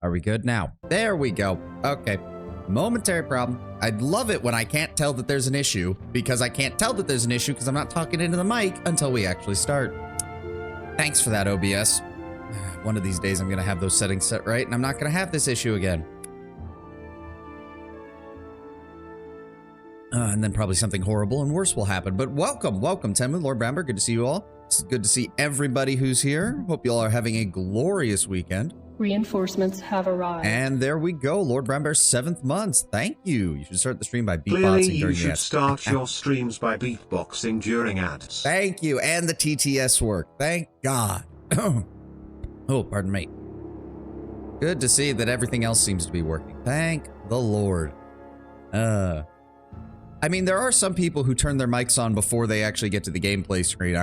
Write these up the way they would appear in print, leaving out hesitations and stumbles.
Are we good now? There we go. Okay. Momentary problem. I'd love it when I can't tell that there's an issue, because I can't tell that there's an issue because I'm not talking into the mic until we actually start. Thanks for that, OBS. One of these days I'm going to have those settings set right, and I'm not going to have this issue again. And then probably something horrible and worse will happen. But welcome, Tenman, Lord Bramber. Good to see you all. It's good to see everybody who's here. Hope you all are having a glorious weekend. Reinforcements have arrived. And there we go, Lord Bramber's 7th month. Thank you. You should start the stream by beatboxing Clearly, during you the should ads. start your streams by beatboxing during ads. Thank you, and the TTS work. Thank God. Oh, pardon me. Good to see that everything else seems to be working. Thank the Lord. I mean, there are some people who turn their mics on before they actually get to the gameplay screen.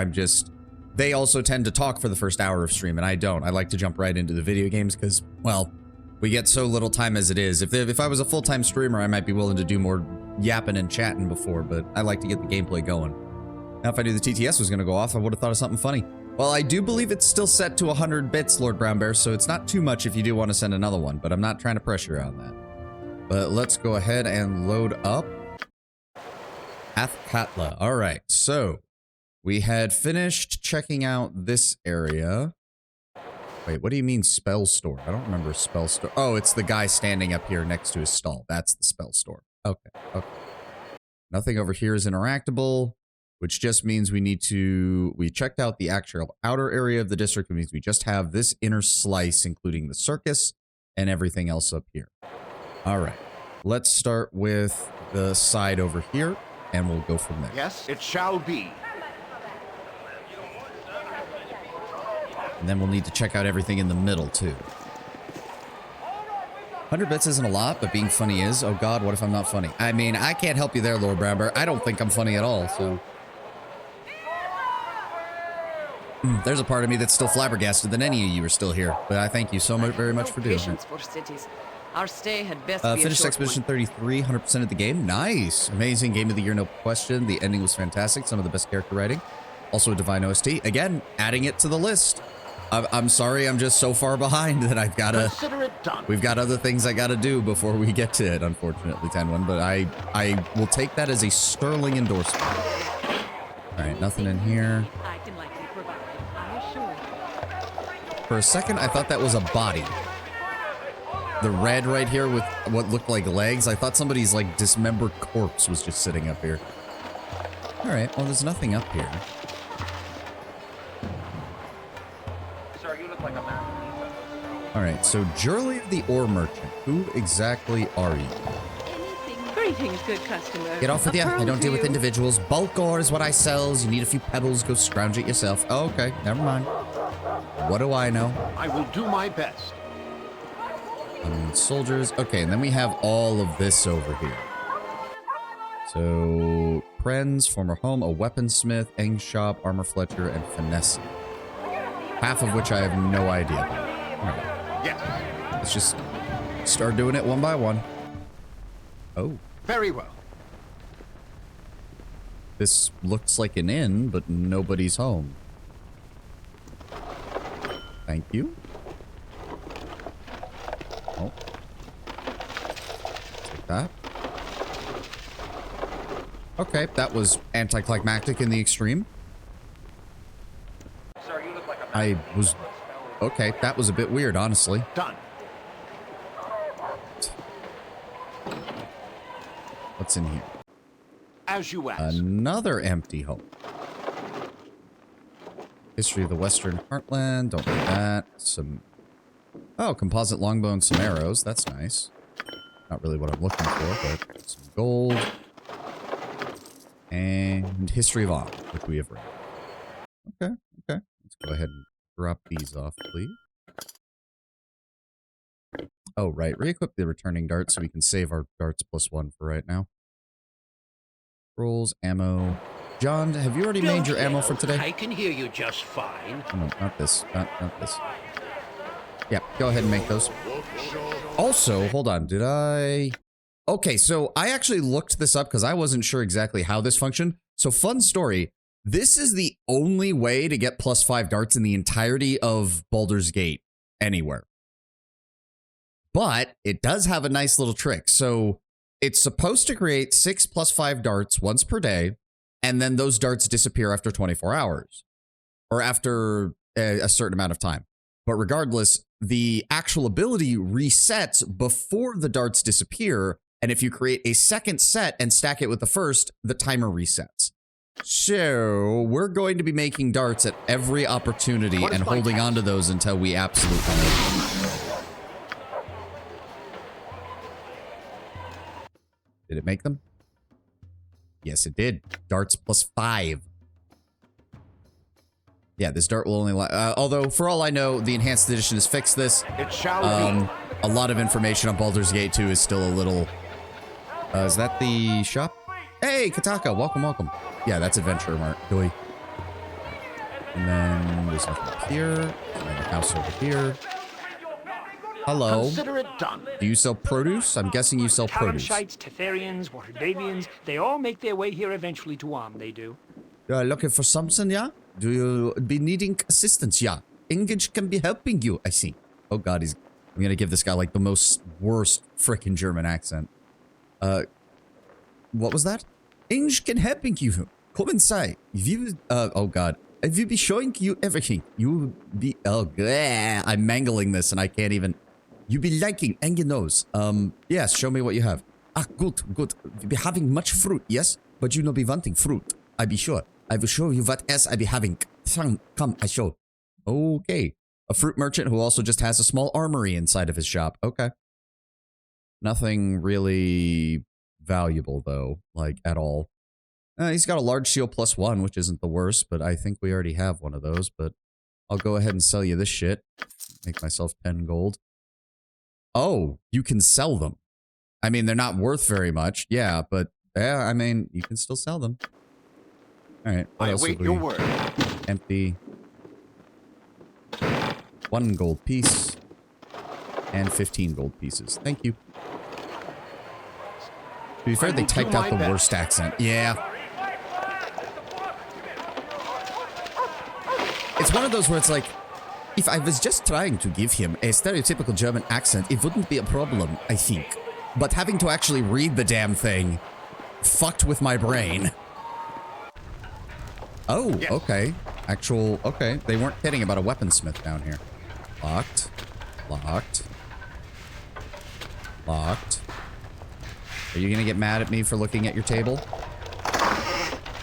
They also tend to talk for the first hour of stream, and I don't. I like to jump right into the video games because, well, we get so little time as it is. If I was a full-time streamer, I might be willing to do more yapping and chatting before, but I like to get the gameplay going. Now, if I knew the TTS was going to go off, I would have thought of something funny. Well, I do believe it's still set to 100 bits, Lord Brown Bear, so it's not too much if you do want to send another one, but I'm not trying to pressure you on that. But let's go ahead and load up Athkatla. All right, so we had finished checking out this area. Wait, what do you mean spell store? I don't remember spell store. Oh, it's the guy standing up here next to his stall. That's the spell store. Okay, okay. Nothing over here is interactable, which just means we checked out the actual outer area of the district. It means we just have this inner slice, including the circus and everything else up here. All right, let's start with the side over here, and we'll go from there. Yes, it shall be. And then we'll need to check out everything in the middle, too. 100 bits isn't a lot, but being funny is. Oh, God, what if I'm not funny? I mean, I can't help you there, Lord Bramber. I don't think I'm funny at all, so... There's a part of me that's still flabbergasted that any of you are still here, but I thank you so much, very much for doing it. For cities. Our stay had best be finished Expedition 33, 100% of the game. Nice. Amazing game of the year, no question. The ending was fantastic. Some of the best character writing. Also a divine OST. Again, adding it to the list. I'm sorry, I'm just so far behind that I've got to... Consider it done. We've got other things I got to do before we get to it, unfortunately, Tenwin. But I will take that as a sterling endorsement. All right, nothing in here. For a second, I thought that was a body. The red right here with what looked like legs. I thought somebody's, like, dismembered corpse was just sitting up here. All right, well, there's nothing up here. Sir, you look like a man. All right, so Jurley the Ore Merchant. Who exactly are you? Greetings, good customer. Get off with you. I don't deal with you. individuals. Bulk ore is what I sells. You need a few pebbles. Go scrounge it yourself. Oh, okay, never mind. What do I know? I will do my best. Soldiers. Okay, and then we have all of this over here. So, Pren's, former home, a weaponsmith, Eng shop, armor fletcher, and finesse. Half of which I have no idea about. All right. Yes. Let's just start doing it one by one. Oh. Very well. This looks like an inn, but nobody's home. Thank you. Oh. Take that. Okay, that was anticlimactic in the extreme. Sir, you look like a man. Okay, that was a bit weird, honestly. Done. What's in here? As you asked. Another empty home. History of the Western Heartland. Don't need that. Some... Oh, composite longbow and some arrows. That's nice. Not really what I'm looking for, but some gold. And History of Honor, which we have read. Okay, okay. Let's go ahead and drop these off, please. Oh, right. Re-equip the returning dart so we can save our darts +1 for right now. Rolls, ammo. John, have you already made your ammo for today? I can hear you just fine. Oh, no, not this. Not this. Yeah, go ahead and make those. Also, hold on. Did I... Okay, so I actually looked this up because I wasn't sure exactly how this functioned. So, fun story. This is the only way to get +5 darts in the entirety of Baldur's Gate anywhere. But it does have a nice little trick. So it's supposed to create 6 + 5 darts once per day, and then those darts disappear after 24 hours or after a certain amount of time. But regardless, the actual ability resets before the darts disappear. And if you create a second set and stack it with the first, the timer resets. So we're going to be making darts at every opportunity and holding on to those until we absolutely know. Did it make them? Yes, it did. Darts +5. Yeah, this dart will only although, for all I know, the Enhanced Edition has fixed this. It shall be. A lot of information on Baldur's Gate 2 is still a little... is that the shop? Hey, Kataka, welcome, welcome. Yeah, that's Adventure Mart. Doi. And then there's nothing up here. And then the house over here. Hello. Consider it done. Do you sell produce? I'm guessing you sell produce. Talamshites, Tetherians, Waterdavians, they all make their way here eventually to Arm, they do. Looking for something, yeah? Do you be needing assistance, yeah? English can be helping you, I see. Oh god, I'm gonna give this guy like the most worst frickin' German accent. What was that? English can helping you. Come inside. Oh god. I will be showing you everything. You will be, I'm mangling this and I can't even. You be liking and your nose. Yes, show me what you have. Ah, good, good. You be having much fruit, yes? But you no be wanting fruit. I be sure. I will show you what else I be having. Come, I show. Okay. A fruit merchant who also just has a small armory inside of his shop. Okay. Nothing really valuable, though, like, at all. He's got a large seal +1, which isn't the worst, but I think we already have one of those, but I'll go ahead and sell you this shit. Make myself 10 gold. Oh, you can sell them. I mean, they're not worth very much, yeah, but, yeah, I mean, you can still sell them. Alright, what I else await have your we- word. Empty. 1 gold piece. And 15 gold pieces. Thank you. To be fair, they will do typed out my the best. worst accent. Yeah. It's one of those where it's like, if I was just trying to give him a stereotypical German accent, it wouldn't be a problem, I think. But having to actually read the damn thing fucked with my brain. Oh, Yes. okay. Okay. They weren't kidding about a weaponsmith down here. Locked. Locked. Locked. Are you gonna get mad at me for looking at your table?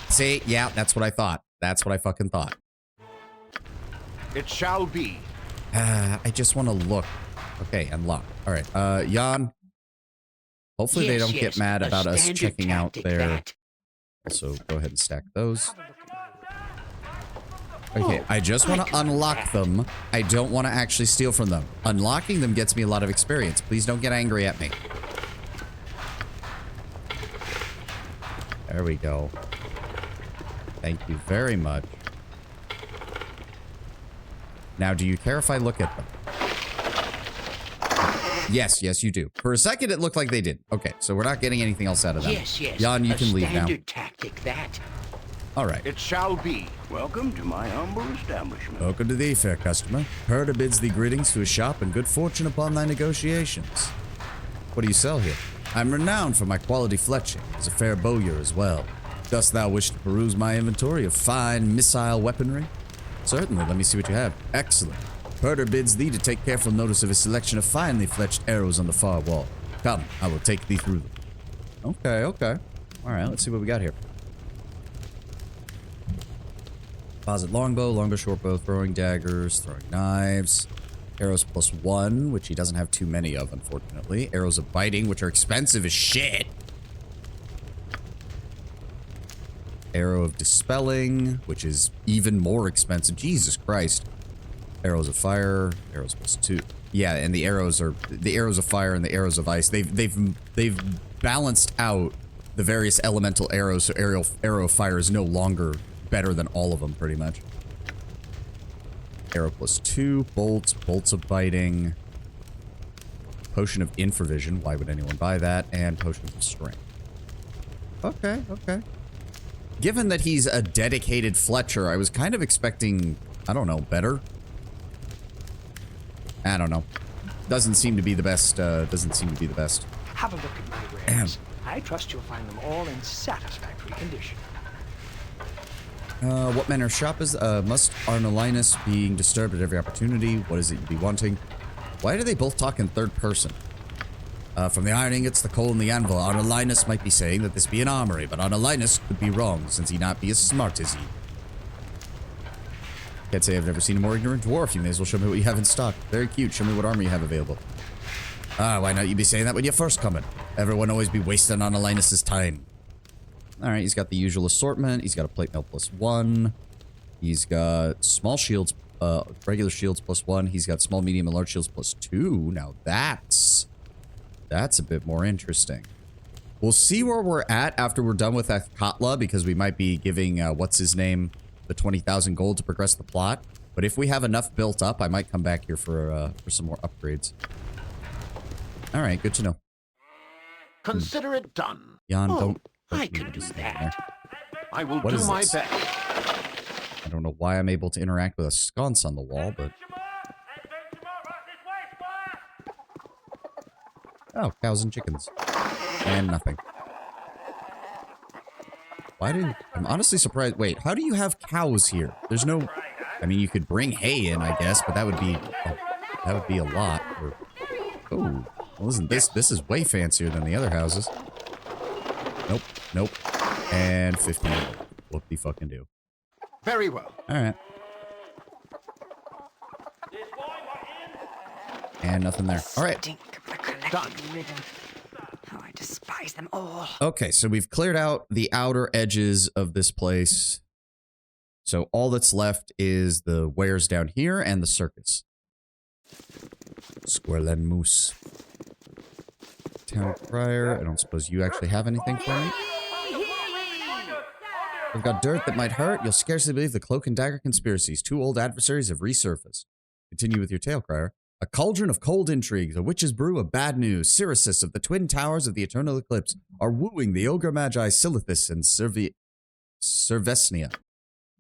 See? Yeah, that's what I thought. That's what I fucking thought. It shall be. I just want to look. Okay, unlock. All right. Jan. Hopefully they don't get mad about us checking out their... Also, go ahead and stack those. Okay, I just want to unlock them. I don't want to actually steal from them. Unlocking them gets me a lot of experience. Please don't get angry at me. There we go. Thank you very much. Now, do you care if I look at them? Yes, yes, you do. For a second, it looked like they did. Okay, so we're not getting anything else out of them. Yes, yes. Jan, you can leave now. Standard tactic, that. All right. It shall be. Welcome to my humble establishment. Welcome to thee, fair customer. Herder bids thee greetings to his shop and good fortune upon thy negotiations. What do you sell here? I'm renowned for my quality fletching, as a fair bowyer as well. Dost thou wish to peruse my inventory of fine missile weaponry? Certainly, let me see what you have. Excellent. Herder bids thee to take careful notice of his selection of finely fletched arrows on the far wall. Come, I will take thee through them. Okay, okay. Alright, let's see what we got here. Composite longbow, longbow, shortbow, throwing daggers, throwing knives. Arrows +1, which he doesn't have too many of, unfortunately. Arrows of biting, which are expensive as shit. Arrow of dispelling, which is even more expensive. Jesus Christ. Arrows of fire, arrows +2. Yeah, and the arrows of fire and the arrows of ice. They've balanced out the various elemental arrows, so arrow of fire is no longer better than all of them, pretty much. Arrow +2, bolts of biting, potion of infravision. Why would anyone buy that? And potions of strength. Okay, okay. Given that he's a dedicated Fletcher, I was kind of expecting, I don't know, better? I don't know. Doesn't seem to be the best. Doesn't seem to be the best. Have a look at my wares. I trust you'll find them all in satisfactory condition. What manner of shop is must Arnolinus being disturbed at every opportunity? What is it you'd be wanting? Why do they both talk in third person? From the iron ingots, the coal, and the anvil, Arnolinus might be saying that this be an armory, but Arnolinus could be wrong, since he not be as smart as he. Can't say I've never seen a more ignorant dwarf. You may as well show me what you have in stock. Very cute. Show me what armor you have available. Ah, why not you be saying that when you first come in? Everyone always be wasting Arnolinus's time. Alright, he's got the usual assortment. He's got a plate mail +1. He's got small shields, regular shields +1. He's got small, medium, and large shields +2. Now that's a bit more interesting. We'll see where we're at after we're done with that Katla, because we might be giving, what's his name, the 20,000 gold to progress the plot. But if we have enough built up, I might come back here for some more upgrades. Alright, good to know. Consider it done. Jan, Oh, don't I leave can do this thing that. there. I will What do is my this? best. I don't know why I'm able to interact with a sconce on the wall, but... Oh, cows and chickens. And nothing. Why did... I'm honestly surprised. Wait, how do you have cows here? There's no... I mean, you could bring hay in, I guess, but that would be... that would be a lot. Or... Oh, well, isn't this... This is way fancier than the other houses. Nope, nope. And 15. Whoop-de-fucking-do. Very well. Alright. And nothing there. Alright. Stink of the collected ribbon. Oh, I despise them all. Okay, so we've cleared out the outer edges of this place. So all that's left is the wares down here and the circus. Squirrel and moose. Town crier. I don't suppose you actually have anything for me? We've got dirt that might hurt. You'll scarcely believe the cloak and dagger conspiracies. Two old adversaries have resurfaced. Continue with your tale, crier. A cauldron of cold intrigues, a witch's brew of bad news. Sirius of the twin towers of the eternal eclipse are wooing the ogre magi Silithus and Cervesnia.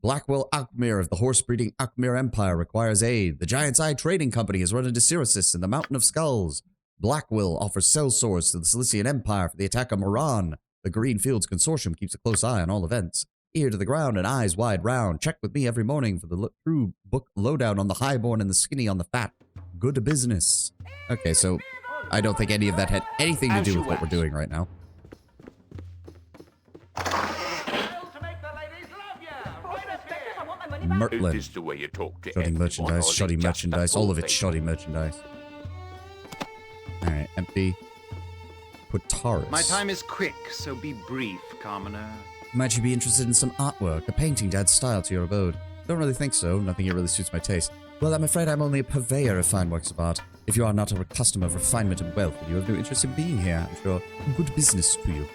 Blackwell Akmir of the horse-breeding Akmir Empire requires aid. The Giant's Eye Trading Company has run into Sirius in the Mountain of Skulls. Blackwell offers sellswords to the Cilician Empire for the attack of Moran. The Green Fields Consortium keeps a close eye on all events. Ear to the ground and eyes wide round. Check with me every morning for the true book lowdown on the highborn and the skinny on the fat. Good business. Okay, so I don't think any of that had anything to do with what we're doing right now. Mertlin. Is this the way you talk to Shoddy everyone, merchandise, or is shoddy it just merchandise, the all of full it thing? shoddy merchandise. Alright, empty. Putaris. My time is quick, so be brief, commoner. Might you be interested in some artwork, a painting to add style to your abode? Don't really think so. Nothing here really suits my taste. Well, I'm afraid I'm only a purveyor of fine works of art. If you are not a customer of refinement and wealth, and you have no interest in being here, I'm sure good business to you.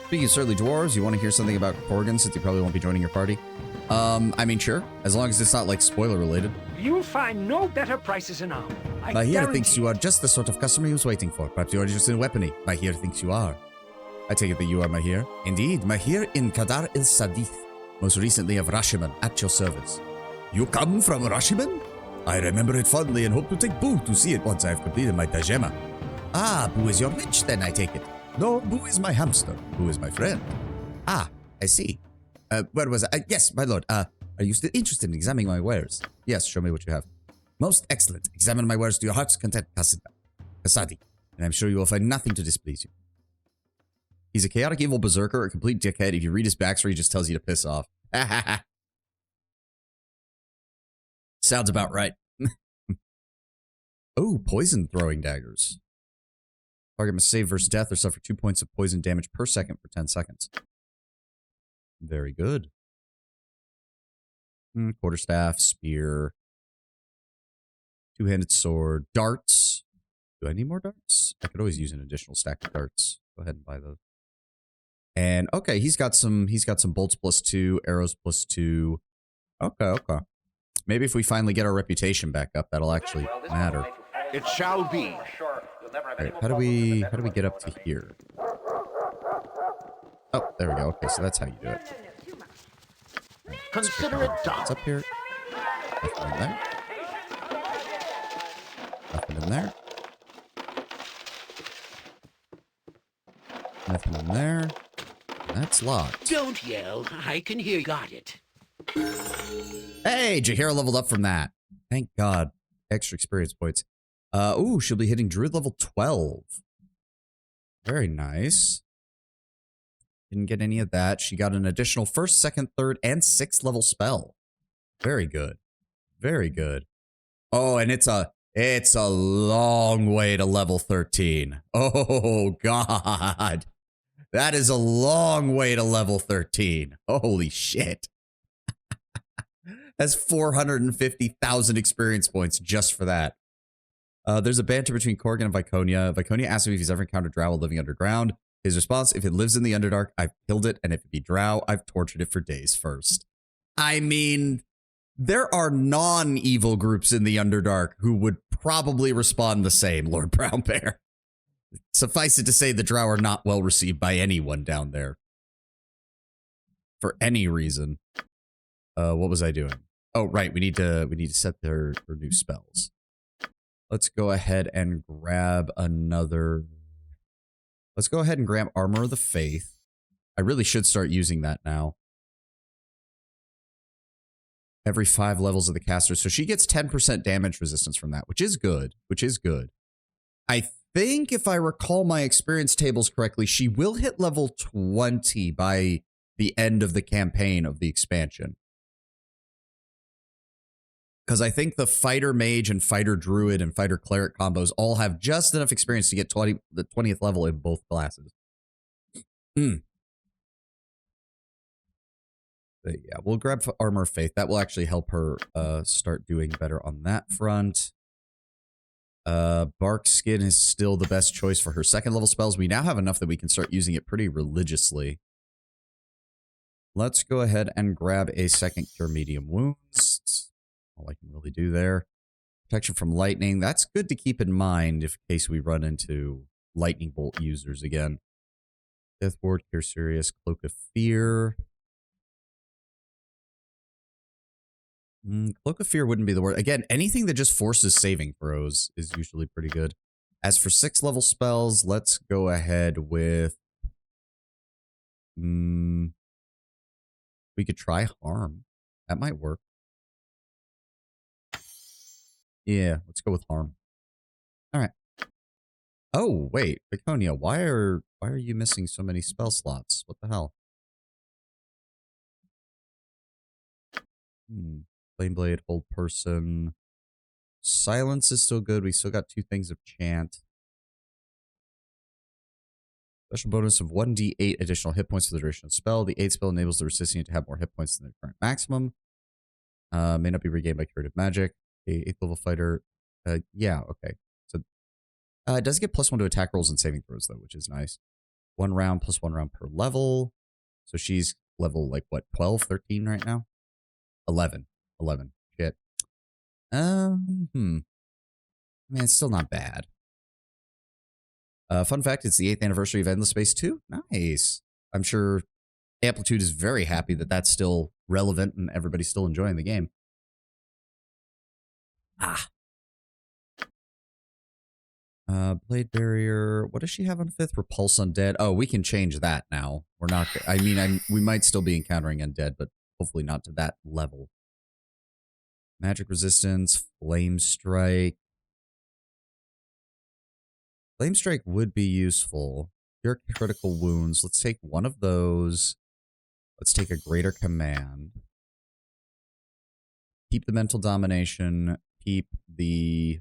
Speaking of surly dwarves, you want to hear something about Corgan since he probably won't be joining your party? I mean, sure. As long as it's not, like, spoiler related. You'll find no better prices in armor. Mahir thinks you are just the sort of customer he was waiting for. Perhaps you are interested in weaponry. Mahir thinks you are. I take it that you are Mahir. Indeed, Mahir in Kadar el-Sadith. Most recently of Rashiman, at your service. You come from Rashiman? I remember it fondly and hope to take Boo to see it once I have completed my Tajema. Ah, Boo is your witch then, I take it. No, Boo is my hamster. Boo is my friend. Ah, I see. Where was I? Yes, my lord. Are you still interested in examining my wares? Yes, show me what you have. Most excellent. Examine my wares to your heart's content, Kasadi. And I'm sure you will find nothing to displease you. He's a chaotic evil berserker, a complete dickhead. If you read his backstory, he just tells you to piss off. Sounds about right. Oh, poison throwing daggers. Target must save versus death or suffer 2 points of poison damage per second for 10 seconds. Very good. Quarterstaff, spear. Two-handed sword. Darts. Do I need more darts? I could always use an additional stack of darts. Go ahead and buy those. And okay, he's got some bolts +2, arrows +2. Okay. Maybe if we finally get our reputation back up, that'll actually matter. It shall be. Alright, how do we get up to here? Oh, there we go. Okay, so that's how you do it. Consider it done. It's up here. Nothing there. Nothing in there. Nothing in there. That's locked. Don't yell. I can hear you. Got it. Hey, Jaheira leveled up from that. Thank God. Extra experience points. Ooh, she'll be hitting Druid level 12. Very nice. Didn't get any of that. She got an additional 1st, 2nd, 3rd, and 6th level spell. Very good. Very good. Oh, and it's a long way to level 13. Oh, God. That is a long way to level 13. Holy shit. That's 450,000 experience points just for that. There's a banter between Corgan and Viconia. Viconia asks him if he's ever encountered drow while living underground. His response, if it lives in the Underdark, I've killed it, and if it be drow, I've tortured it for days first. I mean, there are non-evil groups in the Underdark who would probably respond the same, Lord Brown Bear. Suffice it to say, the drow are not well received by anyone down there. For any reason. What was I doing? Oh, right, we need to set their new spells. Let's go ahead and grab another... Let's go ahead and grab Armor of the Faith. I really should start using that now. Every 5 levels of the caster. So she gets 10% damage resistance from that, which is good. Which is good. I think if I recall my experience tables correctly, she will hit level 20 by the end of the campaign of the expansion. Because I think the Fighter Mage and Fighter Druid and Fighter Cleric combos all have just enough experience to get the 20th level in both classes. But yeah, we'll grab Armor of Faith. That will actually help her start doing better on that front. Bark Skin is still the best choice for her 2nd level spells. We now have enough that we can start using it pretty religiously. Let's go ahead and grab a 2nd Cure Medium Wounds. All I can really do there. Protection from lightning. That's good to keep in mind in case we run into lightning bolt users again. Death Ward, Cure Serious, Cloak of Fear. Cloak of Fear wouldn't be the word. Again, anything that just forces saving throws is usually pretty good. As for 6th level spells, let's go ahead with... we could try Harm. That might work. Yeah, let's go with Harm. All right. Oh, wait, Viconia, why are you missing so many spell slots? What the hell? Flame Blade, Hold Person. Silence is still good. We still got 2 things of Chant. Special bonus of 1d8 additional hit points for the duration of the spell. The 8th spell enables the recipient to have more hit points than their current maximum. May not be regained by curative magic. A 8th level fighter. Yeah, okay. So it does get +1 to attack rolls and saving throws, though, which is nice. 1 round plus 1 round per level. So she's level, like, what, 12, 13 right now? 11. 11. Shit. Man, it's still not bad. Fun fact, it's the 8th anniversary of Endless Space 2. Nice. I'm sure Amplitude is very happy that that's still relevant and everybody's still enjoying the game. Blade Barrier. What does she have on 5th? Repulse Undead. Oh, we can change that now. We're not... I mean, we might still be encountering Undead, but hopefully not to that level. Magic Resistance. Flame Strike. Flame Strike would be useful. Cure Critical Wounds. Let's take one of those. Let's take a Greater Command. Keep the Mental Domination. Keep the...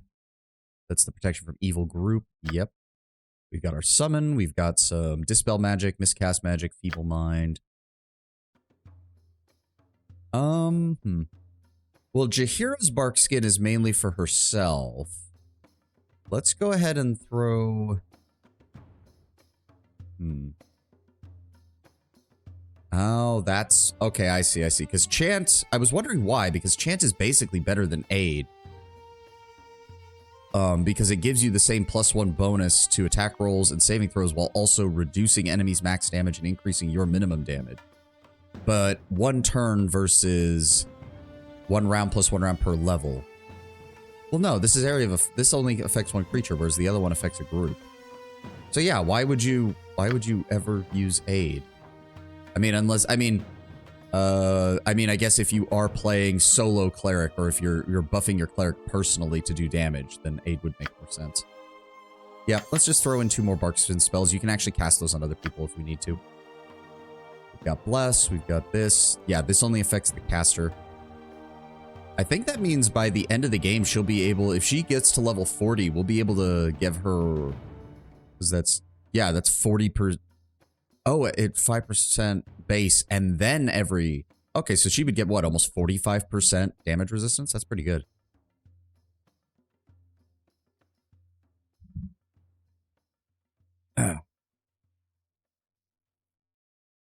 That's the protection from evil group. Yep. We've got our summon. We've got some Dispel Magic, Miscast Magic, Feeble Mind. Well, Jaheira's Bark Skin is mainly for herself. Let's go ahead and throw... Oh, that's... Okay, I see. Because Chant... I was wondering why, because Chant is basically better than Aid. Because it gives you the same +1 bonus to attack rolls and saving throws while also reducing enemies' max damage and increasing your minimum damage. But 1 turn versus 1 round plus 1 round per level. Well, no, this is area of this only affects one creature, whereas the other one affects a group. So yeah, why would you ever use aid? I mean, unless I mean, I guess if you are playing solo cleric or if you're buffing your cleric personally to do damage, then aid would make more sense. Yeah, let's just throw in 2 more Barkskin spells. You can actually cast those on other people if we need to. We've got Bless, we've got this. Yeah, this only affects the caster. I think that means by the end of the game, she'll be able, if she gets to level 40, we'll be able to give her, because that's 40 per, oh, at 5% base, and then every, okay, so she would get what, almost 45% damage resistance? That's pretty good.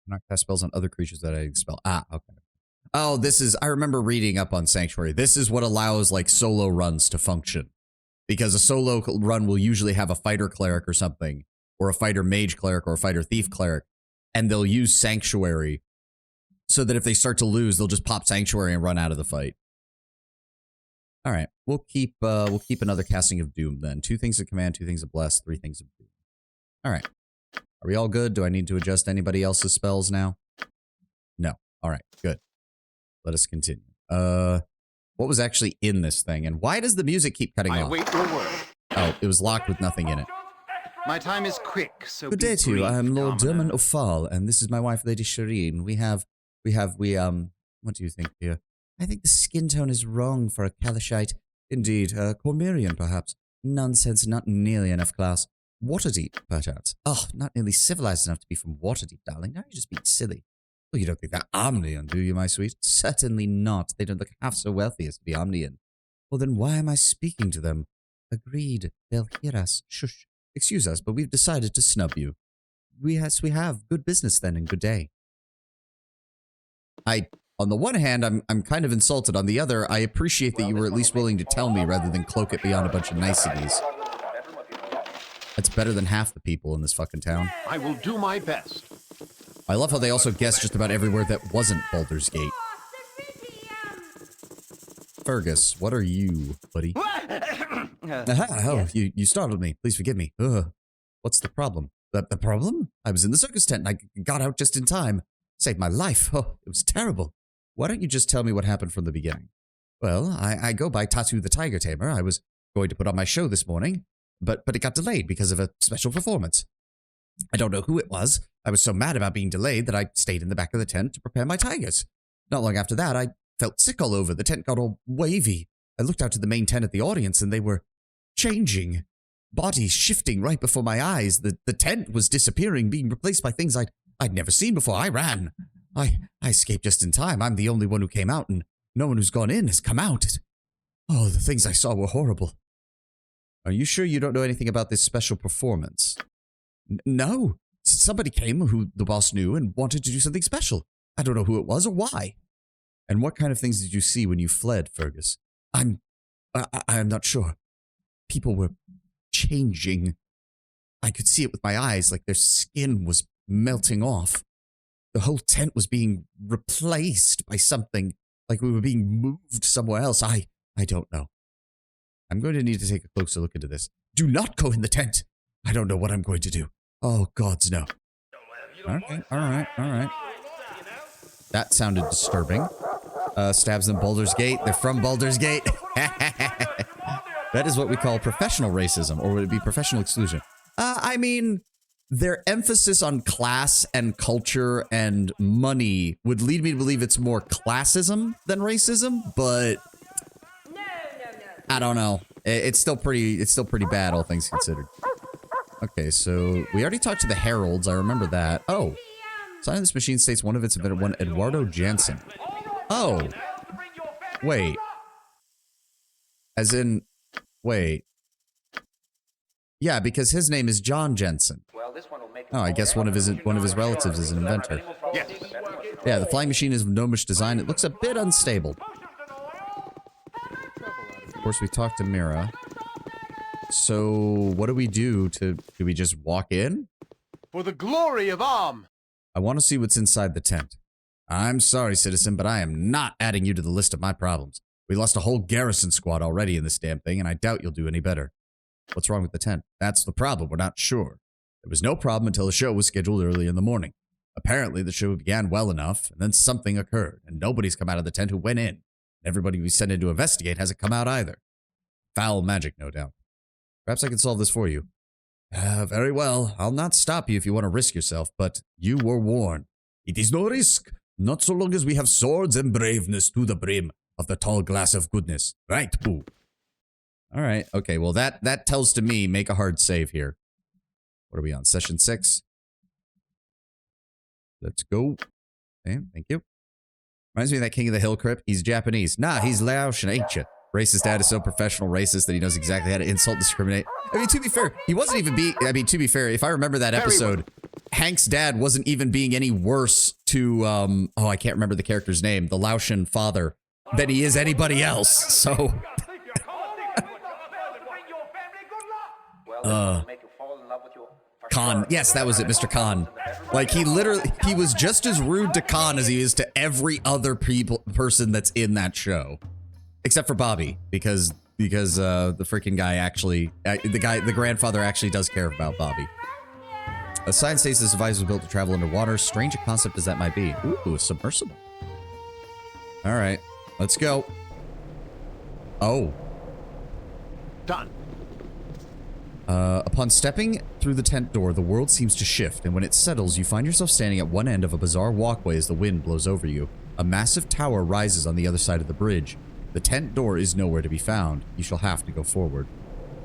Not cast spells on other creatures that I expel. Ah, okay. Oh, this is, I remember reading up on Sanctuary. This is what allows, like, solo runs to function. Because a solo run will usually have a fighter cleric or something, or a fighter mage cleric, or a fighter thief cleric, and they'll use Sanctuary so that if they start to lose, they'll just pop Sanctuary and run out of the fight. All right, we'll keep another casting of Doom then. 2 things of Command, 2 things of Bless, 3 things of Doom. All right. Are we all good? Do I need to adjust anybody else's spells now? No. All right, good. Let us continue. What was actually in this thing, and why does the music keep cutting I off? await your word. Oh, it was locked with nothing in it. My time is quick, so Good be day to you. brief, I am Lord commoner. Dermot O'Fall, and this is my wife, Lady Shireen. What do you think here? I think the skin tone is wrong for a Kalashite. Indeed, Cormyrian, perhaps. Nonsense, not nearly enough class. Waterdeep, perchance. Oh, not nearly civilized enough to be from Waterdeep, darling. Now you're just being silly. Well, you don't think they're Omnian, do you, my sweet? Certainly not. They don't look half so wealthy as to be Omnian. Well, then why am I speaking to them? Agreed. They'll hear us. Shush. Excuse us, but we've decided to snub you. We have. Good business then, and good day. On the one hand, I'm kind of insulted. On the other, I appreciate that you were at least willing to tell me rather than cloak it beyond a bunch of niceties. That's better than half the people in this fucking town. I will do my best. I love how they also guessed just about everywhere that wasn't Baldur's Gate. Fergus, what are you, buddy? Aha, oh, you startled me. Please forgive me. Ugh. What's the problem? The problem? I was in the circus tent and I got out just in time. Saved my life. Oh, it was terrible. Why don't you just tell me what happened from the beginning? Well, I go by Tatu the Tiger Tamer. I was going to put on my show this morning, but it got delayed because of a special performance. I don't know who it was. I was so mad about being delayed that I stayed in the back of the tent to prepare my tigers. Not long after that, I felt sick all over. The tent got all wavy. I looked out to the main tent at the audience, and they were changing. Bodies shifting right before my eyes. The tent was disappearing, being replaced by things I'd never seen before. I ran. I escaped just in time. I'm the only one who came out, and no one who's gone in has come out. Oh, the things I saw were horrible. Are you sure you don't know anything about this special performance? No. Somebody came who the boss knew and wanted to do something special. I don't know who it was or why. And what kind of things did you see when you fled, Fergus? I'm not sure. People were changing. I could see it with my eyes, like their skin was melting off. The whole tent was being replaced by something, like we were being moved somewhere else. I don't know. I'm going to need to take a closer look into this. Do not go in the tent. I don't know what I'm going to do. Oh, gods, no. All right. That sounded disturbing. Stabs in Baldur's Gate. They're from Baldur's Gate. That is what we call professional racism, or would it be professional exclusion? I mean, their emphasis on class and culture and money would lead me to believe it's more classism than racism, but I don't know. It's still pretty bad, all things considered. Okay, so we already talked to the heralds. I remember that. Oh, sign of this machine states one of its inventor, one Eduardo Jansen. Oh, wait. As in, wait. Yeah, because his name is John Jensen. Oh, I guess one of his relatives is an inventor. Yes. Yeah, the flying machine is of gnomish design. It looks a bit unstable. Of course, we talked to Mira. So, what do we do do we just walk in? For the glory of Am. I want to see what's inside the tent. I'm sorry, citizen, but I am not adding you to the list of my problems. We lost a whole garrison squad already in this damn thing, and I doubt you'll do any better. What's wrong with the tent? That's the problem. We're not sure. There was no problem until the show was scheduled early in the morning. Apparently, the show began well enough, and then something occurred, and nobody's come out of the tent who went in. Everybody we sent in to investigate hasn't come out either. Foul magic, no doubt. Perhaps I can solve this for you. Very well. I'll not stop you if you want to risk yourself, but you were warned. It is no risk, not so long as we have swords and braveness to the brim of the tall glass of goodness. Right, Boo? All right. Okay, well, that tells to me make a hard save here. What are we on? Session 6? Let's go. Okay, thank you. Reminds me of that King of the Hill crypt. He's Japanese. Nah, he's Laotian, ain't ya? Racist dad is so professional racist that he knows exactly how to insult and discriminate. I mean, to be fair, he wasn't even being... I mean, to be fair, if I remember that episode, Hank's dad wasn't even being any worse to... oh, I can't remember the character's name. The Laotian father than he is anybody else, so... Khan. Yes, that was it, Mr. Khan. Like, he was just as rude to Khan as he is to every other person that's in that show. Except for Bobby, because the freaking guy actually, the grandfather actually does care about Bobby. A science states this device was built to travel underwater. Strange a concept as that might be. Ooh, a submersible. All right, let's go. Oh. Done. Upon stepping through the tent door, the world seems to shift, and when it settles, you find yourself standing at one end of a bizarre walkway as the wind blows over you. A massive tower rises on the other side of the bridge. The tent door is nowhere to be found. You shall have to go forward.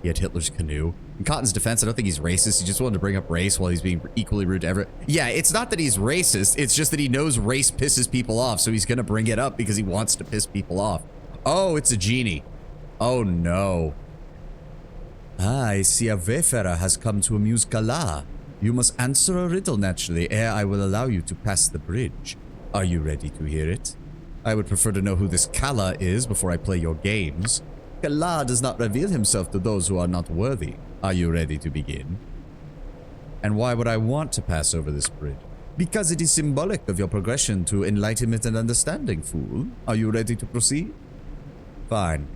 He had Hitler's canoe. In Cotton's defense, I don't think he's racist. He just wanted to bring up race while he's being equally rude to everyone. Yeah, it's not that he's racist. It's just that he knows race pisses people off, so he's going to bring it up because he wants to piss people off. Oh, it's a genie. Oh, no. Ah, I see a wayfarer has come to amuse Kala. You must answer a riddle naturally, ere I will allow you to pass the bridge. Are you ready to hear it? I would prefer to know who this Kala is before I play your games. Kala does not reveal himself to those who are not worthy. Are you ready to begin? And why would I want to pass over this bridge? Because it is symbolic of your progression to enlightenment and understanding, fool. Are you ready to proceed? Fine.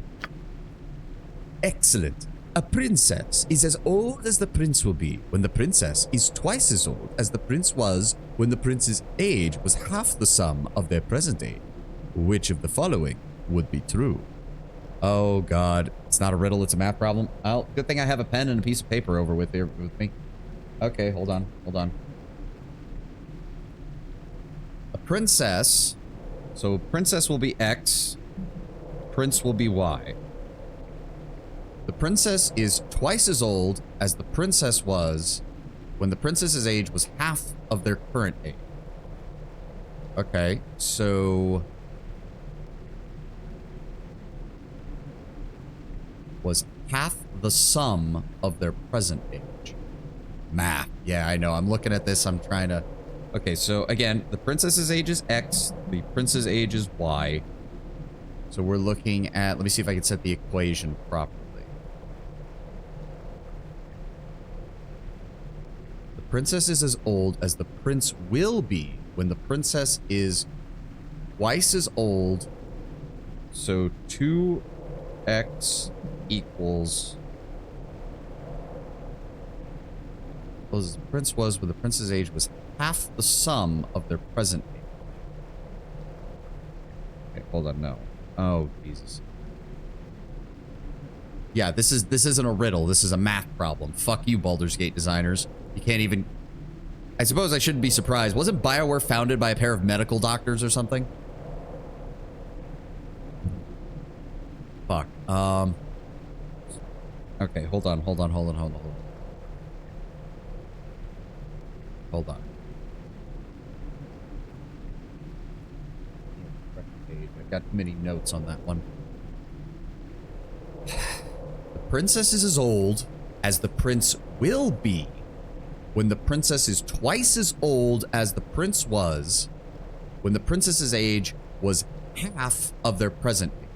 Excellent. A princess is as old as the prince will be when the princess is twice as old as the prince was when the prince's age was half the sum of their present age. Which of the following would be true? Oh, God. It's not a riddle. It's a math problem. Oh, good thing I have a pen and a piece of paper over with me. Okay, hold on. Hold on. A princess. So princess will be X. Prince will be Y. The princess is twice as old as the princess was when the princess's age was half of their current age. Okay, so... was half the sum of their present age. Math. Yeah, I know. I'm looking at this. I'm trying to... Okay, so again, the princess's age is X. The prince's age is Y. So we're looking at... Let me see if I can set the equation properly. The princess is as old as the prince will be when the princess is twice as old. So 2x equals... Well, as the prince was when the prince's age was half the sum of their present age. Okay, hold on, no. Oh, Jesus. Yeah, this isn't a riddle. This is a math problem. Fuck you, Baldur's Gate designers. You can't even... I suppose I shouldn't be surprised. Wasn't BioWare founded by a pair of medical doctors or something? Fuck. Okay, hold on. Hold on. I've got many notes on that one. The princess is as old as the prince will be when the princess is twice as old as the prince was when the princess's age was half of their present age.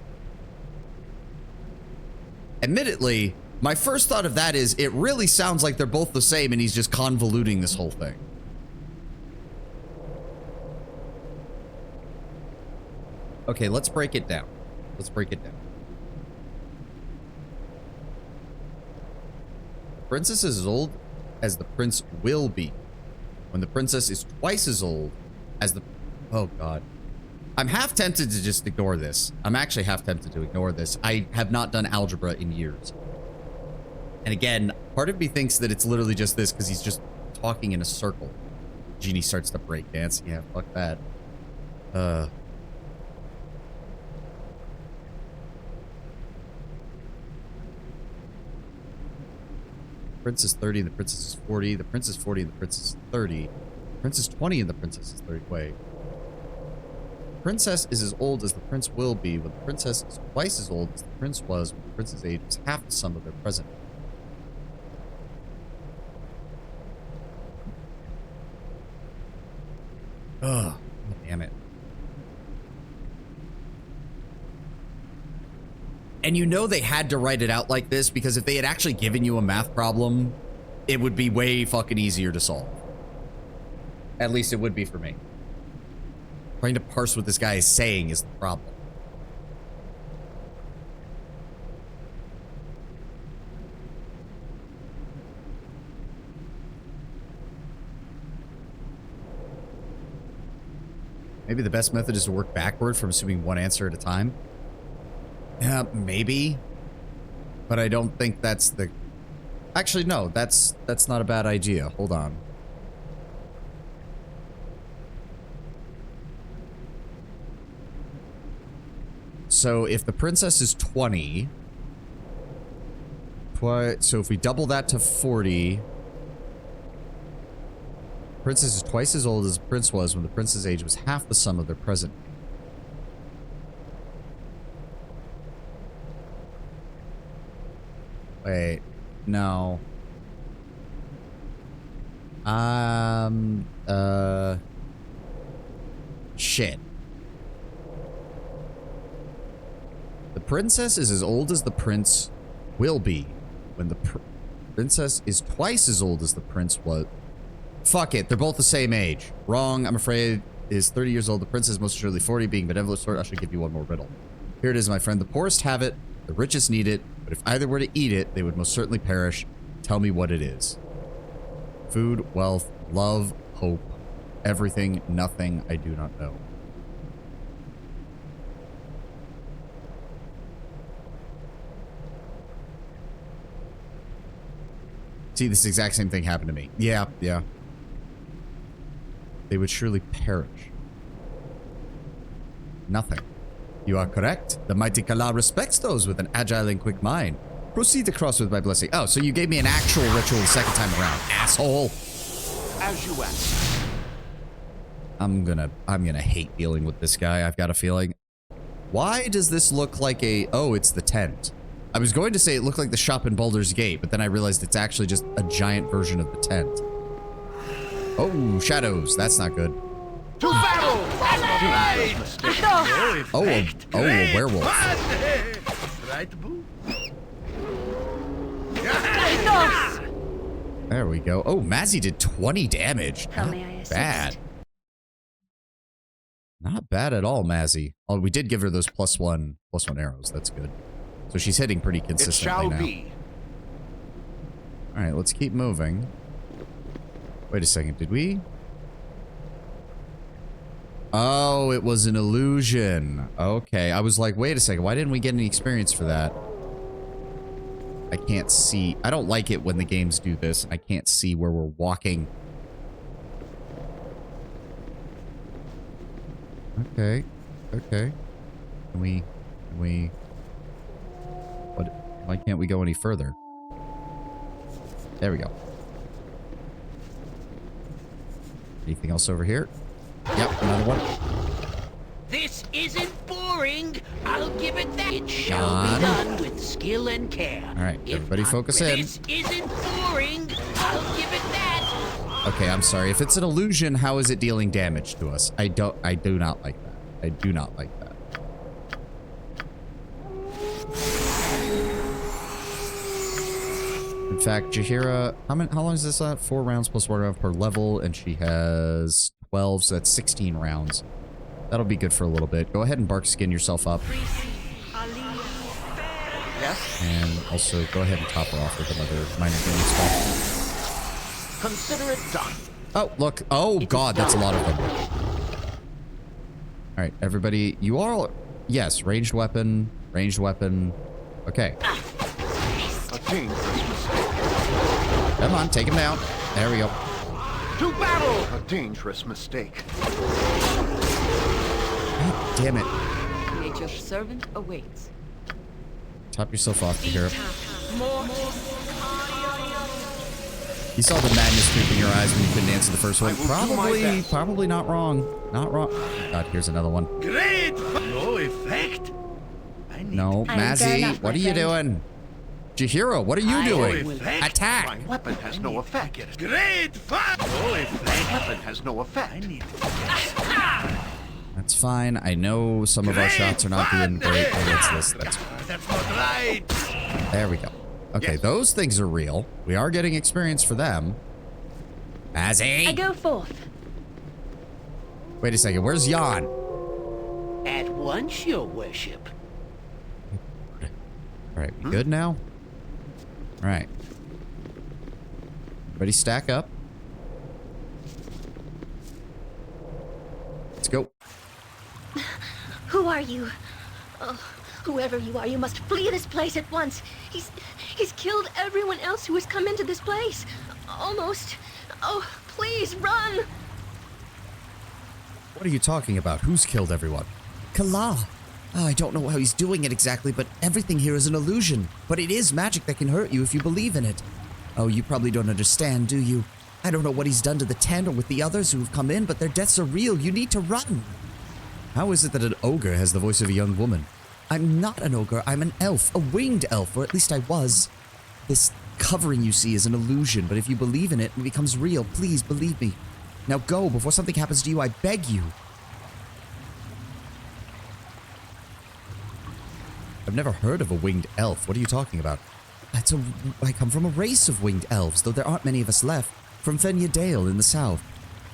Admittedly, my first thought of that is it really sounds like they're both the same and he's just convoluting this whole thing. Okay, let's break it down. Let's break it down. The princess is as old as the prince will be when the princess is twice as old as the... Oh, God. I'm half tempted to just ignore this. I'm actually half tempted to ignore this. I have not done algebra in years. And again, part of me thinks that it's literally just this because he's just talking in a circle. Genie starts to break dance. Yeah, fuck that. Prince is 30 and the princess is 40. The prince is 40 and the princess is 30. The prince is 20 and the princess is 30. Wait. The princess is as old as the prince will be when the princess is twice as old as the prince was when the prince's age was half the sum of their present. Ugh. Damn it. And you know they had to write it out like this because if they had actually given you a math problem, it would be way fucking easier to solve. At least it would be for me. Trying to parse what this guy is saying is the problem. Maybe the best method is to work backward from assuming one answer at a time. Yeah, maybe. But I don't think that's the... Actually, no, that's not a bad idea. Hold on. So if the princess is 20... So if we double that to 40... Princess is twice as old as the prince was when the prince's age was half the sum of their present. Wait, no. Shit. The princess is as old as the prince will be when the princess is twice as old as the prince was. Fuck it, they're both the same age. Wrong, I'm afraid, is 30 years old. The prince is most surely 40, being benevolent sort. I should give you one more riddle. Here it is, my friend. The poorest have it, the richest need it, but if either were to eat it, they would most certainly perish. Tell me what it is. Food, wealth, love, hope, everything, nothing, I do not know. See, this exact same thing happened to me. Yeah, yeah. They would surely perish. Nothing. You are correct. The mighty Kala respects those with an agile and quick mind. Proceed across with my blessing. Oh, so you gave me an actual ritual the second time around, asshole. As you asked. I'm gonna hate dealing with this guy, I've got a feeling. Why does this look like a... Oh, it's the tent. I was going to say it looked like the shop in Baldur's Gate, but then I realized it's actually just a giant version of the tent. Oh, shadows. That's not good. To battle! Oh, a werewolf. Right, boo? There we go. Oh, Mazzy did 20 damage. How Not may I assist? bad. Not bad at all, Mazzy. Oh, we did give her those +1 arrows. That's good. So she's hitting pretty It consistently shall now. be. All right, let's keep moving. Wait a second. Did we? Oh, it was an illusion. Okay. I was like, wait a second. Why didn't we get any experience for that? I can't see. I don't like it when the games do this. I can't see where we're walking. Okay. Okay. Can we... What? Why can't we go any further? There we go. Anything else over here? Yep, another one. This isn't boring. I'll give it that. It shall John. be done with skill and care. All right, If everybody not, focus in. This isn't boring. I'll give it that. Okay, I'm sorry. If it's an illusion, how is it dealing damage to us? I do not like that. I do not like that. In fact, Jaheira, how long is this at? 4 rounds plus 1 round per level, and she has 12, so that's 16 rounds. That'll be good for a little bit. Go ahead and bark skin yourself up. Yes? And also, go ahead and top her off with another minor healing spell. Consider it done. Oh, look. Oh, God, that's a lot of them. All right, everybody. You all... Yes, ranged weapon. Ranged weapon. Okay. A dangerous mistake. Come on, take him down. There we go. To battle! A dangerous mistake. God damn it. Nature's servant awaits. Top yourself off, Tahira. More. You saw the madness creep in your eyes when you couldn't answer the first one. I will do my best. Probably not wrong. Not wrong. God, here's another one. Great! No effect. I need No, I'm fair Mazzy, enough, what my are you friend. doing? Chihiro, what are you doing? My Attack! weapon has no effect. Great fun! No effect. My weapon has no effect. I need That's fine. I know some of our shots are not doing great against this. That's That's not right. There we go. Okay, Yes. those things are real. We are getting experience for them. Mazzy! I go forth. Wait a second, where's Jan? At once, your worship. Alright, we good now? Alright. Everybody stack up. Let's go. Who are you? Oh, whoever you are, you must flee this place at once. He's killed everyone else who has come into this place. Almost. Oh, please run. What are you talking about? Who's killed everyone? Kala. Oh, I don't know how he's doing it exactly, but everything here is an illusion. But it is magic that can hurt you if you believe in it. Oh, you probably don't understand, do you? I don't know what he's done to the tent or with the others who have come in, but their deaths are real. You need to run. How is it that an ogre has the voice of a young woman? I'm not an ogre. I'm an elf. A winged elf, or at least I was. This covering you see is an illusion, but if you believe in it, it becomes real. Please believe me. Now go before something happens to you. I beg you. I've never heard of a winged elf. What are you talking about? I come from a race of winged elves, though there aren't many of us left. From Fenya Dale in the south.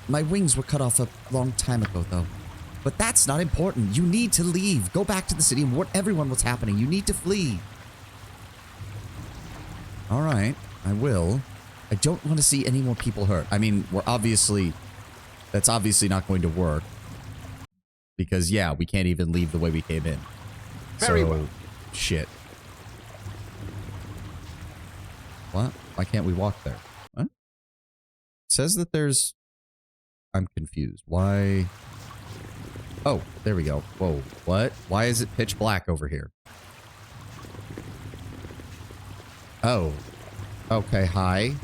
My wings were cut off a long time ago, though. But that's not important. You need to leave. Go back to the city and warn everyone what's happening. You need to flee. All right, I will. I don't want to see any more people hurt. I mean, that's obviously not going to work. Because, yeah, we can't even leave the way we came in. Very well. Shit. What? Why can't we walk there? What? It says that there's... I'm confused. Why... Oh, there we go. Whoa, what? Why is it pitch black over here? Oh. Okay, hi.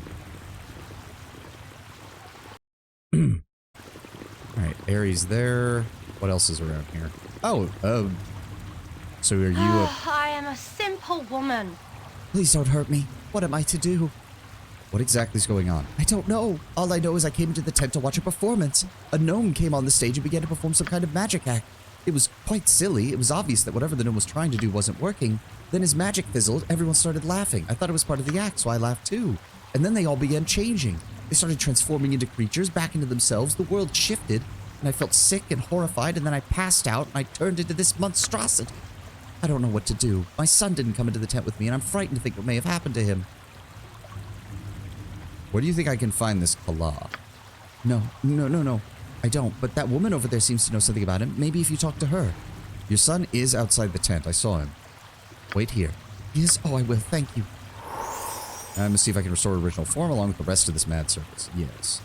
Alright, Aries there. What else is around here? Oh, so are you a... I am a simple woman. Please don't hurt me. What am I to do? What exactly is going on? I don't know. All I know is I came into the tent to watch a performance. A gnome came on the stage and began to perform some kind of magic act. It was quite silly. It was obvious that whatever the gnome was trying to do wasn't working. Then his magic fizzled. Everyone started laughing. I thought it was part of the act, so I laughed too. And then they all began changing. They started transforming into creatures, back into themselves. The world shifted, and I felt sick and horrified, and then I passed out, and I turned into this monstrosity. I don't know what to do. My son didn't come into the tent with me, and I'm frightened to think what may have happened to him. Where do you think I can find this Kala? No. I don't, but that woman over there seems to know something about him. Maybe if you talk to her. Your son is outside the tent. I saw him. Wait here. Yes? Oh, I will. Thank you. I'm gonna see if I can restore original form along with the rest of this mad circus. Yes.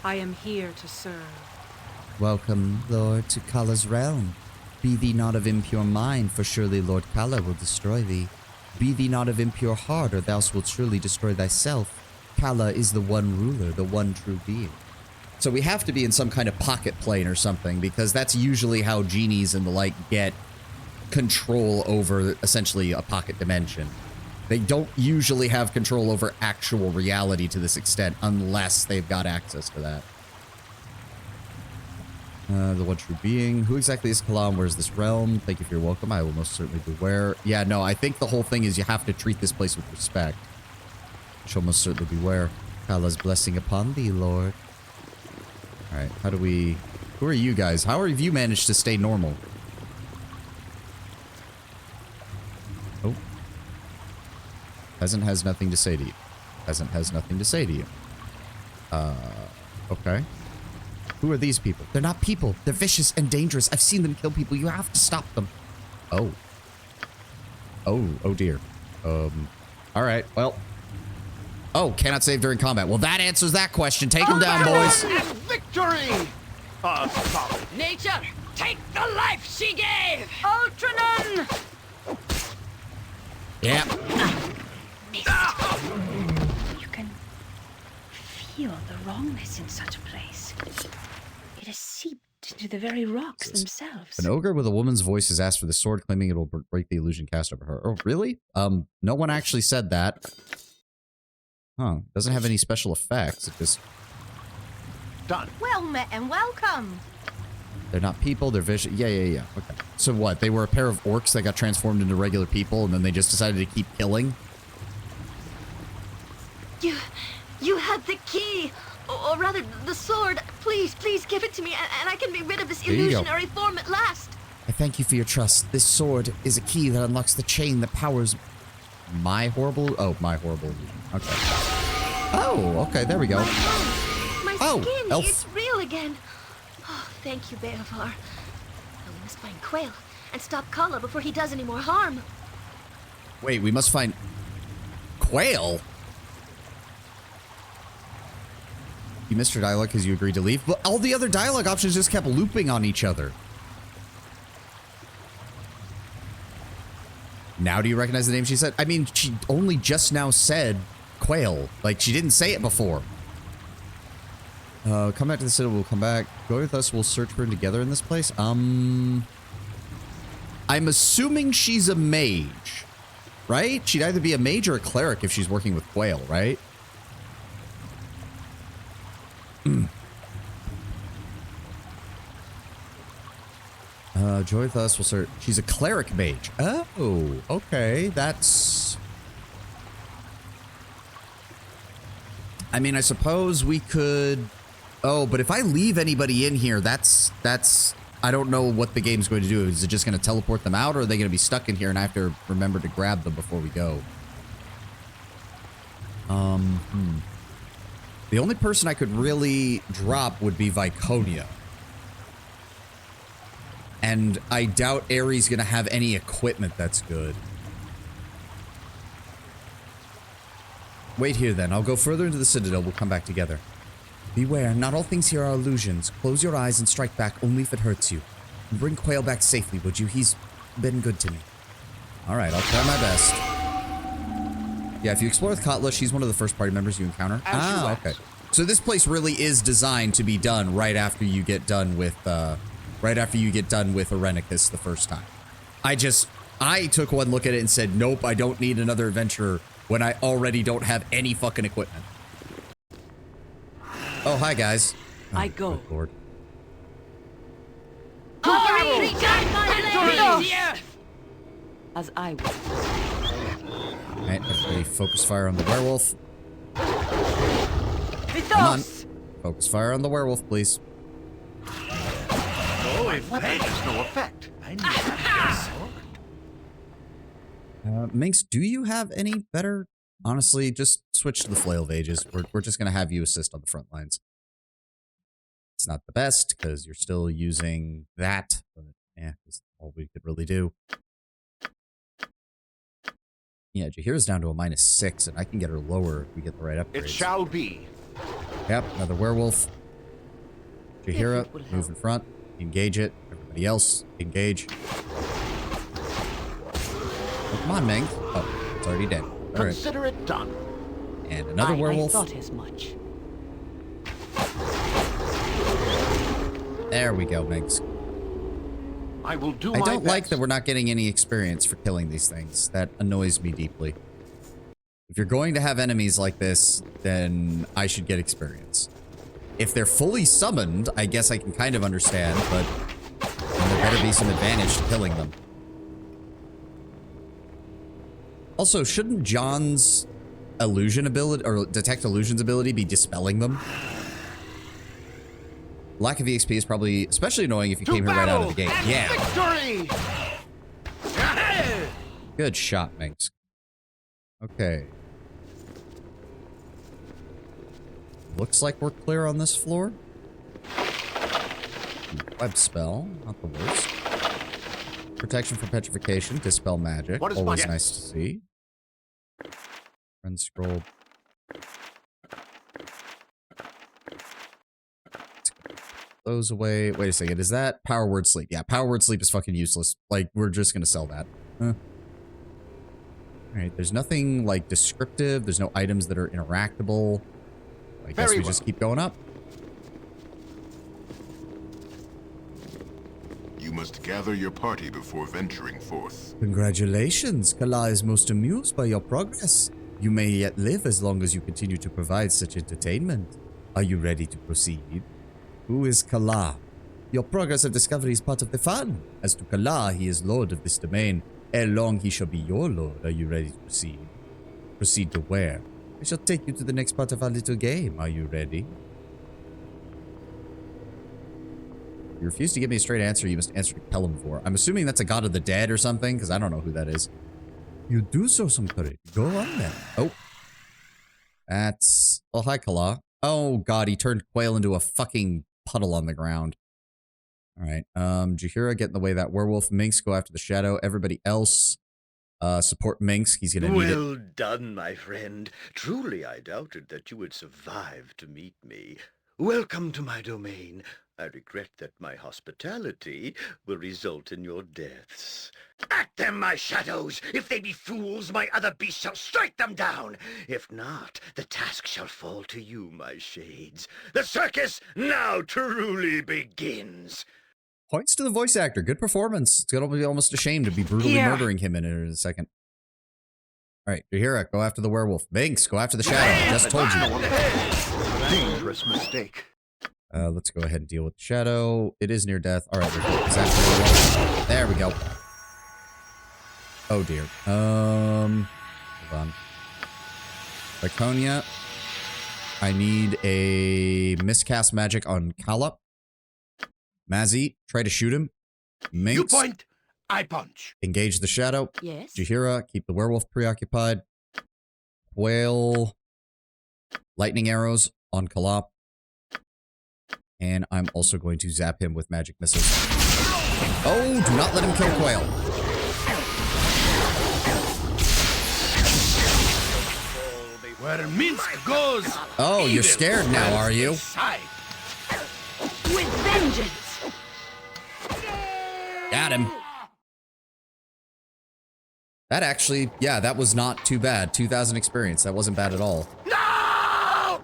I am here to serve. Welcome, Lord, to Kala's realm. Be thee not of impure mind, for surely Lord Kala will destroy thee. Be thee not of impure heart, or thou wilt surely destroy thyself. Kala is the one ruler, the one true being. So we have to be in some kind of pocket plane or something, because that's usually how genies and the like get control over essentially a pocket dimension. They don't usually have control over actual reality to this extent, unless they've got access to that. The one true being. Who exactly is Kala and where's this realm? Thank you for your welcome. I will most certainly beware. Yeah, no, I think the whole thing is you have to treat this place with respect. Shall most certainly beware. Kala's blessing upon thee, Lord. Alright, how do we... Who are you guys? How have you managed to stay normal? Oh. Peasant has nothing to say to you. Peasant has nothing to say to you. Okay. Who are these people? They're not people. They're vicious and dangerous. I've seen them kill people. You have to stop them. Oh. Oh dear. All right. Well. Oh, cannot save during combat. Well, that answers that question. Take them down, boys. Victory! Solid. Nature, take the life she gave! Ultranon! Yeah. You can feel the wrongness in such a place. It has seeped into the very rocks themselves. An ogre with a woman's voice has asked for the sword, claiming it will break the illusion cast over her. Oh, really? No one actually said that. Huh. Doesn't have any special effects. It just... Done. Well met and welcome. They're not people, they're vicious. Yeah. Okay. So what? They were a pair of orcs that got transformed into regular people, and then they just decided to keep killing? You had the key, or rather, the sword. Please give it to me, and I can be rid of this illusionary form at last. I thank you for your trust. This sword is a key that unlocks the chain that powers my horrible... Oh, my horrible illusion. Okay. Oh, okay, there we go. My skin, elf. it's real again. Oh, thank you, Beovar. Now we must find Quail and stop Kala before he does any more harm. Wait, we must find... Quail? You missed your dialogue because you agreed to leave? But all the other dialogue options just kept looping on each other. Now do you recognize the name she said? I mean, she only just now said Quail. Like, she didn't say it before. Come back to the city, we'll come back. Go with us, we'll search for him together in this place. I'm assuming she's a mage. Right? She'd either be a mage or a cleric if she's working with Quail, right? Joy with us, we'll search. She's a cleric mage. Oh, okay. That's... I mean, I suppose we could... Oh, but if I leave anybody in here, that's... I don't know what the game's going to do. Is it just going to teleport them out, or are they going to be stuck in here and I have to remember to grab them before we go? The only person I could really drop would be Viconia. And I doubt Ares going to have any equipment that's good. Wait here then. I'll go further into the Citadel. We'll come back together. Beware, not all things here are illusions. Close your eyes and strike back only if it hurts you. And bring Quail back safely, would you? He's been good to me. Alright, I'll try my best. Yeah, if you explore with Katla, she's one of the first party members you encounter. Okay. So this place really is designed to be done right after you get done with, Irenicus the first time. I took one look at it and said, nope, I don't need another adventurer when I already don't have any fucking equipment. Oh, hi, guys. Oh, I go. good Lord. As I will. Alright, everybody focus fire on the werewolf. Come on. Focus fire on the werewolf, please. No effect. There's no effect. I need that sword. Minx, do you have any better? Honestly, just switch to the flail of ages. We're just gonna have you assist on the front lines. It's not the best because you're still using that, but yeah, that's all we could really do. Yeah, Jahira's down to a -6, and I can get her lower if we get the right upgrades. It shall be. Yep, another werewolf. Jahira, move in front. Engage it. Everybody else, engage. Oh, come on, Ming. Oh, it's already dead. All right. Consider it done. And another werewolf. I thought as much. There we go, Minx. I will do I my don't like best. that we're not getting any experience for killing these things. That annoys me deeply. If you're going to have enemies like this, then I should get experience. If they're fully summoned, I guess I can kind of understand, but then there better be some advantage to killing them. Also, shouldn't John's illusion ability, or detect illusions ability, be dispelling them? Lack of EXP is probably especially annoying if you came here right out of the gate. Yeah. Victory! Good shot, Minx. Okay. Looks like we're clear on this floor. Web spell, not the worst. Protection from petrification, dispel magic. What is Always my- nice to see. Friend scroll. Those away. Wait a second. Is that power word sleep? Yeah, power word sleep is fucking useless. Like, we're just gonna sell that. Huh. Alright, there's nothing, like, descriptive. There's no items that are interactable. I guess we just keep going up. You must gather your party before venturing forth. Congratulations. Kala is most amused by your progress. You may yet live as long as you continue to provide such entertainment. Are you ready to proceed? Who is Kala? Your progress of discovery is part of the fun. As to Kala, he is lord of this domain. Ere long, he shall be your lord. Are you ready to proceed? Proceed to where? I shall take you to the next part of our little game. Are you ready? You refuse to give me a straight answer. You must answer to Pellamvor. I'm assuming that's a god of the dead or something, because I don't know who that is. You do show some courage. Go on then. Oh. That's... Oh, hi, Kala. Oh, God, he turned Quail into a fucking puddle on the ground. Alright, Jahira, get in the way of that werewolf. Minx, go after the shadow. Everybody else, support Minx. He's gonna need it. Well done, my friend. Truly, I doubted that you would survive to meet me. Welcome to my domain. I regret that my hospitality will result in your deaths. At them, my shadows! If they be fools, my other beasts shall strike them down! If not, the task shall fall to you, my shades. The circus now truly begins. Points to the voice actor. Good performance. It's gonna be almost a shame to be brutally murdering him in a second. Alright, Jahira, go after the werewolf. Minx, go after the shadow. I just told you. Dangerous mistake. Let's go ahead and deal with the shadow. It is near death. Alright, there we go. Oh dear. Hold on. Laconia. I need a miscast magic on Kala. Mazzy, try to shoot him. Minx, You point, I punch. engage the shadow. Yes? Jahira, keep the werewolf preoccupied. Whale, lightning arrows on Kala. And I'm also going to zap him with magic missiles. Oh, do not let him kill Quail. Where Minsk goes. Oh, you're scared now, are you? With vengeance! Got him. That actually, yeah, that was not too bad. 2,000 experience. That wasn't bad at all. No!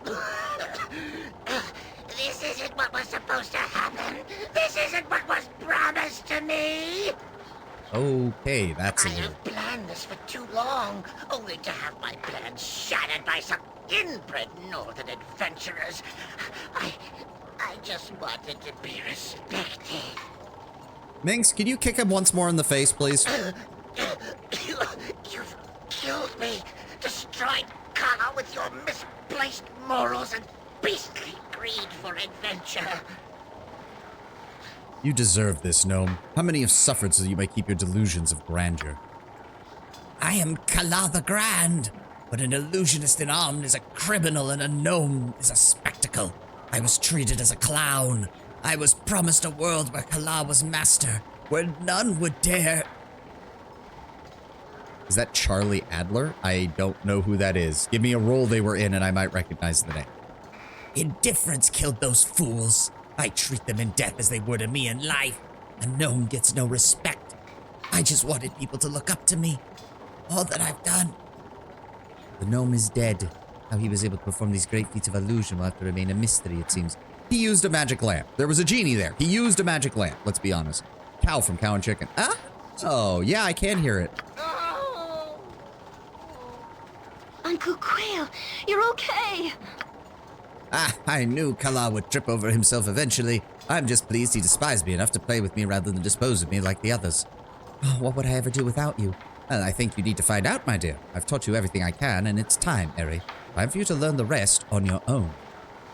This isn't what was supposed to happen. This isn't what was promised to me. Okay, that's I a little... have planned this for too long, only to have my plans shattered by some inbred northern adventurers. I just wanted to be respected. Minx, can you kick him once more in the face, please? You've killed me, destroyed Kala with your misplaced morals and beastly greed for adventure. You deserve this, gnome. How many have suffered so that you may keep your delusions of grandeur? I am Kala the Grand, but an illusionist in arms is a criminal and a gnome is a spectacle. I was treated as a clown. I was promised a world where Kala was master, where none would dare... Is that Charlie Adler? I don't know who that is. Give me a role they were in and I might recognize the name. Indifference killed those fools. I treat them in death as they were to me in life. A gnome gets no respect. I just wanted people to look up to me. All that I've done. The gnome is dead. How he was able to perform these great feats of illusion will have to remain a mystery, it seems. He used a magic lamp. There was a genie there. He used a magic lamp, let's be honest. Cow from Cow and Chicken. Ah? Oh, yeah, I can hear it. Uncle Quail, you're okay! Ah, I knew Kala would trip over himself eventually. I'm just pleased he despised me enough to play with me rather than dispose of me like the others. Oh, what would I ever do without you? Well, I think you need to find out, my dear. I've taught you everything I can, and it's time, Eri. Time for you to learn the rest on your own.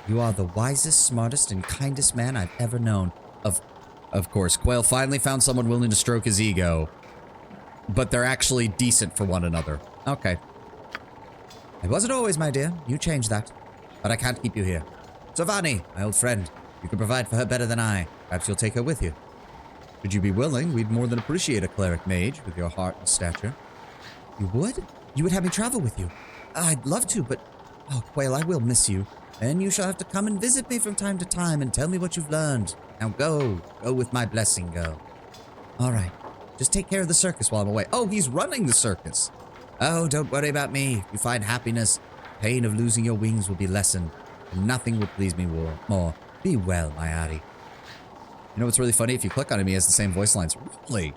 You are the wisest, smartest, and kindest man I've ever known. Of course, Quail finally found someone willing to stroke his ego. but they're actually decent for one another. Okay. It wasn't always, my dear. You changed that. But I can't keep you here. So Vani, my old friend, you can provide for her better than I. Perhaps you'll take her with you. Should you be willing, we'd more than appreciate a cleric mage with your heart and stature. You would? You would have me travel with you? I'd love to, but... Oh, Quail, I will miss you. And you shall have to come and visit me from time to time and tell me what you've learned. Now go. Go with my blessing, girl. All right. Just take care of the circus while I'm away. Oh, he's running the circus. Oh, don't worry about me. If you find happiness, pain of losing your wings will be lessened. And nothing would please me more. Be well, my Ari. You know what's really funny? If you click on him, he has the same voice lines. Really?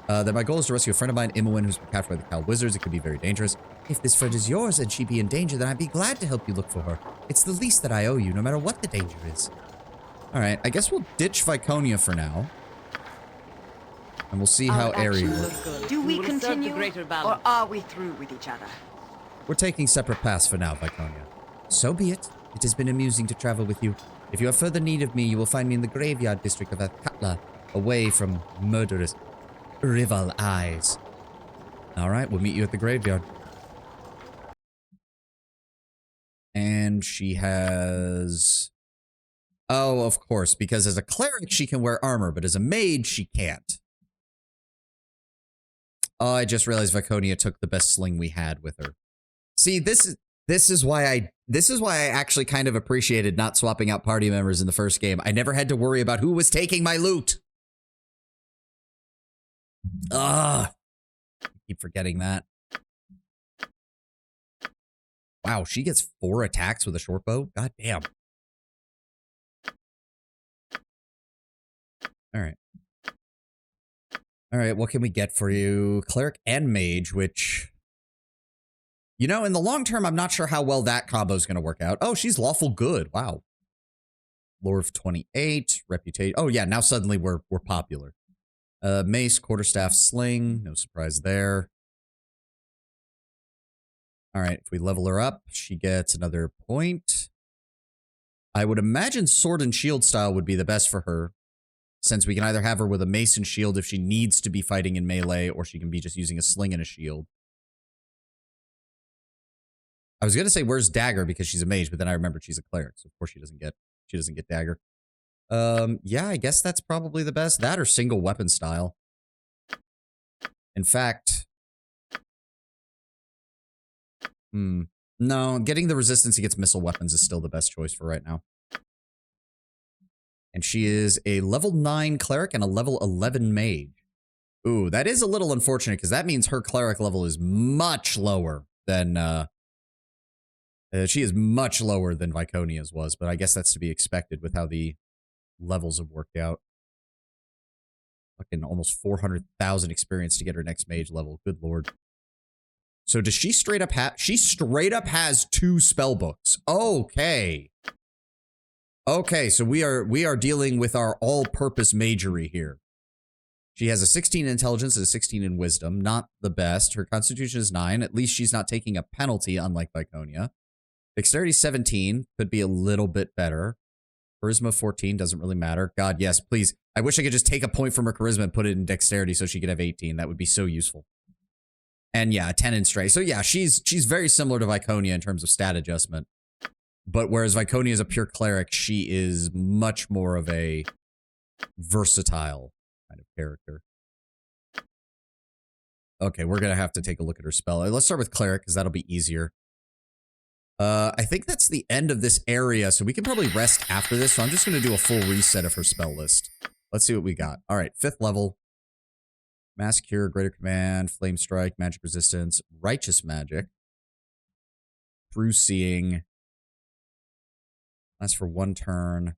That my goal is to rescue a friend of mine, Imowen, who's been captured by the Cow Wizards. It could be very dangerous. If this friend is yours and she be in danger, then I'd be glad to help you look for her. It's the least that I owe you, no matter what the danger is. Alright, I guess we'll ditch Viconia for now. And we'll see how Aerie works. Do we continue, or are we through with each other? We're taking separate paths for now, Viconia. So be it. It has been amusing to travel with you. If you have further need of me, you will find me in the graveyard district of Athkatla, away from murderous rival eyes. Alright, we'll meet you at the graveyard. And she has... Oh, of course, because as a cleric she can wear armor, but as a mage she can't. Oh, I just realized Viconia took the best sling we had with her. See, this is why I actually kind of appreciated not swapping out party members in the first game. I never had to worry about who was taking my loot. I keep forgetting that. Wow, she gets 4 attacks with a short bow? God damn. Alright. Alright, what can we get for you? Cleric and Mage, which... You know, in the long term, I'm not sure how well that combo is going to work out. Oh, she's lawful good. Wow. Lore of 28. Reputation. Oh, yeah, now suddenly we're popular. Mace, quarterstaff, sling. No surprise there. Alright, if we level her up, she gets another point. I would imagine sword and shield style would be the best for her, since we can either have her with a mace and shield if she needs to be fighting in melee, or she can be just using a sling and a shield. I was going to say, where's dagger, because she's a mage, but then I remembered she's a cleric, so of course she doesn't get dagger. Yeah, I guess that's probably the best. That or single weapon style. In fact... No, getting the resistance against missile weapons is still the best choice for right now. And she is a level 9 cleric and a level 11 mage. Ooh, that is a little unfortunate, because that means her cleric level is much lower than, she is much lower than Viconia's was, but I guess that's to be expected with how the levels have worked out. Fucking almost 400,000 experience to get her next mage level. Good lord. So does she straight up have... She straight up has 2 spell books. Okay. Okay, so we are dealing with our all-purpose magery here. She has a 16 in intelligence and a 16 in wisdom. Not the best. Her constitution is 9. At least she's not taking a penalty, unlike Viconia. Dexterity 17. Could be a little bit better. Charisma 14. Doesn't really matter. God, yes, please. I wish I could just take a point from her charisma and put it in dexterity so she could have 18. That would be so useful. And yeah, 10 in strength. So yeah, she's very similar to Viconia in terms of stat adjustment. But whereas Viconia is a pure cleric, she is much more of a versatile kind of character. Okay, we're going to have to take a look at her spell. Let's start with cleric, because that'll be easier. I think that's the end of this area, so we can probably rest after this. So I'm just going to do a full reset of her spell list. Let's see what we got. All right, 5th level. Mass Cure, Greater Command, Flame Strike, Magic Resistance, Righteous Magic, True Seeing. Lasts for 1 turn.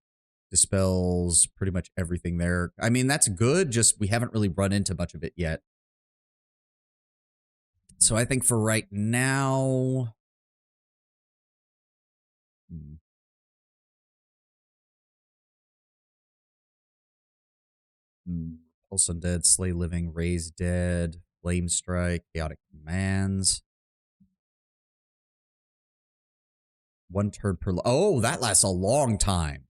Dispels pretty much everything there. I mean, that's good, just we haven't really run into much of it yet. So I think for right now... Pulse Undead, Slay Living, Raise Dead, Flame Strike, Chaotic Commands. 1 turn per... Oh, that lasts a long time.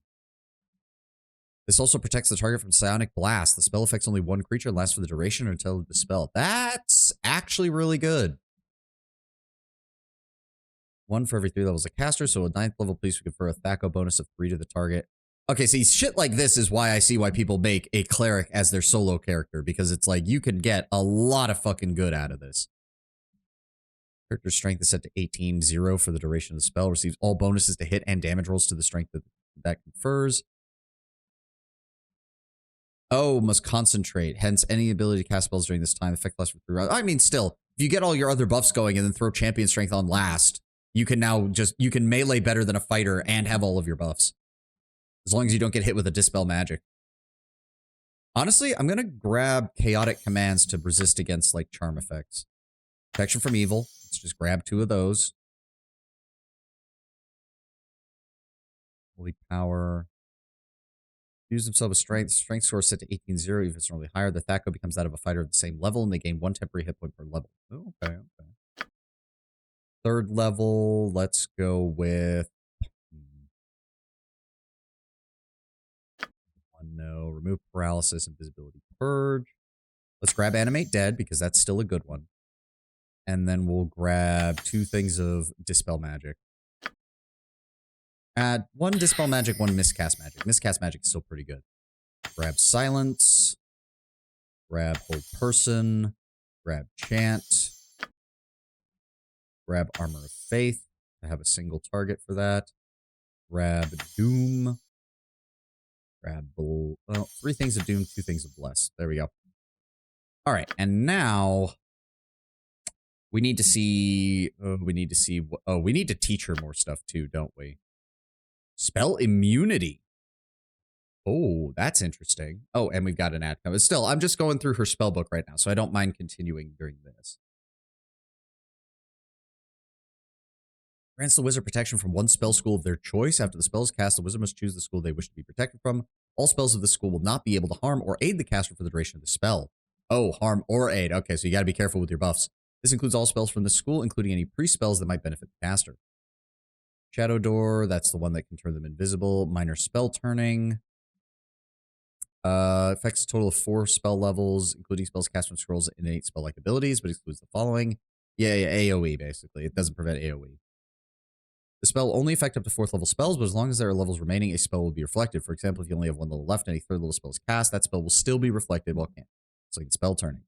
This also protects the target from psionic blast. The spell affects only one creature and lasts for the duration or until dispelled. That's actually really good. 1 for every 3 levels of caster, so a 9th level priest would confer a Thaco bonus of 3 to the target. Okay, see, shit like this is why I see why people make a cleric as their solo character, because it's like you can get a lot of fucking good out of this. Character strength is set to 18, 0 for the duration of the spell. Receives all bonuses to hit and damage rolls to the strength that confers. Oh, must concentrate. Hence, any ability to cast spells during this time effect lasts for 3 rounds. I mean, still, if you get all your other buffs going and then throw champion strength on last, you can now you can melee better than a fighter and have all of your buffs. As long as you don't get hit with a dispel magic. Honestly, I'm going to grab chaotic commands to resist against like charm effects. Protection from evil. Let's just grab 2 of those. Holy power. Use themselves with strength. Strength score is set to 18-0. If it's normally higher, the Thaco becomes that of a fighter of the same level, and they gain 1 temporary hit point per level. Oh, okay, okay. 3rd level, let's go with... No, remove paralysis, invisibility, purge. Let's grab animate dead, because that's still a good one. And then we'll grab 2 things of dispel magic. Add 1 dispel magic, 1 miscast magic. Miscast magic is still pretty good. Grab silence. Grab hold person. Grab chant. Grab armor of faith. I have a single target for that. Grab doom. Grab, well, 3 things of doom, 2 things of bless. There we go. All right, and now we need to see. We need to teach her more stuff too, don't we? Spell immunity. Oh, that's interesting. Oh, and we've got an ad coming. Still, I'm just going through her spell book right now, so I don't mind continuing during this. Grants the wizard protection from 1 spell school of their choice. After the spell is cast, the wizard must choose the school they wish to be protected from. All spells of the school will not be able to harm or aid the caster for the duration of the spell. Oh, harm or aid. Okay, so you got to be careful with your buffs. This includes all spells from the school, including any pre-spells that might benefit the caster. Shadow Door, that's the one that can turn them invisible. Minor spell turning. Affects a total of 4 spell levels, including spells cast from scrolls and innate spell-like abilities, but excludes the following. Yeah, AoE, basically. It doesn't prevent AoE. The spell will only affect up to 4th level spells, but as long as there are levels remaining, a spell will be reflected. For example, if you only have 1 level left and a 3rd level spell is cast, that spell will still be reflected while can't. It's like spell turning.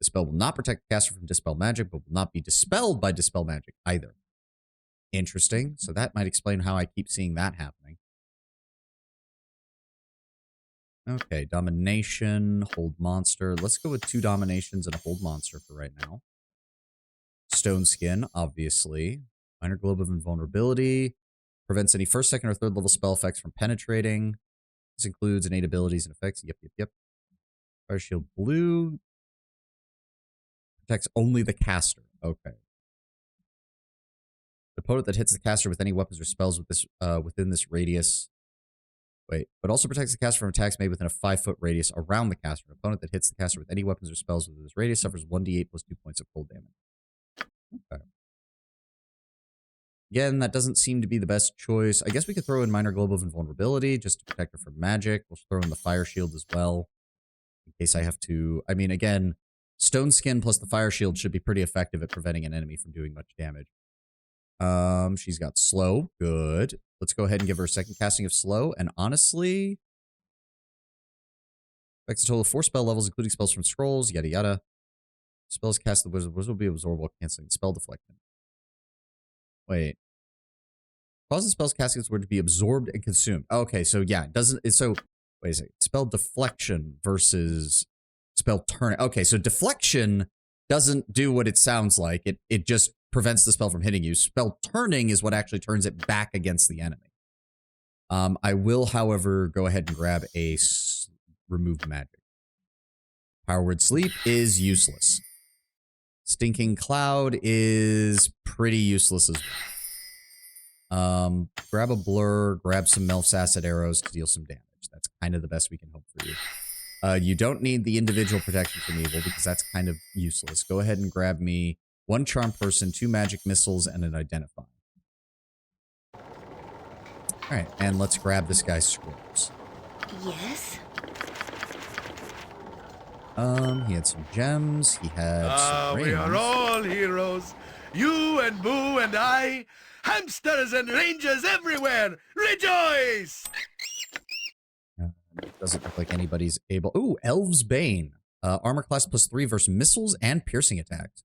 The spell will not protect the caster from dispel magic, but will not be dispelled by dispel magic either. Interesting. So that might explain how I keep seeing that happening. Okay, domination, hold monster. Let's go with 2 dominations and a hold monster for right now. Stone skin, obviously. Minor globe of invulnerability. Prevents any 1st, 2nd, or 3rd level spell effects from penetrating. This includes innate abilities and effects. Yep. Fire shield blue. Protects only the caster. Okay. The opponent that hits the caster with any weapons or spells with this within this radius. Wait, but also protects the caster from attacks made within a 5-foot radius around the caster. An opponent that hits the caster with any weapons or spells within this radius suffers 1d8 plus 2 points of cold damage. Okay. Again, that doesn't seem to be the best choice. I guess we could throw in Minor Globe of Invulnerability just to protect her from magic. We'll throw in the Fire Shield as well. In case I have to... I mean, again, Stone Skin plus the Fire Shield should be pretty effective at preventing an enemy from doing much damage. She's got Slow. Good. Let's go ahead and give her a 2nd casting of Slow. And honestly... affects a total of 4 spell levels, including spells from scrolls, yada yada. Spells cast the wizard. Wizard will be absorbed while canceling. Spell Deflection. Wait. Causes spells casting this word to be absorbed and consumed. Okay, so yeah, it doesn't... So, wait a second. Spell Deflection versus spell turn. Okay, so Deflection doesn't do what it sounds like. It just prevents the spell from hitting you. Spell Turning is what actually turns it back against the enemy. I will, however, go ahead and grab a remove magic. Power Word Sleep is useless. Stinking Cloud is pretty useless as well. Grab a Blur, grab some Melf's Acid Arrows to deal some damage. That's kind of the best we can hope for you. You don't need the individual protection from evil because that's kind of useless. Go ahead and grab me 1 Charm Person, 2 Magic Missiles, and an Identify. Alright, and let's grab this guy's scrolls. Yes? He had some gems. He had some rings. We are all heroes. You and Boo and I. Hamsters and rangers everywhere. Rejoice! Doesn't look like anybody's able. Ooh, Elves Bane. Armor class +3 versus missiles and piercing attacks.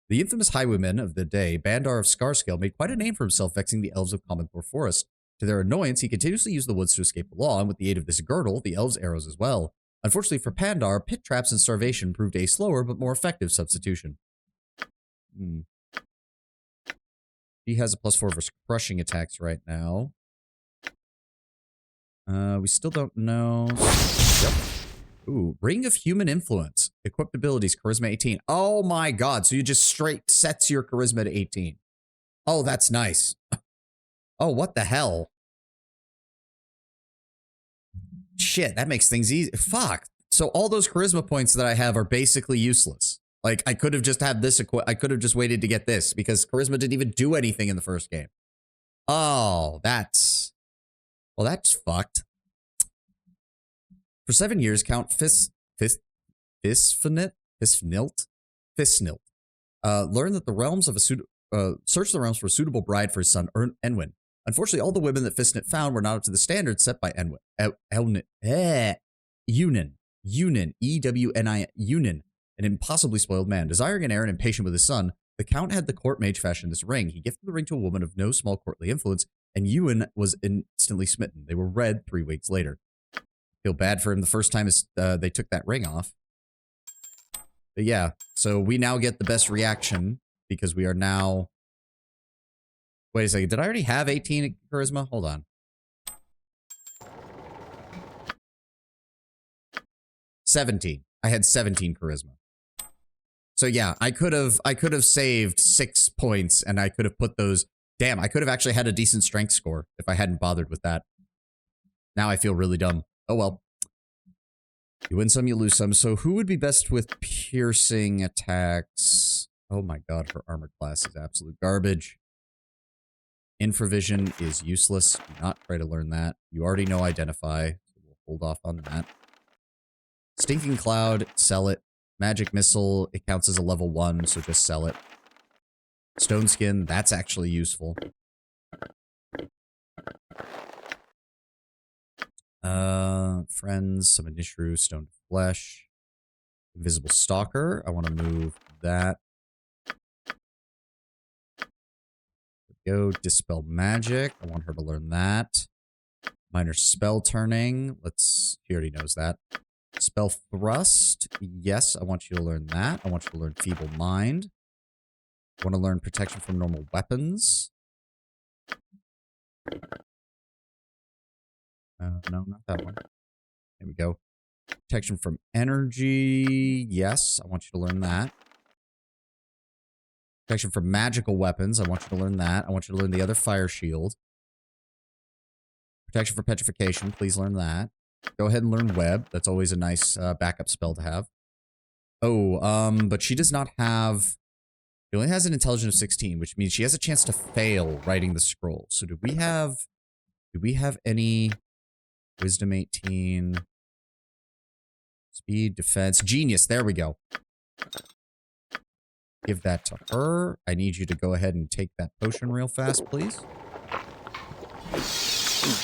The infamous highwayman of the day, Bandar of Scarscale, made quite a name for himself vexing the elves of Commenthor Forest. To their annoyance, he continuously used the woods to escape the law, and with the aid of this girdle, the elves' arrows as well. Unfortunately for Pandar, pit traps and starvation proved a slower but more effective substitution. He has a +4 versus crushing attacks right now. We still don't know. Yep. Ooh, Ring of Human Influence. Equipped abilities, Charisma 18. Oh my god, so you just straight sets your Charisma to 18. Oh, that's nice. Oh, what the hell? Shit, that makes things easy. Fuck. So all those Charisma points that I have are basically useless. Like, I could have just had this, I could have just waited to get this, because Charisma didn't even do anything in the first game. Oh, that's... Well, that's fucked. For 7 years, Count Fisnilt learned that the realms of a searched the realms for a suitable bride for his son Enwin. Unfortunately, all the women that Fisnit found were not up to the standards set by Eunin, E-W-N-I, Eunin, an impossibly spoiled man. Desiring an heir and impatient with his son, the Count had the court mage fashion this ring. He gifted the ring to a woman of no small courtly influence, and Ewan was instantly smitten. They were wed 3 weeks later. Feel bad for him the first time they took that ring off. But yeah, so we now get the best reaction because we are now... Wait a second, did I already have 18 charisma? Hold on. 17. I had 17 charisma. So yeah, I could have saved 6 points and I could have put those... Damn, I could have actually had a decent strength score if I hadn't bothered with that. Now I feel really dumb. Oh well. You win some, you lose some. So who would be best with piercing attacks? Oh my god, her armor class is absolute garbage. Infravision is useless. Do not try to learn that. You already know Identify, so we'll hold off on that. Stinking Cloud, sell it. Magic Missile, it counts as a level 1, so just sell it. Stone Skin, that's actually useful. Friends, Summon Nishru, Stone Flesh. Invisible Stalker, I want to move that. Go Dispel Magic, I want her to learn that. Minor Spell Turning, she already knows that. Spell Thrust, yes, I want you to learn that. I want you to learn Feeble Mind. I want to learn Protection from Normal Weapons. No, not that one. There we go. Protection from Energy. Yes, I want you to learn that. Protection from Magical Weapons. I want you to learn that. I want you to learn the other Fire Shield. Protection from Petrification. Please learn that. Go ahead and learn Web. That's always a nice backup spell to have. Oh, but she does not have... She only has an intelligence of 16, which means she has a chance to fail writing the scroll. So do we have any... Wisdom 18... Speed, defense, genius. There we go. Give that to her. I need you to go ahead and take that potion real fast, please.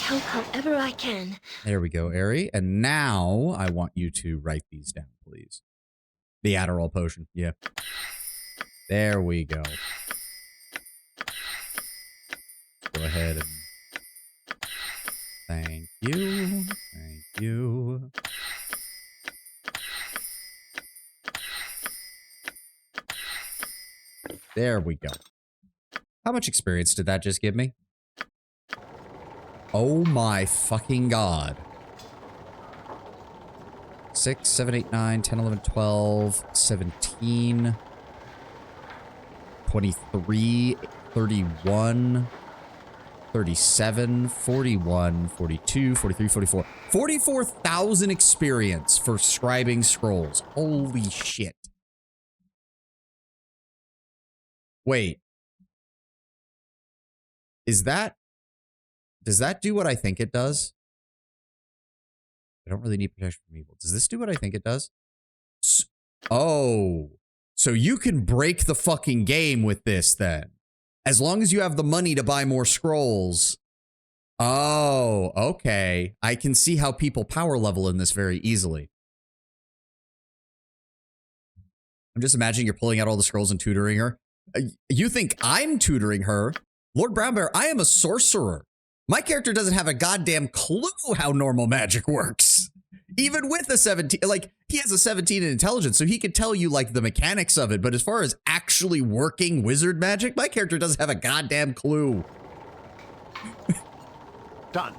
Help however I can. There we go, Ari. And now I want you to write these down, please. The Adderall potion. Yeah. There we go. Go ahead and... Thank you. Thank you. There we go. How much experience did that just give me? Oh my fucking god. 6, 7, 8, 9, 10, 11, 12, 17, 23, 31, 37, 41, 42, 43, 44. 44,000 experience for scribing scrolls. Holy shit. Wait. Does that do what I think it does? I don't really need protection from evil. Does this do what I think it does? Oh, so you can break the fucking game with this then. As long as you have the money to buy more scrolls. Oh, okay. I can see how people power level in this very easily. I'm just imagining you're pulling out all the scrolls and tutoring her. You think I'm tutoring her? Lord Brownbear, I am a sorcerer. My character doesn't have a goddamn clue how normal magic works. Even with a 17, like, he has a 17 in intelligence, so he could tell you, like, the mechanics of it. But as far as actually working wizard magic, my character doesn't have a goddamn clue. Done.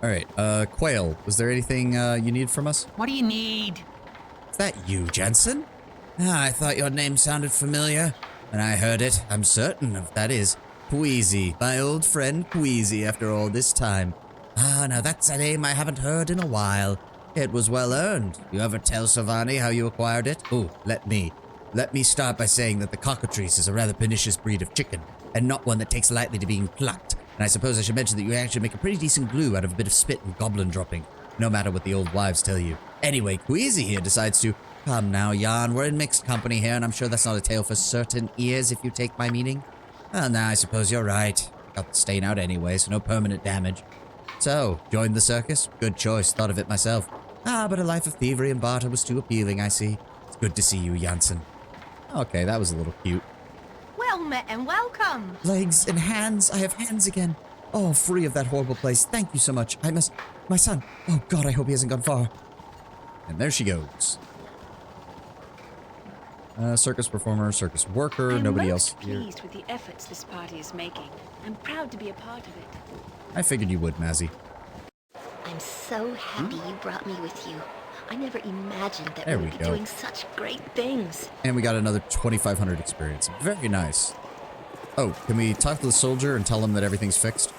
All right, Quail, was there anything you need from us? What do you need? Is that you, Jensen? Ah, I thought your name sounded familiar. When I heard it, I'm certain of that is Queasy, my old friend Queasy after all this time. Ah, now that's a name I haven't heard in a while. It was well earned. You ever tell Savani how you acquired it? Oh, let me start by saying that the cockatrice is a rather pernicious breed of chicken, and not one that takes lightly to being plucked. And I suppose I should mention that you actually make a pretty decent glue out of a bit of spit and goblin dropping, no matter what the old wives tell you. Anyway, Queasy here decides to, come now, Jan, we're in mixed company here, and I'm sure that's not a tale for certain ears, if you take my meaning. Well, now I suppose you're right. Got the stain out anyway, so no permanent damage. So, joined the circus? Good choice, thought of it myself. Ah, but a life of thievery and barter was too appealing, I see. It's good to see you, Jansen. Okay, that was a little cute. Well met and welcome. Legs and hands, I have hands again. Oh, free of that horrible place. Thank you so much. My son. Oh God, I hope he hasn't gone far. And there she goes. Circus performer, circus worker, nobody else here. I'm pleased with the efforts this party is making. I'm proud to be a part of it. I figured you would, Mazzy. I'm so happy you brought me with you. I never imagined that There we we would be go. doing such great things. And we got another 2,500 experience. Very nice. Oh, can we talk to the soldier and tell him that everything's fixed?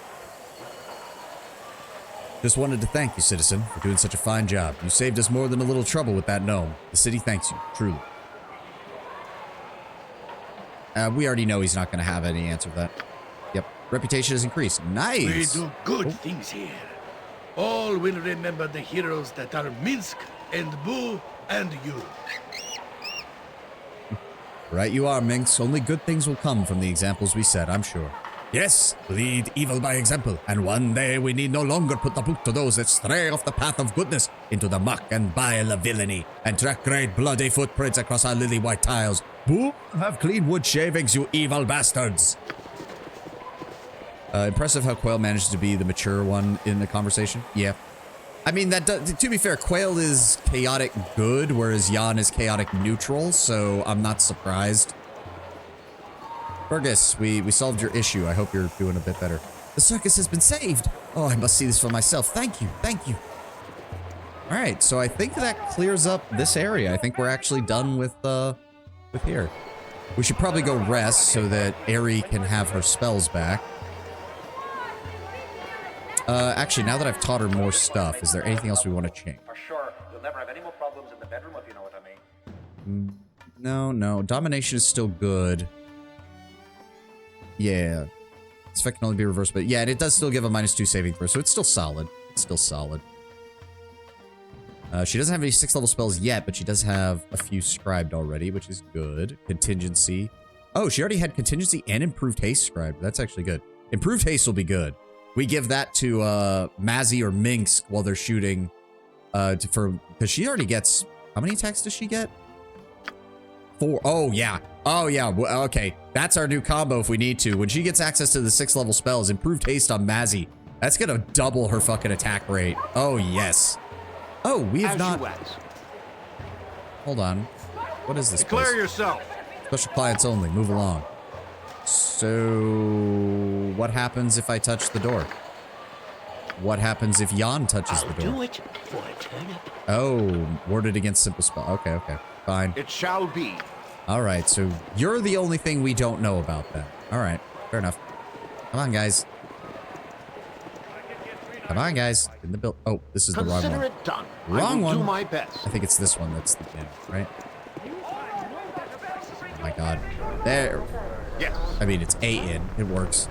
Just wanted to thank you, citizen, for doing such a fine job. You saved us more than a little trouble with that gnome. The city thanks you, truly. We already know he's not going to have any answer to that. Yep. Reputation has increased. Nice. We do good things here. All will remember the heroes that are Minsk and Boo and you. Right you are, Minx. Only good things will come from the examples we set, I'm sure. Yes, lead evil by example, and one day we need no longer put the boot to those that stray off the path of goodness into the muck and bile of villainy, and track great bloody footprints across our lily-white tiles. Boo, have clean wood shavings, you evil bastards! Impressive how Quail managed to be the mature one in the conversation. Yeah. I mean, to be fair, Quail is chaotic good, whereas Jan is chaotic neutral, so I'm not surprised. Fergus, we solved your issue. I hope you're doing a bit better. The circus has been saved! Oh, I must see this for myself. Thank you, thank you. Alright, so I think that clears up this area. I think we're actually done with here. We should probably go rest so that Aerie can have her spells back. Actually, now that I've taught her more stuff, is there anything else we want to change? For sure, you'll never have any more problems in the bedroom if you know what I mean. No. Domination is still good. Yeah. This effect can only be reversed, but yeah, and it does still give a -2 saving throw, so it's still solid. It's still solid. She doesn't have any 6th level spells yet, but she does have a few scribed already, which is good. Contingency. Oh, she already had contingency and improved haste scribed. That's actually good. Improved haste will be good. We give that to Mazzy or Minx while they're shooting, because she already gets, how many attacks does she get? 4. Oh yeah. Okay, that's our new combo if we need to. When she gets access to the 6th level spells, improved haste on Mazzy, that's gonna double her fucking attack rate. Oh yes. Oh, we have not. Hold on. What is this? Declare place? yourself. Special clients only. Move along. So, what happens if I touch the door? What happens if Jan touches the door? Do it for a turnip. Oh, warded against simple spell. Okay, fine. It shall be. All right, so you're the only thing we don't know about that. All right, fair enough. Come on, guys. Come on, guys. In the build. Oh, this is the wrong one. Consider it done. Wrong I will one. do my best. I think it's this one that's the end, right? Oh my god. There. Yes. I mean, it's A in. It works.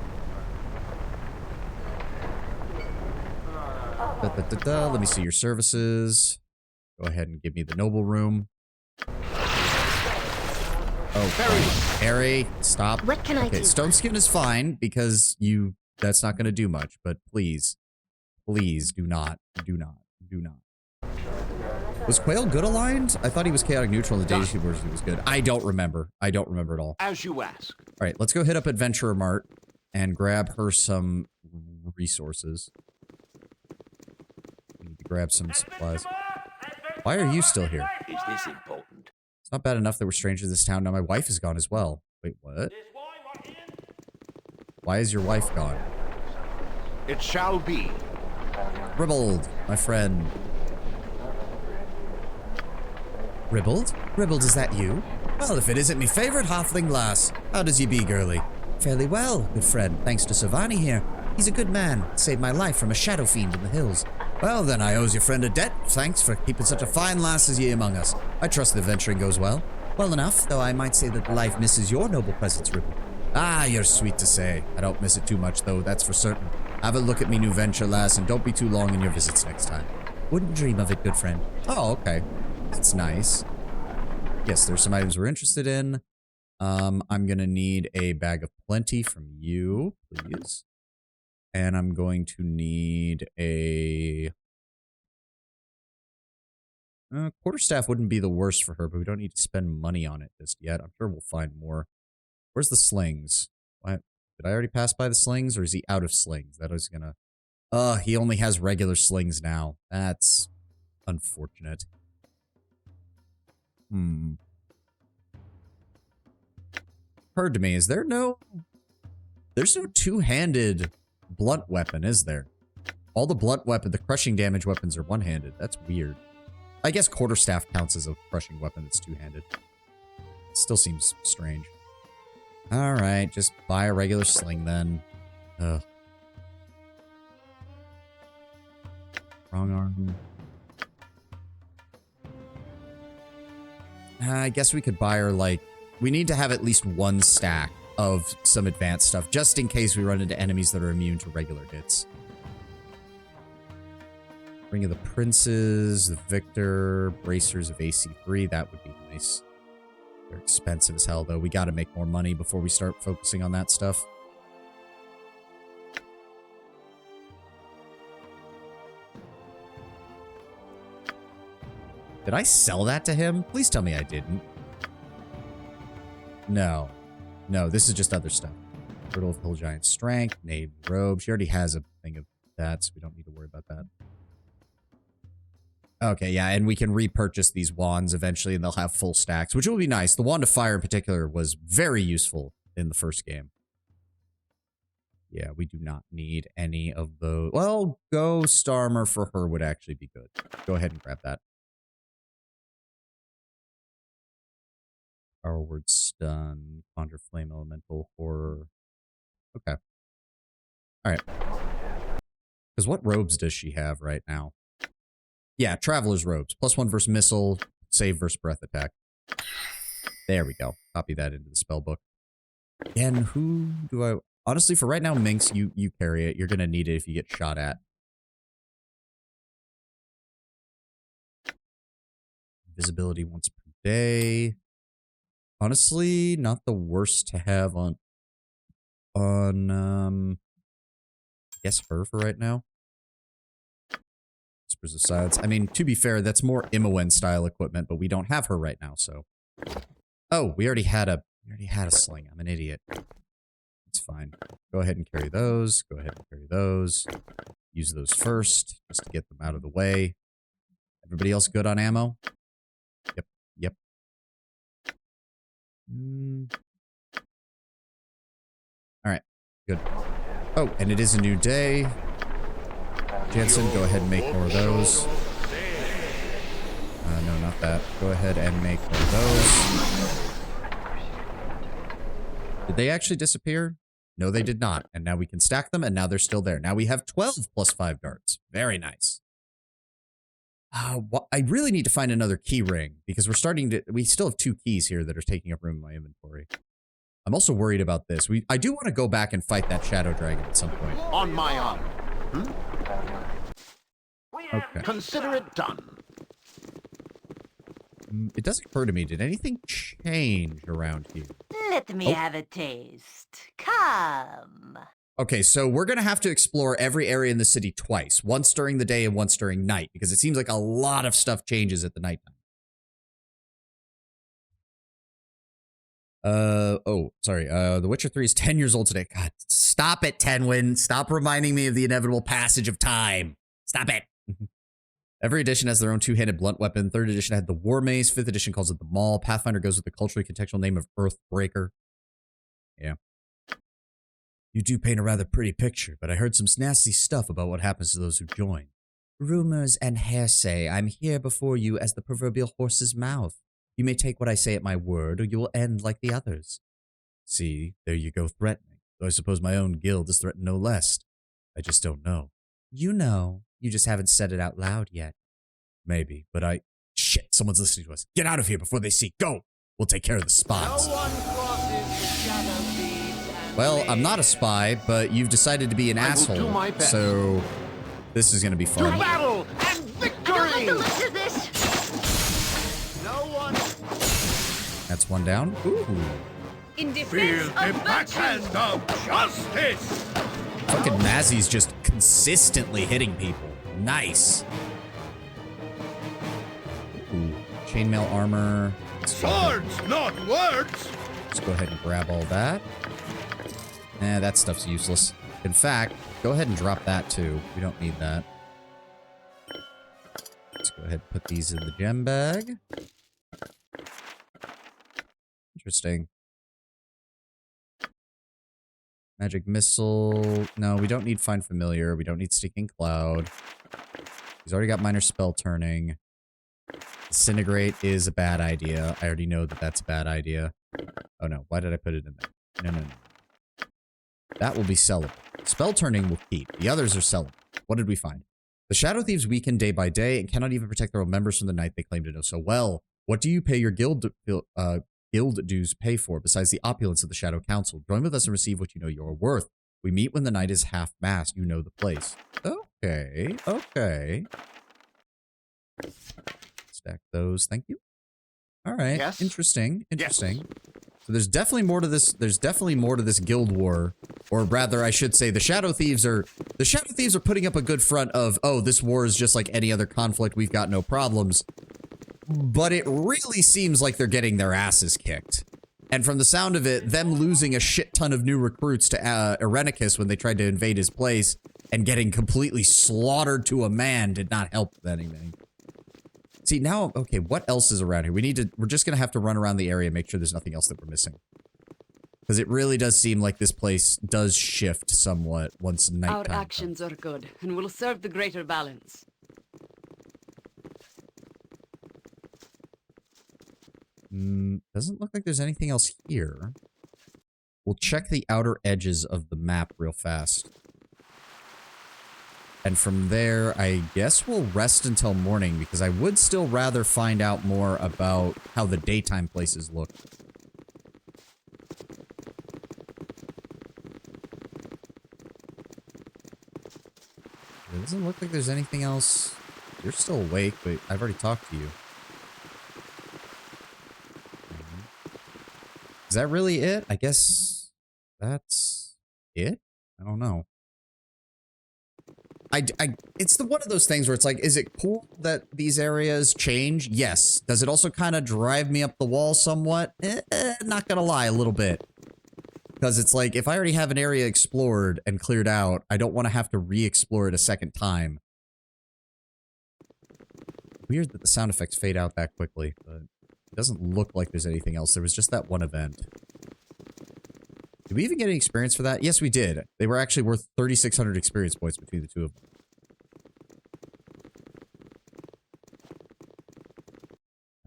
Let me see your services. Go ahead and give me the noble room. Oh, Harry, stop. What can I do? Stone skin is fine because that's not going to do much, but please do not. Was Quail good aligned? I thought he was chaotic neutral in the Data Sheet version. He was good. I don't remember at all. As you ask. All right, let's go hit up Adventurer Mart and grab her some resources. We need to grab some supplies. Why are you still here? Is this important? It's not bad enough that we're strangers in this town. Now my wife is gone as well. Wait, what? Why is your wife gone? It shall be. Ribbled, my friend. Ribbled? Ribbled, is that you? Well, if it isn't me favorite halfling lass. How does ye be, girlie? Fairly well, good friend, thanks to Savani here. He's a good man, saved my life from a shadow fiend in the hills. Well, then I owes your friend a debt. Thanks for keeping such a fine lass as ye among us. I trust the venturing goes well. Well enough, though I might say that life misses your noble presence, Ribbled. Ah, you're sweet to say. I don't miss it too much, though, that's for certain. Have a look at me new venture, lass, and don't be too long in your visits next time. Wouldn't dream of it, good friend. Oh, okay. That's nice. Yes, there's some items we're interested in. I'm gonna need a bag of plenty from you, please. And I'm going to need a... quarterstaff wouldn't be the worst for her, but we don't need to spend money on it just yet. I'm sure we'll find more. Where's the slings? What? Did I already pass by the slings, or is he out of slings? That is gonna... he only has regular slings now. That's unfortunate. Occurred to me, is there no... There's no two-handed blunt weapon, is there? All the blunt weapon, the crushing damage weapons are one-handed. That's weird. I guess quarterstaff counts as a crushing weapon that's two-handed. Still seems strange. Alright, just buy a regular sling then. Ugh. Wrong arm. I guess we could buy her, like... We need to have at least one stack of some advanced stuff, just in case we run into enemies that are immune to regular hits. Ring of the Princes, the Victor, Bracers of AC3, that would be nice. They're expensive as hell, though. We gotta make more money before we start focusing on that stuff. Did I sell that to him? Please tell me I didn't. No. No, this is just other stuff. Girdle of Hill Giant Strength, Knave Robe. She already has a thing of that, so we don't need to worry about that. Okay, yeah, and we can repurchase these wands eventually, and they'll have full stacks, which will be nice. The Wand of Fire in particular was very useful in the first game. Yeah, we do not need any of those. Well, Ghost Armor for her would actually be good. Go ahead and grab that. Power Word Stun, Conjure Flame Elemental, Horror. Okay. Alright. Because what robes does she have right now? Yeah, Traveler's Robes. +1 versus Missile, save versus Breath Attack. There we go. Copy that into the spellbook. And who do I... Honestly, for right now, Minx, you carry it. You're going to need it if you get shot at. Visibility once per day. Honestly, not the worst to have on I guess her for right now. Whispers of Silence. I mean, to be fair, that's more Imowen style equipment, but we don't have her right now, so. Oh, we already had a sling. I'm an idiot. It's fine. Go ahead and carry those. Go ahead and carry those. Use those first, just to get them out of the way. Everybody else good on ammo? Yep. Yep. Alright. Good. Oh, and it is a new day. Jensen, go ahead and make more of those. No, not that. Go ahead and make more of those. Did they actually disappear? No, they did not. And now we can stack them, and now they're still there. Now we have 12 +5 darts. Very nice. I really need to find another key ring, because we still have 2 keys here that are taking up room in my inventory. I'm also worried about this. I do want to go back and fight that shadow dragon at some point. On my honor. Okay. Consider it done. It does occur to me, did anything change around here? Let me have a taste. Come. Okay, so we're going to have to explore every area in the city twice. Once during the day and once during night. Because it seems like a lot of stuff changes at the nighttime. Sorry. The Witcher 3 is 10 years old today. God, stop it, Tenwin. Stop reminding me of the inevitable passage of time. Stop it. Every edition has their own two-handed blunt weapon. 3rd edition had the War Mace. 5th edition calls it the Maul. Pathfinder goes with the culturally contextual name of Earthbreaker. Yeah. You do paint a rather pretty picture, but I heard some nasty stuff about what happens to those who join. Rumors and hearsay. I'm here before you as the proverbial horse's mouth. You may take what I say at my word, or you will end like the others. See, there you go threatening. Though I suppose my own guild is threatened no less. I just don't know. You know. You just haven't said it out loud yet. Maybe, but I... Shit, someone's listening to us. Get out of here before they see. Go! We'll take care of the spies. No one crosses the shadow thieves. Well, I'm not a spy, but you've decided to be an asshole. do my best. So, this is going to be fun. To battle and victory! I don't like the looks of this. No one. That's one down. Ooh. In Feel defense the of backhand virtue. of justice! Fucking Mazzy's just consistently hitting people. Nice. Ooh. Chainmail armor. Swords, not words! Let's go ahead and grab all that. Nah, that stuff's useless. In fact, go ahead and drop that too. We don't need that. Let's go ahead and put these in the gem bag. Interesting. Magic missile. No, we don't need find familiar. We don't need sticking cloud. He's already got minor spell turning. Disintegrate is a bad idea. I already know that that's a bad idea. Oh no, why did I put it in there? No. That will be sellable. Spell turning will keep. The others are sellable. What did we find? The Shadow Thieves weaken day by day and cannot even protect their own members from the night they claim to know so well. What do you pay your guild dues pay for besides the opulence of the Shadow Council? Join with us and receive what you know you're worth. We meet when the night is half-mast. You know the place. Okay. Stack those. Thank you. All right. Yes. Interesting. Yes. So there's definitely more to this. There's definitely more to this guild war, or rather, I should say, the Shadow Thieves are putting up a good front of, oh, this war is just like any other conflict. We've got no problems. But it really seems like they're getting their asses kicked. And from the sound of it, them losing a shit ton of new recruits to Irenicus when they tried to invade his place and getting completely slaughtered to a man did not help with anything. See, now, okay, what else is around here? We're just gonna have to run around the area and make sure there's nothing else that we're missing. Because it really does seem like this place does shift somewhat once nighttime. Our actions are good and will serve the greater balance. Doesn't look like there's anything else here. We'll check the outer edges of the map real fast. And from there, I guess we'll rest until morning, because I would still rather find out more about how the daytime places look. It doesn't look like there's anything else. You're still awake, but I've already talked to you. Is that really it? I guess that's it? I don't know. It's one of those things where it's like, is it cool that these areas change? Yes. Does it also kind of drive me up the wall somewhat? Not gonna lie, a little bit. Because it's like, if I already have an area explored and cleared out, I don't want to have to re-explore it a second time. Weird that the sound effects fade out that quickly, but it doesn't look like there's anything else. There was just that one event. Did we even get any experience for that? Yes, we did. They were actually worth 3,600 experience points between the two of them.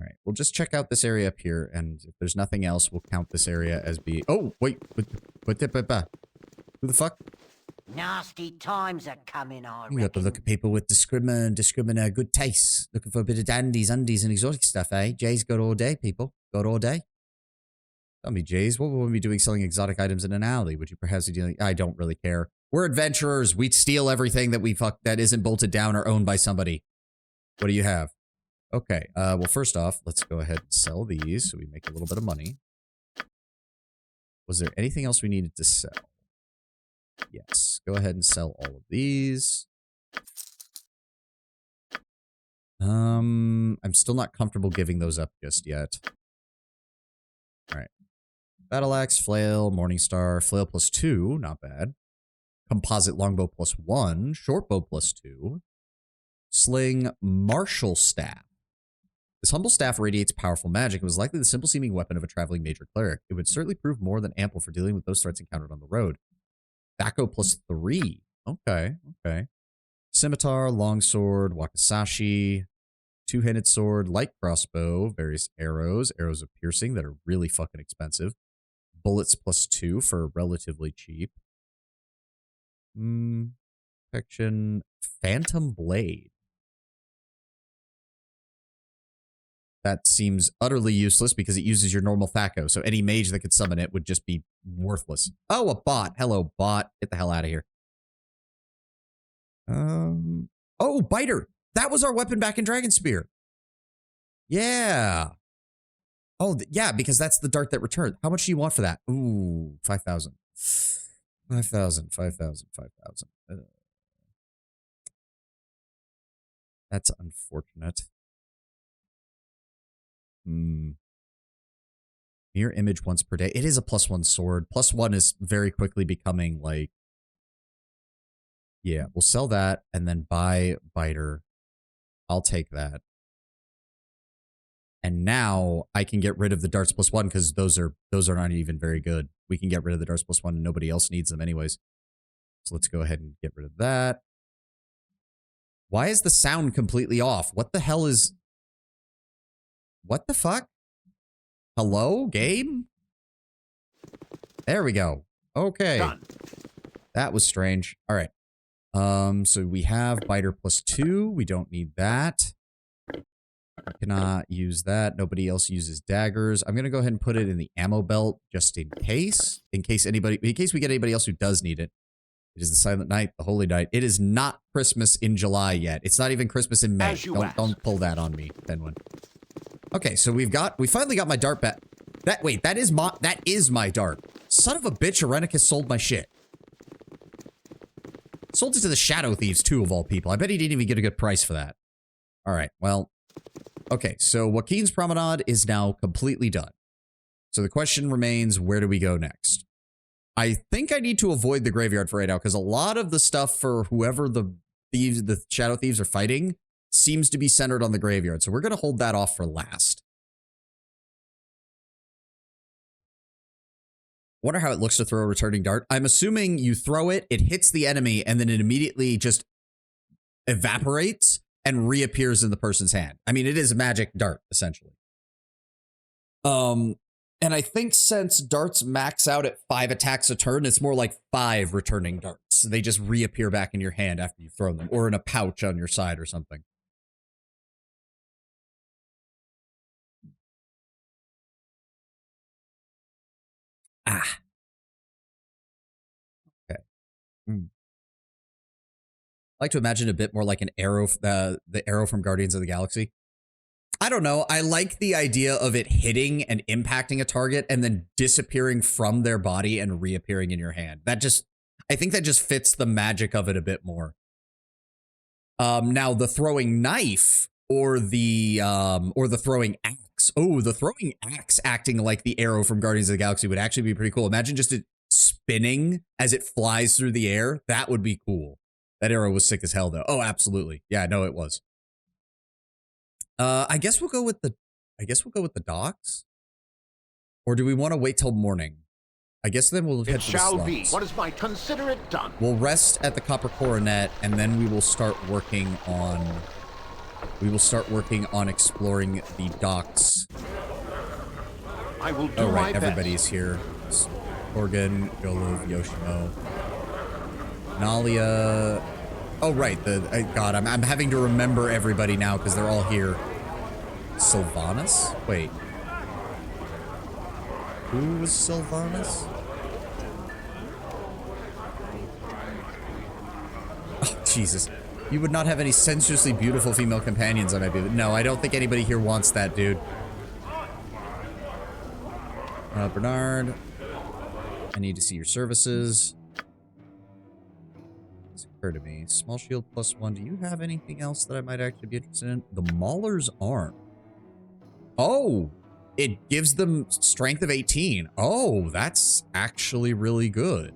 Alright, we'll just check out this area up here, and if there's nothing else, we'll count this area as being... Oh, wait! Who the fuck? Nasty times are coming, I You got to look at people with discriminate good taste. Looking for a bit of dandies, undies, and exotic stuff, eh? Jay's got all day, people. Got all day. Tell me, Jays, what would we be doing selling exotic items in an alley? Would you perhaps be dealing... I don't really care. We're adventurers. We steal everything that isn't bolted down or owned by somebody. What do you have? Okay. Well, first off, let's go ahead and sell these so we make a little bit of money. Was there anything else we needed to sell? Yes. Go ahead and sell all of these. I'm still not comfortable giving those up just yet. All right. Battle axe, flail, Morningstar, flail +2, not bad. Composite longbow +1, shortbow +2. Sling, martial staff. This humble staff radiates powerful magic and was likely the simple-seeming weapon of a traveling major cleric. It would certainly prove more than ample for dealing with those threats encountered on the road. Bacco +3. Okay, okay. Scimitar, longsword, wakizashi, two-handed sword, light crossbow, various arrows, arrows of piercing that are really fucking expensive. Bullets +2 for relatively cheap. Protection, phantom blade. That seems utterly useless because it uses your normal THAC0, so any mage that could summon it would just be worthless. Oh, a bot. Hello, bot. Get the hell out of here. Oh, biter. That was our weapon back in Dragon Spear. Yeah. Oh, yeah, because that's the dart that returned. How much do you want for that? Ooh, 5,000. 5,000, 5,000, 5,000. That's unfortunate. Mirror image once per day. It is a +1 sword. +1 is very quickly becoming like... Yeah, we'll sell that and then buy biter. I'll take that. And now I can get rid of the darts +1 because those are not even very good. We can get rid of the darts +1 and nobody else needs them anyways. So let's go ahead and get rid of that. Why is the sound completely off? What the hell is... What the fuck? Hello, game? There we go. Okay. Done. That was strange. All right. So we have biter +2. We don't need that. We cannot use that. Nobody else uses daggers. I'm going to go ahead and put it in the ammo belt just in case we get anybody else who does need it. It is the silent night, the holy night. It is not Christmas in July yet. It's not even Christmas in May. Don't pull that on me, Penguin. Okay, so we finally got my dart back. That is my dart. Son of a bitch, Arenicus sold my shit. Sold it to the Shadow Thieves too, of all people. I bet he didn't even get a good price for that. All right, well, okay, so Joaquin's Promenade is now completely done. So the question remains, where do we go next? I think I need to avoid the graveyard for right now because a lot of the stuff for whoever the Shadow Thieves are fighting seems to be centered on the graveyard. So we're going to hold that off for last. Wonder how it looks to throw a returning dart. I'm assuming you throw it, it hits the enemy, and then it immediately just evaporates and reappears in the person's hand. I mean, it is a magic dart, essentially. And I think since darts max out at 5 attacks a turn, it's more like 5 returning darts. They just reappear back in your hand after you throw them, or in a pouch on your side or something. Ah. Okay. I like to imagine a bit more like an arrow, the arrow from Guardians of the Galaxy. I don't know. I like the idea of it hitting and impacting a target and then disappearing from their body and reappearing in your hand. I think that just fits the magic of it a bit more. Now the throwing knife or the throwing axe. Oh, the throwing axe acting like the arrow from Guardians of the Galaxy would actually be pretty cool. Imagine just it spinning as it flies through the air. That would be cool. That arrow was sick as hell though. Oh, absolutely. Yeah, no, it was. I guess we'll go with the docks. Or do we want to wait till morning? I guess then we'll head to the slums. It shall be. What is my consider it done? We'll rest at the Copper Coronet, and then we will start working on exploring the docks. I will do my best. Everybody's here. Organ, Golov, Yoshimo, Nalia. Oh, right. God, I'm having to remember everybody now because they're all here. Sylvanas? Wait. Who was Sylvanas? Jesus. You would not have any sensuously beautiful female companions on my No, I don't think anybody here wants that, dude. Bernard. I need to see your services. This occurred to me. Small shield +1. Do you have anything else that I might actually be interested in? The Mauler's Arm. Oh! It gives them strength of 18. Oh, that's actually really good.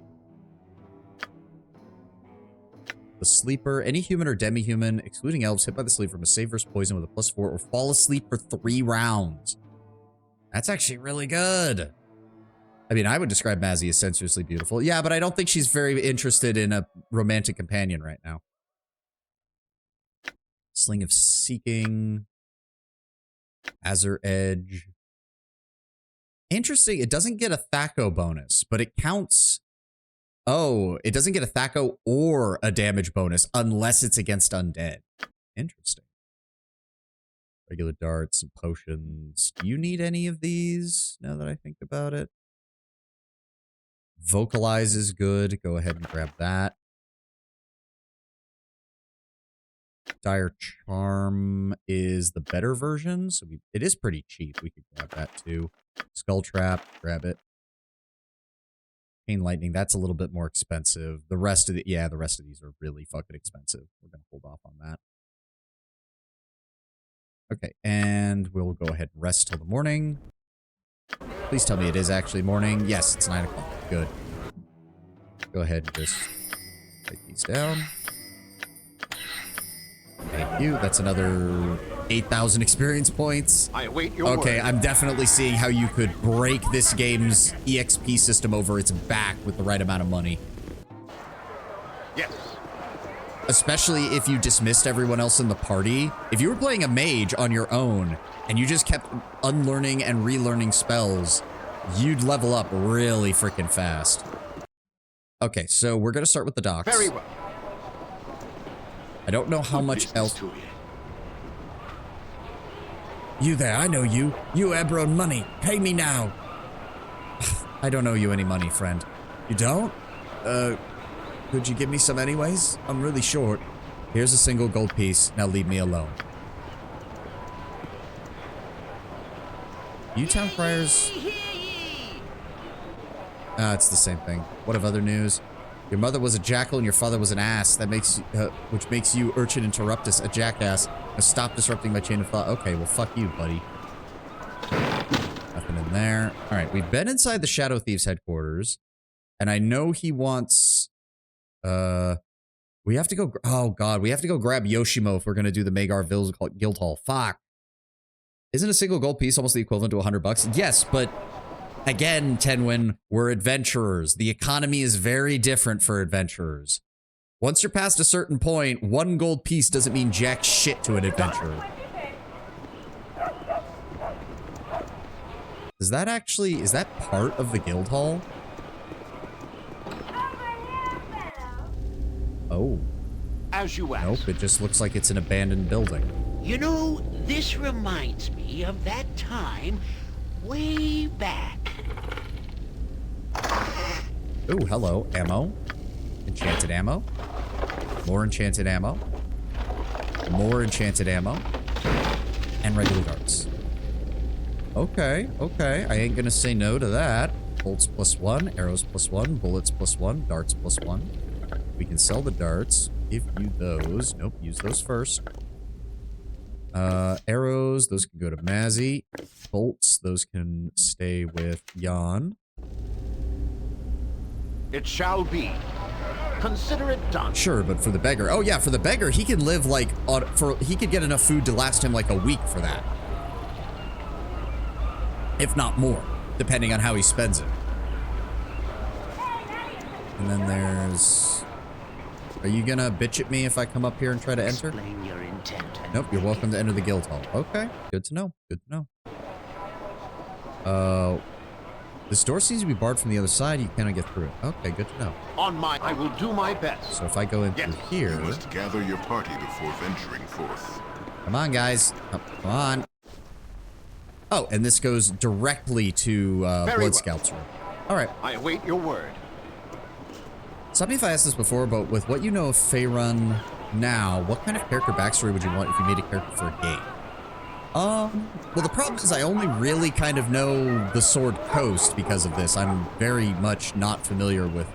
The Sleeper. Any human or demi-human, excluding elves, hit by the Sleeper must save versus poison with a +4 or fall asleep for 3 rounds. That's actually really good. I mean, I would describe Mazzy as sensuously beautiful. Yeah, but I don't think she's very interested in a romantic companion right now. Sling of Seeking. Azure Edge. Interesting. It doesn't get a Thaco bonus, but it counts. Oh, it doesn't get a Thaco or a damage bonus unless it's against undead. Interesting. Regular darts and potions. Do you need any of these now that I think about it? Vocalize is good. Go ahead and grab that. Dire Charm is the better version, so it is pretty cheap. We could grab that too. Skull Trap, grab it. Chain Lightning, that's a little bit more expensive. The rest of the rest of these are really fucking expensive. We're gonna hold off on that. Okay, and we'll go ahead and rest till the morning. Please tell me it is actually morning. Yes, it's 9 o'clock. Good. Go ahead and just take these down. Thank you. That's another 8,000 experience points. I await your Okay, word. I'm definitely seeing how you could break this game's EXP system over its back with the right amount of money. Yes. Especially if you dismissed everyone else in the party. If you were playing a mage on your own and you just kept unlearning and relearning spells, you'd level up really freaking fast. Okay, so we're going to start with the docks. Very well. I don't know how much else. You there, I know you. You Ebron money. Pay me now. I don't owe you any money, friend. You don't? Could you give me some anyways? I'm really short. Here's a single gold piece. Now leave me alone. You town criers? Ah, it's the same thing. What of other news? Your mother was a jackal and your father was an ass. That makes, which makes you urchin interruptus a jackass. Now stop disrupting my chain of thought. Okay, well fuck you, buddy. Nothing in there. All right, we've been inside the Shadow Thieves headquarters, and I know he wants. We have to go. Oh god, we have to go grab Yoshimo if we're gonna do the Magar Guild Hall. Fuck. Isn't a single gold piece almost the equivalent to $100? Yes, but. Again, Tenwin, we're adventurers. The economy is very different for adventurers. Once you're past a certain point, 1 gold piece doesn't mean jack shit to an adventurer. Is that part of the guild hall? Oh. As you asked. Nope, it just looks like it's an abandoned building. You know, this reminds me of that time way back. Ooh, hello. Ammo. Enchanted ammo. More enchanted ammo. More enchanted ammo. And regular darts. Okay, okay. I ain't gonna say no to that. Bolts +1, arrows +1, bullets +1, darts +1. We can sell the darts. Give you those. Nope, use those first. Arrows, those can go to Mazzy. Bolts, those can stay with Jan. It shall be. Consider it done. Sure, but for the beggar. Oh yeah, for the beggar, he can live like he could get enough food to last him like a week for that. If not more, depending on how he spends it. And then there's... Are you gonna bitch at me if I come up here and try to enter? Explain your intent. Nope, you're welcome to enter the guild hall. Okay, good to know. Good to know. This door seems to be barred from the other side. You cannot get through it. Okay, good to know. I will do my best. So if I go in through here... You must gather your party before venturing forth. Come on, guys. Come on. Oh, and this goes directly to Blood Scout's room. All right. I await your word. Stop me if I asked this before, but with what you know of Faerun now, what kind of character backstory would you want if you made a character for a game? Well, the problem is I only really kind of know the Sword Coast because of this. I'm very much not familiar with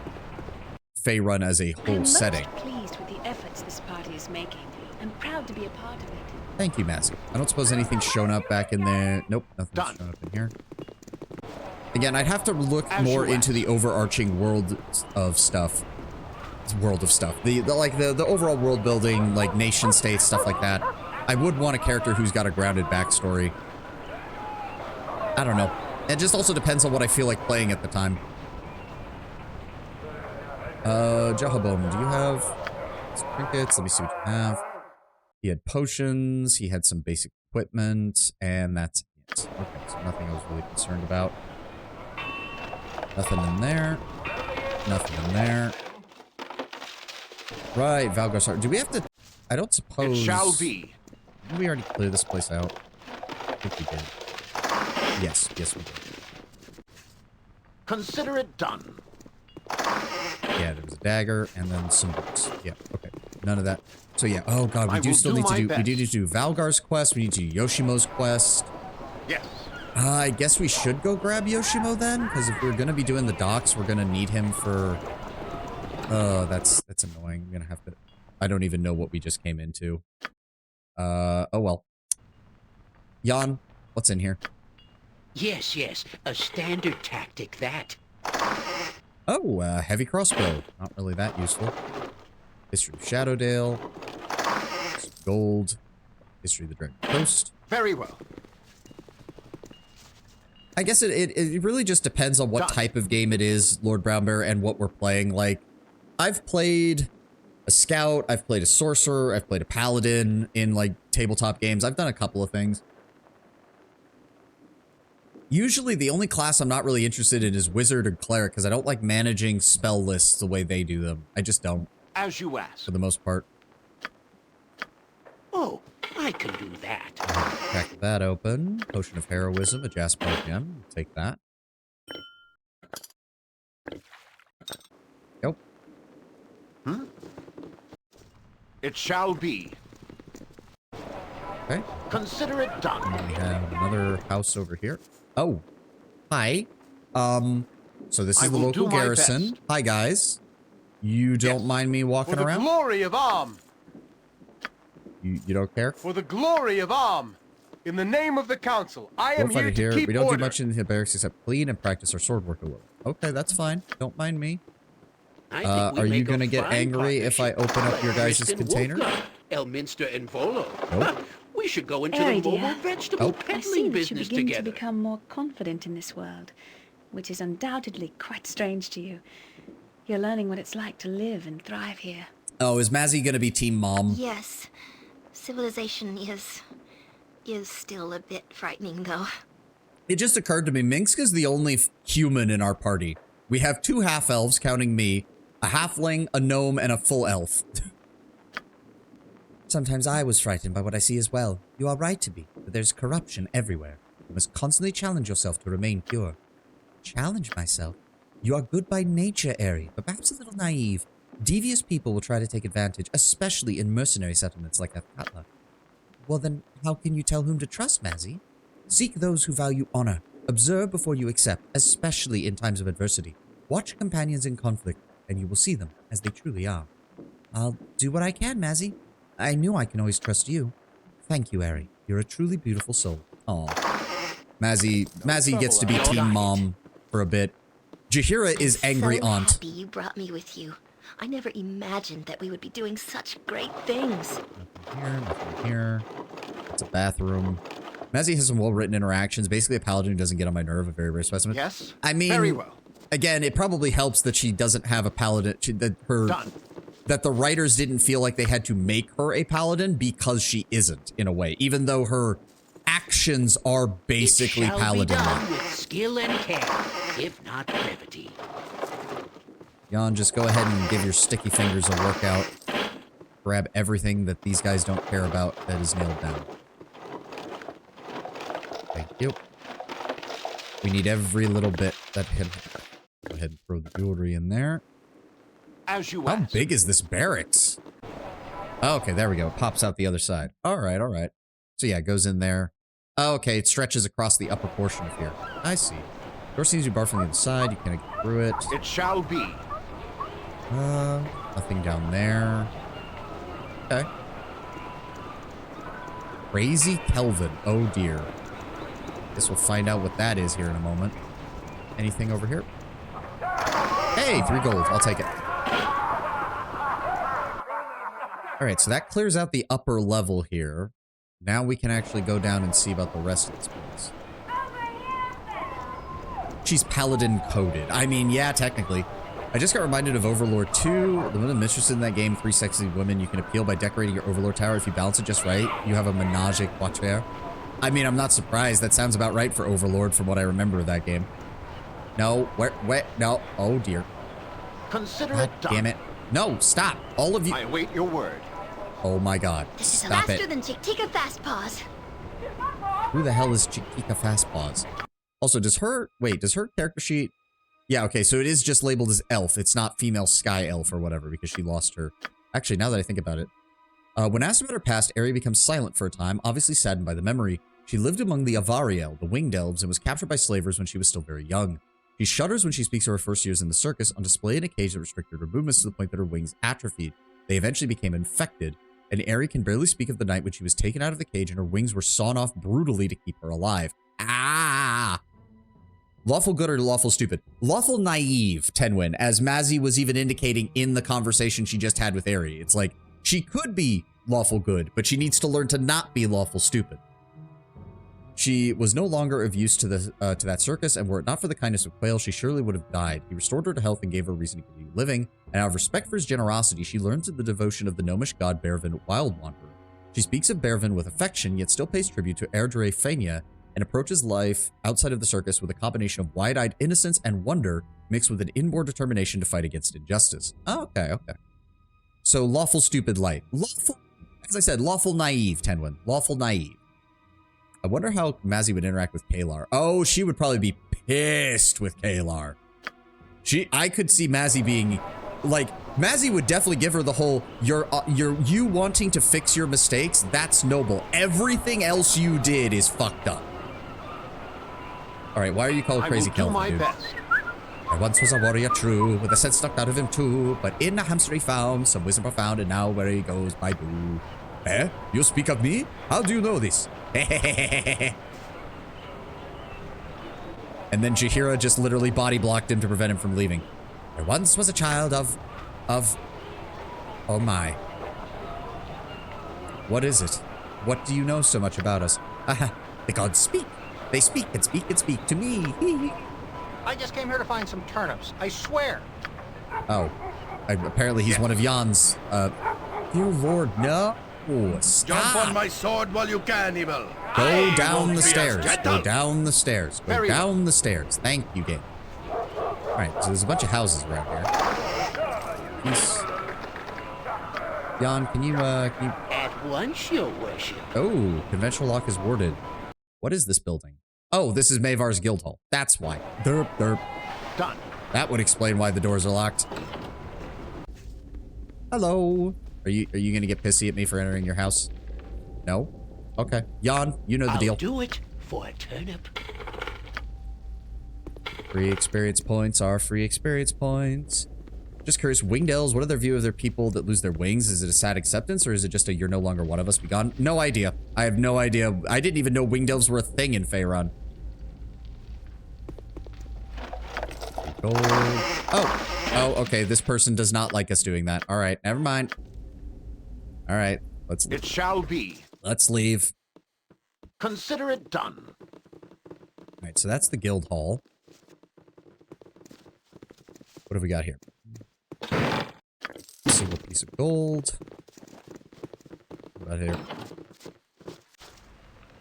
Faerun as a whole setting. I'm most pleased with the efforts this party is making. I'm proud to be a part of it. Thank you, Mazzy. I don't suppose anything's shown up back in there. Nope, nothing's shown up in here. Again, I'd have to look more into the overarching world of stuff. The overall world building, like nation states, stuff like that. I would want a character who's got a grounded backstory. I don't know. It just also depends on what I feel like playing at the time. Jehoboam, do you have some trinkets? Let me see what you have. He had potions, he had some basic equipment, and that's it. Okay, so nothing I was really concerned about. Nothing in there. Nothing in there. Right, Valgar's heart. Do we have to... I don't suppose... It shall be. Did we already clear this place out? I think we did. Yes, yes we did. Consider it done. Yeah, there was a dagger and then some books. Yeah, okay. None of that. So yeah, oh god, we do still need to do... We do need to do Valgar's quest, we need to do Yoshimo's quest. Yes. I guess we should go grab Yoshimo then, because if we're gonna be doing the docks, we're gonna need him for... Oh, that's annoying. I'm gonna have to... I don't even know what we just came into. Oh well. Jan, what's in here? Yes, a standard tactic, that. Oh, heavy crossbow. Not really that useful. History of Shadowdale. Some gold. History of the Dragon Coast. Very well. I guess it really just depends on what type of game it is, Lord Brownbear, and what we're playing. Like, I've played a scout, I've played a sorcerer, I've played a paladin in, like, tabletop games. I've done a couple of things. Usually, the only class I'm not really interested in is wizard or cleric, because I don't like managing spell lists the way they do them. I just don't. As you ask. For the most part. Oh, I can do that. Crack that open. Potion of Heroism, a Jasper gem. Take that. Nope. Hmm? It shall be. Okay. Consider it done. And we have another house over here. Oh. Hi. So this is the local garrison. Hi, guys. You don't mind me walking around? For the glory of Arm. You don't care? For the glory of Arm. In the name of the council, I am here to keep We don't order. do much in the barracks except clean and practice our sword work a little. Okay, that's fine. Don't mind me. Are you gonna get angry if I open up your guys' container? Elminster and Volo. Nope. We should go into Airy, the mobile dear. vegetable I peddling see that you business begin together. to become more confident in this world, which is undoubtedly quite strange to you. You're learning what it's like to live and thrive here. Oh, is Mazzy gonna be team mom? Yes. Civilization is still a bit frightening, though. It just occurred to me, Minsk is the only human in our party. We have 2 half-elves, counting me, a halfling, a gnome, and a full elf. Sometimes I was frightened by what I see as well. You are right to be, but there's corruption everywhere. You must constantly challenge yourself to remain pure. Challenge myself? You are good by nature, Airy, but perhaps a little naive. Devious people will try to take advantage, especially in mercenary settlements like Athkatla. Well then, how can you tell whom to trust, Mazzy? Seek those who value honor. Observe before you accept, especially in times of adversity. Watch companions in conflict, and you will see them as they truly are. I'll do what I can, Mazzy. I knew I can always trust you. Thank you, Airy. You're a truly beautiful soul. Aw. Mazzy gets to be team mom for a bit. Jahira is angry aunt. I'm happy you brought me with you. I never imagined that we would be doing such great things. Nothing here. It's a bathroom. Mazzy has some well-written interactions. Basically, a paladin who doesn't get on my nerve, a very rare specimen. Yes. I mean, very well. Again, it probably helps that she doesn't have a paladin. That the writers didn't feel like they had to make her a paladin because she isn't, in a way. Even though her actions are basically paladin. It shall be done with skill and care, if not brevity. Jan, just go ahead and give your sticky fingers a workout. Grab everything that these guys don't care about that is nailed down. Thank you. We need every little bit that can... Go ahead and throw the jewelry in there. As you How asked. big is this barracks? Oh, okay, there we go. It pops out the other side. All right, all right. So yeah, it goes in there. Oh, okay, it stretches across the upper portion of here. I see. Door seems to be barred from the other side. You can't get through it. It shall be. Nothing down there. Okay. Crazy Kelvin. Oh dear. Guess we'll find out what that is here in a moment. Anything over here? Hey, 3 gold. I'll take it. All right, so that clears out the upper level here. Now we can actually go down and see about the rest of this place. She's paladin coded. I mean, yeah, technically. I just got reminded of Overlord 2. The woman interested in that game, 3 sexy women. You can appeal by decorating your Overlord tower. If you balance it just right, you have a menage a quatre. I mean, I'm not surprised. That sounds about right for Overlord from what I remember of that game. No, where, no. Oh, dear. Consider God it done. damn it. No, stop. All of you. I await your word. Oh, my God. This is Stop faster it. than Chick-Tika Fast Paws. Who the hell is Chiquita Fastpaws? Also, does her character sheet... Yeah, okay, so it is just labeled as elf. It's not female sky elf or whatever because she lost her... Actually, now that I think about it. When asked about her past, Ari becomes silent for a time, obviously saddened by the memory. She lived among the Avariel, the winged elves, and was captured by slavers when she was still very young. She shudders when she speaks of her first years in the circus, on display in a cage that restricted her movements to the point that her wings atrophied. They eventually became infected, and Ari can barely speak of the night when she was taken out of the cage and her wings were sawn off brutally to keep her alive. Ah! Lawful good or lawful stupid? Lawful naive, Tenwin, as Mazzy was even indicating in the conversation she just had with Ari. It's like, she could be lawful good, but she needs to learn to not be lawful stupid. She was no longer of use to that circus, and were it not for the kindness of Quail, she surely would have died. He restored her to health and gave her a reason to continue living, and out of respect for his generosity, she learns of the devotion of the gnomish god Bervin Wild Wanderer. She speaks of Bervin with affection, yet still pays tribute to Erdre Fenia, and approaches life outside of the circus with a combination of wide-eyed innocence and wonder, mixed with an inborn determination to fight against injustice. Oh, okay, okay. So, lawful stupid light. Lawful, as I said, lawful naive, Tenwin. Lawful naive. I wonder how Mazzy would interact with Kalar. Oh, she would probably be pissed with Kalar. I could see Mazzy being, like, Mazzy would definitely give her the whole, you wanting to fix your mistakes, that's noble. Everything else you did is fucked up. All right, why are you called Crazy Kelvin, dude? I once was a warrior true, with a sense knocked out of him too, but in a hamster he found some wisdom profound, and now where he goes by boo. Eh? You speak of me? How do you know this? And then Jahira just literally body blocked him to prevent him from leaving. I once was a child of... Oh my. What is it? What do you know so much about us? The gods speak. They speak and speak and speak to me. I just came here to find some turnips. I swear. Oh. Apparently he's one of Jan's, Dear Lord, no. Stop. Jump on my sword while you can, evil. Go down the stairs. Go down the stairs. Go down the stairs. Thank you, game. Alright, so there's a bunch of houses around here. Peace. Jan, can you... At once, your worship. Oh, conventional lock is warded. What is this building? Oh, this is Mavar's guild hall. That's why. Derp, derp. Done. That would explain why the doors are locked. Hello. Are you gonna get pissy at me for entering your house? No? Okay. Jan, you know the deal. I'll do it for a turnip. Free experience points are free experience points. Just curious, winged elves, what are their view of their people that lose their wings? Is it a sad acceptance, or is it just a you're no longer one of us, be gone? No idea. I have no idea. I didn't even know winged elves were a thing in Faerun. Gold. Oh, okay. This person does not like us doing that. All right, never mind. All right, let's. It shall be. Let's leave. Consider it done. All right, so that's the guild hall. What have we got here? Single piece of gold. What about here?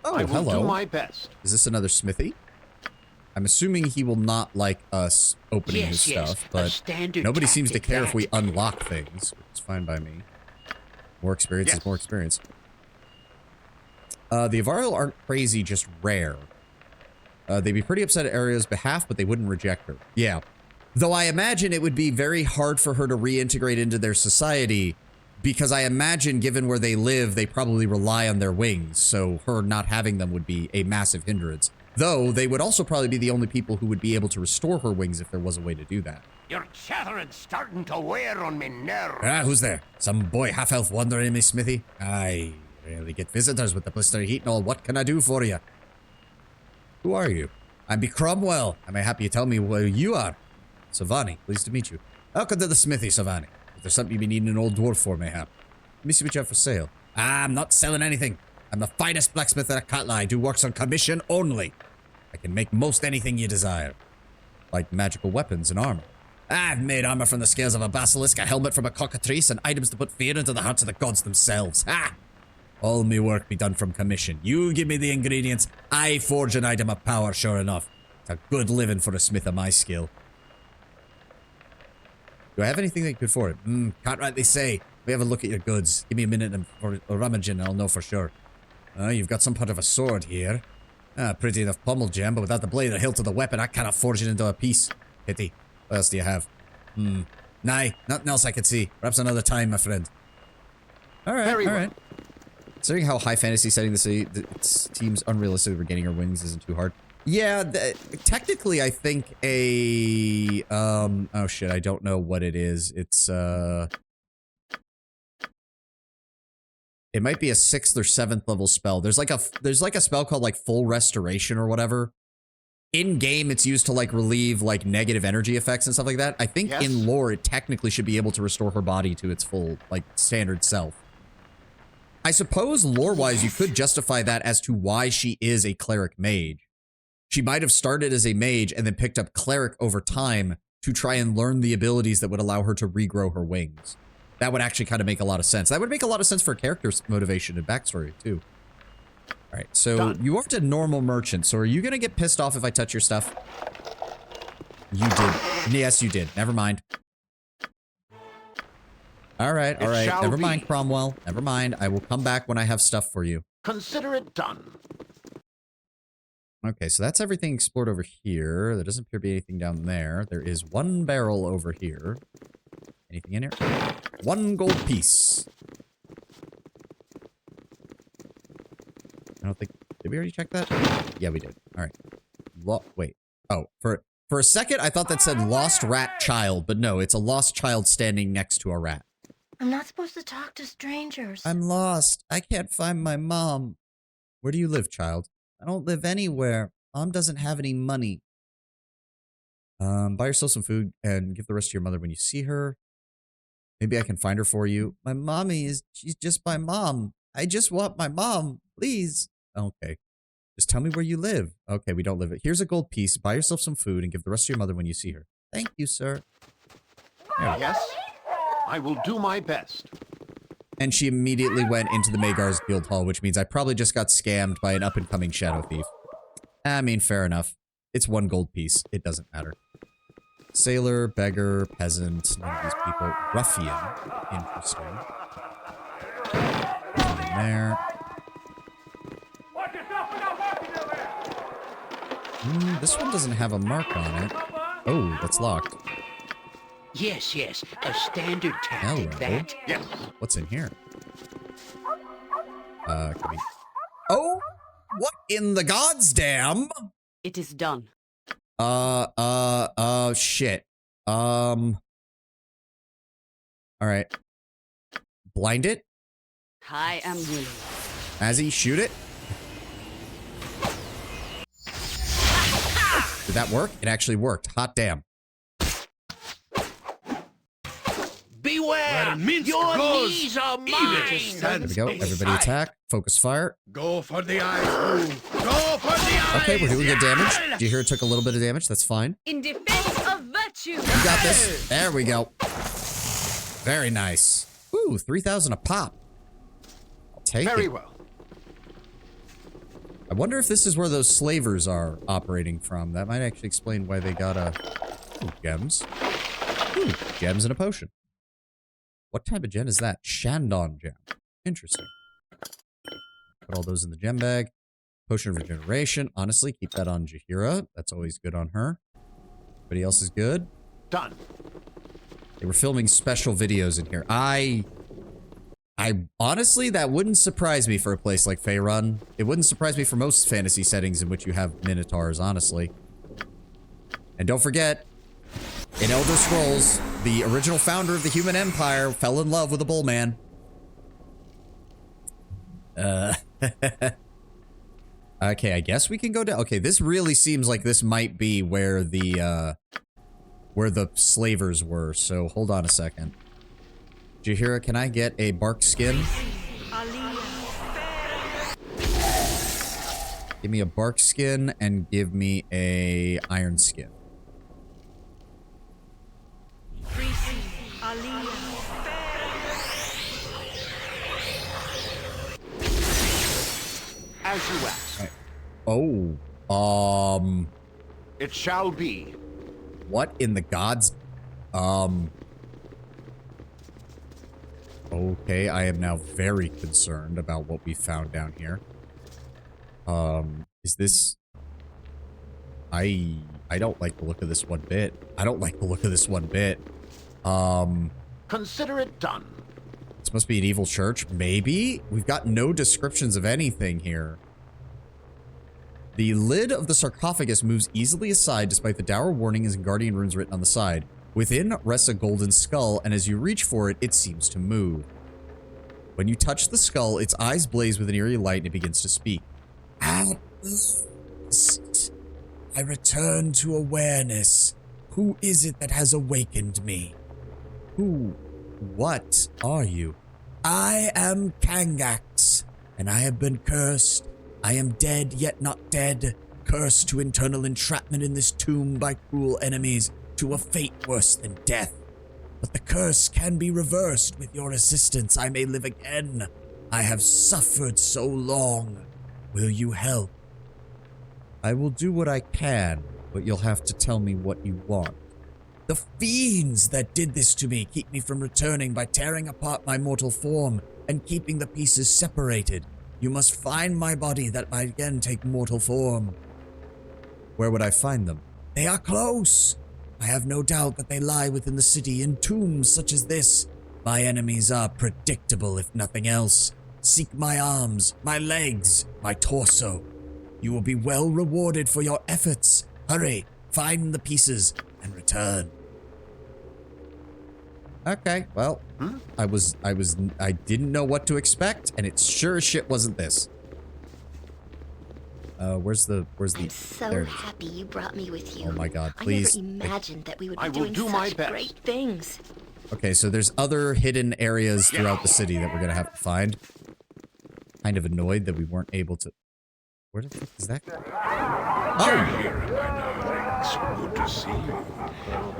Oh, I will hello. do my best. Is this another smithy? I'm assuming he will not like us opening his stuff, but nobody seems to care if we unlock things, which is fine by me. More experience is more experience. The Avariel aren't crazy, just rare. They'd be pretty upset at Aria's behalf, but they wouldn't reject her. Yeah. Though I imagine it would be very hard for her to reintegrate into their society, because I imagine given where they live, they probably rely on their wings, so her not having them would be a massive hindrance. Though, they would also probably be the only people who would be able to restore her wings if there was a way to do that. Your chattering's starting to wear on me nerves. Ah, who's there? Some boy half-elf wandering in me smithy? I rarely get visitors with the blistering heat and all. What can I do for you? Who are you? I'm B. Cromwell. Am I happy you tell me who you are? Savani, pleased to meet you. Welcome to the smithy, Savani. If there's something you be needing an old dwarf for, mayhap. Let me see what you have for sale. Ah, I'm not selling anything. I'm the finest blacksmith at Akatla. I do works on commission only. I can make most anything you desire. Like magical weapons and armor. I've made armor from the scales of a basilisk, a helmet from a cockatrice, and items to put fear into the hearts of the gods themselves. Ha! All me work be done from commission. You give me the ingredients, I forge an item of power, sure enough. It's a good living for a smith of my skill. Do I have anything that could for it? Can't rightly say. We have a look at your goods. Give me a minute for a rummaging and I'll know for sure. You've got some part of a sword here. Pretty enough pommel gem, but without the blade or hilt of the weapon, I cannot forge it into a piece. Pity. What else do you have? Nay, nothing else I could see. Perhaps another time, my friend. Alright, alright. Considering how high fantasy setting this is, it seems unrealistic that regaining her wings isn't too hard. Yeah, technically I think a, oh shit, I don't know what it is. It's, it might be a 6th or 7th level spell. There's like a spell called like full restoration or whatever. In game, it's used to like relieve like negative energy effects and stuff like that. I think in lore, it technically should be able to restore her body to its full like standard self. I suppose lore-wise, you could justify that as to why she is a cleric mage. She might have started as a mage and then picked up cleric over time to try and learn the abilities that would allow her to regrow her wings. That would actually kind of make a lot of sense. That would make a lot of sense for character's motivation and backstory, too. All right, so you aren't a normal merchant, so are you going to get pissed off if I touch your stuff? You did. Yes, you did. Never mind. All right, all right. Never mind, Cromwell. Never mind. I will come back when I have stuff for you. Consider it done. Okay, so that's everything explored over here. There doesn't appear to be anything down there. There is one barrel over here. Anything in here? One gold piece. I don't think... Did we already check that? Yeah, we did. All right. Wait. Oh, for a second, I thought that said lost rat child, but no, it's a lost child standing next to a rat. I'm not supposed to talk to strangers. I'm lost. I can't find my mom. Where do you live, child? I don't live anywhere. Mom doesn't have any money. Buy yourself some food and give the rest to your mother when you see her. Maybe I can find her for you. My mommy she's just my mom. I just want my mom, please. Okay. Just tell me where you live. Okay, we don't live it. Here's a gold piece. Buy yourself some food and give the rest to your mother when you see her. Thank you, sir. Yes, I will do my best. And she immediately went into the Magar's Guild Hall, which means I probably just got scammed by an up-and-coming Shadow Thief. I mean, fair enough. It's one gold piece. It doesn't matter. Sailor, beggar, peasant, none of these people. Ruffian. Interesting. Nothing in there. This one doesn't have a mark on it. Oh, that's locked. Yes, yes. A standard tactic, that. Yes. What's in here? Can we... Oh! What in the gods damn? It is done. Shit. Alright. Blind it? I am willing. Azzy, shoot it. Did that work? It actually worked. Hot damn. Beware! Your knees are mine! There we go. Everybody attack. Focus fire. Go for the eyes. Go for the eyes. Okay, we're doing good damage. Did you hear it took a little bit of damage? That's fine. In defense of virtue. You got this. There we go. Very nice. Ooh, 3,000 a pop. I'll take it. Very well. I wonder if this is where those slavers are operating from. That might actually explain why they got a... Ooh, gems. Ooh, gems and a potion. What type of gem is that? Shandon gem. Interesting. Put all those in the gem bag. Potion of regeneration. Honestly, keep that on Jaheira. That's always good on her. Everybody else is good. Done. They were filming special videos in here. I honestly, that wouldn't surprise me for a place like Faerun. It wouldn't surprise me for most fantasy settings in which you have minotaurs, honestly. And don't forget, in Elder Scrolls, the original founder of the human empire fell in love with a bull man. Okay, I guess we can go down. Okay, this really seems like this might be where the slavers were, so hold on a second. Jahira, can I get a bark skin? Give me a bark skin and give me a iron skin. As you asked. Right. Oh, it shall be. What in the gods? Okay, I am now very concerned about what we found down here. Is this... I don't like the look of this one bit. I don't like the look of this one bit. Consider it done. This must be an evil church. Maybe? We've got no descriptions of anything here. The lid of the sarcophagus moves easily aside despite the dour warnings and guardian runes written on the side. Within rests a golden skull, and as you reach for it, it seems to move. When you touch the skull, its eyes blaze with an eerie light and it begins to speak. At last, I return to awareness. Who is it that has awakened me? What are you? I am Kangax, and I have been cursed. I am dead, yet not dead, cursed to eternal entrapment in this tomb by cruel enemies, to a fate worse than death. But the curse can be reversed. With your assistance, I may live again. I have suffered so long. Will you help? I will do what I can, but you'll have to tell me what you want. The fiends that did this to me keep me from returning by tearing apart my mortal form and keeping the pieces separated. You must find my body that might again take mortal form. Where would I find them? They are close. I have no doubt that they lie within the city in tombs such as this. My enemies are predictable, if nothing else. Seek my arms, my legs, my torso. You will be well rewarded for your efforts. Hurry, find the pieces, and return. Okay, well, I didn't know what to expect, and it sure as shit wasn't this. Where's the? I'm so happy you brought me with you. Oh my god, please. I never imagined that we would be doing such great things. Okay, so there's other hidden areas throughout the city that we're gonna have to find. Kind of annoyed that we weren't able to... Where the fuck is that guy? Oh! Good to see you.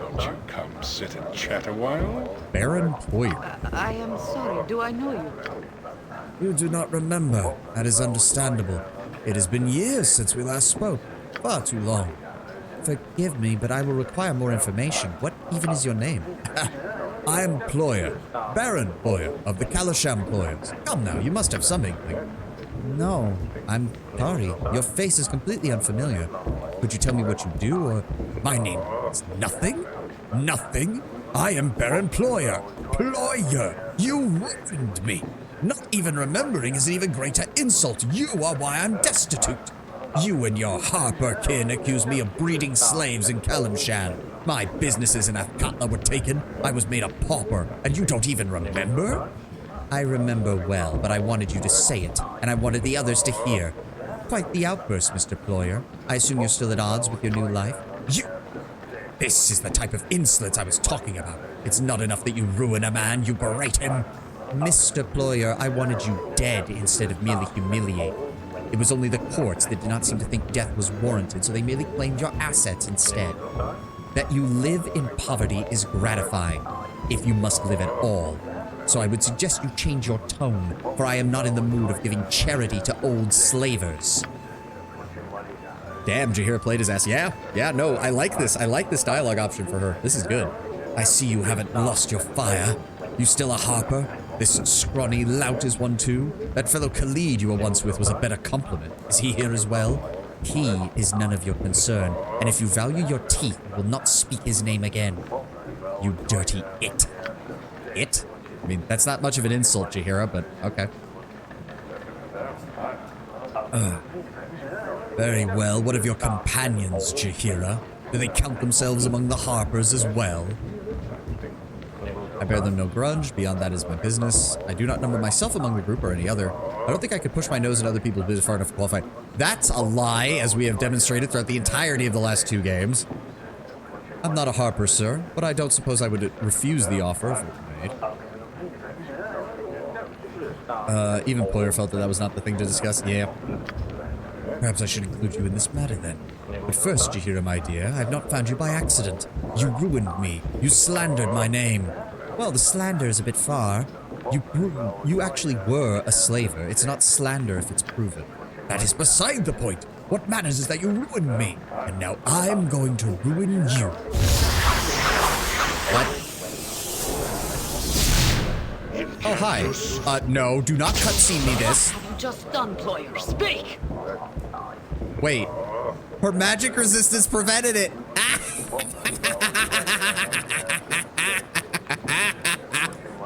Won't you come sit and chat a while? Baron Poyer. I am sorry. Do I know you? You do not remember. That is understandable. It has been years since we last spoke. Far too long. Forgive me, but I will require more information. What even is your name? I am Ployer. Baron Ployer of the Kalasham Ployers. Come now, you must have something. No, I'm sorry. Your face is completely unfamiliar. Could you tell me what you do, or... My name is nothing? Nothing? I am Baron Ployer. Ployer! You ruined me. Not even remembering is an even greater insult. You are why I'm destitute. You and your Harper kin accuse me of breeding slaves in Kalimshan. My businesses in Athkatla were taken. I was made a pauper, and you don't even remember? I remember well, but I wanted you to say it, and I wanted the others to hear. Quite the outburst, Mr. Ployer. I assume you're still at odds with your new life? You... This is the type of insolence I was talking about. It's not enough that you ruin a man, you berate him. Mr. Ployer, I wanted you dead instead of merely humiliated. It was only the courts that did not seem to think death was warranted, so they merely claimed your assets instead. That you live in poverty is gratifying, if you must live at all. So I would suggest you change your tone, for I am not in the mood of giving charity to old slavers. Damn, Jahira played his ass. Yeah, no, I like this. I like this dialogue option for her. This is good. I see you haven't lost your fire. You still a harper? This scrawny lout is one too? That fellow Khalid you were once with was a better compliment. Is he here as well? He is none of your concern, and if you value your teeth, you will not speak his name again. You dirty it. It? I mean, that's not much of an insult, Jaheira, but okay. Very well. What of your companions, Jaheira? Do they count themselves among the Harpers as well? I bear them no grudge. Beyond that is my business. I do not number myself among the group or any other. I don't think I could push my nose in other people's business far enough to qualify. That's a lie, as we have demonstrated throughout the entirety of the last 2 games. I'm not a Harper, sir, but I don't suppose I would refuse the offer if it were made. Even Poyer felt that that was not the thing to discuss. Yeah. Perhaps I should include you in this matter, then. But first, Jaheira, my dear, I have not found you by accident. You ruined me. You slandered my name. Well, the slander is a bit far. You actually were a slaver. It's not slander if it's proven. That is beside the point. What matters is that you ruined me. And now I'm going to ruin you. What? Oh, hi. No, do not cutscene me this. What have you just done, Ployer? Speak! Wait. Her magic resistance prevented it.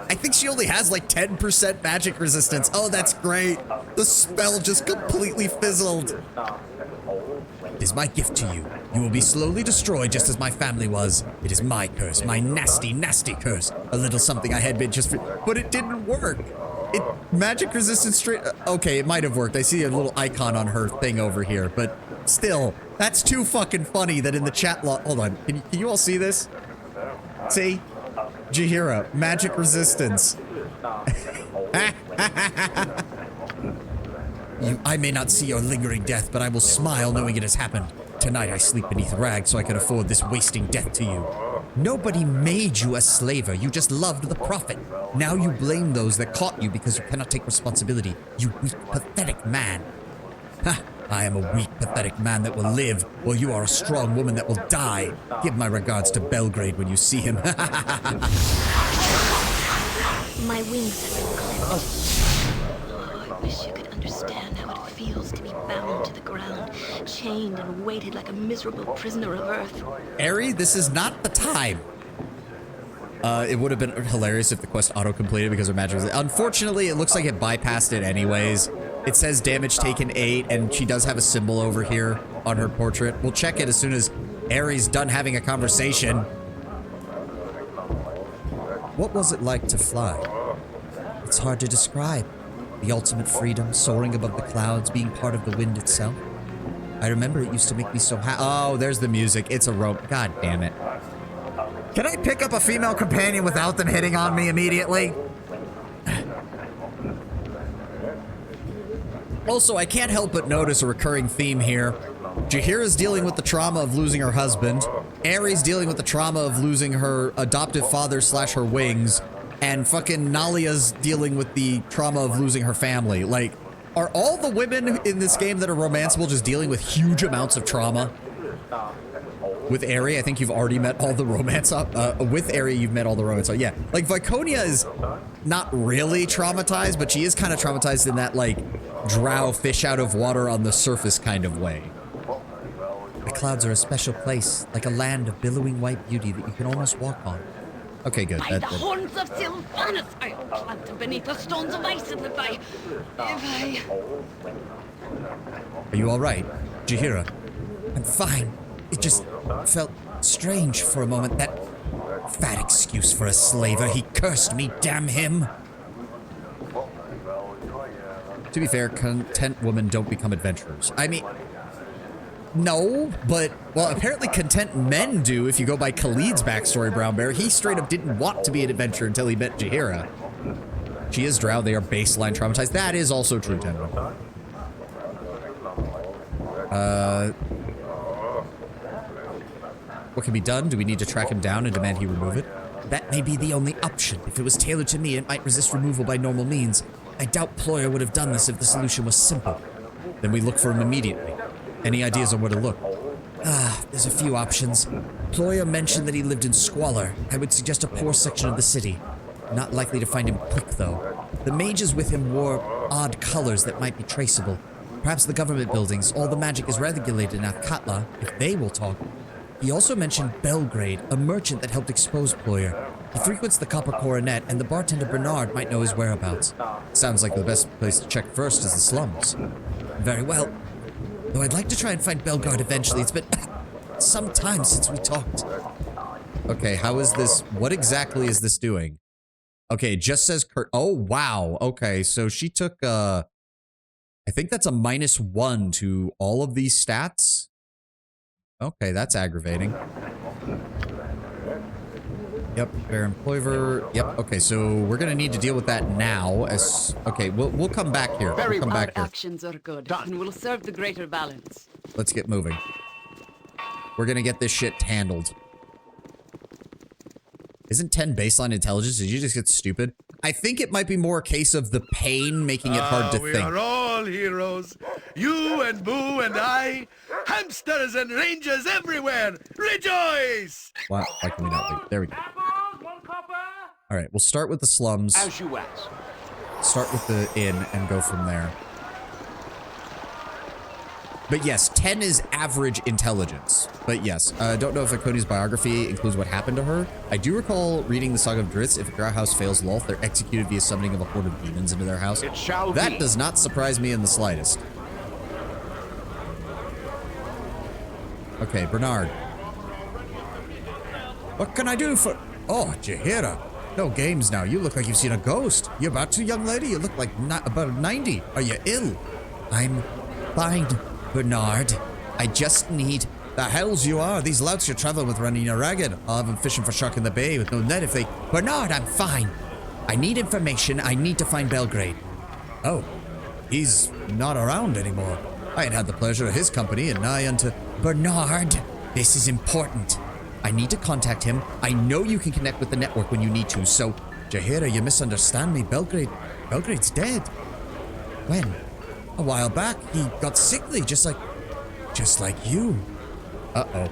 I think she only has like 10% magic resistance. Oh, that's great. The spell just completely fizzled. It is my gift to you. You will be slowly destroyed just as my family was. It is my curse, my nasty, nasty curse. A little something I had been just for, but it didn't work. Magic resistance straight, okay, it might have worked. I see a little icon on her thing over here, but still, that's too fucking funny that in the chat log, hold on, can you all see this? See? Jaheira, magic resistance. I may not see your lingering death, but I will smile knowing it has happened. Tonight I sleep beneath rags so I can afford this wasting death to you. Nobody made you a slaver, you just loved the prophet. Now you blame those that caught you because you cannot take responsibility. You weak, pathetic man. Ha! I am a weak, pathetic man that will live, while you are a strong woman that will die. Give my regards to Belgrade when you see him. My wings have been clipped. Oh, I wish you could understand how it feels to be bound to the ground, chained and weighted like a miserable prisoner of Earth. Ari, this is not the time. It would have been hilarious if the quest auto-completed because of magic. Unfortunately, it looks like it bypassed it anyways. It says damage taken 8, and she does have a symbol over here on her portrait. We'll check it as soon as Ari's done having a conversation. What was it like to fly? It's hard to describe. The ultimate freedom, soaring above the clouds, being part of the wind itself. I remember it used to make me so happy. Oh, there's the music. It's a rope. God damn it. Can I pick up a female companion without them hitting on me immediately? Also, I can't help but notice a recurring theme here. Jaheira's dealing with the trauma of losing her husband. Ari's dealing with the trauma of losing her adoptive father / her wings. And fucking Nalia's dealing with the trauma of losing her family. Like, are all the women in this game that are romanceable just dealing with huge amounts of trauma? With Ari, I think you've already met all the romance up. With Ari, you've met all the romance up. Yeah, like Viconia is not really traumatized, but she is kind of traumatized in that, like, drow fish out of water on the surface kind of way. The clouds are a special place, like a land of billowing white beauty that you can almost walk on. Okay, good. By the horns of Sylvanus, I am planted beneath the stones of ice, and if I... Are you all right, Jaheira? I'm fine. It just felt strange for a moment. That fat excuse for a slaver. He cursed me, damn him. To be fair, content women don't become adventurers. I mean, no, but, well, apparently content men do if you go by Khalid's backstory, Brown Bear. He straight up didn't want to be an adventurer until he met Jaheira. She is drow. They are baseline traumatized. That is also true, Tenno. What can be done? Do we need to track him down and demand he remove it? That may be the only option. If it was tailored to me, it might resist removal by normal means. I doubt Ployer would have done this if the solution was simple. Then we look for him immediately. Any ideas on where to look? There's a few options. Ployer mentioned that he lived in squalor. I would suggest a poor section of the city. Not likely to find him quick, though. The mages with him wore odd colors that might be traceable. Perhaps the government buildings, all the magic is regulated in Athkatla, if they will talk. He also mentioned Belgrade, a merchant that helped expose Ployer. He frequents the Copper Coronet, and the bartender Bernard might know his whereabouts. Sounds like the best place to check first is the slums. Very well. Though I'd like to try and find Belgrade eventually. It's been some time since we talked. Okay, how is this? What exactly is this doing? Okay, it just says Kurt. Oh, wow. Okay, so she took, I think that's a -1 to all of these stats. Okay, that's aggravating. Yep, Baron Plover. Yep, okay, so we're gonna need to deal with that now. Okay, we'll come back here. We'll come back here. Actions are good and will serve the greater balance. Let's get moving. We're gonna get this shit handled. Isn't 10 baseline intelligence? Did you just get stupid? I think it might be more a case of the pain making it hard to we think. are all heroes. You and Boo and I. Hamsters and rangers everywhere. Rejoice! Why can we not leave? There we go. All right, we'll start with the slums. As you ask. Start with the inn and go from there. But yes, 10 is average intelligence. But yes, don't know if Akoni's biography includes what happened to her. I do recall reading the Saga of Dritz. If a Grau house fails Lolth, they're executed via summoning of a horde of demons into their house. It shall that be. does not surprise me in the slightest. Okay, Bernard. What can I do for... Oh, Jaheira. No games now. You look like you've seen a ghost. You about to, young lady? You look like about 90. Are you ill? I'm fine, Bernard. I just need... The hells you are. These louts you're traveling with running you ragged. I'll have them fishing for shark in the bay with no net if they... Bernard, I'm fine. I need information. I need to find Belgrade. Oh, he's not around anymore. I had the pleasure of his company and nigh unto... Bernard, this is important. I need to contact him. I know you can connect with the network when you need to, so... Jaheira, you misunderstand me. Belgrade's dead. When? A while back. He got sickly, just like you. Uh-oh.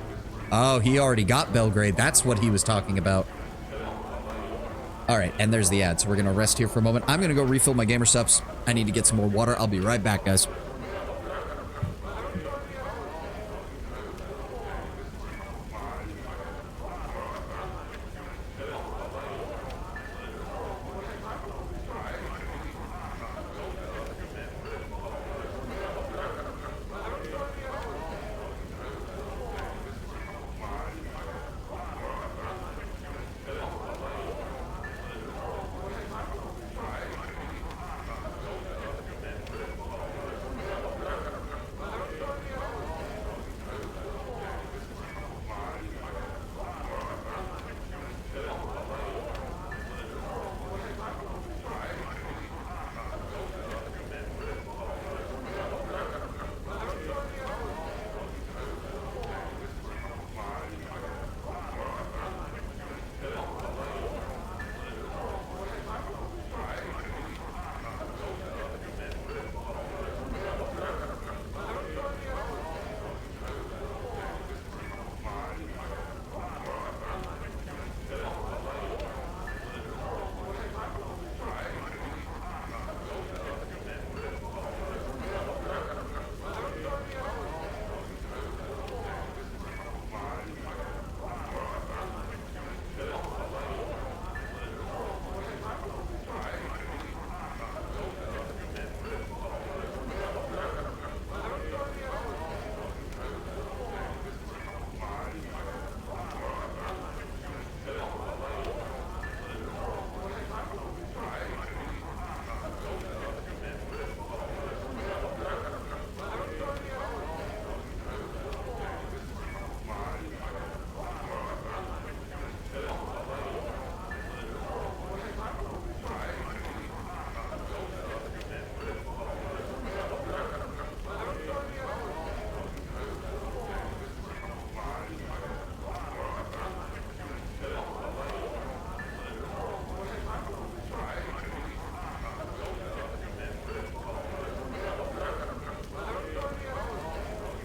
Oh, he already got Belgrade. That's what he was talking about. All right, and there's the ad, so we're going to rest here for a moment. I'm going to go refill my gamer subs. I need to get some more water. I'll be right back, guys.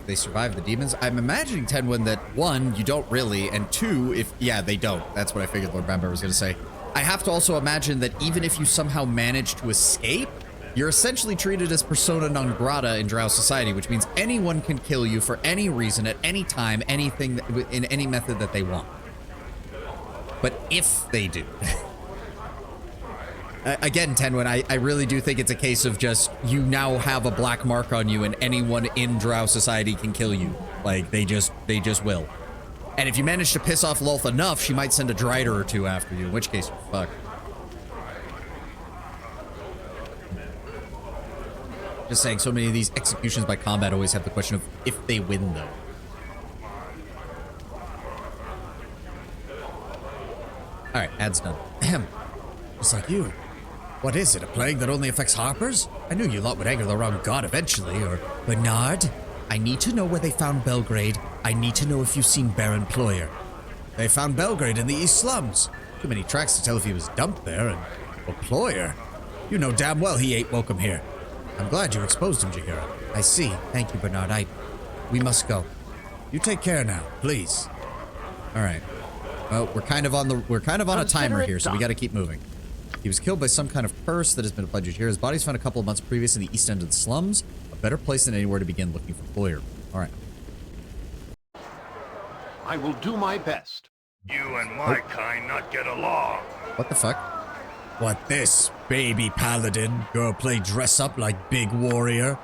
They survive the demons. I'm imagining, Tenwin, that one, you don't really, and two, if... Yeah, they don't. That's what I figured Lord Bamber was going to say. I have to also imagine that even if you somehow manage to escape, You're essentially treated as persona non grata in Drow society, which means anyone can kill you for any reason, at any time, anything, in any method that they want. But if they do. Again, Tenwin, I really do think it's a case of just, you now have a black mark on you and anyone in Drow society can kill you. Like, they just will. And if you manage to piss off Lolth enough, she might send a Drider or two after you, in which case you're fucked. Just saying, so many of these executions by combat always have the question of if they win, though. Alright, ad's done. Ahem. Just like you. What is it, a plague that only affects Harpers? I knew you lot would anger the wrong god eventually, or... Bernard? I need to know where they found Belgrade. I need to know if you've seen Baron Ployer. They found Belgrade in the East Slums. Too many tracks to tell if he was dumped there, and... Well, Ployer? You know damn well he ain't welcome here. I'm glad you exposed him, Jaheira. I see. Thank you, Bernard. We must go. You take care now, please. Alright. Well, we're kind of on a timer here, so we gotta keep moving. He was killed by some kind of curse that has been applied to Jaheira. His body was found a couple of months previous in the east end of the slums. A better place than anywhere to begin looking for Ployer. Alright. I will do my best. You and my kind not get along. What the fuck? What this, baby paladin? Girl play dress up like big warrior?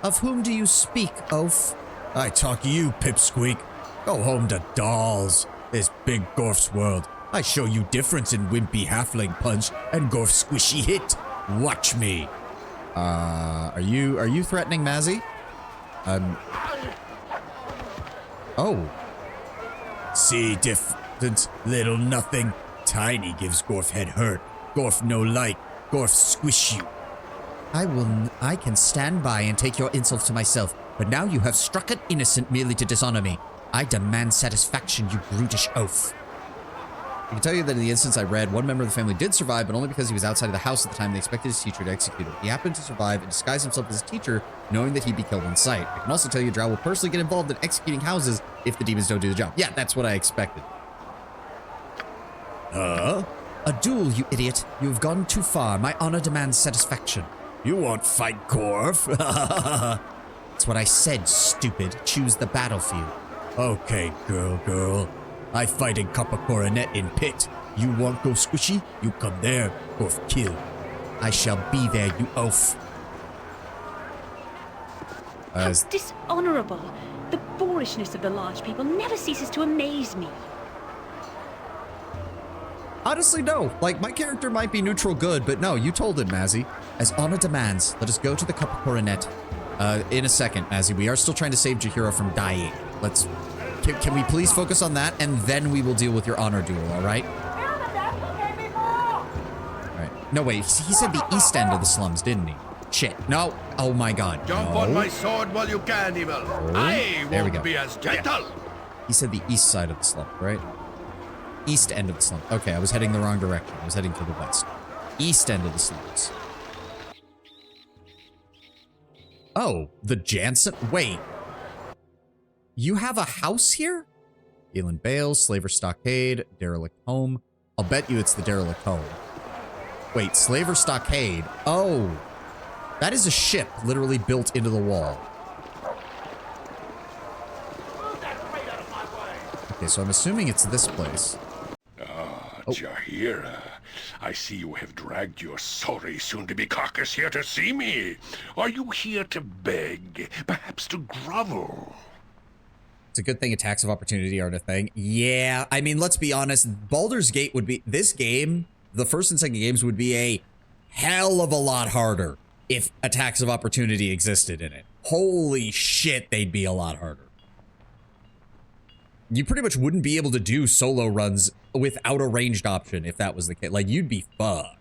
Of whom do you speak, oaf? I talk to you, pipsqueak. Go home to dolls. This big Gorf's world. I show you difference in wimpy halfling punch and Gorf squishy hit. Watch me. Are you threatening Mazzy? Oh. See difference, little nothing. Tiny gives Gorf head hurt. Gorf no like. Gorf squish you. I can stand by and take your insults to myself, but now you have struck an innocent merely to dishonor me. I demand satisfaction, you brutish oaf. I can tell you that in the instance I read, one member of the family did survive, but only because he was outside of the house at the time they expected his teacher to execute him. He happened to survive and disguise himself as a teacher, knowing that he'd be killed on sight. I can also tell you Drow will personally get involved in executing houses if the demons don't do the job. Yeah, that's what I expected. A duel, you idiot. You have gone too far. My honor demands satisfaction. You won't fight Gorf. That's what I said, stupid. Choose the battlefield. Okay, girl. I fight in Copper Coronet in Pit. You want go squishy? You come there. Gorf kill. I shall be there, you oaf. How dishonorable. The boorishness of the large people never ceases to amaze me. Honestly, no. Like, my character might be neutral good, but no, you told him, Mazzy. As honor demands, let us go to the Copper Coronet. In a second, Mazzy. We are still trying to save Jaheira from dying. Let's... Can we please focus on that, and then we will deal with your honor duel, alright? Alright. No, wait. He said the east end of the slums, didn't he? Shit. No. Oh my god. Jump on my sword while you can, evil. I won't be as gentle. He said the east side of the slum, right? East end of the slum. Okay, I was heading the wrong direction. I was heading to the west. East end of the slums. Oh, the Jansen... Wait. You have a house here? Galen Bale, Slaver Stockade, Derelict Home. I'll bet you it's the Derelict Home. Wait, Slaver Stockade. Oh. That is a ship literally built into the wall. Okay, so I'm assuming it's this place. Jaheira, I see you have dragged your sorry soon-to-be carcass here to see me. Are you here to beg, perhaps to grovel? It's a good thing attacks of opportunity aren't a thing. Yeah, I mean, let's be honest. Baldur's Gate would be... This game, the first and second games would be a hell of a lot harder if attacks of opportunity existed in it. Holy shit, they'd be a lot harder. You pretty much wouldn't be able to do solo runs without a ranged option if that was the case. Like, you'd be fucked.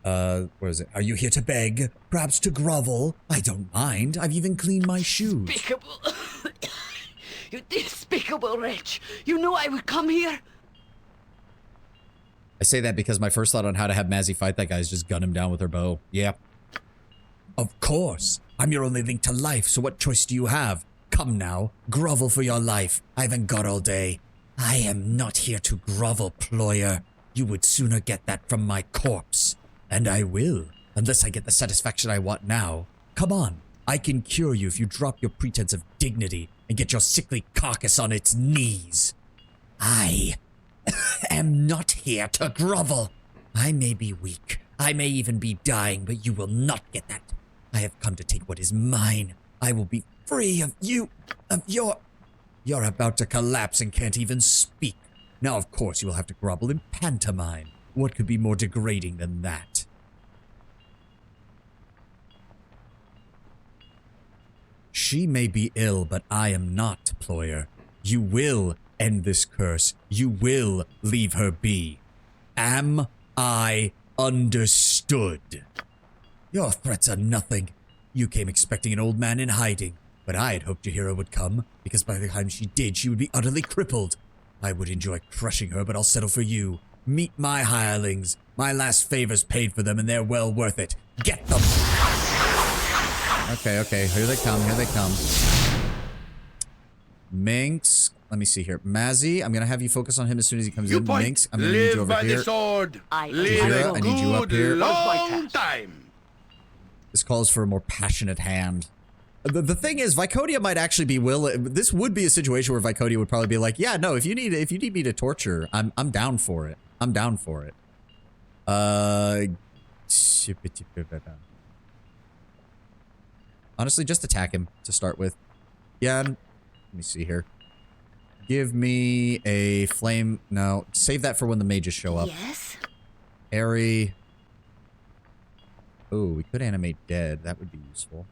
What is it? Are you here to beg? Perhaps to grovel? I don't mind. I've even cleaned my shoes. Despicable. You despicable wretch. You knew I would come here? I say that because my first thought on how to have Mazzy fight that guy is just gun him down with her bow. Yeah. Of course. I'm your only link to life, so what choice do you have? Come now, grovel for your life. I haven't got all day. I am not here to grovel, Ployer. You would sooner get that from my corpse. And I will, unless I get the satisfaction I want now. Come on, I can cure you if you drop your pretense of dignity and get your sickly carcass on its knees. I am not here to grovel. I may be weak, I may even be dying, but you will not get that. I have come to take what is mine. I will be free of you, of your... You're about to collapse and can't even speak. Now, of course, you will have to grovel in pantomime. What could be more degrading than that? She may be ill, but I am not, Ployer. You will end this curse. You will leave her be. Am I understood? Your threats are nothing. You came expecting an old man in hiding, but I had hoped Jaheira would come, because by the time she did, she would be utterly crippled. I would enjoy crushing her, but I'll settle for you. Meet my hirelings. My last favor's paid for them, and they're well worth it. Get them! Okay, okay. Here they come. Here they come. Minx. Let me see here. Mazzy, I'm going to have you focus on him as soon as he comes in. Minx, I'm going to need you over here. The sword. Jaheira, I need you up here. Long time. This calls for a more passionate hand. The thing is, Vicodia might actually be willing. This would be a situation where Vicodia would probably be like, "Yeah, no, if you need me to torture, I'm down for it. I'm down for it." Honestly, just attack him to start with. Yeah, let me see here. Give me a flame. No, save that for when the mages show up. Yes. Airy. Oh, we could animate dead. That would be useful.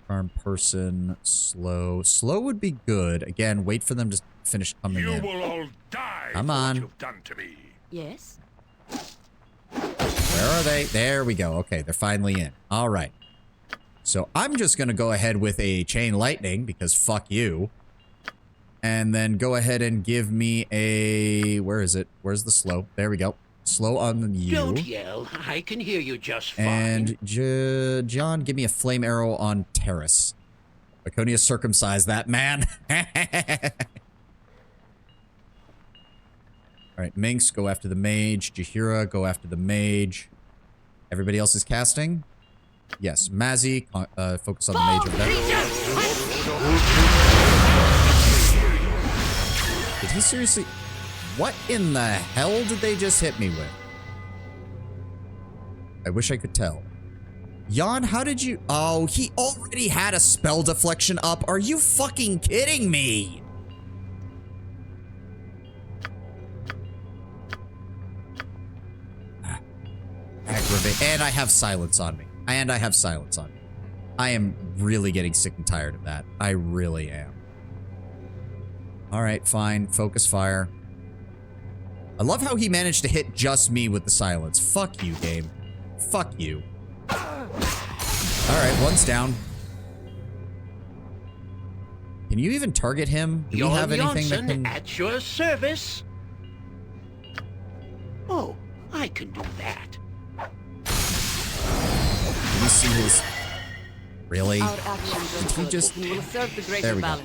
Charm person, slow. Slow would be good. Again, wait for them to finish coming in. You will all die. Come for on. what you've done to me. Yes. Where are they? There we go. Okay, they're finally in. All right. So I'm just going to go ahead with a chain lightning because fuck you. And then go ahead and give me a... Where is it? Where's the slow? There we go. Slow on you. Don't yell. I can hear you just fine. And John, give me a flame arrow on Terrace. Laconia circumcised that man. All right, Minx, go after the mage. Jaheira, go after the mage. Everybody else is casting? Yes. Mazzy, focus on the mage over there. Did he seriously... What in the hell did they just hit me with? I wish I could tell. Jan, how did you... Oh, he already had a spell deflection up. Are you fucking kidding me? Aggravate. And I have silence on me. I am really getting sick and tired of that. I really am. All right, fine. Focus fire. I love how he managed to hit just me with the silence. Fuck you, game. Fuck you. Alright, one's down. Can you even target him? Do we have anything that can... at your service. Oh, I can do that. Let me see his... Really? Did he just... There we go.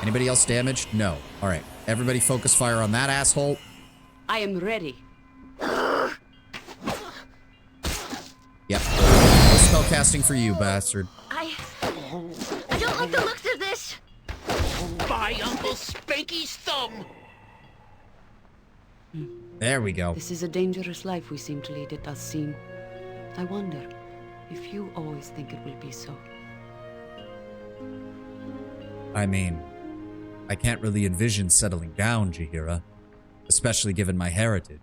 Anybody else damaged? No. Alright, everybody focus fire on that asshole. I am ready. Yep. No spell casting for you, bastard. I don't like the looks of this. By Uncle Spanky's thumb. There we go. This is a dangerous life we seem to lead, it does seem. I wonder if you always think it will be so. I mean, I can't really envision settling down, Jaheira. Especially given my heritage.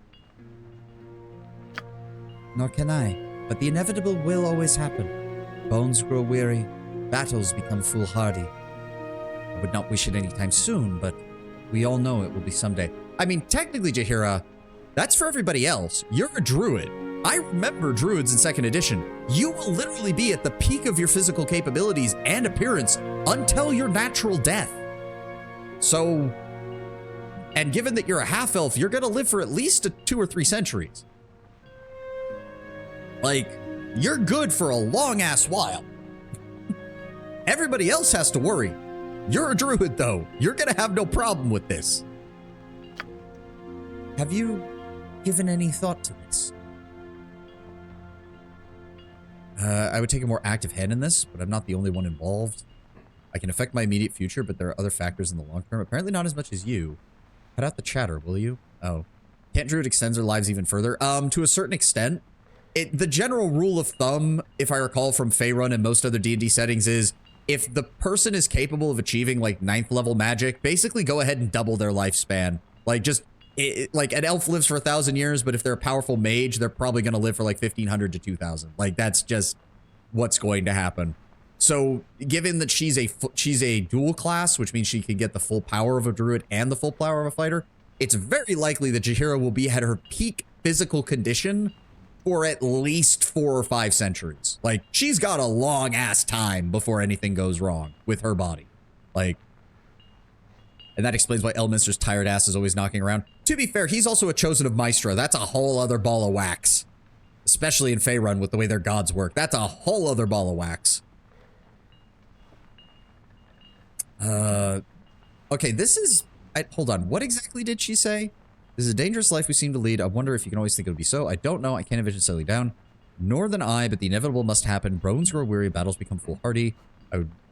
Nor can I, but the inevitable will always happen. Bones grow weary, battles become foolhardy. I would not wish it anytime soon, but we all know it will be someday. I mean, technically, Jaheira, that's for everybody else. You're a druid. I remember druids in 2nd edition. You will literally be at the peak of your physical capabilities and appearance until your natural death. So... And given that you're a half-elf, you're gonna live for at least 2 or 3 centuries. Like, you're good for a long-ass while. Everybody else has to worry. You're a druid, though. You're gonna have no problem with this. Have you given any thought to this? I would take a more active hand in this, but I'm not the only one involved. I can affect my immediate future, but there are other factors in the long term. Apparently not as much as you. Cut out the chatter, will you? Oh. Can't Druid extends their lives even further? To a certain extent. The general rule of thumb, if I recall from Faerun and most other D&D settings, is if the person is capable of achieving, like, 9th level magic, basically go ahead and double their lifespan. Like, just... like, an elf lives for 1,000 years, but if they're a powerful mage, they're probably going to live for, like, 1,500 to 2,000. Like, that's just what's going to happen. So, given that she's a dual class, which means she can get the full power of a druid and the full power of a fighter, it's very likely that Jaheira will be at her peak physical condition for at least 4 or 5 centuries. Like, she's got a long-ass time before anything goes wrong with her body. Like, and that explains why Elminster's tired ass is always knocking around. To be fair, he's also a chosen of Maestro. That's a whole other ball of wax. Especially in Faerun with the way their gods work. That's a whole other ball of wax. Okay, this is... hold on, what exactly did she say? This is a dangerous life we seem to lead. I wonder if you can always think it would be so. I don't know. I can't envision settling down. Nor than I, but the inevitable must happen. Bones grow weary, battles become foolhardy.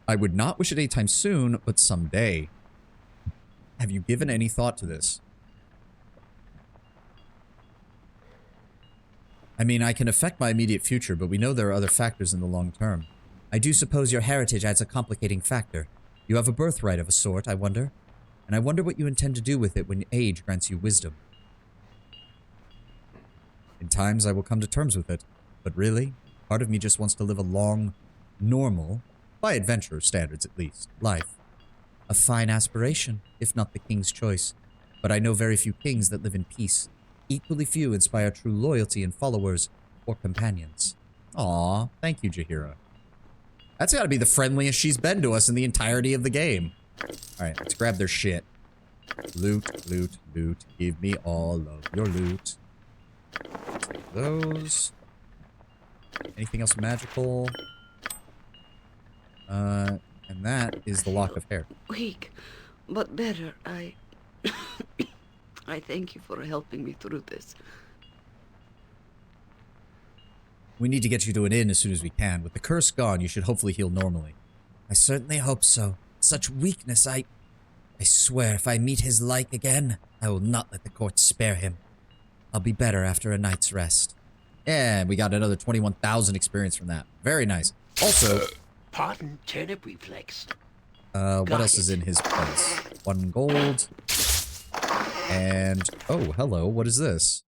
I would not wish it anytime soon, but someday. Have you given any thought to this? I mean, I can affect my immediate future, but we know there are other factors in the long term. I do suppose your heritage adds a complicating factor. You have a birthright of a sort, I wonder. And I wonder what you intend to do with it when age grants you wisdom. In times, I will come to terms with it. But really, part of me just wants to live a long, normal, by adventurer standards at least, life. A fine aspiration, if not the king's choice. But I know very few kings that live in peace. Equally few inspire true loyalty in followers or companions. Aw, thank you, Jaheira. That's gotta be the friendliest she's been to us in the entirety of the game. Alright, let's grab their shit. Loot, loot, loot. Give me all of your loot. Those. Anything else magical? And that is the lock of hair. Weak, but better. I thank you for helping me through this. We need to get you to an inn as soon as we can. With the curse gone, you should hopefully heal normally. I certainly hope so. Such weakness, I swear if I meet his like again, I will not let the court spare him. I'll be better after a night's rest. Yeah, we got another 21,000 experience from that. Very nice. Also... Pardon, turnip reflex. What else is in his place? 1 gold. And... oh, hello, what is this?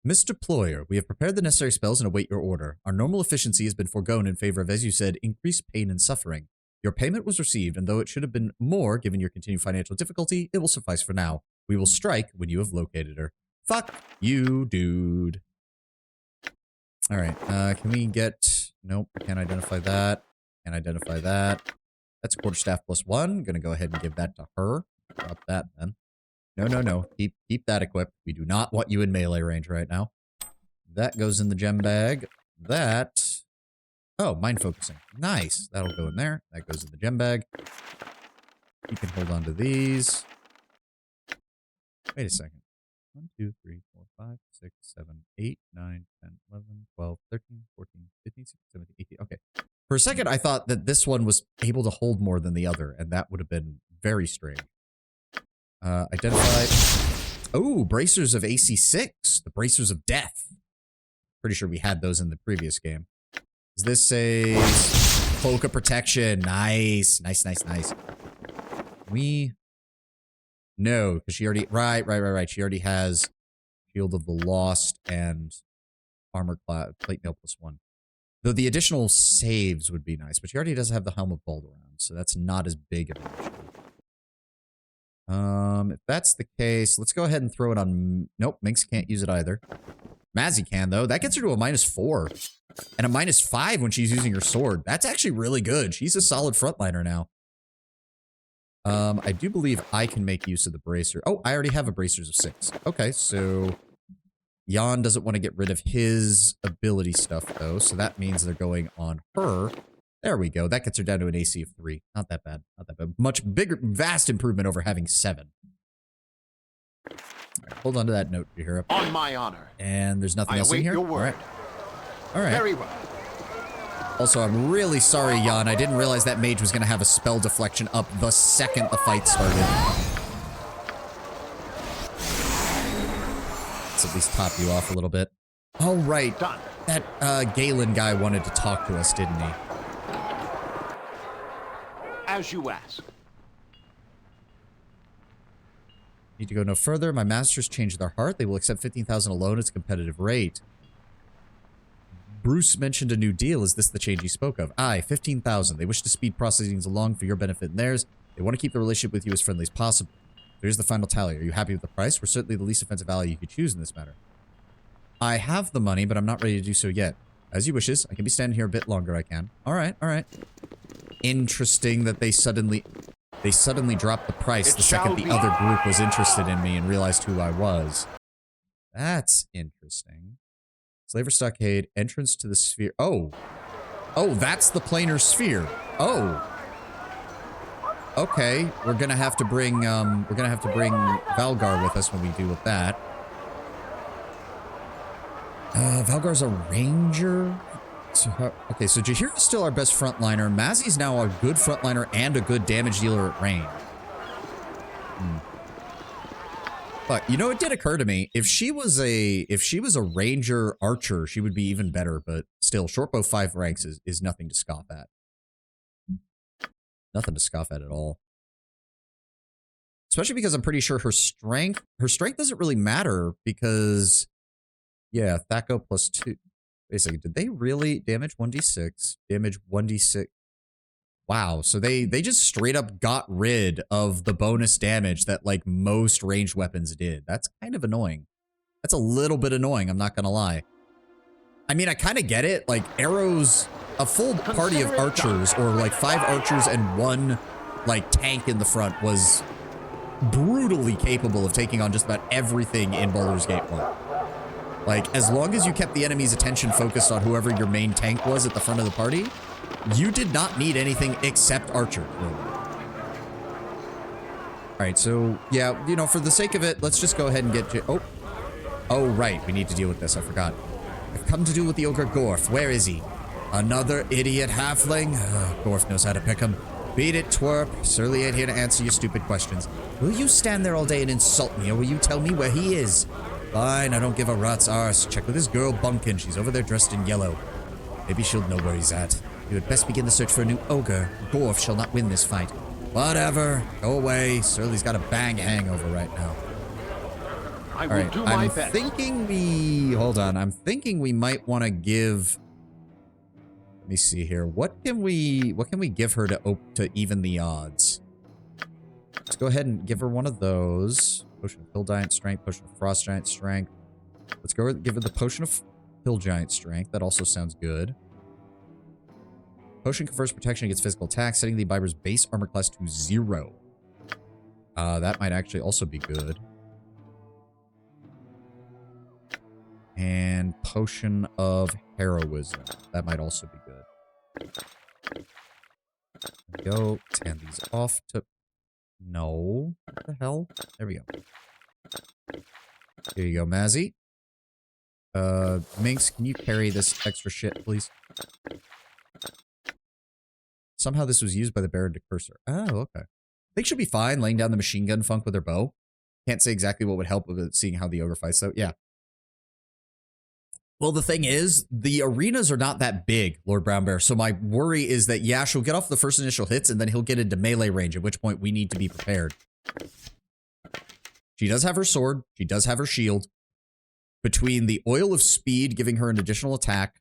Mr. Ployer, we have prepared the necessary spells and await your order. Our normal efficiency has been foregone in favor of, as you said, increased pain and suffering. Your payment was received, and though it should have been more given your continued financial difficulty, it will suffice for now. We will strike when you have located her. Fuck you, dude. Alright, can we get... nope, can't identify that. Can't identify that. That's quarterstaff +1. Gonna go ahead and give that to her. Drop that, then. No. Keep that equipped. We do not want you in melee range right now. That goes in the gem bag. That... oh, mind focusing. Nice. That'll go in there. That goes in the gem bag. You can hold on to these. Wait a second. 1, 2, 3, 4, 5, 6, 7, 8, 9, 10, 11, 12, 13, 14, 15, 16, 17, 18. Okay. For a second, I thought that this one was able to hold more than the other, and that would have been very strange. Identify. Oh, bracers of AC 6. The bracers of death. Pretty sure we had those in the previous game. Is this a cloak of protection? Nice. Nice. We... no, because she already... right. She already has Shield of the Lost and Armor Plate Mail +1. Though the additional saves would be nice, but she already does have the Helm of Balderon, so that's not as big of an issue. If that's the case, let's go ahead and throw it on... nope, Minx can't use it either. Mazzy can, though. That gets her to a -4. And a -5 when she's using her sword. That's actually really good. She's a solid frontliner now. I do believe I can make use of the bracer. Oh, I already have a bracers of 6. Okay, so... Jan doesn't want to get rid of his ability stuff, though, so that means they're going on her. There we go. That gets her down to an AC of 3. Not that bad. Not that bad. Much bigger, vast improvement over having 7. Right, hold on to that note, Jahira. On my honor. And there's nothing I else in await here? your word. All right. Very well. Also, I'm really sorry, Jan. I didn't realize that mage was going to have a spell deflection up the second the fight started. Let's at least top you off a little bit. Oh, right. Done. That Galen guy wanted to talk to us, didn't he? As you ask. Need to go no further. My masters changed their heart. They will accept 15,000 alone as a competitive rate. Bruce mentioned a new deal. Is this the change he spoke of? Aye, 15,000. They wish to speed processings along for your benefit and theirs. They want to keep the relationship with you as friendly as possible. Here's the final tally. Are you happy with the price? We're certainly the least offensive ally you could choose in this matter. I have the money, but I'm not ready to do so yet. As you wishes. I can be standing here a bit longer, I can. Alright, alright. Interesting that they suddenly dropped the price the second the other group was interested in me and realized who I was. That's interesting. Slaver Stockade, entrance to the sphere. Oh. Oh, that's the planar sphere. Oh. Okay, we're gonna have to bring Valgar with us when we deal with that. Valgar's a ranger. So, okay, so Jahir is still our best frontliner. Mazzy's now a good frontliner and a good damage dealer at range. But you know, it did occur to me, if she was a ranger archer, she would be even better. But still, shortbow 5 ranks is nothing to scoff at. Nothing to scoff at all. Especially because I'm pretty sure her strength doesn't really matter because, yeah, Thaco plus 2. Wait a second, did they really damage 1d6? Damage 1d6. Wow, so they just straight up got rid of the bonus damage that like most ranged weapons did. That's kind of annoying. That's a little bit annoying, I'm not gonna lie. I mean, I kind of get it. Like arrows, a full party of archers or like 5 archers and 1 like tank in the front was brutally capable of taking on just about everything in Baldur's Gate 1. Like, as long as you kept the enemy's attention focused on whoever your main tank was at the front of the party, you did not need anything except archer. Really. Alright, so, yeah, you know, for the sake of it, let's just go ahead and get... Oh, right, we need to deal with this, I forgot. I've come to deal with the ogre Gorf. Where is he? Another idiot halfling? Gorf knows how to pick him. Beat it, twerp. Surly ain't here to answer your stupid questions. Will you stand there all day and insult me, or will you tell me where he is? Fine, I don't give a rat's arse. Check with this girl Bunkin. She's over there dressed in yellow. Maybe she'll know where he's at. You had best begin the search for a new ogre. Gorf shall not win this fight. Whatever. Go away. Surly's got a bang hangover right now. I will do my best. I'm thinking we might want to give... Let me see here. What can we give her to even the odds? Let's go ahead and give her one of those. Potion of Hill Giant Strength, Potion of Frost Giant Strength. Let's go give her the Potion of Hill Giant Strength. That also sounds good. Potion confers protection against physical attacks, setting the Imbiber's base armor class to 0. That might actually also be good. And Potion of Heroism. That might also be good. There we go. Hand these off to... No. What the hell? There we go. Here you go, Mazzy. Minx, can you carry this extra shit, please? Somehow this was used by the Baron to curse her. Oh, okay. I think she'll be fine laying down the machine gun funk with her bow. Can't say exactly what would help with it, seeing how the ogre fights, though. Yeah. Well, the thing is, the arenas are not that big, Lord Brown Bear. So my worry is that, yeah, she'll get off the first initial hits, and then he'll get into melee range, at which point we need to be prepared. She does have her sword. She does have her shield. Between the Oil of Speed giving her an additional attack,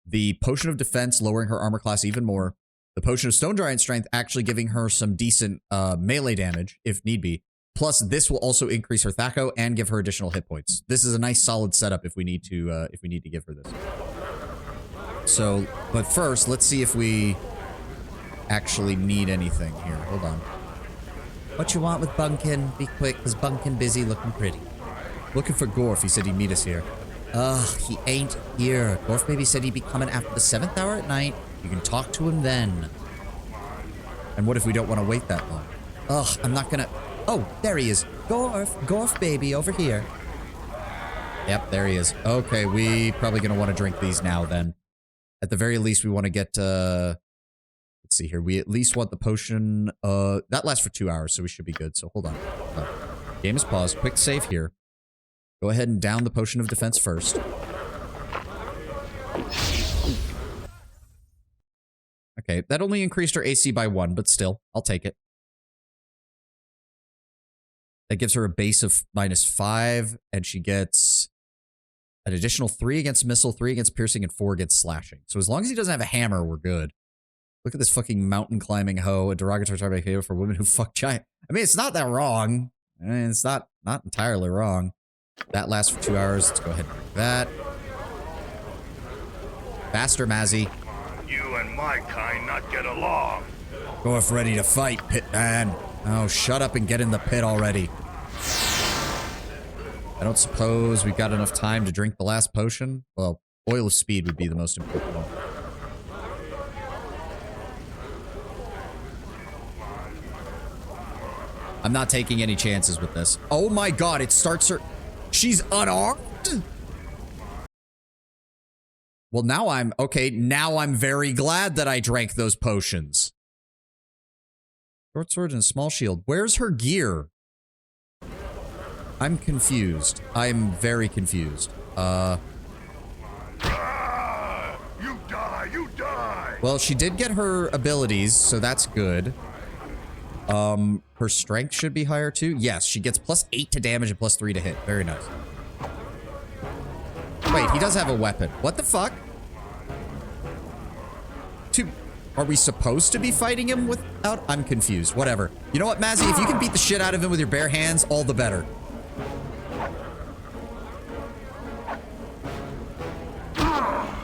the Potion of Defense lowering her armor class even more, the Potion of Stone Giant Strength actually giving her some decent melee damage, if need be. Plus, this will also increase her Thaco and give her additional hit points. This is a nice solid setup if we need to give her this. So, but first, let's see if we actually need anything here. Hold on. What you want with Bunkin? Be quick, because Bunkin busy looking pretty. Looking for Gorf. He said he'd meet us here. Ugh, he ain't here. Gorf maybe said he'd be coming after the 7th hour at night. You can talk to him then. And what if we don't want to wait that long? Ugh, I'm not gonna... Oh, there he is. Gorf, baby, over here. Yep, there he is. Okay, we probably gonna want to drink these now then. At the very least, we want to get, let's see here. We at least want the potion, that lasts for 2 hours, so we should be good. So hold on. Game is paused. Quick save here. Go ahead and down the potion of defense first. Okay, that only increased her AC by 1, but still, I'll take it. That gives her a base of -5, and she gets an additional 3 against missile, 3 against piercing, and 4 against slashing. So as long as he doesn't have a hammer, we're good. Look at this fucking mountain climbing hoe, a derogatory term behavior for women who fuck giant. I mean, it's not that wrong. I mean, it's not entirely wrong. That lasts for 2 hours. Let's go ahead and do that. Faster, Mazzy. You and my kind not get along. Go if ready to fight, pit man. Oh, shut up and get in the pit already. I don't suppose we've got enough time to drink the last potion. Well, oil of speed would be the most important one. I'm not taking any chances with this. Oh my god, it starts her... She's unarmed? Well, now I'm... Okay, now I'm very glad that I drank those potions. Short sword and a small shield. Where's her gear? I'm confused. I'm very confused. You die, you die. Well, she did get her abilities, so that's good. Her strength should be higher too. Yes, she gets +8 to damage and +3 to hit. Very nice. Wait, he does have a weapon. What the fuck? Are we supposed to be fighting him without? I'm confused. Whatever. You know what, Mazzy? If you can beat the shit out of him with your bare hands, all the better.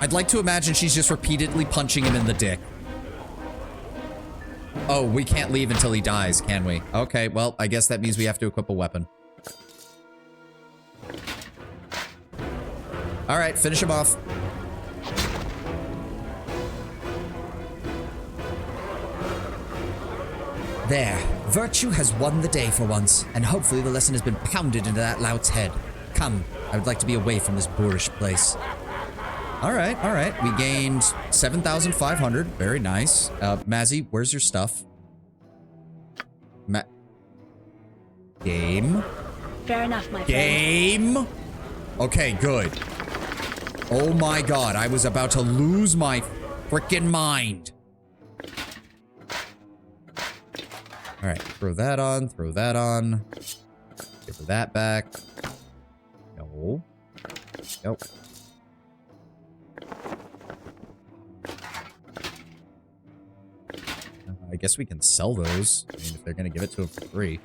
I'd like to imagine she's just repeatedly punching him in the dick. Oh, we can't leave until he dies, can we? Okay, well, I guess that means we have to equip a weapon. Alright, finish him off. There. Virtue has won the day for once, and hopefully the lesson has been pounded into that lout's head. Come, I would like to be away from this boorish place. Alright, alright. We gained 7,500. Very nice. Mazzy, where's your stuff? Game? Fair enough, my friend. Game? Okay, good. Oh my god, I was about to lose my frickin' mind. Alright, throw that on, throw that on. Give her that back. No. Nope. I guess we can sell those. I mean, if they're gonna give it to him for free.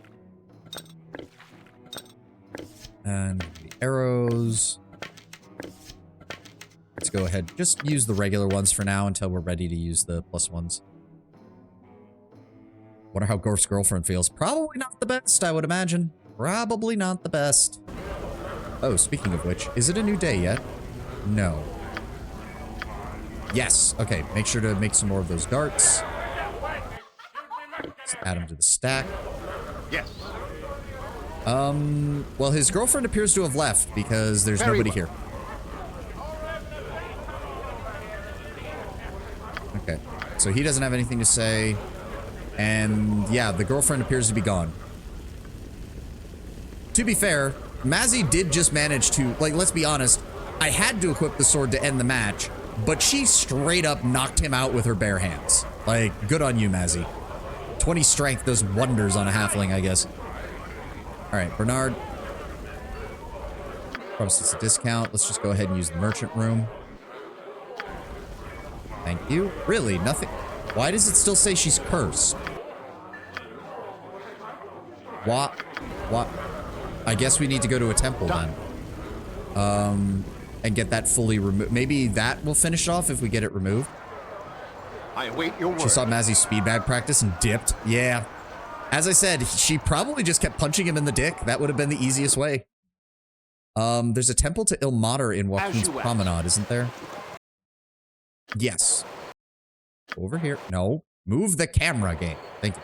And the arrows. Let's go ahead. Just use the regular ones for now until we're ready to use the plus ones. Wonder how Gorf's girlfriend feels. Probably not the best, I would imagine. Probably not the best. Oh, speaking of which, is it a new day yet? No. Yes. Okay, make sure to make some more of those darts. Let's add them to the stack. Yes. Well, his girlfriend appears to have left because there's nobody here. Okay, so he doesn't have anything to say. And yeah, the girlfriend appears to be gone. To be fair, Mazzy did just manage to, like, let's be honest, I had to equip the sword to end the match, but she straight up knocked him out with her bare hands. Like, good on you, Mazzy. 20 strength does wonders on a halfling, I guess. Alright, Bernard. Promised us a discount. Let's just go ahead and use the merchant room. Thank you. Really? Nothing? Why does it still say she's cursed? What? What? I guess we need to go to a temple then. And get that fully removed. Maybe that will finish off if we get it removed. I await your word. She saw Mazzy's speed bag practice and dipped. Yeah. As I said, she probably just kept punching him in the dick. That would have been the easiest way. There's a temple to Ilmater in Joaquin's Promenade, isn't there? Yes. Over here. No. Move the camera, game. Thank you.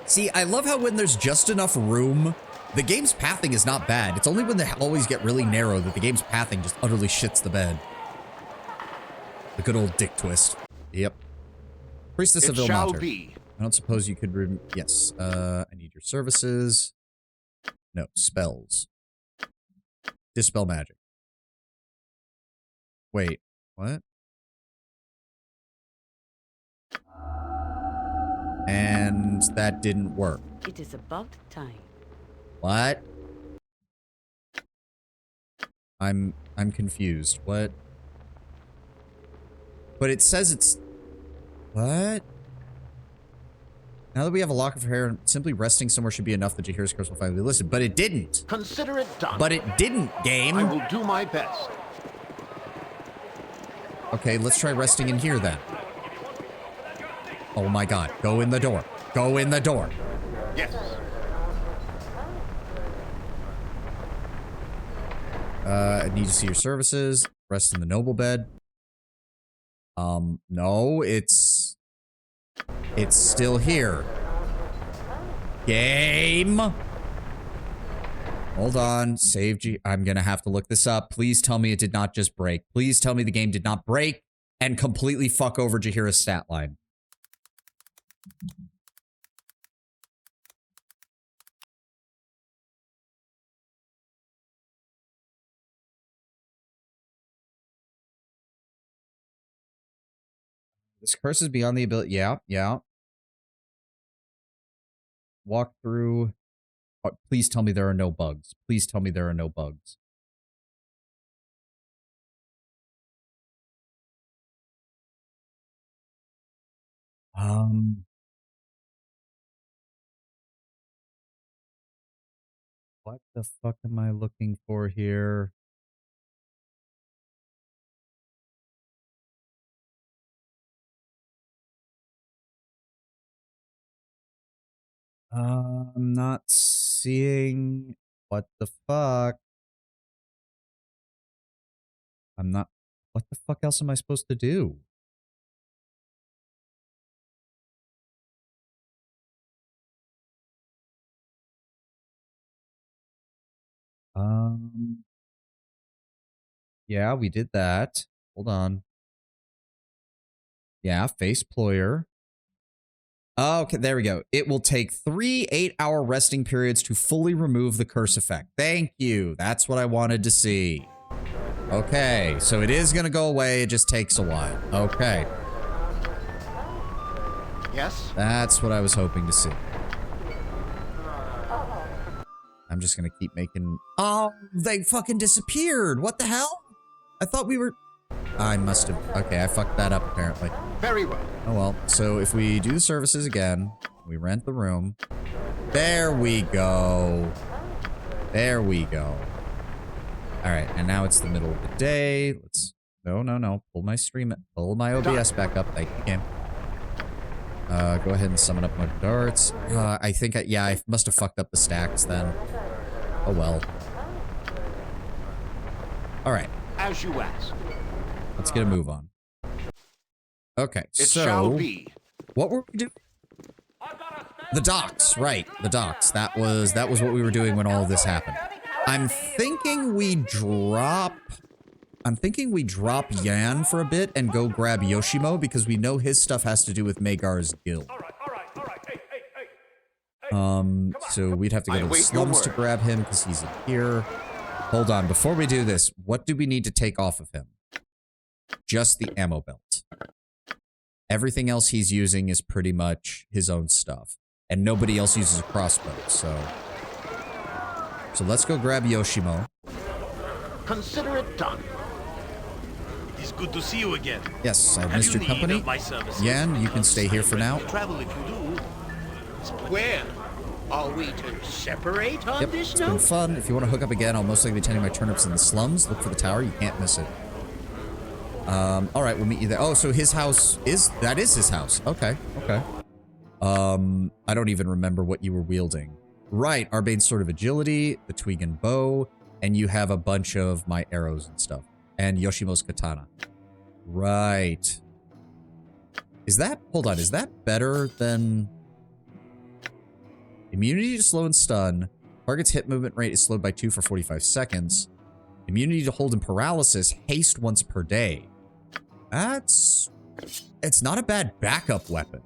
See, I love how when there's just enough room, the game's pathing is not bad. It's only when they always get really narrow that the game's pathing just utterly shits the bed. The good old dick twist. Yep. Priestess of It shall Ilmater. be. I don't suppose you could yes. I need your services. No, spells. Dispel magic. Wait, what? And that didn't work. It is about time. What? I'm confused. What? But it says it's... What? Now that we have a lock of hair, simply resting somewhere should be enough that Jahir's curse will finally be listed. But it didn't. Consider it done. But it didn't, game. I will do my best. Okay, let's try resting in here then. Oh my god. Go in the door. Go in the door. Yes. I need to see your services. Rest in the noble bed. No, it's still here. Game. Hold on. Save G. I'm gonna have to look this up. Please tell me it did not just break. Please tell me the game did not break and completely fuck over Jahira's stat line. This curse is beyond the ability. Yeah, yeah. Walk through. Oh, please tell me there are no bugs. Please tell me there are no bugs. What the fuck am I looking for here? I'm not seeing what the fuck. I'm not. What the fuck else am I supposed to do? Yeah, we did that. Hold on. Yeah, face ployer. Oh, okay, there we go. It will take 3 8-hour resting periods to fully remove the curse effect. Thank you. That's what I wanted to see. Okay, so it is going to go away. It just takes a while. Okay. Yes? That's what I was hoping to see. I'm just going to keep making... Oh, they fucking disappeared. What the hell? I thought we were... I must have... Okay, I fucked that up, apparently. Very well. Oh, well. So if we do the services again, we rent the room. There we go. There we go. All right, and now it's the middle of the day. Let's... No. Pull my stream... Pull my OBS back up. Thank you, game. Go ahead and summon up my darts. I think yeah, I must have fucked up the stacks then. Oh, well. All right. As you ask. Let's get a move on. Okay, It shall be. What were we doing? The docks, right? The docks. That was what we were doing when all of this happened. I'm thinking we drop Yan for a bit and go grab Yoshimo because we know his stuff has to do with Magar's guild. So we'd have to go to the slums to grab him because he's in here. Hold on, before we do this, what do we need to take off of him? Just the ammo belt. Everything else he's using is pretty much his own stuff. And nobody else uses a crossbow, so let's go grab Yoshimo. Consider it done. It's good to see you again. Yes, I've missed your company. Yan, you can stay here for now. Travel if you do. Where? Are we to separate on Yep, this it's been note? fun. If you want to hook up again, I'll most likely be tending my turnips in the slums. Look for the tower. You can't miss it. All right, we'll meet you there. Oh, so his house is... That is his house. Okay, okay. I don't even remember what you were wielding. Right, Arbene's Sword of Agility, the Tweegan Bow, and you have a bunch of my arrows and stuff. And Yoshimo's Katana. Right. Is that... Hold on, is that better than... Immunity to slow and stun. Target's hit movement rate is slowed by 2 for 45 seconds. Immunity to hold and paralysis. Haste once per day. It's not a bad backup weapon.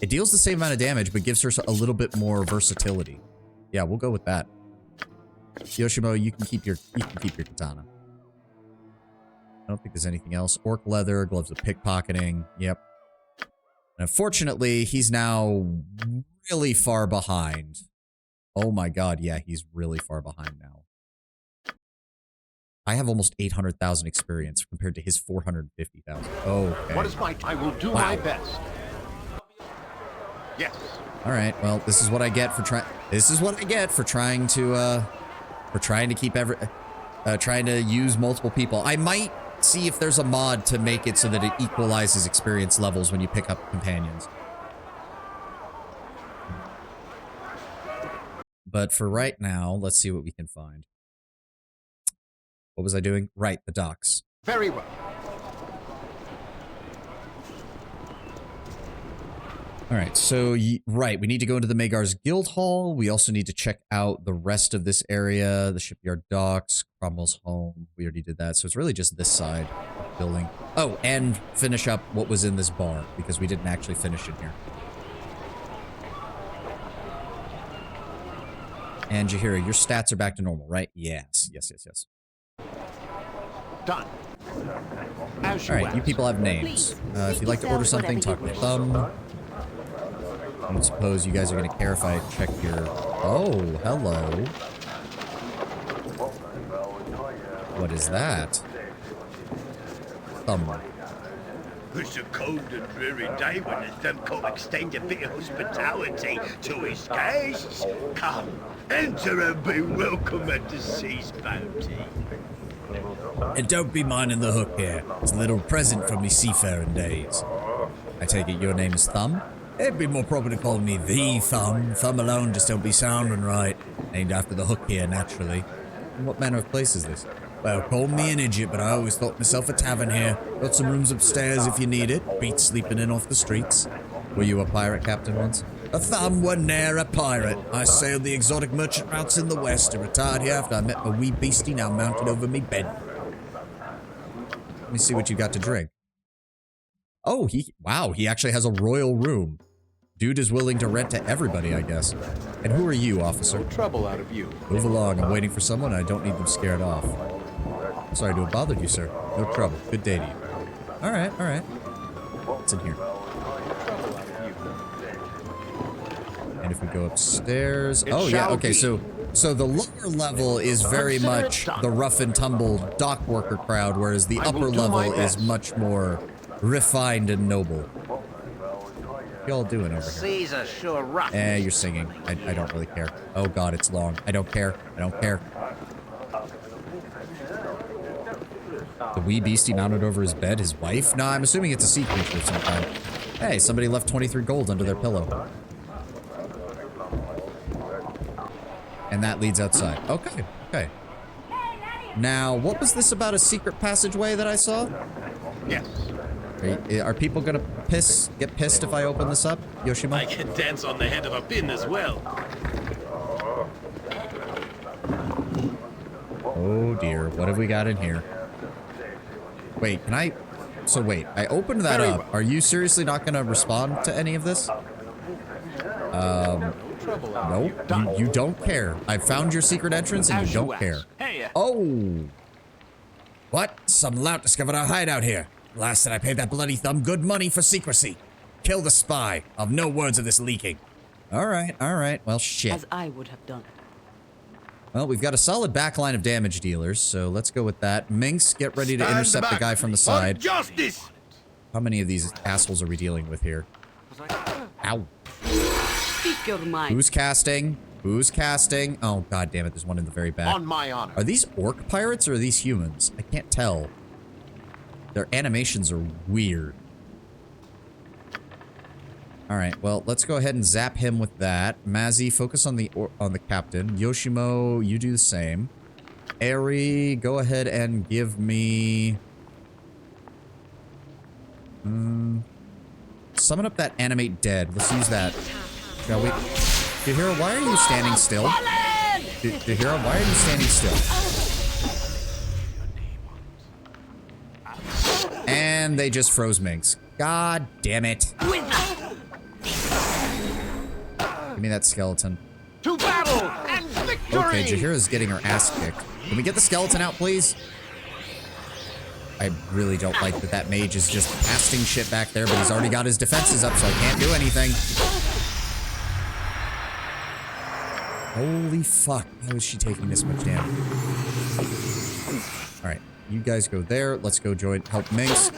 It deals the same amount of damage, but gives her a little bit more versatility. Yeah, we'll go with that. Yoshimo, you can keep your katana. I don't think there's anything else. Orc leather, gloves of pickpocketing. Yep. And unfortunately, he's now really far behind. Oh my god, yeah, he's really far behind now. I have almost 800,000 experience compared to his 450,000. Okay. What is I will do my best. Yes. All right. Well, this is what I get for trying. This is what I get for trying to keep trying to use multiple people. I might see if there's a mod to make it so that it equalizes experience levels when you pick up companions. But for right now, let's see what we can find. What was I doing? Right, the docks. Very well. All right, so, right, we need to go into the Magar's Guild Hall. We also need to check out the rest of this area, the shipyard docks, Cromwell's home. We already did that, so it's really just this side building. Oh, and finish up what was in this bar, because we didn't actually finish in here. And Jahira, your stats are back to normal, right? Yes, yes, yes, yes. Done. All right, you people have names. If you'd like to order something, talk to Thumb. I don't suppose you guys are going to care if I check your... Oh, hello. What is that? Thumb. It's a cold and dreary day when the Thumb can't extend a bit of hospitality to his guests. Come, enter and be welcome at the sea's bounty. And don't be minding the hook here. It's a little present from me seafaring days. I take it your name is Thumb? It'd be more proper to call me the Thumb. Thumb alone just don't be sounding right. Named after the hook here, naturally. What manner of place is this? Well, call me an idiot, but I always thought myself a tavern here. Got some rooms upstairs if you need it. Beats sleeping in off the streets. Were you a pirate captain once? A Thumb were ne'er a pirate. I sailed the exotic merchant routes in the west and retired here after I met my wee beastie now mounted over me bed. Let me see what you got to drink. Oh, wow, he actually has a royal room. Dude is willing to rent to everybody, I guess. And who are you, officer? No trouble out of you. Move along, I'm waiting for someone, I don't need them scared off. Sorry to have bothered you, sir. No trouble. Good day to you. Alright, alright. What's in here? And if we go upstairs... Oh, yeah, okay, so the lower level is very much the rough and tumble dock worker crowd, whereas the upper level is much more refined and noble. What y'all doing over here? Seas are sure rough. You're singing. I don't really care. Oh god, it's long. I don't care. I don't care. The wee beastie mounted over his bed, his wife? No, I'm assuming it's a sea creature of some kind. Hey, somebody left 23 gold under their pillow. And that leads outside. Okay, okay. Now, what was this about a secret passageway that I saw? Yes. Are people gonna get pissed if I open this up, Yoshimo? I can dance on the head of a pin as well. Oh dear, what have we got in here? Wait, can I... So wait, I opened that up. Are you seriously not gonna respond to any of this? Nope, you don't care. I found your secret entrance and you don't care. Oh! What? Some lout discovered our hideout here. Last night I paid that bloody Thumb good money for secrecy. Kill the spy. I've no words of this leaking. Alright, alright. Well, shit. As I would have done. Well, we've got a solid backline of damage dealers, so let's go with that. Minx, get ready to intercept the guy from the side. Justice! How many of these assholes are we dealing with here? Ow. Speak your mind. Who's casting? Who's casting? Oh, god damn it, there's one in the very back. On my honor. Are these orc pirates or are these humans? I can't tell. Their animations are weird. Alright, well, let's go ahead and zap him with that. Mazzy, focus on the captain. Yoshimo, you do the same. Eri, go ahead and give me... summon up that animate dead. Let's use that. Shall we? Jahira, why are you standing still? Jahira, why are you standing still? And they just froze Minx. God damn it. Give me that skeleton. To battle and victory! Okay, Jahira's getting her ass kicked. Can we get the skeleton out, please? I really don't like that that mage is just casting shit back there, but he's already got his defenses up, so I can't do anything. Holy fuck. How is she taking this much damage? Alright, you guys go there. Let's go help Minx.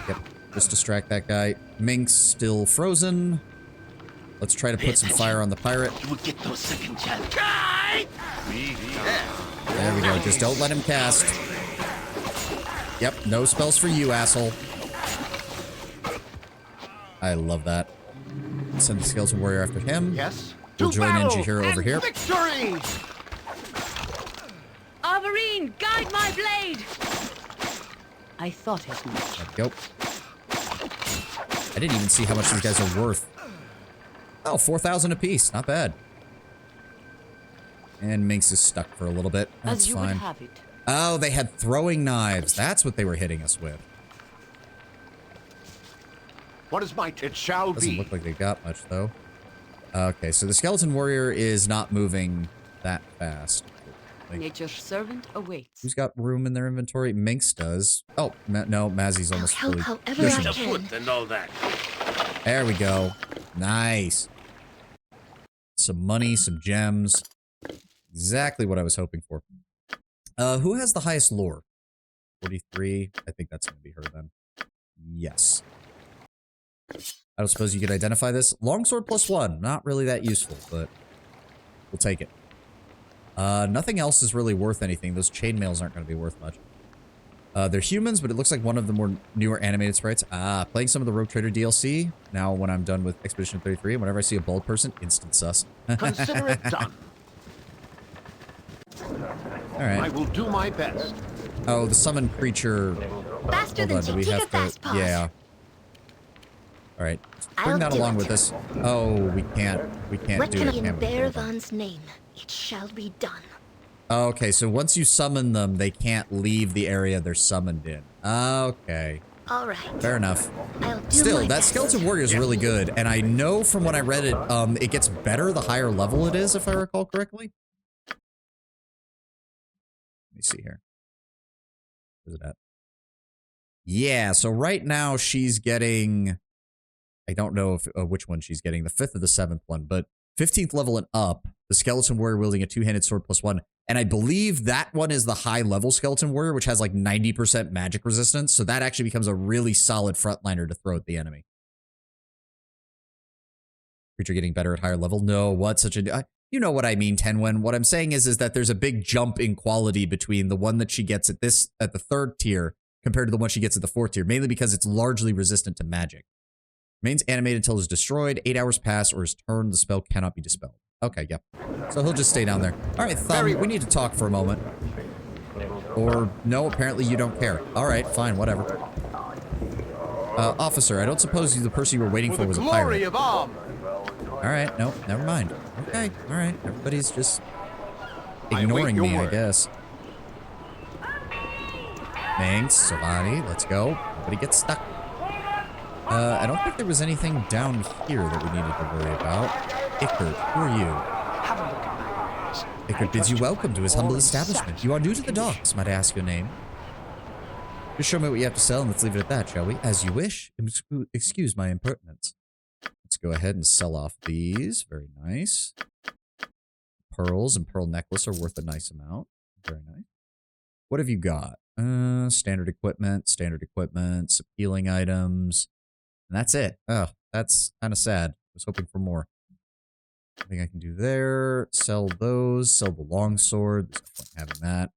Yep, just distract that guy. Minx still frozen. Let's try to put some fire on the pirate. You will get those second chance. There we go. Just don't let him cast. Yep, no spells for you, asshole. I love that. Send the skeleton warrior after him. Yes. We'll join in Jahira over here. Victory! Arverine, guide my blade! I thought as much. There we go. I didn't even see how much these guys are worth. Oh, 4,000 apiece. Not bad. And Minx is stuck for a little bit. That's As you fine. would have it. Oh, they had throwing knives. That's what they were hitting us with. What is my... It shall Doesn't be. look like they got much, though. Okay, so the skeleton warrior is not moving that fast. Like, Nature's servant awaits. who's got room in their inventory? Minx does. Oh, no, Mazzy's almost I'll fully. help however I There she can. goes. And all that. There we go. Nice. Some money, some gems. Exactly what I was hoping for. Who has the highest lore? 43. I think that's going to be her then. Yes. I don't suppose you could identify this. Longsword +1. Not really that useful, but we'll take it. Nothing else is really worth anything. Those chainmails aren't going to be worth much. They're humans, but it looks like one of the more newer animated sprites. Playing some of the Rogue Trader DLC. Now, when I'm done with Expedition 33, and whenever I see a bald person, instant sus. Consider it done. Alright. I will do my best. Oh, the summoned creature. Faster Hold than on, do we Chiquita have to? Fast Paws. Yeah. Alright. Bring I'll that do along it. with us. Oh, we can't. We can't What do can it, I in can we? Bearvan's name? It shall be done. Okay, so once you summon them, they can't leave the area they're summoned in. Okay. All right. Fair enough. I'll do Still, my that best. skeleton warrior is really good, and I know from when I read it, it gets better the higher level it is, if I recall correctly. Let me see here. Where's it at? Yeah, so right now she's getting... I don't know if which one she's getting, the 5th or the 7th one, but 15th level and up, the skeleton warrior wielding a two-handed sword +1. And I believe that one is the high-level skeleton warrior, which has like 90% magic resistance, so that actually becomes a really solid frontliner to throw at the enemy. Creature getting better at higher level? No, what? Such a... you know what I mean, Tenwen. What I'm saying is that there's a big jump in quality between the one that she gets at the 3rd tier compared to the one she gets at the 4th tier, mainly because it's largely resistant to magic. Remains animated until it's destroyed. 8 hours pass or his turn. The spell cannot be dispelled. Okay, yep. So he'll just stay down there. All right, Thumb, we need to talk for a moment. Or, no, apparently you don't care. All right, fine, whatever. Officer, I don't suppose the person you were waiting for was a pirate. Glory of Am. All right, no, never mind. Okay, all right. Everybody's just ignoring me, I guess. Thanks, Solani. Let's go. Nobody gets stuck. I don't think there was anything down here that we needed to worry about. Ickard, who are you? Ickard bids you welcome to his humble establishment. You are new to the docks. Might I ask your name? Just show me what you have to sell and let's leave it at that, shall we? As you wish. Excuse my impertinence. Let's go ahead and sell off these. Very nice. Pearls and pearl necklace are worth a nice amount. Very nice. What have you got? Standard equipment, some healing items. And that's it. Oh, that's kind of sad. I was hoping for more. Nothing I can do there. Sell those. Sell the longsword. There's no point in having that.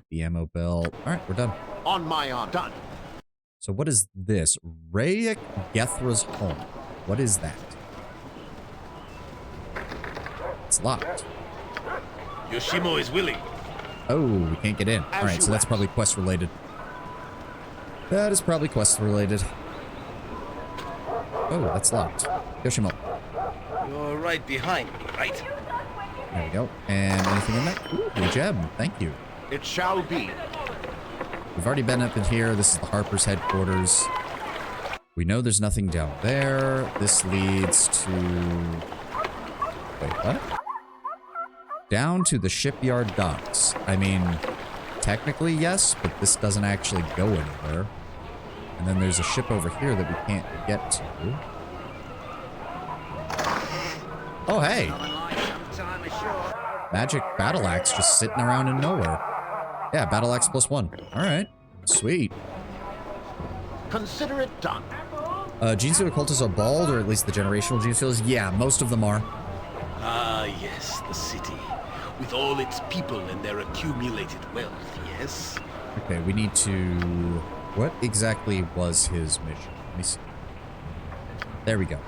The ammo belt. All right, we're done. On my honor. Done. So what is this? Rayek Gethra's home. What is that? It's locked. Yoshimo is willing. Oh, we can't get in. All right, so that's probably quest related. That is probably quest related. Oh, that's locked. Yoshimo. You're right behind me, right? There we go. And anything in that? Ooh, a gem. Thank you. It shall be. We've already been up in here. This is the Harper's headquarters. We know there's nothing down there. This leads to... Wait, what? Down to the shipyard docks. I mean, technically yes, but this doesn't actually go anywhere. And then there's a ship over here that we can't get to. Oh, hey. Magic battle axe just sitting around in nowhere. Yeah, battle axe +1. All right. Sweet. Consider it done. Gene Seal occultists are bald, or at least the generational Gene Seals. Yeah, most of them are. Ah, yes, the city. With all its people and their accumulated wealth, yes? Okay, we need to... What exactly was his mission? Let me see. There we go.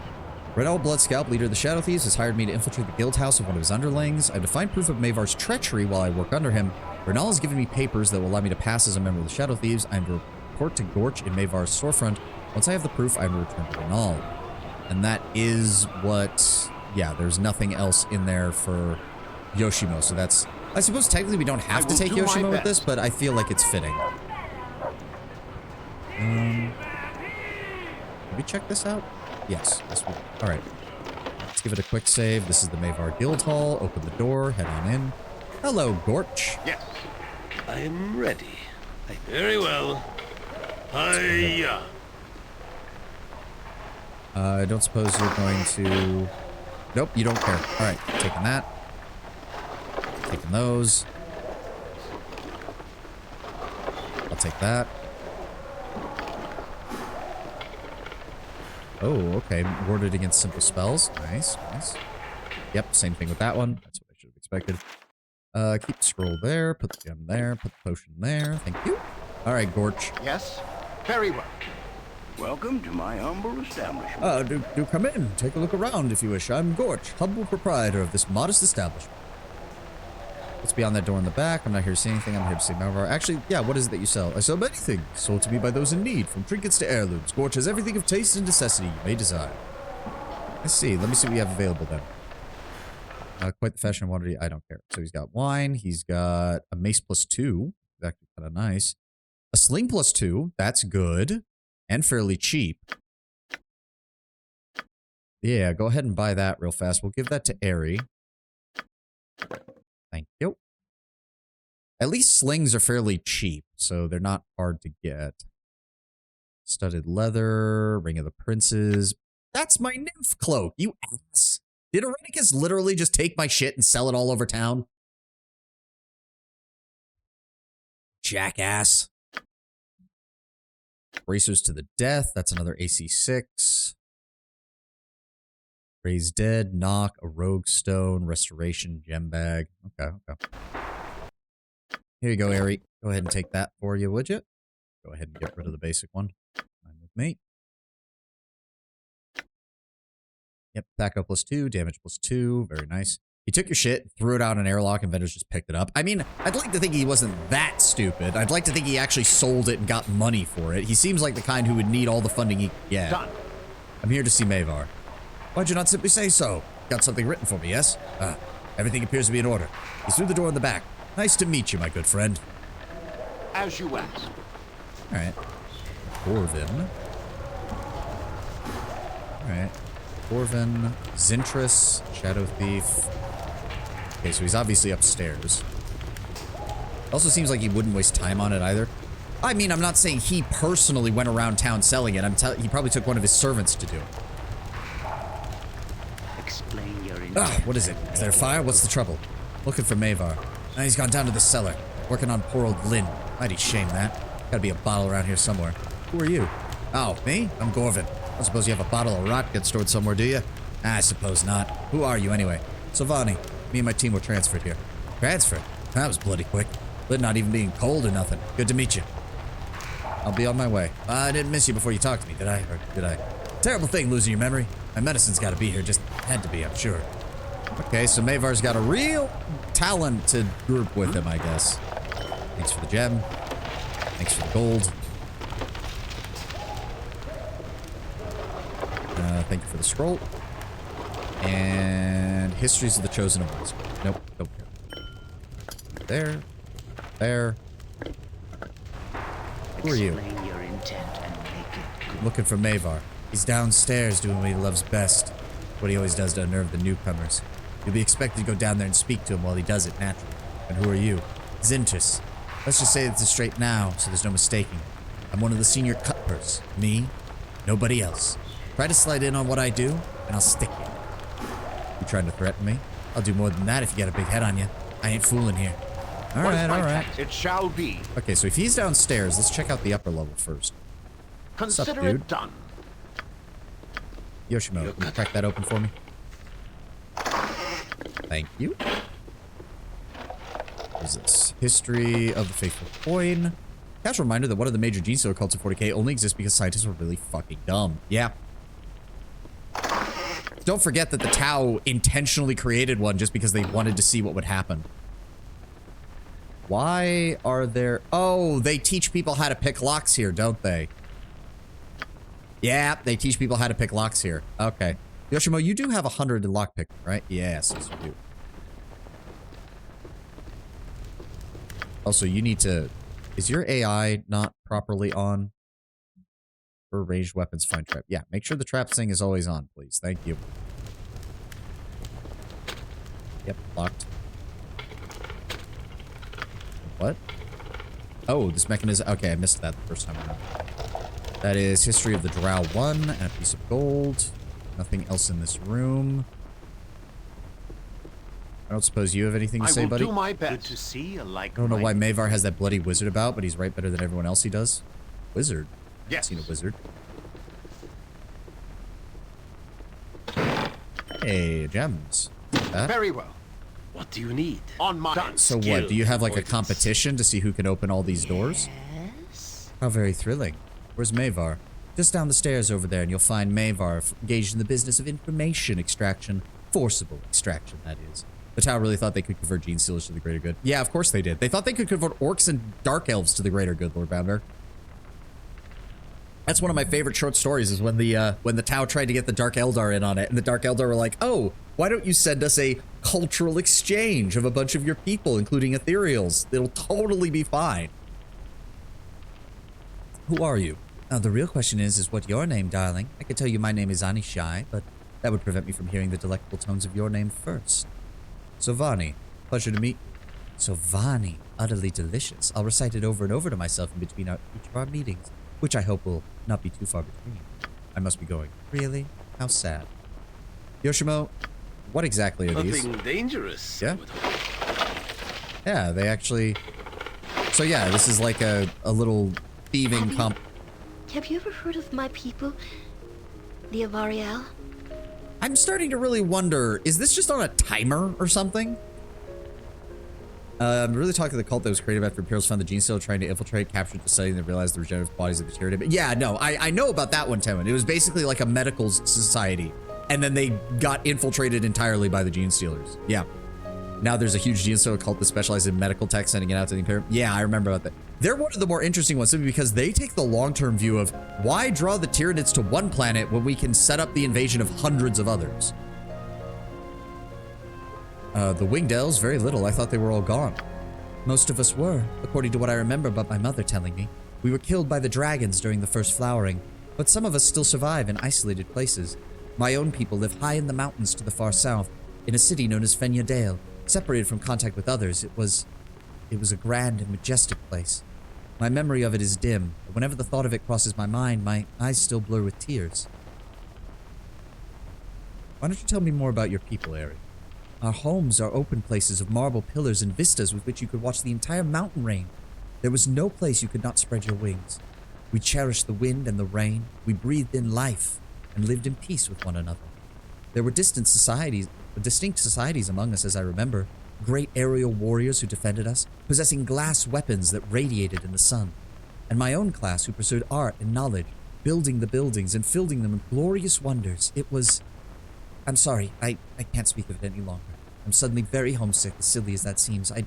Red Owl Blood Scalp, leader of the Shadow Thieves, has hired me to infiltrate the guild house of one of his underlings. I have to find proof of Mavar's treachery while I work under him. Renal has given me papers that will allow me to pass as a member of the Shadow Thieves. I am to report to Gorch in Mavar's storefront. Once I have the proof, I am to return to Renal. And that is what... Yeah, there's nothing else in there for Yoshimo, so that's... I suppose technically we don't have to take Yoshimo with this, but I feel like it's fitting. Did we check this out? Yes. Yes, we did. All right. Let's give it a quick save. This is the Mavar Guild Hall. Open the door. Head on in. Hello, Gorch. Yes. I am ready. Very well. Hiya. I don't suppose you're going to... Nope, you don't care. All right. Taking that. Taking those. I'll take that. Oh, okay. Warded against simple spells. Nice, nice. Yep, same thing with that one. That's what I should have expected. Keep the scroll there. Put the gem there. Put the potion there. Thank you. All right, Gorch. Yes? Very well. Welcome to my humble establishment. Do come in. Take a look around if you wish. I'm Gorch, humble proprietor of this modest establishment. What's beyond that door in the back? I'm not here to see anything. I'm here to see Mavar. Actually, yeah, what is it that you sell? I sell many things, sold to me by those in need, from trinkets to heirlooms. Gorch has everything of taste and necessity you may desire. Let's see. Let me see what we have available then. Quite the fashion quantity. I don't care. So he's got wine. He's got a mace +2. It's actually kind of nice. A sling +2. That's good. And fairly cheap. Yeah, go ahead and buy that real fast. We'll give that to Aerie. Thank you. At least slings are fairly cheap, so they're not hard to get. Studded leather, Ring of the Princes. That's my nymph cloak, you ass. Did Erenicus literally just take my shit and sell it all over town? Jackass. Bracers to the Death. That's another AC 6. Raise Dead, Knock, a Rogue Stone, Restoration, Gem Bag. Okay, okay. Here you go, Aerie. Go ahead and take that for you, would you? Go ahead and get rid of the basic one. Fine with me. Yep, Thaco +2, damage +2. Very nice. He took your shit, threw it out in an airlock, and vendors just picked it up. I mean, I'd like to think he wasn't that stupid. I'd like to think he actually sold it and got money for it. He seems like the kind who would need all the funding he could get. Done. I'm here to see Mavar. Why'd you not simply say so? Got something written for me, yes? Everything appears to be in order. He's through the door in the back. Nice to meet you, my good friend. As you ask. Alright. Corvin. Alright. Corvin, Zintris, Shadow Thief. Okay, so he's obviously upstairs. Also seems like he wouldn't waste time on it either. I mean, I'm not saying he personally went around town selling it. He probably took one of his servants to do it. Explain your What is it? Is there a fire? What's the trouble? Looking for Mavar. Now he's gone down to the cellar. Working on poor old Lynn. Mighty shame that. Gotta be a bottle around here somewhere. Who are you? Oh, me? I'm Gorvin. I don't suppose you have a bottle of rot get stored somewhere, do you? I suppose not. Who are you anyway? Sylvani. Me and my team were transferred here. Transferred? That was bloody quick. Lid not even being cold or nothing. Good to meet you. I'll be on my way. I didn't miss you before you talked to me, did I? Or did I? Terrible thing, losing your memory. My medicine's gotta be here. Just had to be, I'm sure. Okay, so Mavar's got a real talented group with him, I guess. Thanks for the gem. Thanks for the gold. thank you for the scroll. And Histories of the Chosen of Ones. Nope, don't care. There. There. Who are you? Explain your intent and make it good. Looking for Mavar. He's downstairs doing what he loves best. What he always does to unnerve the newcomers. You'll be expected to go down there and speak to him while he does it naturally. And who are you? Zintus. Let's just say it's straight now, so there's no mistaking. I'm one of the senior cutpurse. Me, nobody else. Try to slide in on what I do, and I'll stick you. You trying to threaten me? I'll do more than that if you got a big head on you. I ain't fooling here. Alright, alright. It shall be. Okay, so if he's downstairs, let's check out the upper level first. Consider What's up, it done. Yoshimo, can you crack that open for me? Thank you. What is this? History of the Faithful Coin. Casual reminder that one of the major gene stealer cults in 40k only exists because scientists were really fucking dumb. Yeah. Don't forget that the Tau intentionally created one just because they wanted to see what would happen. Why are there... Oh, they teach people how to pick locks here, don't they? Yeah, they teach people how to pick locks here. Okay. Yoshimo, you do have 100 in lockpick, right? Yes, yes, you do. Also, you need to... Is your AI not properly on? For ranged weapons, find trap. Yeah, make sure the trap thing is always on, please. Thank you. Yep, locked. What? Oh, this mechanism... Okay, I missed that the first time around. That is History of the Drow 1 and a piece of gold. Nothing else in this room. I don't suppose you have anything to say, buddy? I will do my best. Good to see a like. I don't know why Mavar has that bloody wizard about, but he's right better than everyone else he does. Wizard? Yes. I've seen a wizard. Hey, gems. That? Very well. What do you need? On my So what, do you have like a competition to see who can open all these doors? Yes. How very thrilling. Where's Mavar? Just down the stairs over there and you'll find Mavar engaged in the business of information extraction. Forcible extraction, that is. The Tau really thought they could convert gene stealers to the greater good. Yeah, of course they did. They thought they could convert orcs and dark elves to the greater good, Lord Bounder. That's one of my favorite short stories is when the Tau tried to get the Dark Eldar in on it, and the Dark Eldar were like, oh, why don't you send us a cultural exchange of a bunch of your people, including ethereals? It'll totally be fine. Who are you? Now, the real question is what's your name, darling? I could tell you my name is Anishai, but that would prevent me from hearing the delectable tones of your name first. Sovani, pleasure to meet you. Sovani, utterly delicious. I'll recite it over and over to myself in between each of our meetings, which I hope will not be too far between. I must be going. Really? How sad. Yoshimo, what exactly are these? Nothing dangerous. Yeah. Yeah, they actually... So yeah, this is like a little thieving comp... Have you ever heard of my people? The Avariel? I'm starting to really wonder, is this just on a timer or something? I'm really talking to the cult that was created after Imperials found the gene stealer trying to infiltrate, captured the study, and they realized the regenerative bodies of the deteriorated. But yeah, no, I know about that one, Temin. It was basically like a medical society. And then they got infiltrated entirely by the gene stealers. Yeah. Now there's a huge gene stealer cult that specializes in medical tech, sending it out to the Imperium. Yeah, I remember about that. They're one of the more interesting ones simply because they take the long-term view of why draw the Tyranids to one planet when we can set up the invasion of hundreds of others. The winged elves, very little. I thought they were all gone. Most of us were, according to what I remember about my mother telling me. We were killed by the dragons during the first flowering, but some of us still survive in isolated places. My own people live high in the mountains to the far south, in a city known as Fenya Dale. Separated from contact with others, it was a grand and majestic place. My memory of it is dim, but whenever the thought of it crosses my mind, my eyes still blur with tears. Why don't you tell me more about your people, Ari? Our homes are open places of marble pillars and vistas with which you could watch the entire mountain range. There was no place you could not spread your wings. We cherished the wind and the rain. We breathed in life and lived in peace with one another. There were distinct societies among us, as I remember. Great aerial warriors who defended us, possessing glass weapons that radiated in the sun. And my own class who pursued art and knowledge, building the buildings and filling them with glorious wonders. It was... I'm sorry, I can't speak of it any longer. I'm suddenly very homesick, as silly as that seems. I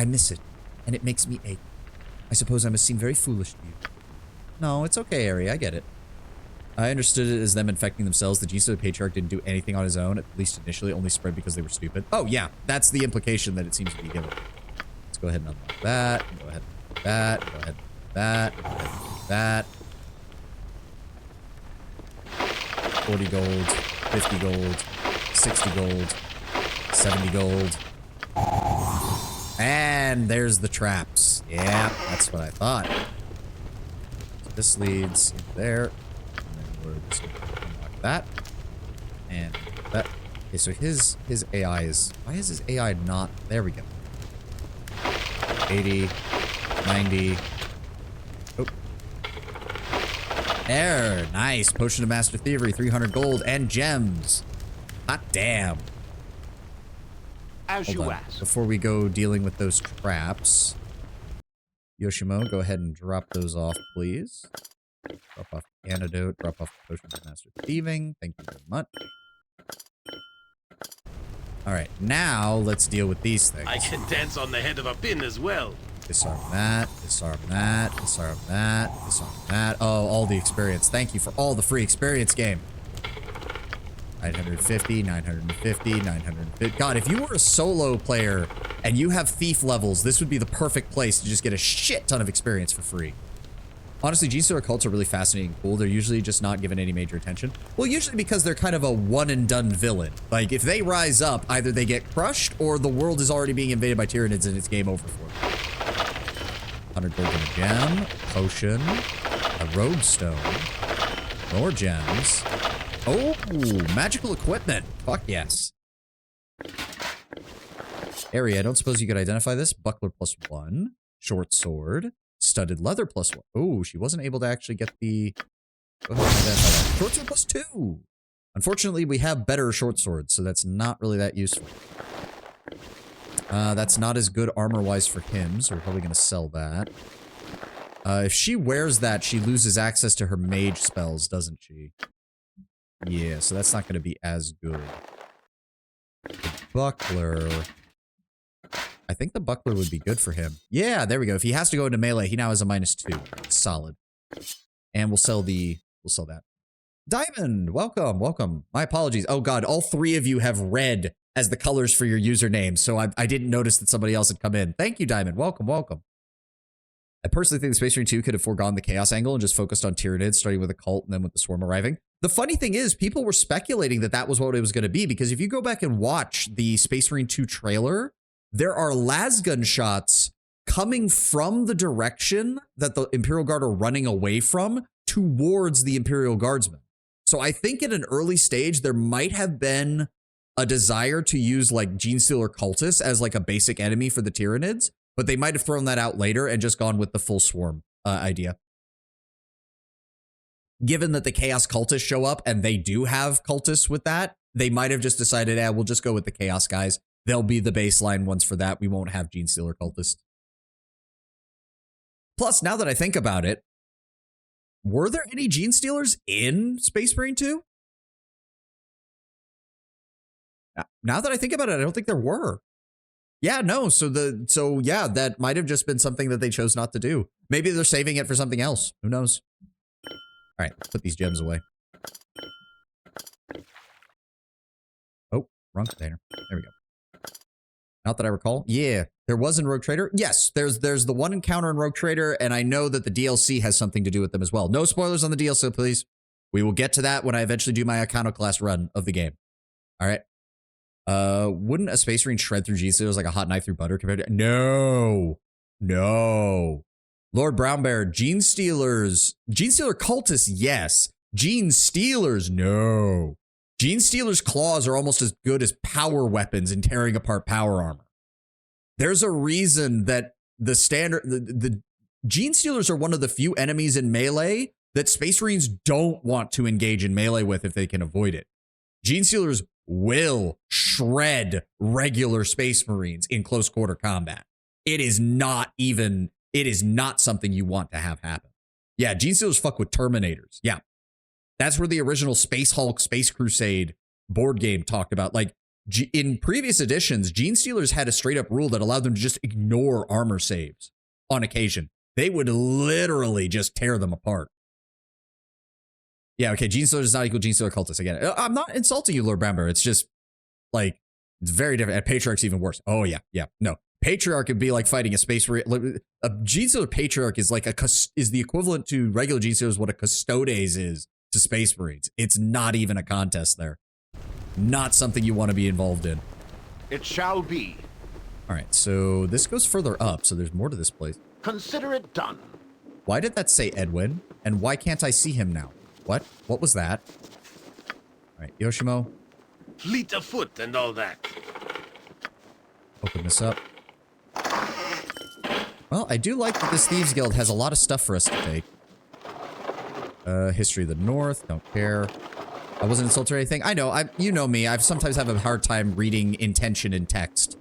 miss it, and it makes me ache. I suppose I must seem very foolish to you. No, it's okay, Ari, I get it. I understood it as them infecting themselves. The Gene Patriarch didn't do anything on his own, at least initially, only spread because they were stupid. Oh, yeah. That's the implication that it seems to be given. Let's go ahead and unlock that. Go ahead and unlock that. Go ahead and unlock that. Go ahead and unlock that. 40 gold, 50 gold, 60 gold, 70 gold. And there's the traps. Yeah, that's what I thought. So this leads into there. We're just gonna unlock that and that. Okay, so his AI is, why is his AI not, there we go. 80, 90. Oh. There, nice. Potion of Master Thievery, 300 gold and gems. Hot damn. As Hold you on. ask. Before we go dealing with those traps, Yoshimo, go ahead and drop those off, please. Drop off the antidote, drop off the potion of Master Thieving. Thank you very much. Alright, now let's deal with these things. I can dance on the head of a pin as well. Disarm that, disarm that, disarm that, disarm that. Oh, all the experience. Thank you for all the free experience, game. 950, 950, 950. God, if you were a solo player and you have thief levels, this would be the perfect place to just get a shit ton of experience for free. Honestly, Gene-Stealer cults are really fascinating and cool. They're usually just not given any major attention. Well, usually because they're kind of a one-and-done villain. Like, if they rise up, either they get crushed or the world is already being invaded by Tyranids and it's game over for them. 100 gold and a gem, potion, a roadstone, more gems. Oh, magical equipment. Fuck yes. Area, I don't suppose you could identify this. Buckler +1, short sword, studded leather +1. Oh, she wasn't able to actually get the... Go ahead and identify that. Short sword +2. Unfortunately, we have better short swords, so that's not really that useful. That's not as good armor-wise for him, so we're probably going to sell that. If she wears that, she loses access to her mage spells, doesn't she? Yeah, so that's not going to be as good. The buckler... I think the buckler would be good for him. Yeah, there we go. If he has to go into melee, he now has a -2. Solid. And we'll sell that. Diamond, welcome, welcome. My apologies. Oh god, all three of you have red as the colors for your username, so I didn't notice that somebody else had come in. Thank you, Diamond. Welcome, welcome. I personally think the Space Marine 2 could have foregone the Chaos angle and just focused on Tyranids, starting with a cult and then with the Swarm arriving. The funny thing is, people were speculating that that was what it was going to be, because if you go back and watch the Space Marine 2 trailer, there are lasgun shots coming from the direction that the Imperial Guard are running away from towards the Imperial Guardsmen. So I think at an early stage, there might have been a desire to use like Gene-Stealer Cultists as like a basic enemy for the Tyranids, but they might have thrown that out later and just gone with the full swarm idea. Given that the Chaos Cultists show up and they do have Cultists with that, they might have just decided, we'll just go with the Chaos guys. They'll be the baseline ones for that. We won't have Gene-Stealer Cultists. Plus, now that I think about it, were there any Gene-Stealers in Space Marine 2? Now that I think about it, I don't think there were. Yeah, no. So yeah, that might have just been something that they chose not to do. Maybe they're saving it for something else. Who knows? All right, let's put these gems away. Oh, wrong container. There we go. Not that I recall. Yeah, there was in Rogue Trader. Yes, there's the one encounter in Rogue Trader, and I know that the DLC has something to do with them as well. No spoilers on the DLC, please. We will get to that when I eventually do my Iconoclast run of the game. All right. Wouldn't a Space Marine shred through Gene-Stealers like a hot knife through butter compared to... No. No. Lord Brownbear, Gene-Stealer Cultists, yes. Gene-Stealers, no. Gene-Stealer's claws are almost as good as power weapons in tearing apart power armor. There's a reason that the Gene-Stealers are one of the few enemies in melee that Space Marines don't want to engage in melee with if they can avoid it. Gene-Stealers will shred regular Space Marines in close quarter combat. It is not something you want to have happen. Yeah, Gene-Stealers fuck with Terminators. Yeah. That's where the original Space Hulk, Space Crusade board game talked about. Like, in previous editions, Gene-Stealers had a straight-up rule that allowed them to just ignore armor saves on occasion. They would literally just tear them apart. Yeah, okay, Gene Stealer does not equal Gene Stealer cultist. Again, I'm not insulting you, Lord Bramber. It's just, like, it's very different. And Patriarch's even worse. Oh, yeah, yeah. No. Patriarch would be like fighting a space marine. A Gene Stealer Patriarch is like is the equivalent to regular Gene Stealers what a Custodes is to Space Marines. It's not even a contest there. Not something you want to be involved in. It shall be. All right, so this goes further up, so there's more to this place. Consider it done. Why did that say Edwin? And why can't I see him now? What? What was that? All right, Yoshimo. Fleet of foot and all that. Open this up. Well, I do like that this Thieves Guild has a lot of stuff for us to take. History of the North, don't care. I wasn't insulted or anything. I know, you know me, I've sometimes have a hard time reading intention in text.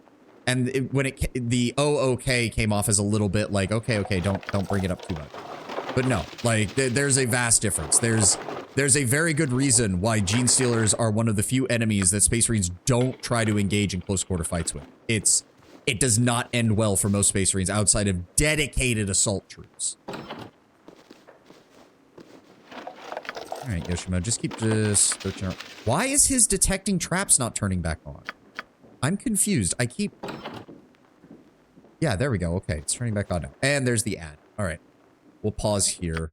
And when the OOK came off as a little bit like, okay, don't bring it up too much. But no, like, there's a vast difference. There's a very good reason why Gene Stealers are one of the few enemies that Space Marines don't try to engage in close quarter fights with. It does not end well for most Space Marines outside of dedicated assault troops. All right, Yoshimo, just keep this. Why is his detecting traps not turning back on? I'm confused. Yeah, there we go. Okay, it's turning back on now. And there's the ad. All right, we'll pause here.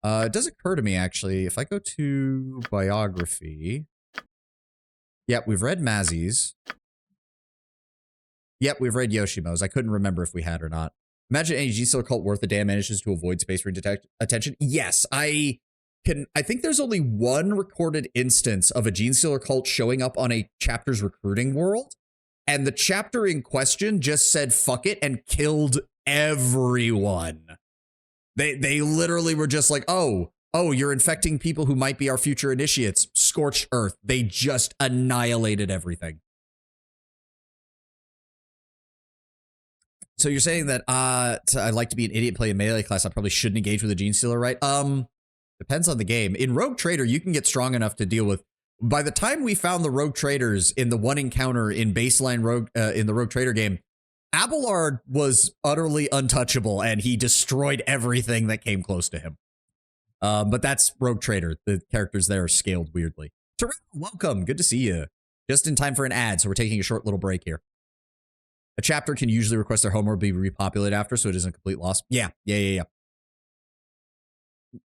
It does occur to me, actually, if I go to biography. Yep, we've read Mazzy's. Yep, we've read Yoshimo's. I couldn't remember if we had or not. Imagine any Gene Stealer cult worth a damn manages to avoid Space Marine attention. Yes, I think there's only one recorded instance of a Gene Stealer cult showing up on a chapter's recruiting world. And the chapter in question just said, fuck it, and killed everyone. They literally were just like, oh, you're infecting people who might be our future initiates. Scorched earth. They just annihilated everything. So you're saying that I'd like to be an idiot, play a melee class. I probably shouldn't engage with a Gene Stealer, right? Depends on the game. In Rogue Trader, you can get strong enough to deal with. By the time we found the Rogue Traders in the one encounter in baseline Rogue in the Rogue Trader game, Abelard was utterly untouchable, and he destroyed everything that came close to him. But that's Rogue Trader. The characters there are scaled weirdly. Terrell, welcome. Good to see you. Just in time for an ad, so we're taking a short little break here. A chapter can usually request their homeworld be repopulated after, so it isn't a complete loss. Yeah.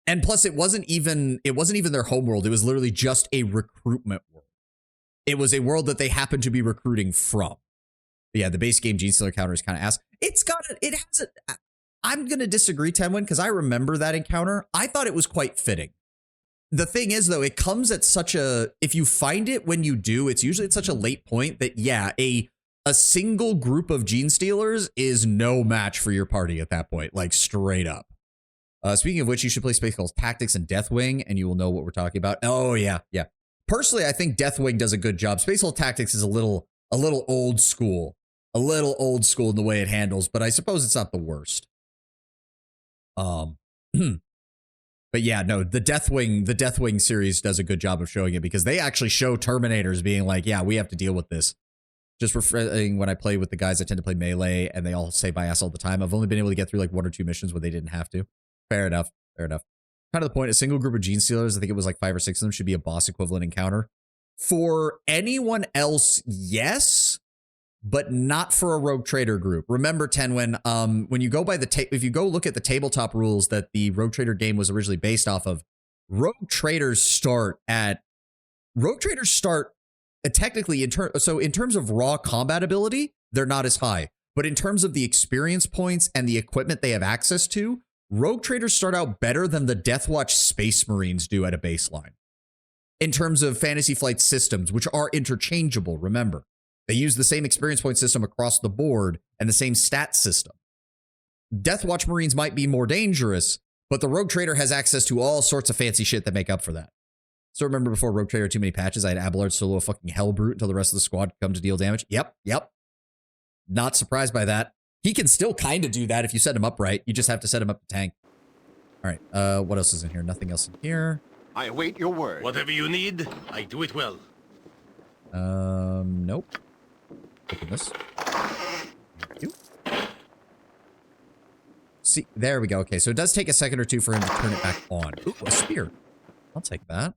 And plus, it wasn't even their homeworld. It was literally just a recruitment world. It was a world that they happened to be recruiting from. But yeah, the base game Gene Stealer counter is kind of ass. I'm going to disagree, Tenwin, because I remember that encounter. I thought it was quite fitting. The thing is, though, it comes at such a, if you find it when you do, it's usually at such a late point that, yeah, a single group of Gene Stealers is no match for your party at that point, like straight up. Speaking of which, you should play Space Calls Tactics and Deathwing, and you will know what we're talking about. Oh, yeah. Personally, I think Deathwing does a good job. Space Calls Tactics is a little old school. A little old school in the way it handles, but I suppose it's not the worst. But yeah, no, the Deathwing series does a good job of showing it because they actually show Terminators being like, yeah, we have to deal with this. Just refreshing when I play with the guys, I tend to play melee, and they all say my ass all the time. I've only been able to get through like 1 or 2 missions where they didn't have to. Fair enough. Kind of the point, a single group of Gene Stealers, I think it was like 5 or 6 of them, should be a boss equivalent encounter. For anyone else, yes, but not for a Rogue Trader group. Remember, Tenwin, when you go by if you go look at the tabletop rules that the Rogue Trader game was originally based off of, Rogue Traders start technically in terms of raw combat ability, they're not as high. But in terms of the experience points and the equipment they have access to, Rogue Traders start out better than the Deathwatch Space Marines do at a baseline. In terms of Fantasy Flight systems, which are interchangeable, remember. They use the same experience point system across the board and the same stat system. Deathwatch Marines might be more dangerous, but the Rogue Trader has access to all sorts of fancy shit that make up for that. So remember before Rogue Trader too many patches, I had Abelard solo a fucking Hellbrute until the rest of the squad could come to deal damage. Yep. Not surprised by that. He can still kind of do that if you set him up right. You just have to set him up to tank. All right, what else is in here? Nothing else in here. I await your word. Whatever you need, I do it well. Nope. Open this. Thank you. See, there we go. Okay, so it does take a second or two for him to turn it back on. Ooh, a spear. I'll take that.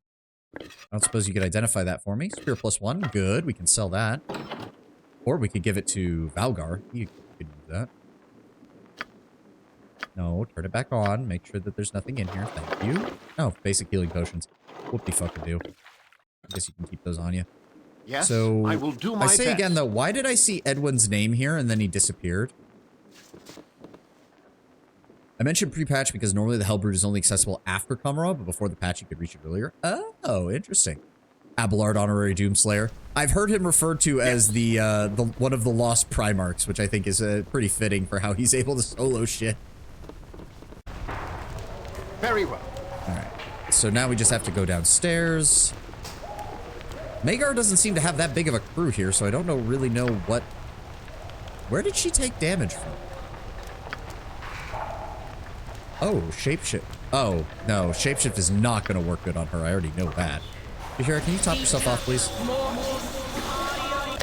I don't suppose you could identify that for me. Spear +1. Good. We can sell that. Or we could give it to Valgar. You could use that. No, turn it back on. Make sure that there's nothing in here. Thank you. Oh, basic healing potions. Whoop-de-fucking-do. I guess you can keep those on you. Yes, so, I will do my I say best. again, though, why did I see Edwin's name here and then he disappeared? I mentioned pre-patch because normally the Hellbrood is only accessible after Kamarov, but before the patch you could reach it earlier. Oh, interesting. Abelard, Honorary Doomslayer. I've heard him referred to as the one of the Lost Primarchs, which I think is pretty fitting for how he's able to solo shit. Very well. Alright, so now we just have to go downstairs. Magar doesn't seem to have that big of a crew here, so I don't really know what... Where did she take damage from? Oh, shapeshift. Oh, no, shapeshift is not going to work good on her. I already know that. Yahira, can you top yourself off, please? I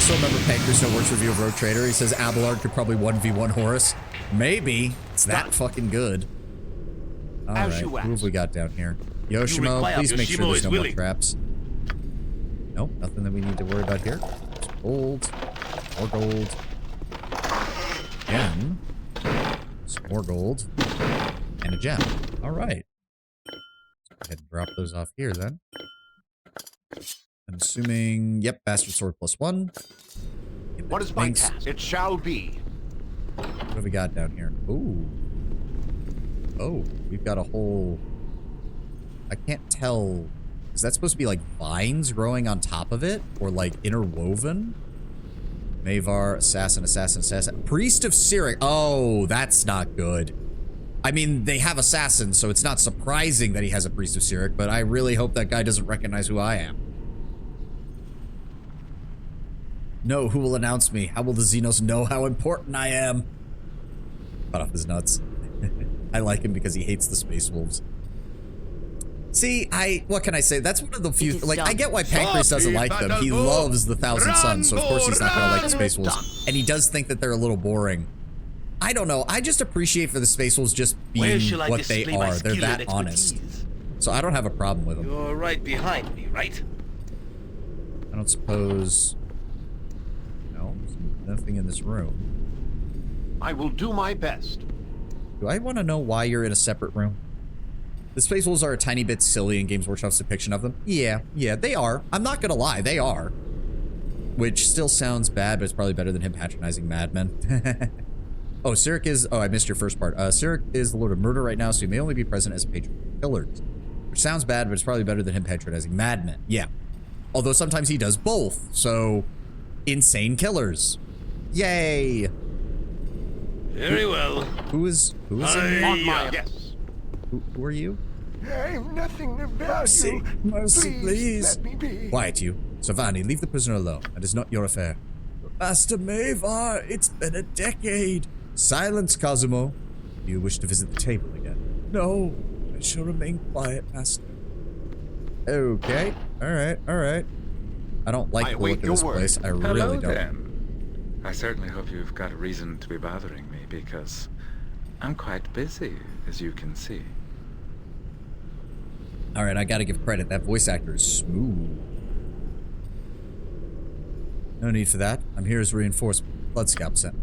still remember Pancreas No Works review of Rogue Trader. He says Abelard could probably 1v1 Horus. Maybe. It's that fucking good. Alright, who have we got down here? Yoshimo, please make sure there's no more traps. Nope, nothing that we need to worry about here. There's gold. More gold. Gem. Some more gold. And a gem. Alright. Go ahead and drop those off here then. I'm assuming, yep, Bastard Sword +1. What is my task? It shall be. What have we got down here? Ooh. Oh, we've got a whole... I can't tell... Is that supposed to be like vines growing on top of it? Or like interwoven? Mavar, assassin, assassin, assassin. Priest of Cyric. Oh, that's not good. I mean, they have assassins, so it's not surprising that he has a Priest of Cyric, but I really hope that guy doesn't recognize who I am. No, who will announce me? How will the Xenos know how important I am? Cut off his nuts. I like him because he hates the Space Wolves. See, what can I say? That's one of the few, like, I get why Pancreas doesn't like them. He loves the Thousand Suns, so of course he's not gonna like the Space Wolves. And he does think that they're a little boring. I don't know, I just appreciate for the Space Wolves just being what they are. They're that honest. So I don't have a problem with them. You're right behind me, right? I don't suppose... No, there's nothing in this room. I will do my best. Do I want to know why you're in a separate room? The Space Wolves are a tiny bit silly in Games Workshop's depiction of them. Yeah, they are. I'm not gonna lie, they are. Which still sounds bad, but it's probably better than him patronizing madmen. Oh, Cyric is... Oh, I missed your first part. Cyric is the Lord of Murder right now, so he may only be present as a patron of killers. Which sounds bad, but it's probably better than him patronizing madmen. Yeah. Although sometimes he does both, so... Insane killers. Yay! Very well. Who is in... Yes. Who are you? I'm nothing of value. Mercy, please. Let me be. Quiet, you. Savani, leave the prisoner alone. That is not your affair. Master Mavar, it's been a decade. Silence, Cosimo. Do you wish to visit the table again? No. I shall remain quiet, Master. Okay. Alright. I don't like the look of this place. I really don't. Then. I certainly hope you've got a reason to be bothering me, because I'm quite busy, as you can see. Alright, I gotta give credit. That voice actor is smooth. No need for that. I'm here as reinforcement. Blood Scout sent.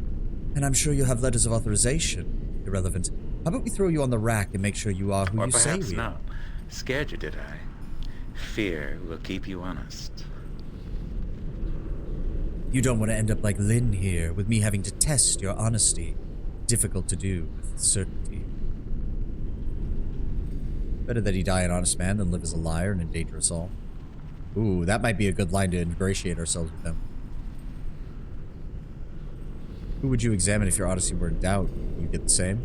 And I'm sure you'll have letters of authorization. Irrelevant. How about we throw you on the rack and make sure you are who you say we are? Or perhaps not. Scared you, did I? Fear will keep you honest. You don't want to end up like Lynn here, with me having to test your honesty. Difficult to do with certainty. Better that he die an honest man than live as a liar and endanger us all. Ooh, that might be a good line to ingratiate ourselves with him. Who would you examine if your honesty were in doubt? You get the same?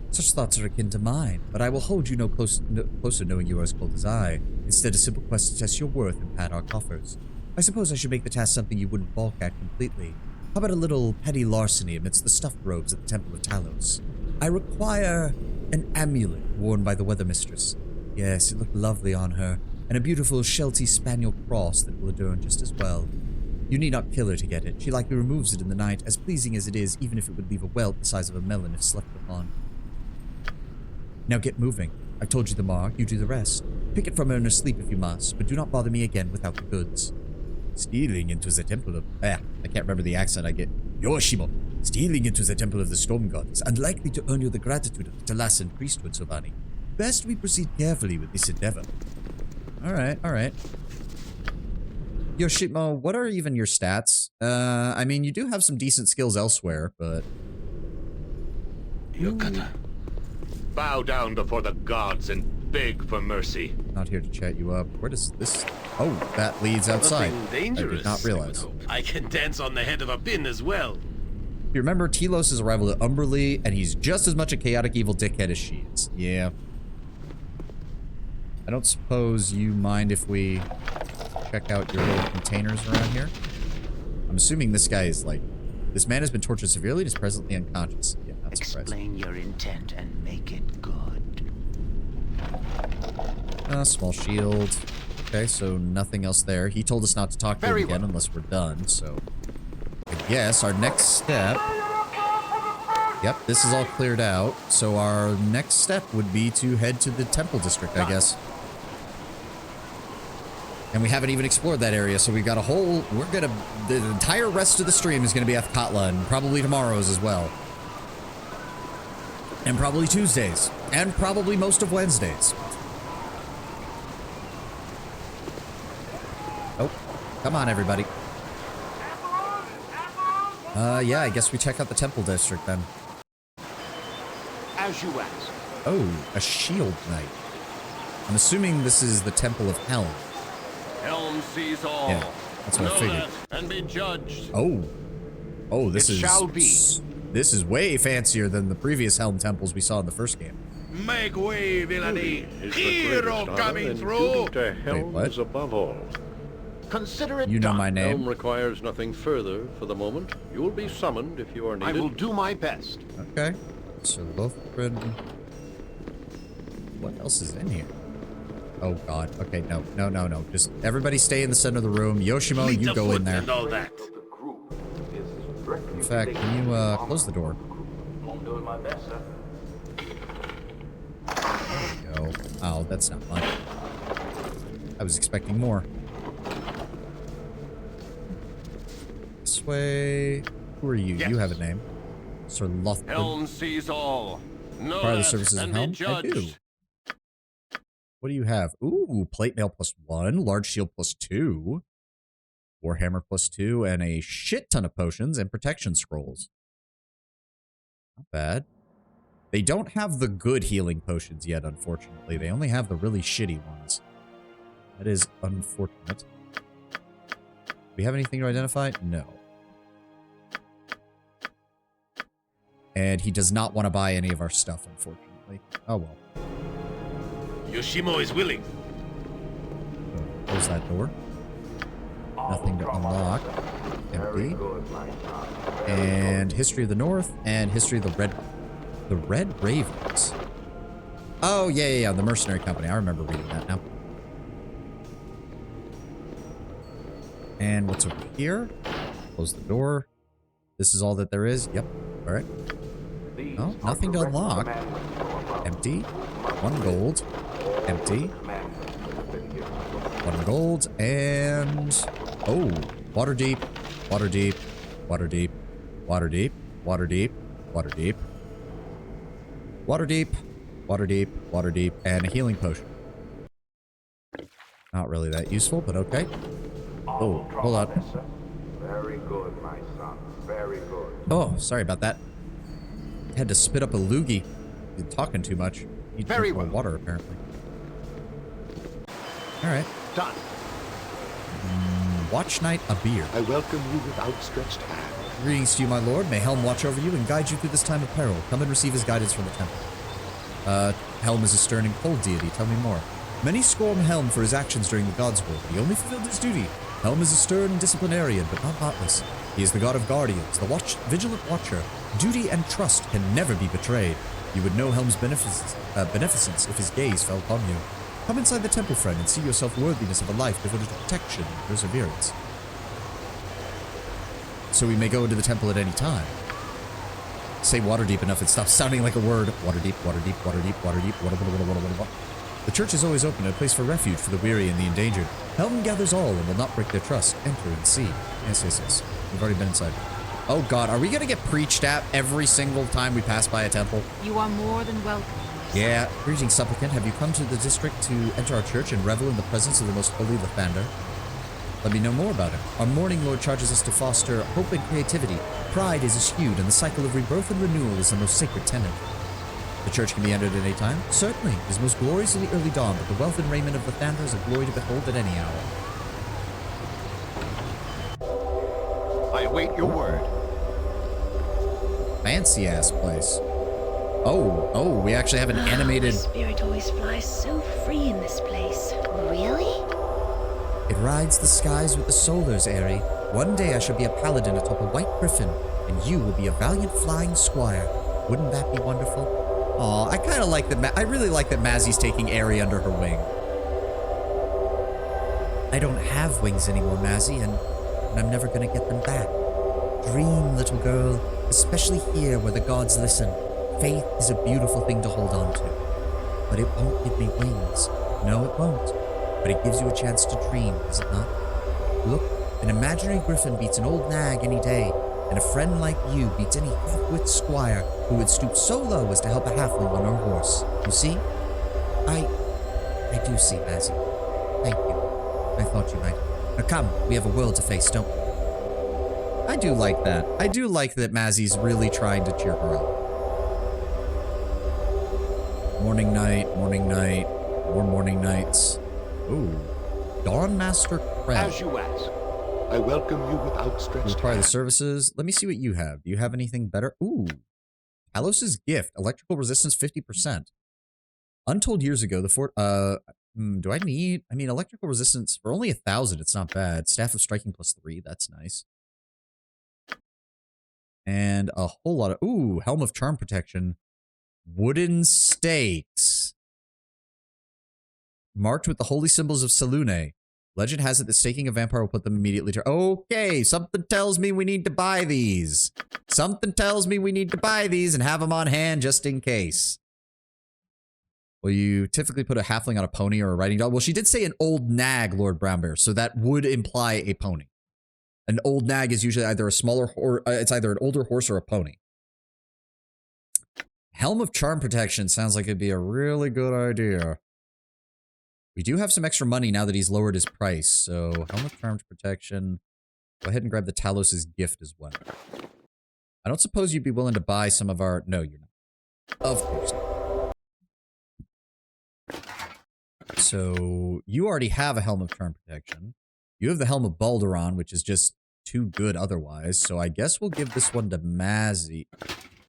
Such thoughts are akin to mine, but I will hold you no closer knowing you are as cold as I. Instead, a simple quest to test your worth and pad our coffers. I suppose I should make the task something you wouldn't balk at completely. How about a little petty larceny amidst the stuffed robes at the Temple of Talos? I require an amulet worn by the Weather Mistress. Yes, it looked lovely on her, and a beautiful Sheltie Spaniel cross that will adorn just as well. You need not kill her to get it. She likely removes it in the night, as pleasing as it is, even if it would leave a welt the size of a melon if slept upon. Now get moving. I've told you the mark, you do the rest. Pick it from her in her sleep if you must, but do not bother me again without the goods. Stealing into the temple of... I can't remember the accent I get. Yoshimo. Stealing into the temple of the storm god is unlikely to earn you the gratitude of the Talasan priesthood, Sovani. Best we proceed carefully with this endeavor. Alright, alright. Yoshimo, what are even your stats? I mean, you do have some decent skills elsewhere, but... Yokata. Bow down before the gods and beg for mercy. Not here to chat you up. Where does this... Oh, that leads outside. I did not realize. I can dance on the head of a pin as well. You remember Telos' arrival at Umberlee, and he's just as much a chaotic evil dickhead as she is. Yeah. I don't suppose you mind if we check out your little containers around here? I'm assuming this guy is like... This man has been tortured severely and is presently unconscious. Yeah, not surprising. Explain your intent and make it good. Small shield. Okay, so nothing else there. He told us not to talk to him again unless we're done, so... I guess our next step... Yep, this is all cleared out. So our next step would be to head to the temple district, I guess. And we haven't even explored that area, so we've got a whole... The entire rest of the stream is gonna be Athkatla, and probably tomorrow's as well. And probably Tuesdays. And probably most of Wednesdays. Oh, come on, everybody. Yeah, I guess we check out the temple district then. As you asked. Oh, a shield knight. I'm assuming this is the Temple of Helm. Helm sees all. Yeah, that's what I figured. And be judged. Oh. Oh, this is... shall be. This is way fancier than the previous Helm temples we saw in the first game. Make way, villainy. Hero coming through. Wait, what? Above all. Consider it You know done. my name. Helm requires nothing further for the moment. You will be summoned if you are needed. I will do my best. Okay. So Lothbrand. What else is in here? Oh god. Okay, no. No, no, no. Just everybody stay in the center of the room. Yoshimo, you go in there. And all that. In fact, can you close the door? I'm doing my best, sir. There we go. Oh, that's not much. I was expecting more. This way. Who are you? Yes. You have a name. Sir Lothbrand. Helm sees all. Know Part of the that services of and be Helm? I do. judged. What do you have? Ooh, plate mail +1, large shield +2, warhammer +2, and a shit ton of potions and protection scrolls. Not bad. They don't have the good healing potions yet, unfortunately. They only have the really shitty ones. That is unfortunate. Do we have anything to identify? No. And he does not want to buy any of our stuff, unfortunately. Oh well. Yoshimo is willing. Close that door. Nothing to unlock. Empty. And History of the North and History of the Red Ravens. Oh, yeah, yeah, yeah, the mercenary company. I remember reading that now. And what's over here? Close the door. This is all that there is. Yep. All right. Oh, nothing to unlock. Empty. 1 gold. Empty. 1 gold. And... Oh. Water deep. Water deep. Water deep. Water deep. Water deep. Water deep. Water deep. Water deep. Water deep. And a healing potion. Not really that useful, but okay. Oh, hold on. Very good, my son. Very good. Oh, sorry about that. Had to spit up a loogie. Been talking too much. Need Very more well. water, apparently. Alright. Done. Watch Knight Abir. I welcome you with outstretched hand. Greetings to you, my lord. May Helm watch over you and guide you through this time of peril. Come and receive his guidance from the temple. Helm is a stern and cold deity. Tell me more. Many scorn Helm for his actions during the God's War. He only fulfilled his duty. Helm is a stern disciplinarian, but not heartless. He is the god of guardians, the vigilant watcher. Duty and trust can never be betrayed. You would know Helm's beneficence if his gaze fell upon you. Come inside the temple, friend, and see yourself worthiness of a life devoted to protection and perseverance. So we may go into the temple at any time. say water deep enough, it stops sounding like a word. Water deep, water deep, water deep, water deep, water. The church is always open, a place for refuge for the weary and the endangered. Helm gathers all and will not break their trust. Enter and see. Yes, yes, yes. We've already been inside. Oh god, are we gonna get preached at every single time we pass by a temple? You are more than welcome. Yeah. Greetings, supplicant. Have you come to the district to enter our church and revel in the presence of the most holy Lathander? Let me know more about him. Our morning lord charges us to foster hope and creativity. Pride is eschewed, and the cycle of rebirth and renewal is the most sacred tenet. The church can be entered at any time? Certainly. It is most glorious in the early dawn, but the wealth and raiment of Lathander is a glory to behold at any hour. I await your word. Fancy-ass place. Oh, we actually have an animated... The spirit always flies so free in this place. Really? It rides the skies with the solars, Aerie. One day I shall be a paladin atop a white griffin, and you will be a valiant flying squire. Wouldn't that be wonderful? Aw, I kind of like that. I really like that Mazzy's taking Aerie under her wing. I don't have wings anymore, Mazzy, and I'm never gonna get them back. Dream, little girl, especially here where the gods listen. Faith is a beautiful thing to hold on to. But it won't give me wings. No, it won't. But it gives you a chance to dream, does it not? Look, an imaginary griffin beats an old nag any day, and a friend like you beats any half-wit squire who would stoop so low as to help a halfling on her horse. You see? I do see, Mazzy. Thank you. I thought you might. Now come, we have a world to face, don't we? I do like that. I do like that Mazzy's really trying to cheer her up. Morning night, more morning nights. Ooh. Dawnmaster Krell. As you ask. I welcome you with outstretched Require the hand. services. Let me see what you have. Do you have anything better? Ooh. Talos' gift. Electrical resistance 50%. Untold years ago, the fort... do I need... I mean, electrical resistance for only 1,000. It's not bad. Staff of striking +3. That's nice. And a whole lot of... Ooh, Helm of Charm Protection. Wooden stakes. Marked with the holy symbols of Selune. Legend has it that staking a vampire will put them immediately to... Okay, something tells me we need to buy these. Something tells me we need to buy these and have them on hand just in case. Well, you typically put a halfling on a pony or a riding dog. Well, she did say an old nag, Lord Brownbear, so that would imply a pony. An old nag is usually either a smaller or it's either an older horse or a pony. Helm of Charm Protection sounds like it'd be a really good idea. We do have some extra money now that he's lowered his price, so Helm of Charm Protection. Go ahead and grab the Talos' gift as well. I don't suppose you'd be willing to buy some of our... No, you're not. Of course not. So, you already have a Helm of Charm Protection. You have the Helm of Balderon, which is just too good otherwise, so I guess we'll give this one to Mazzy.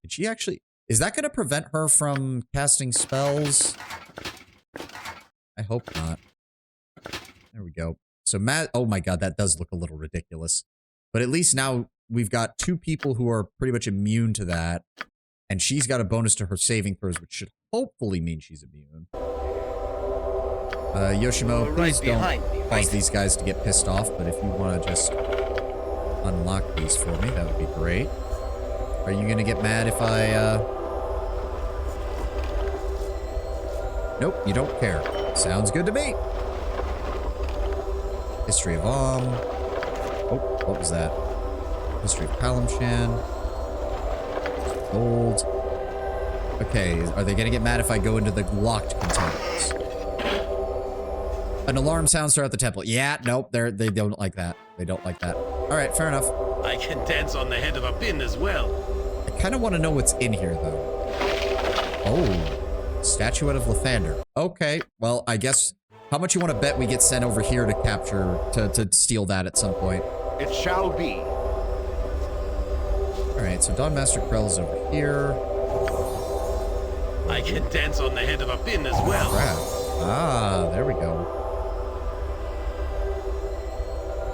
Did she actually... Is that going to prevent her from casting spells? I hope not. There we go. So oh my god, that does look a little ridiculous. But at least now we've got two people who are pretty much immune to that. And she's got a bonus to her saving throws, which should hopefully mean she's immune. Yoshimo, please don't cause these guys to get pissed off, but if you want to just unlock these for me, that would be great. Are you gonna get mad if I, Nope, you don't care. Sounds good to me. History of Oh, what was that? History of Palamshan. Gold. Okay, are they gonna get mad if I go into the locked containers? An alarm sounds throughout the temple. Yeah, nope, they don't like that. They don't like that. Alright, fair enough. I can dance on the head of a pin as well. I kind of want to know what's in here, though. Oh. Statuette of Lathander. Okay, well, I guess... How much you want to bet we get sent over here to capture... To steal that at some point? It shall be. Alright, so Dawnmaster Krell is over here. I can dance on the head of a pin as well. Crap. Ah, there we go.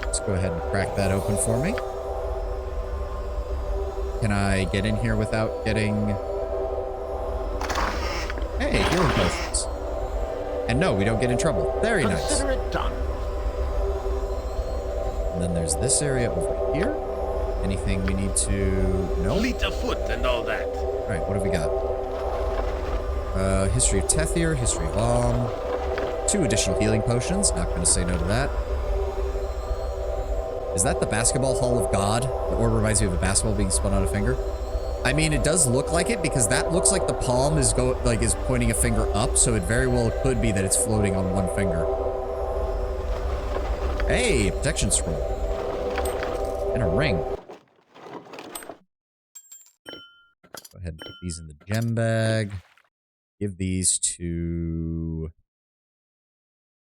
Let's go ahead and crack that open for me. Can I get in here without getting... Hey, healing potions. And no, we don't get in trouble. Very nice. Consider it done. And then there's this area over here. Anything we need to know? Fleet of foot and all that. All right, what have we got? History of Tethir, History of Om. 2 additional healing potions. Not going to say no to that. Is that the Basketball Hall of God? The orb reminds me of a basketball being spun on a finger. I mean, it does look like it because that looks like the palm is is pointing a finger up, so it very well could be that it's floating on one finger. Hey, protection scroll. And a ring. Go ahead and put these in the gem bag. Give these to...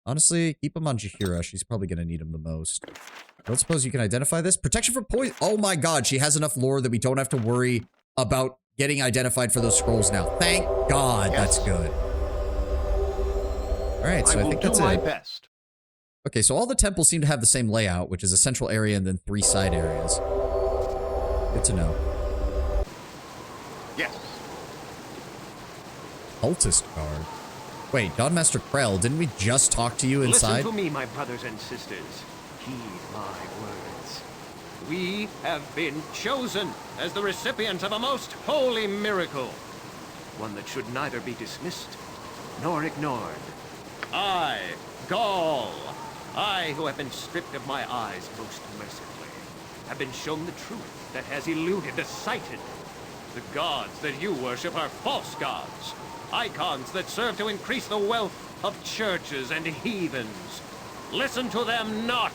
Honestly, keep them on Jahira. She's probably going to need them the most. I don't suppose you can identify this. Protection from poison. Oh my god, she has enough lore that we don't have to worry about getting identified for those scrolls now. Thank god, that's good. Alright, so I think that's it. Best. Okay, so all the temples seem to have the same layout, which is a central area and then 3 side areas. Good to know. Yes. Cultist guard. Wait, Dawnmaster Krell, didn't we just talk to you inside? Listen to me, my brothers and sisters. Heed my words. We have been chosen as the recipients of a most holy miracle. One that should neither be dismissed nor ignored. I, Gaul, I who have been stripped of my eyes most mercifully, have been shown the truth that has eluded the sighted. The gods that you worship are false gods. Icons that serve to increase the wealth of churches and heathens. Listen to them not.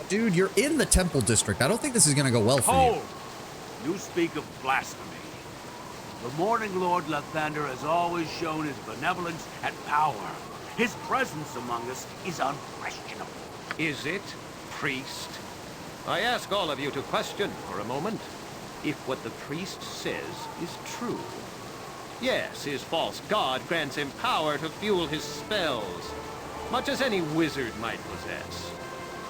Dude, you're in the temple district. I don't think this is gonna go well for you. Hold! You speak of blasphemy. The Morning Lord Lathander has always shown his benevolence and power. His presence among us is unquestionable. Is it, priest? I ask all of you to question for a moment if what the priest says is true. Yes, his false god grants him power to fuel his spells, much as any wizard might possess.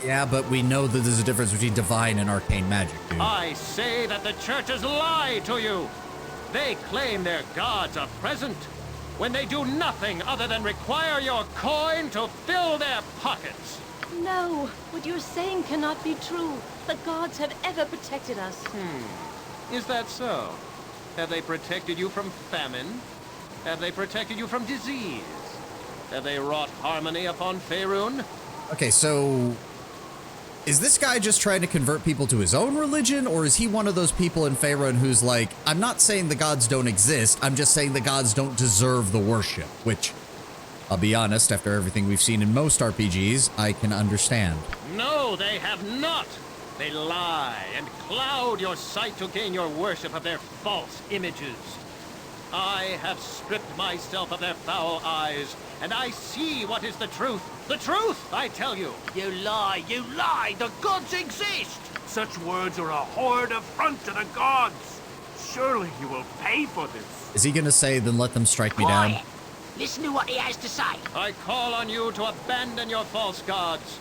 Yeah, but we know that there's a difference between divine and arcane magic, dude. I say that the churches lie to you. They claim their gods are present when they do nothing other than require your coin to fill their pockets. No, what you're saying cannot be true. The gods have ever protected us. Is that so? Have they protected you from famine? Have they protected you from disease? Have they wrought harmony upon Faerun? Okay, so... is this guy just trying to convert people to his own religion, or is he one of those people in Faerun who's like, I'm not saying the gods don't exist, I'm just saying the gods don't deserve the worship, which, I'll be honest, after everything we've seen in most RPGs, I can understand. No, they have not! They lie and cloud your sight to gain your worship of their false images. I have stripped myself of their foul eyes, and I see what is the truth. The truth, I tell you. You lie, you lie! The gods exist! Such words are a horrid affront to the gods! Surely you will pay for this. Is he gonna say, then let them strike me down? Quiet. Listen to what he has to say. I call on you to abandon your false gods.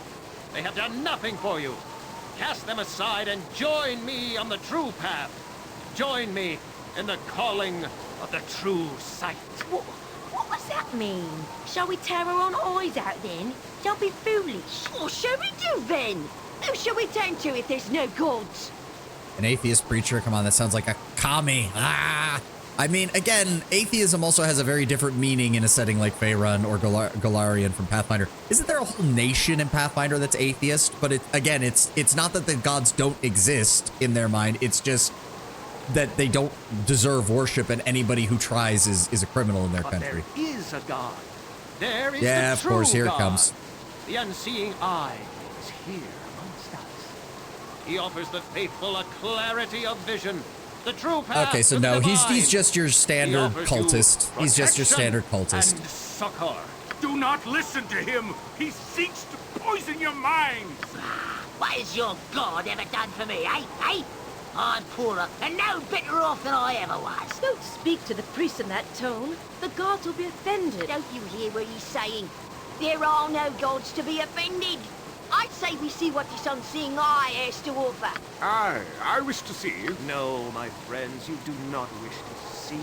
They have done nothing for you. Cast them aside and join me on the true path. Join me in the calling of the true sight. What does that mean? Shall we tear our own eyes out then? Don't be foolish. What shall we do then? Who shall we turn to if there's no gods? An atheist preacher? Come on, that sounds like a commie. Ah! I mean, again, atheism also has a very different meaning in a setting like Faerun or Golarion from Pathfinder. Isn't there a whole nation in Pathfinder that's atheist? But again, it's not that the gods don't exist in their mind. It's just that they don't deserve worship, and anybody who tries is a criminal in their country. There is a God. There is yeah, the of true course, here God. it comes. The unseeing eye is here amongst us. He offers the faithful a clarity of vision. The true path. Okay, so to the no, divine. he's just your standard cultist. He's just your standard cultist. And succor. Do not listen to him! He seeks to poison your minds! What has your god ever done for me, eh? Eh? I'm poorer and no better off than I ever was. Don't speak to the priest in that tone. The gods will be offended. Don't you hear what he's saying? There are no gods to be offended. I'd say we see what this unseeing eye has to offer. I wish to see. No, my friends, you do not wish to see.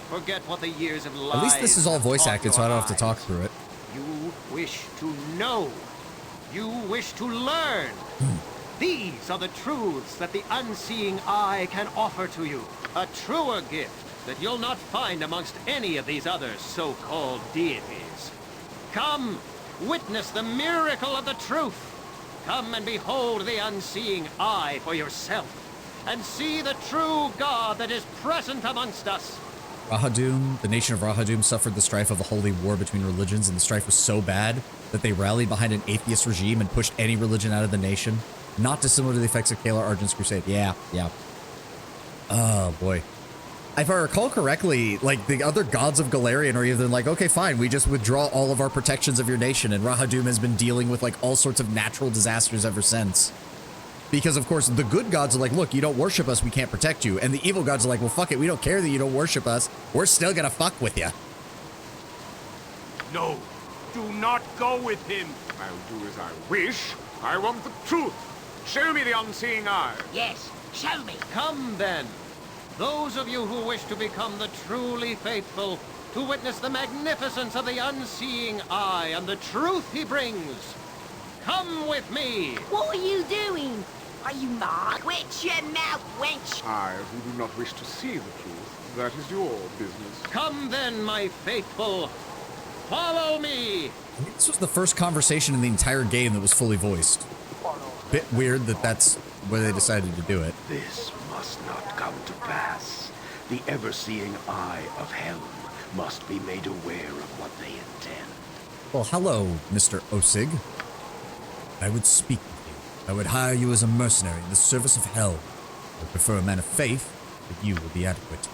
Forget what the years of lies. At least this is all voice acted, so I don't have to talk through it. You wish to know. You wish to learn. These are the truths that the unseeing eye can offer to you. A truer gift that you'll not find amongst any of these other so-called deities. Come, witness the miracle of the truth. Come and behold the unseeing eye for yourself, and see the true God that is present amongst us. Rahadum, the nation of Rahadum suffered the strife of a holy war between religions, and the strife was so bad that they rallied behind an atheist regime and pushed any religion out of the nation. Not dissimilar to the effects of Kalar Arjun's crusade. Yeah. Oh, boy. If I recall correctly, like, the other gods of Galarian are either like, okay, fine, we just withdraw all of our protections of your nation, and Rahadum has been dealing with, like, all sorts of natural disasters ever since. Because, of course, the good gods are like, look, you don't worship us, we can't protect you. And the evil gods are like, well, fuck it, we don't care that you don't worship us. We're still gonna fuck with you. No, do not go with him. I'll do as I wish. I want the truth. Show me the unseeing eye. Yes, show me. Come then, those of you who wish to become the truly faithful, to witness the magnificence of the unseeing eye and the truth he brings. Come with me. What are you doing? Are you mad? Witch your mouth, wench. I who do not wish to see the truth, that is your business. Come then, my faithful. Follow me. I think this was the first conversation in the entire game that was fully voiced. Bit weird that that's where they decided to do it. This must not come to pass. The ever-seeing eye of Helm must be made aware of what they intend. Well, hello, Mr. Osig. I would speak with you. I would hire you as a mercenary in the service of Hell. I would prefer a man of faith, but you will be adequate.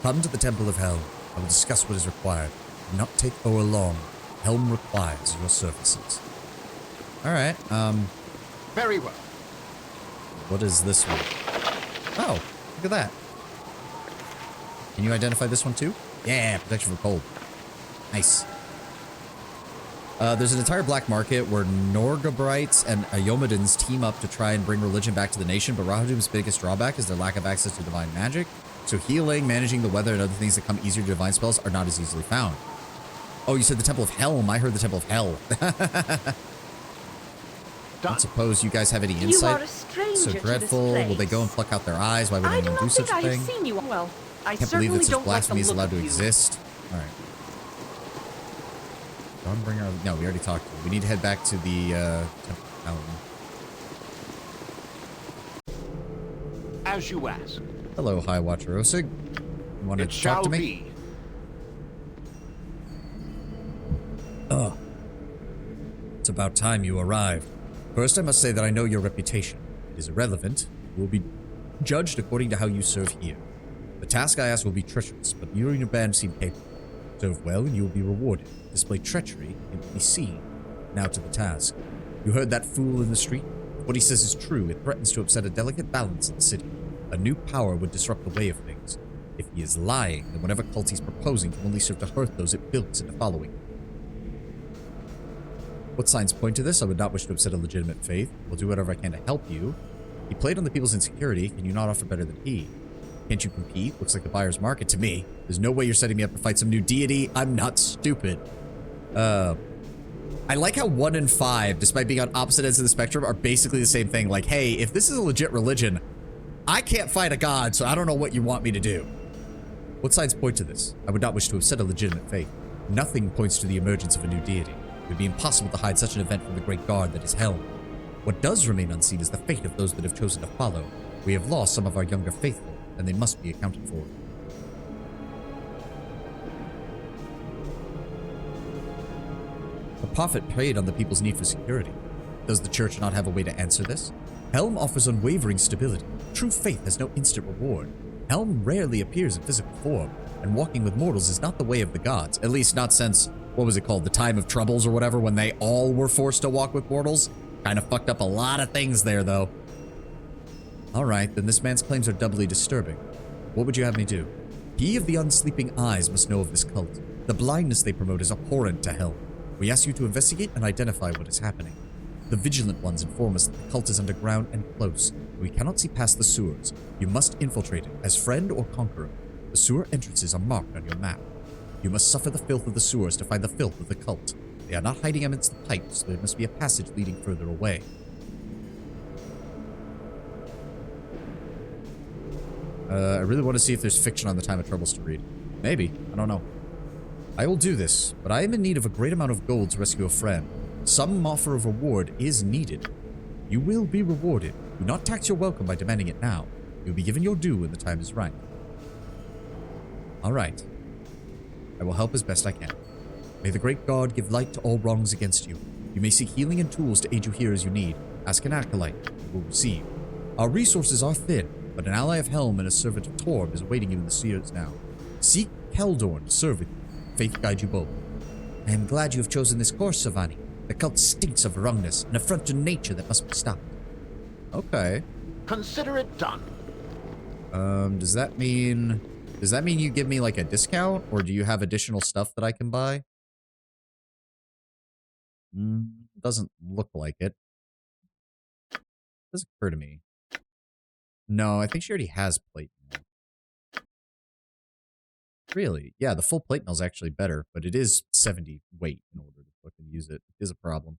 Come to the Temple of Hell. I will discuss what is required. Do not take Thor long. Helm requires your services. Alright, Very well. what is this one? Oh, look at that. Can you identify this one too? Yeah, protection from cold. Nice. There's an entire black market where Norgabrites and Iomadans team up to try and bring religion back to the nation, but Rahadum's biggest drawback is their lack of access to divine magic, so healing, managing the weather, and other things that come easier to divine spells are not as easily found. Oh, you said the Temple of Helm. I heard the Temple of Hell. I don't suppose you guys have any insight. You are a stranger so to this dreadful. place. Will they go and pluck out their eyes? Why would I do anyone not do think such a I have thing? seen you. Well, I Can't believe certainly that such don't like the blasphemy is look allowed to of you. exist. All right. Dawnbringer. No, we already talked to you. We need to head back to the Temple of Helm. As you ask. Hello, High Watcher Osig. You wanted to talk to me? Be. Oh. It's about time you arrived. First, I must say that I know your reputation. It is irrelevant. You will be judged according to how you serve here. The task I ask will be treacherous, but you and your band seem capable. Serve well, and you will be rewarded. Display treachery, and will be seen. Now to the task. You heard that fool in the street? If what he says is true, it threatens to upset a delicate balance in the city. A new power would disrupt the way of things. If he is lying, then whatever cult he's proposing can only serve to hurt those it bilks into following. What signs point to this? I would not wish to upset a legitimate faith. Will do whatever I can to help you. He played on the people's insecurity. Can you not offer better than he? Can't you compete? Looks like the buyer's market to me. There's no way you're setting me up to fight some new deity. I'm not stupid. I like how 1 and 5, despite being on opposite ends of the spectrum, are basically the same thing. Like, hey, if this is a legit religion, I can't fight a god, so I don't know what you want me to do. What signs point to this? I would not wish to upset a legitimate faith. Nothing points to the emergence of a new deity. It would be impossible to hide such an event from the great guard that is Helm. What does remain unseen is the fate of those that have chosen to follow. We have lost some of our younger faithful, and they must be accounted for. The prophet preyed on the people's need for security. Does the church not have a way to answer this? Helm offers unwavering stability. True faith has no instant reward. Helm rarely appears in physical form, and walking with mortals is not the way of the gods, at least not since, what was it called, the Time of Troubles or whatever, when they all were forced to walk with mortals? Kind of fucked up a lot of things there, though. Alright, then this man's claims are doubly disturbing. What would you have me do? He of the unsleeping eyes must know of this cult. The blindness they promote is abhorrent to Helm. We ask you to investigate and identify what is happening. The vigilant ones inform us that the cult is underground and close. We cannot see past the sewers. You must infiltrate it, as friend or conqueror. The sewer entrances are marked on your map. You must suffer the filth of the sewers to find the filth of the cult. They are not hiding amidst the pipes, so there must be a passage leading further away. I really want to see if there's fiction on the Time of Troubles to read. Maybe. I don't know. I will do this, but I am in need of a great amount of gold to rescue a friend. Some offer of reward is needed. You will be rewarded. Do not tax your welcome by demanding it now. You will be given your due when the time is right. Alright. I will help as best I can. May the great God give light to all wrongs against you. You may seek healing and tools to aid you here as you need. Ask an acolyte. You will receive. Our resources are thin, but an ally of Helm and a servant of Torb is awaiting you in the spheres now. Seek Keldorn to serve with you. Faith guide you both. I am glad you have chosen this course, Savani. The cult stinks of wrongness, an affront to nature that must be stopped. Okay. Consider it done. Does that mean you give me like a discount, or do you have additional stuff that I can buy? Doesn't look like it. Doesn't occur to me. No, I think she already has plate mail. Really? Yeah, the full plate mail is actually better, but it is 70 weight in order to fucking use it. It is a problem.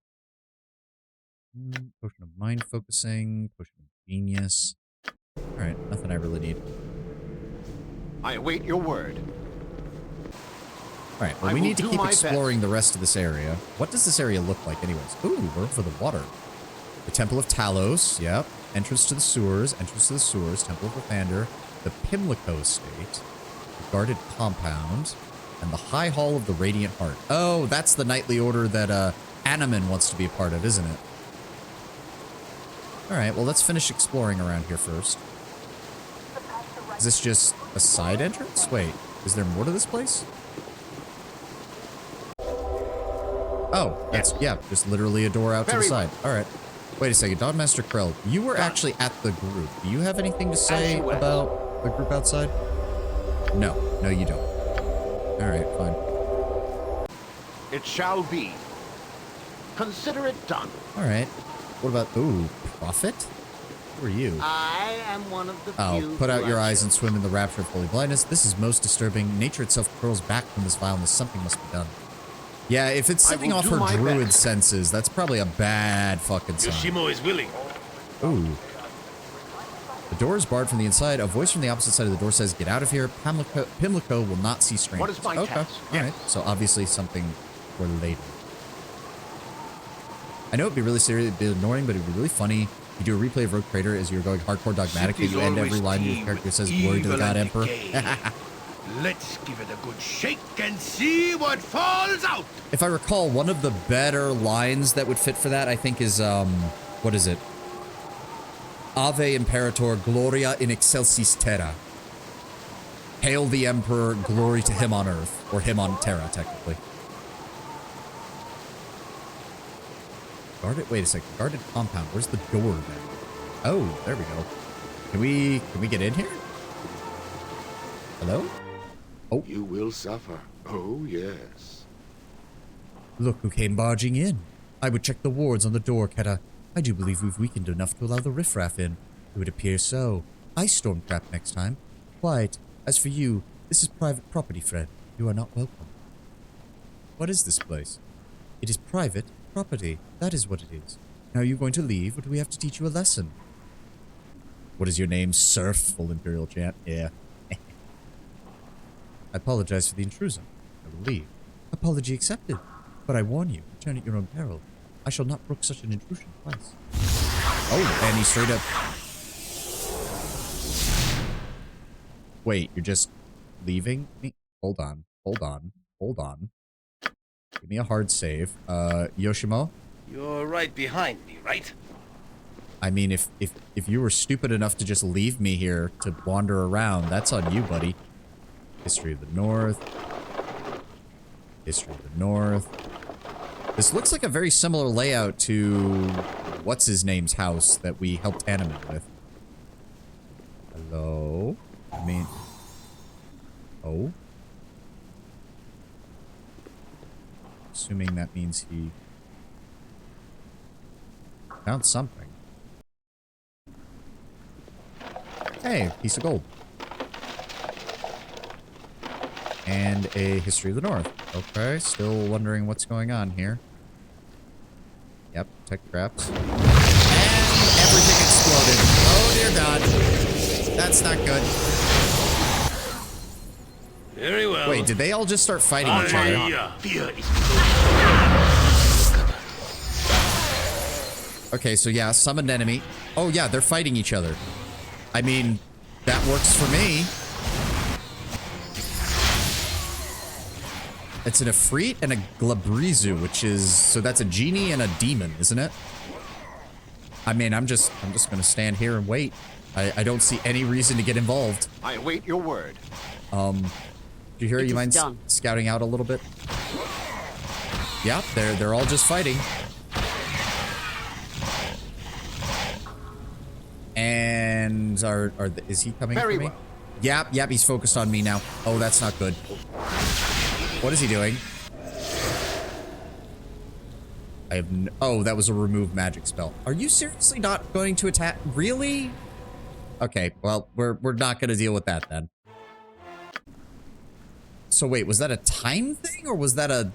Potion of mind focusing, potion of genius. Alright, nothing I really need. I await your word. Alright, well, we need to keep exploring the rest of this area. What does this area look like anyways? Ooh, we're over the water. The Temple of Talos, yep. Entrance to the sewers, Temple of Lathander, the Pimlico Estate, the guarded compound, and the High Hall of the Radiant Heart. Oh, that's the knightly order that Animan wants to be a part of, isn't it? Alright, well, let's finish exploring around here first. Is this just a side entrance? Wait, is there more to this place? Oh, that's, yeah, just literally a door out to the side. Alright. Wait a second, Dawnmaster Krell, you were actually at the group. Do you have anything to say about the group outside? No. No, you don't. Alright, fine. It shall be. Consider it done. Alright. What about... Ooh, Prophet? Who are you? I am one of the few. Oh, put out your eyes and swim in the rapture of holy blindness. This is most disturbing. Nature itself curls back from this vileness. Something must be done. Yeah, if it's setting off her druid senses, that's probably a bad fucking sign. Yoshimo is willing. Ooh. The door is barred from the inside. A voice from the opposite side of the door says, "Get out of here. Pimlico will not see strangers." What is my task? Alright, so obviously something for later. I know it'd be really serious, it'd be annoying, but it'd be really funny. You do a replay of Rogue Crater as you're going hardcore dogmatic, but you end every line of your character says, "Glory to the God Emperor." Let's give it a good shake and see what falls out. If I recall, one of the better lines that would fit for that, I think, is, what is it? Ave Imperator, Gloria in excelsis terra. Hail the Emperor, glory to him on earth. Or him on terra, technically. Guarded, wait a second. Guarded compound. Where's the door then? Oh, there we go. Can we get in here? Hello? Oh. You will suffer. Oh, yes. Look who came barging in. I would check the wards on the door, Keta. I do believe we've weakened enough to allow the riffraff in. It would appear so. I storm trap next time. Quiet. As for you, this is private property, friend. You are not welcome. What is this place? It is private property. That is what it is. Now are you going to leave, or do we have to teach you a lesson? What is your name, Surf? Full Imperial chant. Yeah. I apologize for the intrusion. I will leave. Apology accepted. But I warn you, return at your own peril. I shall not brook such an intrusion twice. Oh, and he straight up... Wait, you're just leaving me? Hold on, hold on, hold on. Give me a hard save. Yoshimo? You're right behind me, right? I mean, if you were stupid enough to just leave me here to wander around, that's on you, buddy. History of the North. History of the North. This looks like a very similar layout to what's-his-name's house that we helped Animate with. Hello? I mean... Oh? Assuming that means he... found something. Hey, piece of gold. And a History of the North. Okay, still wondering what's going on here. Yep, tech traps. And everything exploded. Oh dear God. That's not good. Wait, did they all just start fighting each other? Fear is Okay, so yeah, summoned enemy. Oh yeah, they're fighting each other. I mean, that works for me. It's an Ifrit and a Glabrizu, which is, so that's a genie and a demon, isn't it? I mean, I'm just gonna stand here and wait. I don't see any reason to get involved. I await your word. Do you hear? You mind scouting out a little bit? Yeah, they're all just fighting. And is he coming for me? Well. Yep, he's focused on me now. Oh, that's not good. What is he doing? I have oh, that was a remove magic spell. Are you seriously not going to attack? Really? Okay, well, we're not going to deal with that then. So wait, was that a time thing or was that a...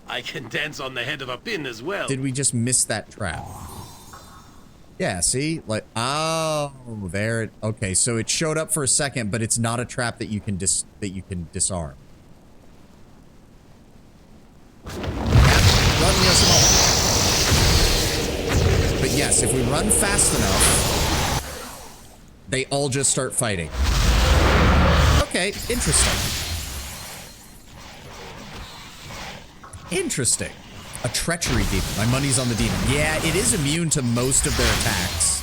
I can dance on the head of a pin as well. Did we just miss that trap? Yeah, see? Like, oh, there it... Okay, so it showed up for a second, but it's not a trap that you can disarm. Run, but yes, if we run fast enough, they all just start fighting. Okay, interesting. Interesting. A treachery demon. My money's on the demon. Yeah, it is immune to most of their attacks.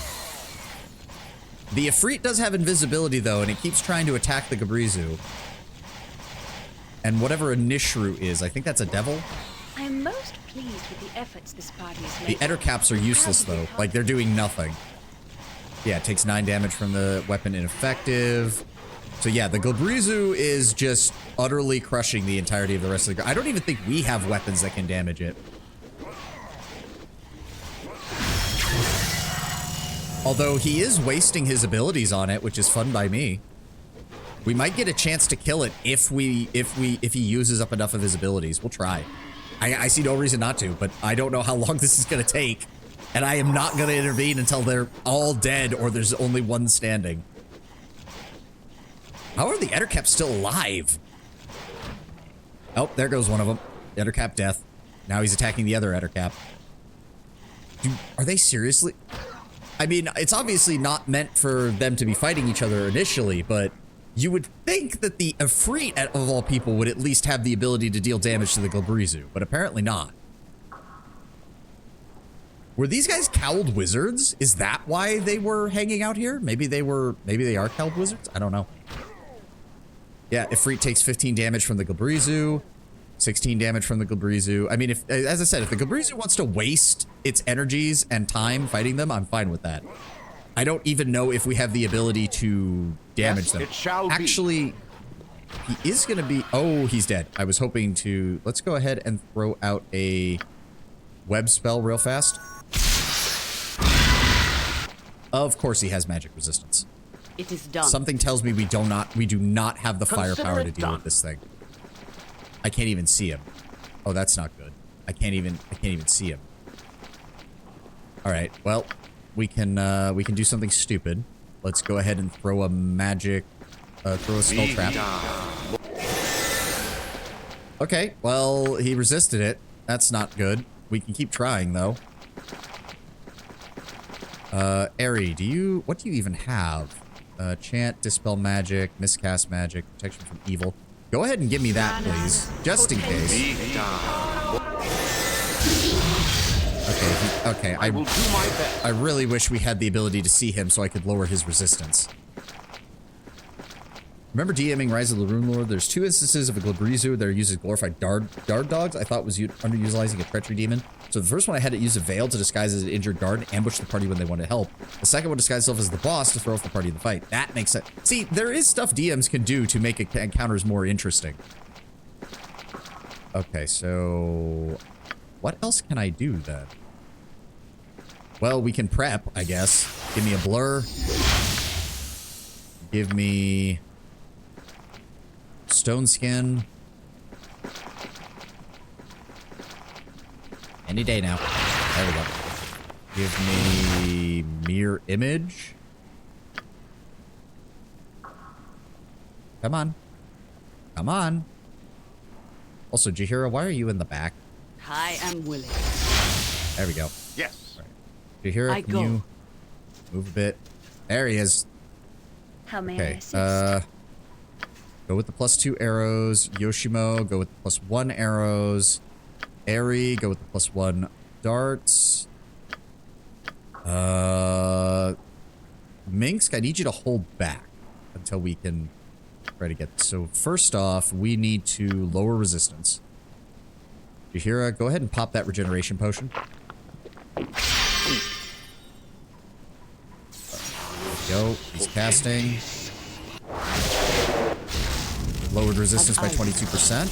The Ifrit does have invisibility, though, and it keeps trying to attack the Gabrizu. And whatever a Nishru is, I think that's a devil. I am most pleased with the efforts this party has The made. Ettercaps are useless, though. Like, they're doing nothing. Yeah, it takes 9 damage from the weapon, ineffective. So yeah, the Gabrizu is just utterly crushing the entirety of the rest of the... I don't even think we have weapons that can damage it. Although he is wasting his abilities on it, which is fun by me. We might get a chance to kill it if he uses up enough of his abilities. We'll try. I see no reason not to, but I don't know how long this is going to take. And I am not going to intervene until they're all dead or there's only one standing. How are the Ettercaps still alive? Oh, there goes one of them. Ettercap death. Now he's attacking the other Ettercap. Dude, are they seriously? I mean, it's obviously not meant for them to be fighting each other initially, but you would think that the Ifrit, of all people, would at least have the ability to deal damage to the Gabrizu, but apparently not. Were these guys cowled wizards? Is that why they were hanging out here? Maybe they are cowled wizards? I don't know. Yeah, Ifrit takes 15 damage from the Gabrizu, 16 damage from the Gabrizu. I mean, as I said, if the Gabrizu wants to waste its energies and time fighting them, I'm fine with that. I don't even know if we have the ability to damage them. It shall Actually, he is going to be... Oh, he's dead. I was hoping to... Let's go ahead and throw out a web spell real fast. Of course he has magic resistance. It is done. Something tells me we do not have the firepower to deal with this thing. I can't even see him. Oh, that's not good. I can't even see him. All right. Well, we can do something stupid. Let's go ahead and throw a magic throw a skull trap. Okay. Well, he resisted it. That's not good. We can keep trying though. Ari, what do you even have? Chant, dispel magic, miscast magic, protection from evil. Go ahead and give me that, please. Just in case. Okay, I will do my best. I really wish we had the ability to see him so I could lower his resistance. Remember DMing Rise of the Rune Lord? There's 2 instances of a Glabrizu that are used as glorified dard dogs. I thought was underutilizing a treachery demon. So the first one I had to use a veil to disguise as an injured guard and ambush the party when they wanted help. The second one disguised itself as the boss to throw off the party in the fight. That makes sense. See, there is stuff DMs can do to make encounters more interesting. Okay, so what else can I do then? Well, we can prep, I guess. Give me a blur. Give me stone skin. Any day now. There we go. Give me mirror image. Come on. Come on. Also, Jahira, why are you in the back? I am willing. There we go. Yes. Jahira, can you move a bit? There he is. How may I Okay, assist? go with the +2 arrows. Yoshimo, go with the +1 arrows. Eri, go with the +1 darts. Minsk, I need you to hold back until we can try to get... So first off, we need to lower resistance. Jahira, go ahead and pop that regeneration potion. There we go. He's casting. Lowered resistance by 22%.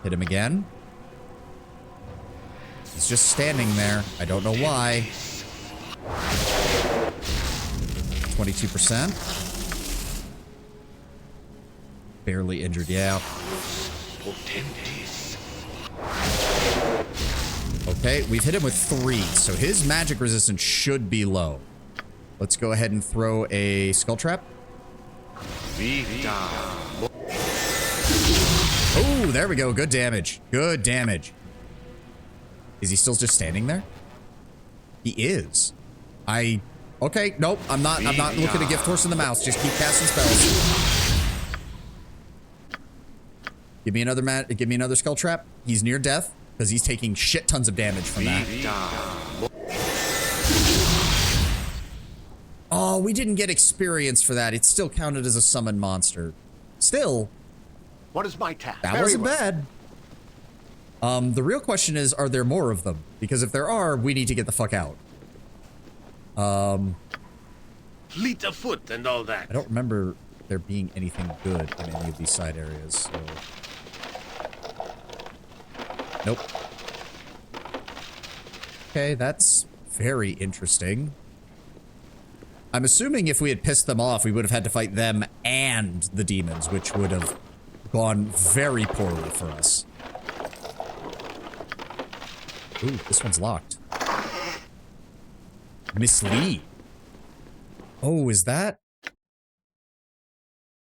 Hit him again. He's just standing there. I don't know why. 22%. Barely injured, yeah. Okay, we've hit him with 3, so his magic resistance should be low. Let's go ahead and throw a skull trap. Oh, there we go. Good damage. Good damage. Is he still just standing there? He is. Okay, nope. I'm not looking to gift horse in the mouse. Just keep casting spells. Give me another skull trap. He's near death because he's taking shit tons of damage from that. Oh, we didn't get experience for that. It's still counted as a summoned monster. Still. What is my task? That wasn't bad. The real question is, are there more of them? Because if there are, we need to get the fuck out. Fleet of foot and all that. I don't remember there being anything good in any of these side areas, so... Nope. Okay, that's very interesting. I'm assuming if we had pissed them off, we would have had to fight them and the demons, which would have gone very poorly for us. Ooh, this one's locked. Miss Lee. Oh, is that?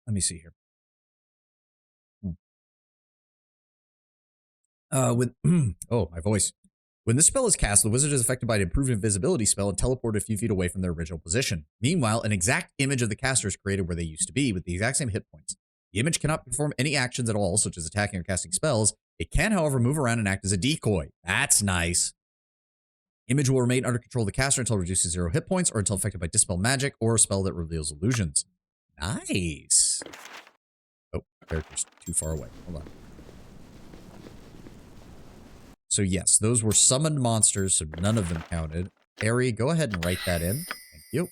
Let me see here. Oh, my voice. When this spell is cast, the wizard is affected by an improved invisibility spell and teleported a few feet away from their original position. Meanwhile, an exact image of the caster is created where they used to be, with the exact same hit points. The image cannot perform any actions at all, such as attacking or casting spells. It can, however, move around and act as a decoy. That's nice. Image will remain under control of the caster until it reduces 0 hit points or until affected by Dispel Magic or a spell that reveals illusions. Nice. Oh, character's too far away. Hold on. So yes, those were summoned monsters, so none of them counted. Eri, go ahead and write that in. Thank you.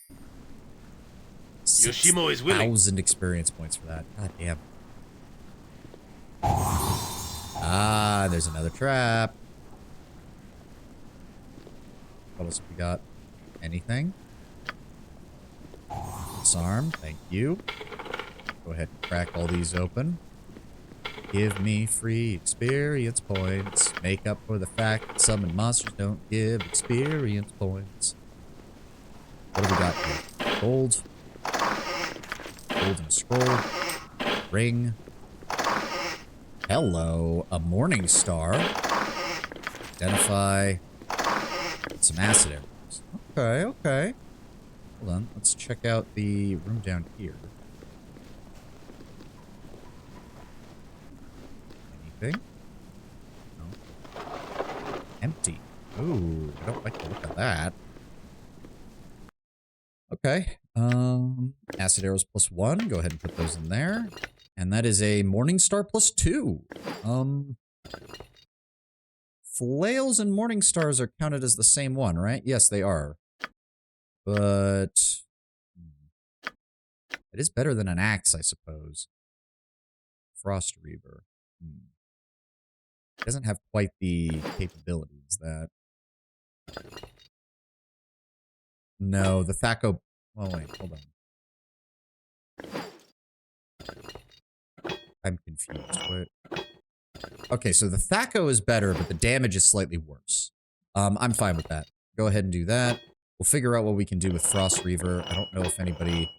Yoshimo is willing. 6,000 experience points for that. God damn. Ah, there's another trap. What else have we got? Anything? Disarm, thank you. Go ahead and crack all these open. Give me free experience points. Make up for the fact that summoned monsters don't give experience points. What have we got here? Gold. Golden scroll. Ring. Hello. A morning star. Identify. Some acid arrows. Okay, okay. Hold on. Let's check out the room down here. Anything? No. Empty. Ooh, I don't like the look of that. Okay. Acid arrows +1. Go ahead and put those in there. And that is a morning star +2. Flails and morning stars are counted as the same one, right? Yes, they are. But it is better than an axe, I suppose. Frost Reaver. It doesn't have quite the capabilities that... No, the Thaco... Oh, wait, hold on. I'm confused. Wait. Okay, so the Thaco is better, but the damage is slightly worse. I'm fine with that. Go ahead and do that. We'll figure out what we can do with Frost Reaver. I don't know if anybody...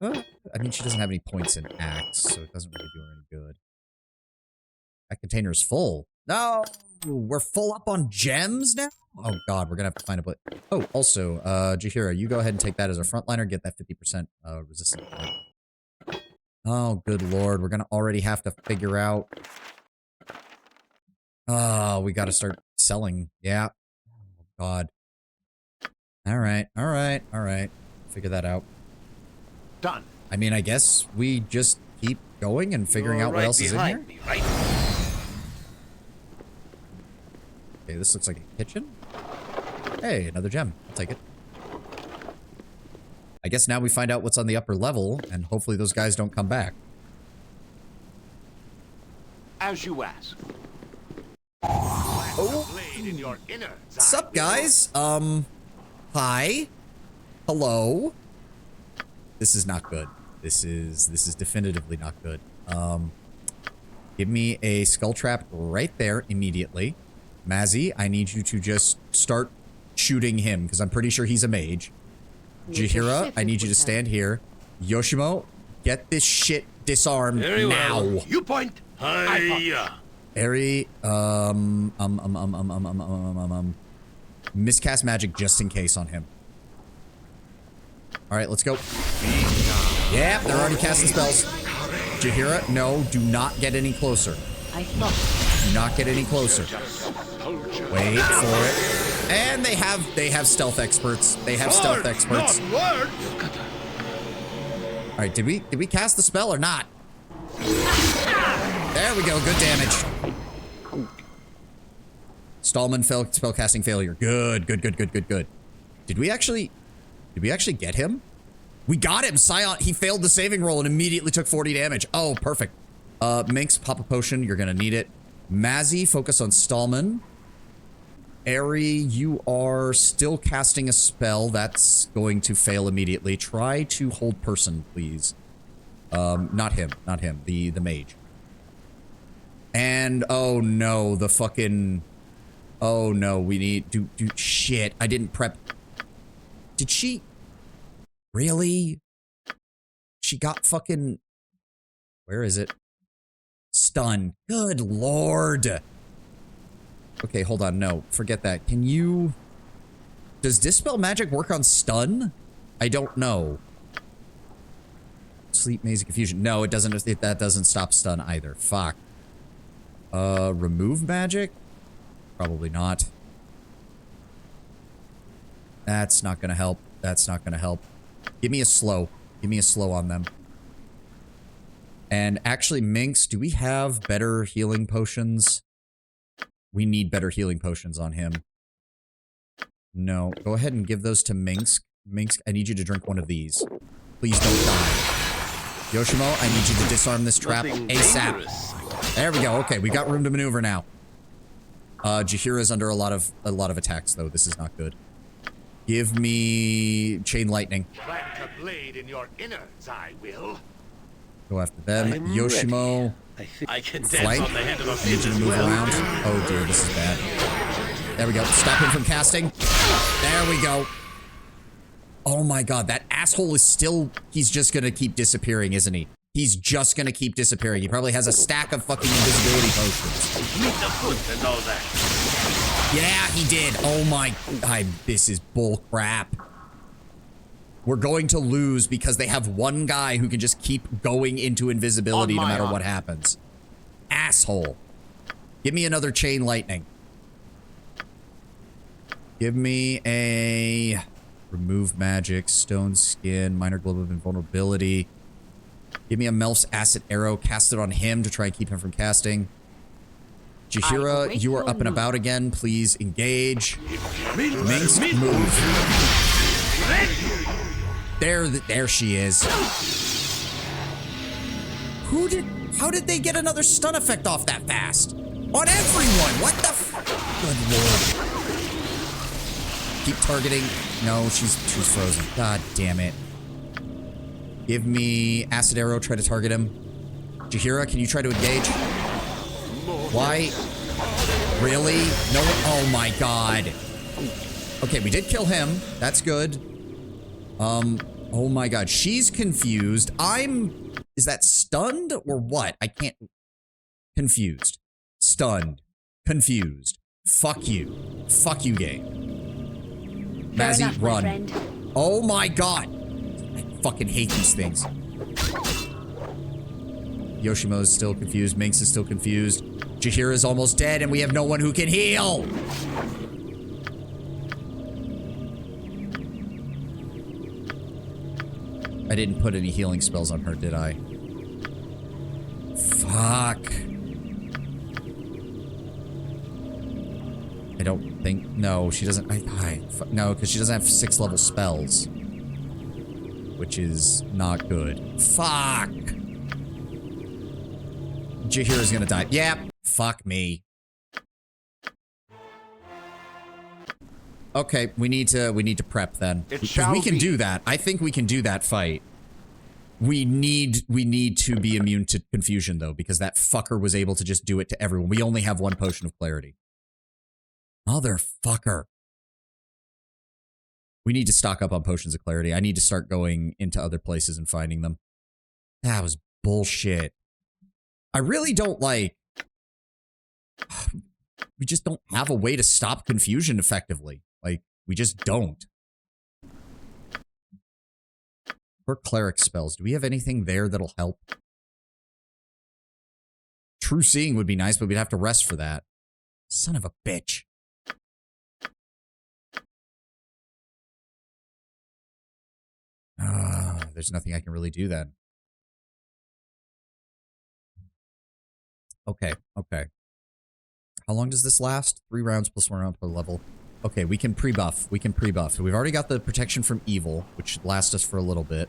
I mean, she doesn't have any points in Axe, so it doesn't really do her any good. That container is full. No! We're full up on gems now? Oh god, we're gonna have to find a place. Oh, also, Jahira, you go ahead and take that as our frontliner, get that 50% resistance. Oh, good lord, we're gonna already have to figure out... Oh, we gotta start selling. Yeah. Oh, god. Alright, alright, alright. Figure that out. Done. I mean, I guess we just keep going and figuring out what else is in here. Me, right? Okay, this looks like a kitchen. Hey, another gem. I'll take it. I guess now we find out what's on the upper level, and hopefully those guys don't come back. As you ask. Oh. What's up, guys? Hi. Hello. This is not good. This is definitively not good. Give me a skull trap right there immediately. Mazzy, I need you to just start shooting him, because I'm pretty sure he's a mage. Jahira, I need you to stand here. Yoshimo, get this shit disarmed now. You point. Hiya. Eri, miscast magic just in case on him. Alright, let's go. Yeah, they're already casting spells. Jahira, no, do not get any closer. Do not get any closer. Wait for it. And they have stealth experts. They have stealth experts. Alright, did we cast the spell or not? There we go, good damage. Stallman fell spellcasting failure. Good. Did we actually get him? We got him! Scion, he failed the saving roll and immediately took 40 damage. Oh, perfect. Minx, pop a potion. You're gonna need it. Mazzy, focus on Stallman. Eri, you are still casting a spell. That's going to fail immediately. Try to hold person, please. Not him. The mage. And, oh no, the fucking... Oh no, we need... Shit, I didn't prep... Did she... Really? She got fucking... Where is it? Stun. Good lord. Okay, hold on. No, forget that. Can you... Does Dispel Magic work on stun? I don't know. Sleep, Maze, Confusion. No, it doesn't. That doesn't stop stun either. Fuck. Remove Magic? Probably not. That's not gonna help. That's not gonna help. Give me a slow. Give me a slow on them. And actually, Minx, do we have better healing potions? We need better healing potions on him. No. Go ahead and give those to Minx. Minx, I need you to drink one of these. Please don't die. Yoshimo, I need you to disarm this trap ASAP. There we go. Okay, we got room to maneuver now. Jahira's under a lot of attacks, though. This is not good. Give me chain lightning. Plant a blade in your innards, I will. Go after them. Yoshimo. I can flank. I need you to move around. Oh dear, this is bad. There we go. Stop him from casting. There we go. Oh my god, that asshole is still... He's just gonna keep disappearing, isn't he? He's just gonna keep disappearing. He probably has a stack of fucking invisibility potions. Meet the foot and all that. Yeah, he did. Oh my... this is bull crap. We're going to lose because they have one guy who can just keep going into invisibility no matter what happens. Asshole. Give me another chain lightning. Give me a... Remove magic, stone skin, minor globe of invulnerability. Give me a Melf's acid arrow, cast it on him to try and keep him from casting. Jahira, you are up and about again. Please engage. Minx, move. There she is. How did they get another stun effect off that fast? On everyone, what the good lord. Keep targeting. No, she's frozen. God damn it. Give me acid arrow, try to target him. Jahira, can you try to engage? Why? Really? No one? Oh my god. Okay, we did kill him. That's good. Oh my god. She's confused. Is that stunned or what? I can't... Confused. stunned, confused. Fuck you. Fuck you, game. Fair Mazzy, enough, my run. friend. Oh my god. I fucking hate these things. Yoshimo is still confused. Minx is still confused. Jahira is almost dead, and we have no one who can heal. I didn't put any healing spells on her, did I? Fuck. I don't think... No, she doesn't... no, because she doesn't have 6th level spells. Which is not good. Fuck! Jahira's gonna die. Yep. Fuck me. Okay, we need to prep then. Because we can do that. I think we can do that fight. We need to be immune to confusion though, because that fucker was able to just do it to everyone. We only have 1 potion of clarity. Motherfucker. We need to stock up on potions of clarity. I need to start going into other places and finding them. That was bullshit. I really don't like... We just don't have a way to stop confusion effectively. Like, we just don't. For cleric spells, do we have anything there that'll help? True Seeing would be nice, but we'd have to rest for that. Son of a bitch. There's nothing I can really do then. Okay, okay. How long does this last? 3 rounds plus 1 round per level. Okay, we can pre-buff. We can pre-buff. We've already got the protection from evil, which should last us for a little bit.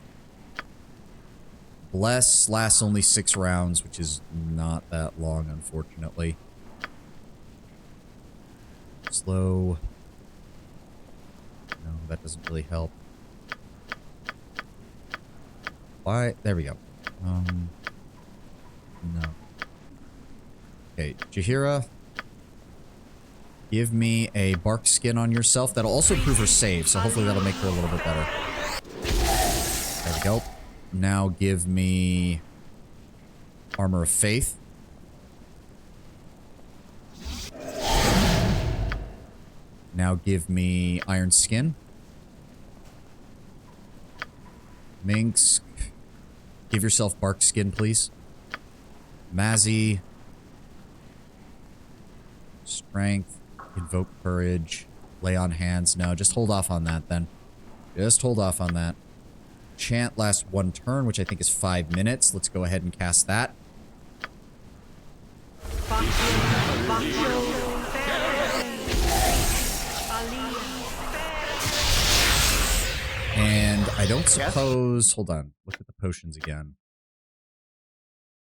Bless lasts only 6 rounds, which is not that long, unfortunately. Slow. No, that doesn't really help. Why? There we go. No. Okay, Jahira. Give me a bark skin on yourself. That'll also improve her save, so hopefully that'll make her a little bit better. There we go. Now give me Armor of Faith. Now give me Iron Skin. Minx, give yourself bark skin, please. Mazzy. Strength. Invoke courage. Lay on hands. No, just hold off on that then. Just hold off on that. Chant lasts 1 turn, which I think is 5 minutes. Let's go ahead and cast that. And I don't suppose... Hold on. Look at the potions again.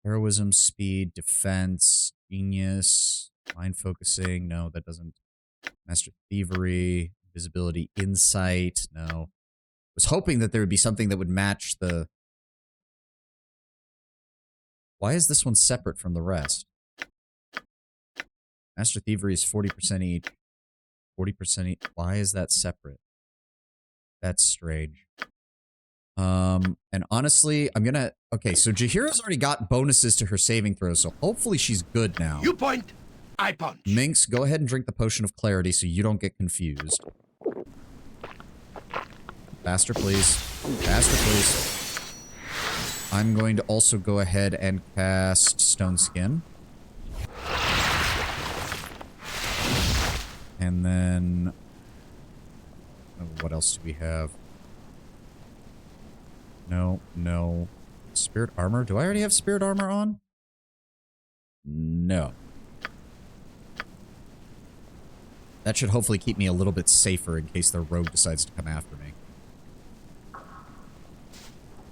Heroism, speed, defense, genius, mind focusing. No, that doesn't. Master thievery, visibility, insight. No. Was hoping that there would be something that would match the... Why is this one separate from the rest? Master thievery is 40% each. 40% each. Why is that separate? That's strange. And honestly, I'm gonna... Okay, so Jahira's already got bonuses to her saving throws, so hopefully she's good now. You point, I punch. Minx, go ahead and drink the potion of clarity so you don't get confused. Faster, please. Faster, please. I'm going to also go ahead and cast Stone Skin. And then... What else do we have? No, no. Spirit Armor? Do I already have Spirit Armor on? No. That should hopefully keep me a little bit safer in case the rogue decides to come after me.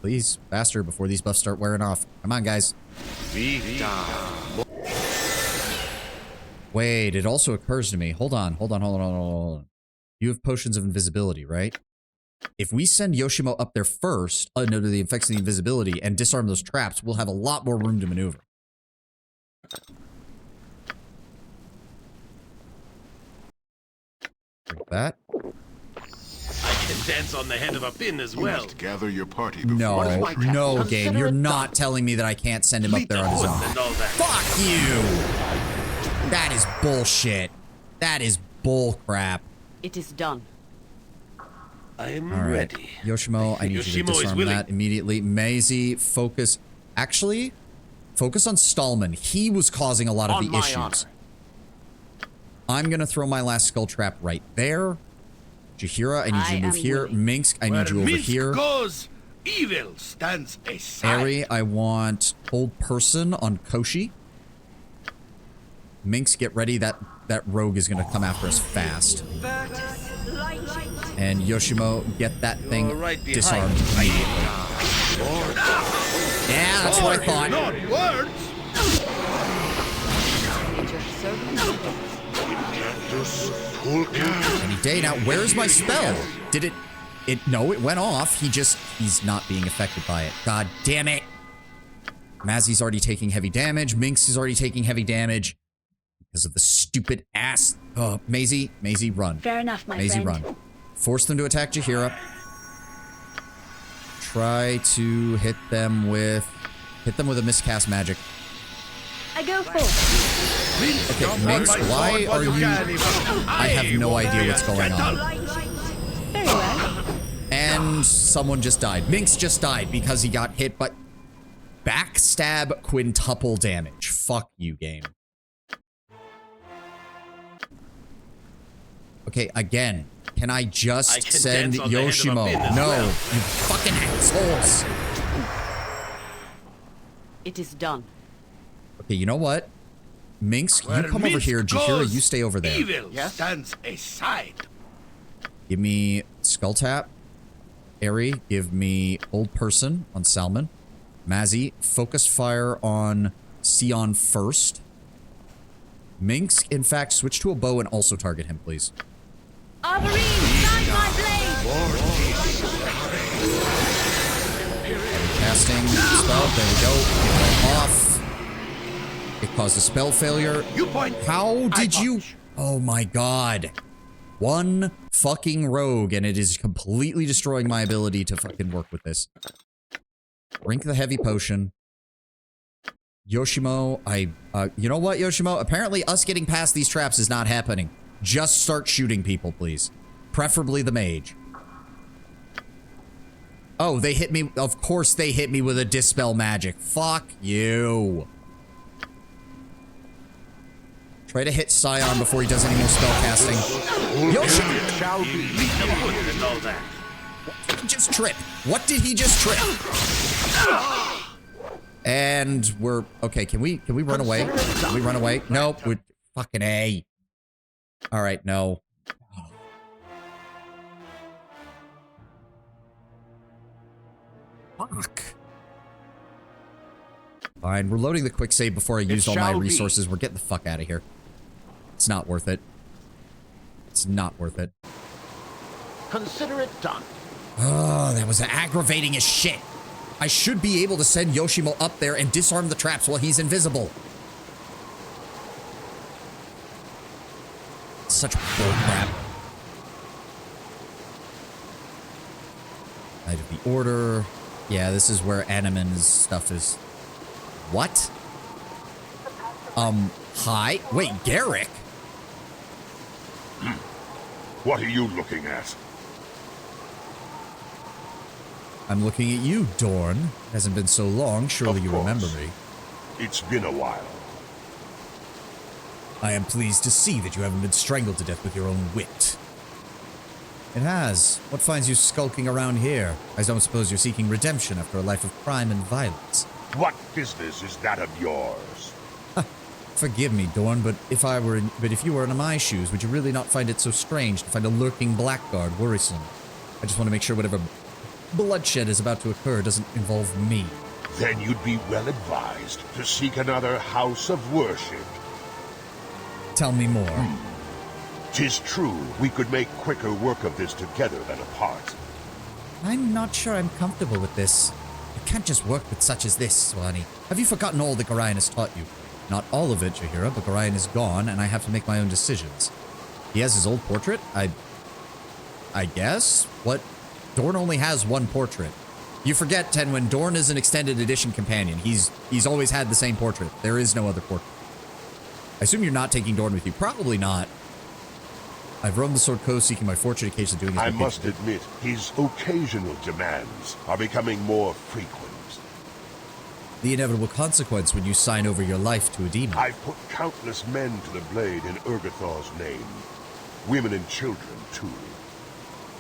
Please, faster before these buffs start wearing off. Come on, guys. Wait, it also occurs to me. Hold on. You have potions of invisibility, right? If we send Yoshimo up there first, under the effects of the invisibility, and disarm those traps, we'll have a lot more room to maneuver. Drink that. I can dance on the head of a pin as well. You must gather your party No, game. You're not telling me that I can't send him up there on his own. Fuck you! That is bullshit. That is bull crap. It is done. I am All right. ready. Yoshimo, I need you to Yoshimo is disarm willing. that immediately. Maisie, focus. Actually, focus on Stallman. He was causing a lot of On the my issues. honor. I'm going to throw my last skull trap right there. Jahira, I need I you to move am here. willing. Minsk, I Where need you over Minsk here. goes, evil stands aside. Ari, I want hold person on Koshi. Minx, get ready. That rogue is going to come after us fast. And Yoshimo, get that thing right behind disarmed you. immediately. Yeah, that's what I thought. Not words. Any day now. Where's my spell? Did it? No, it went off. He's not being affected by it. God damn it. Mazzy's already taking heavy damage. Minx is already taking heavy damage because of the stupid ass. Oh, Maisie, run. Fair enough, my Maisie, friend. run. Force them to attack Jahira. Try to hit them with a miscast magic. I go full. Okay, Minx, why are you... I have no idea what's going on. Very well. And someone just died. Minx just died because he got hit by... Backstab quintuple damage. Fuck you, game. Okay, again. Can I just send dance on the head of a Yoshimo? pin as No, well. you fucking assholes. It is done. Okay, you know what? Minx, you Where come over Minsk here. Jahira, goes, you stay over there. Evil stands aside. Give me Skull Tap. Ari, give me Old Person on Salmon. Mazzy, focus fire on Sion first. Minx, in fact, switch to a bow and also target him, please. Arborine, guide my blade! Casting spell. There we go. It went off. It caused a spell failure. You point. How I did you... punch. Oh my god. One fucking rogue, and it is completely destroying my ability to fucking work with this. Drink the heavy potion. Yoshimo, you know what, Yoshimo? Apparently us getting past these traps is not happening. Just start shooting people, please. Preferably the mage. Oh, they hit me. Of course they hit me with a Dispel magic. Fuck you. Try to hit Sion before he does any more spell casting. Yoshimo! Shall be. What did he just trip? What did he just trip? And we're okay. Can we run away? Can we run away? Nope. We're fucking A. All right, no. Fuck. Fine, we're loading the quick save before I used all my resources. We're getting the fuck out of here. It's not worth it. It's not worth it. Consider it done. Oh, that was aggravating as shit. I should be able to send Yoshimo up there and disarm the traps while he's invisible. Such bullcrap. Light of the Order. Yeah, this is where Animan's stuff is. What? Hi? Wait, Garrick? What are you looking at? I'm looking at you, Dorn. Hasn't been so long, surely you remember me. It's been a while. I am pleased to see that you haven't been strangled to death with your own wit. It has. What finds you skulking around here? I don't suppose you're seeking redemption after a life of crime and violence. What business is that of yours? Forgive me, Dorn, but if you were in my shoes, would you really not find it so strange to find a lurking blackguard worrisome? I just want to make sure whatever bloodshed is about to occur doesn't involve me. Then you'd be well advised to seek another house of worship. Tell me more. 'Tis true, we could make quicker work of this together than apart. I'm not sure I'm comfortable with this. You can't just work with such as this, Swani. Have you forgotten all that Gorion has taught you? Not all of it, Jahira, but Gorion is gone, and I have to make my own decisions. He has his old portrait? I guess? What? Dorn only has one portrait. You forget, Tenwin, Dorn is an extended edition companion. He's always had the same portrait. There is no other portrait. I assume you're not taking Dorn with you. Probably not. I've roamed the Sword Coast seeking my fortune, occasionally doing I his must admit, his occasional demands are becoming more frequent. The inevitable consequence when you sign over your life to a demon. I've put countless men to the blade in Urgathar's name. Women and children, too.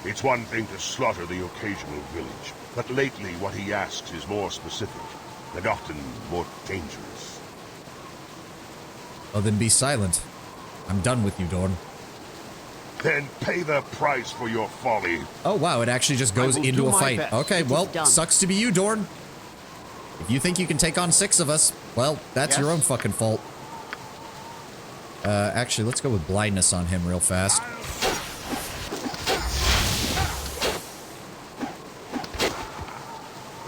It's one thing to slaughter the occasional village, but lately what he asks is more specific, and often more dangerous. Well, then be silent. I'm done with you, Dorn. Then pay the price for your folly. Oh, wow, it actually just goes into a fight. best. Okay, It is well, done. sucks to be you, Dorn. If you think you can take on 6 of us, well, that's your own fucking fault. Actually, let's go with blindness on him real fast.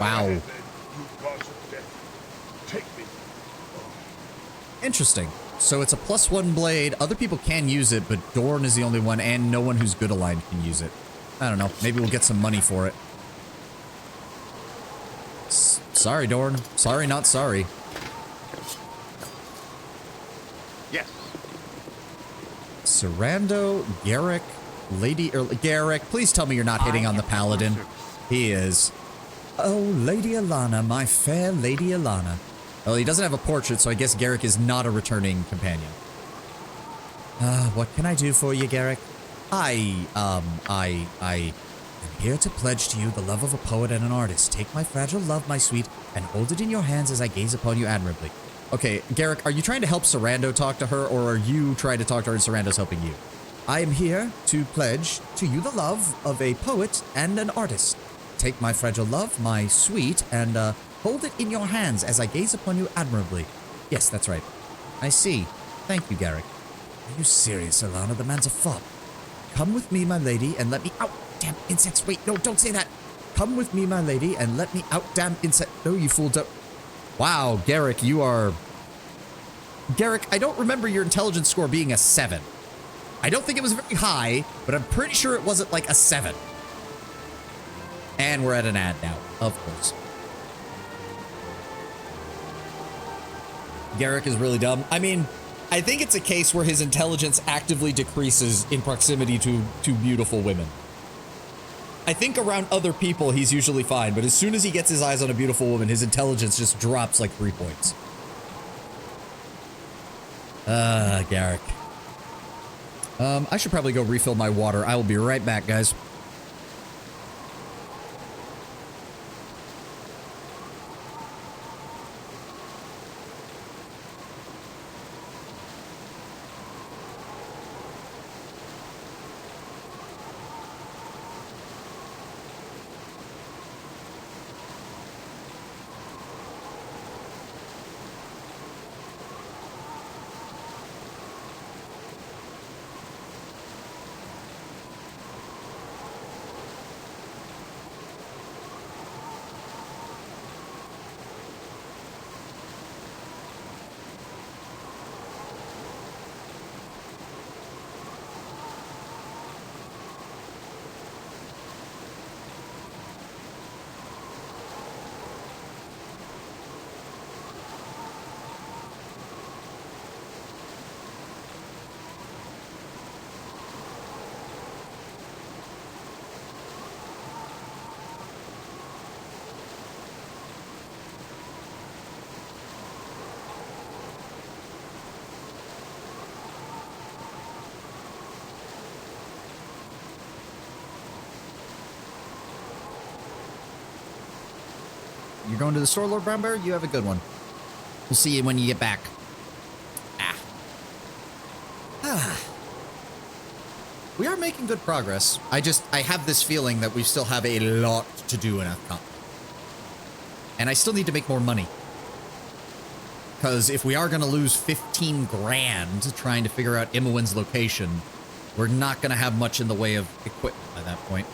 Wow. Interesting. So it's a +1 blade. Other people can use it, but Dorn is the only one, and no one who's good aligned can use it. I don't know. Maybe we'll get some money for it. Sorry, Dorn. Sorry, not sorry. Yes. Sarando, Garrick, Garrick, please tell me you're not hitting on the paladin. He is. Oh, Lady Alana, my fair Lady Alana. Well, he doesn't have a portrait, so I guess Garrick is not a returning companion. What can I do for you, Garrick? I am here to pledge to you the love of a poet and an artist. Take my fragile love, my sweet, and hold it in your hands as I gaze upon you admirably. Okay, Garrick, are you trying to help Sarando talk to her, or are you trying to talk to her and Sarando's helping you? I am here to pledge to you the love of a poet and an artist. Take my fragile love, my sweet, and hold it in your hands as I gaze upon you admirably. Yes, that's right. I see. Thank you, Garrick. Are you serious, Alana? The man's a fop. Come with me, my lady, and let me out. Damn insects. Wait, no, don't say that. Come with me, my lady, and let me out. Damn insect. No, you fool. Don't. Wow, Garrick, you are... Garrick, I don't remember your intelligence score being a 7. I don't think it was very high, but I'm pretty sure it wasn't like a 7. And we're at an ad now, of course. Garrick is really dumb. I mean, I think it's a case where his intelligence actively decreases in proximity to beautiful women. I think around other people, he's usually fine, but as soon as he gets his eyes on a beautiful woman, his intelligence just drops like 3 points. Garrick. I should probably go refill my water. I will be right back, guys. You're going to the store, Lord Brownbear? You have a good one. We'll see you when you get back. We are making good progress. I have this feeling that we still have a lot to do in F-Comp. And I still need to make more money. Because if we are going to lose 15 grand trying to figure out Imowen's location, we're not going to have much in the way of equipment by that point.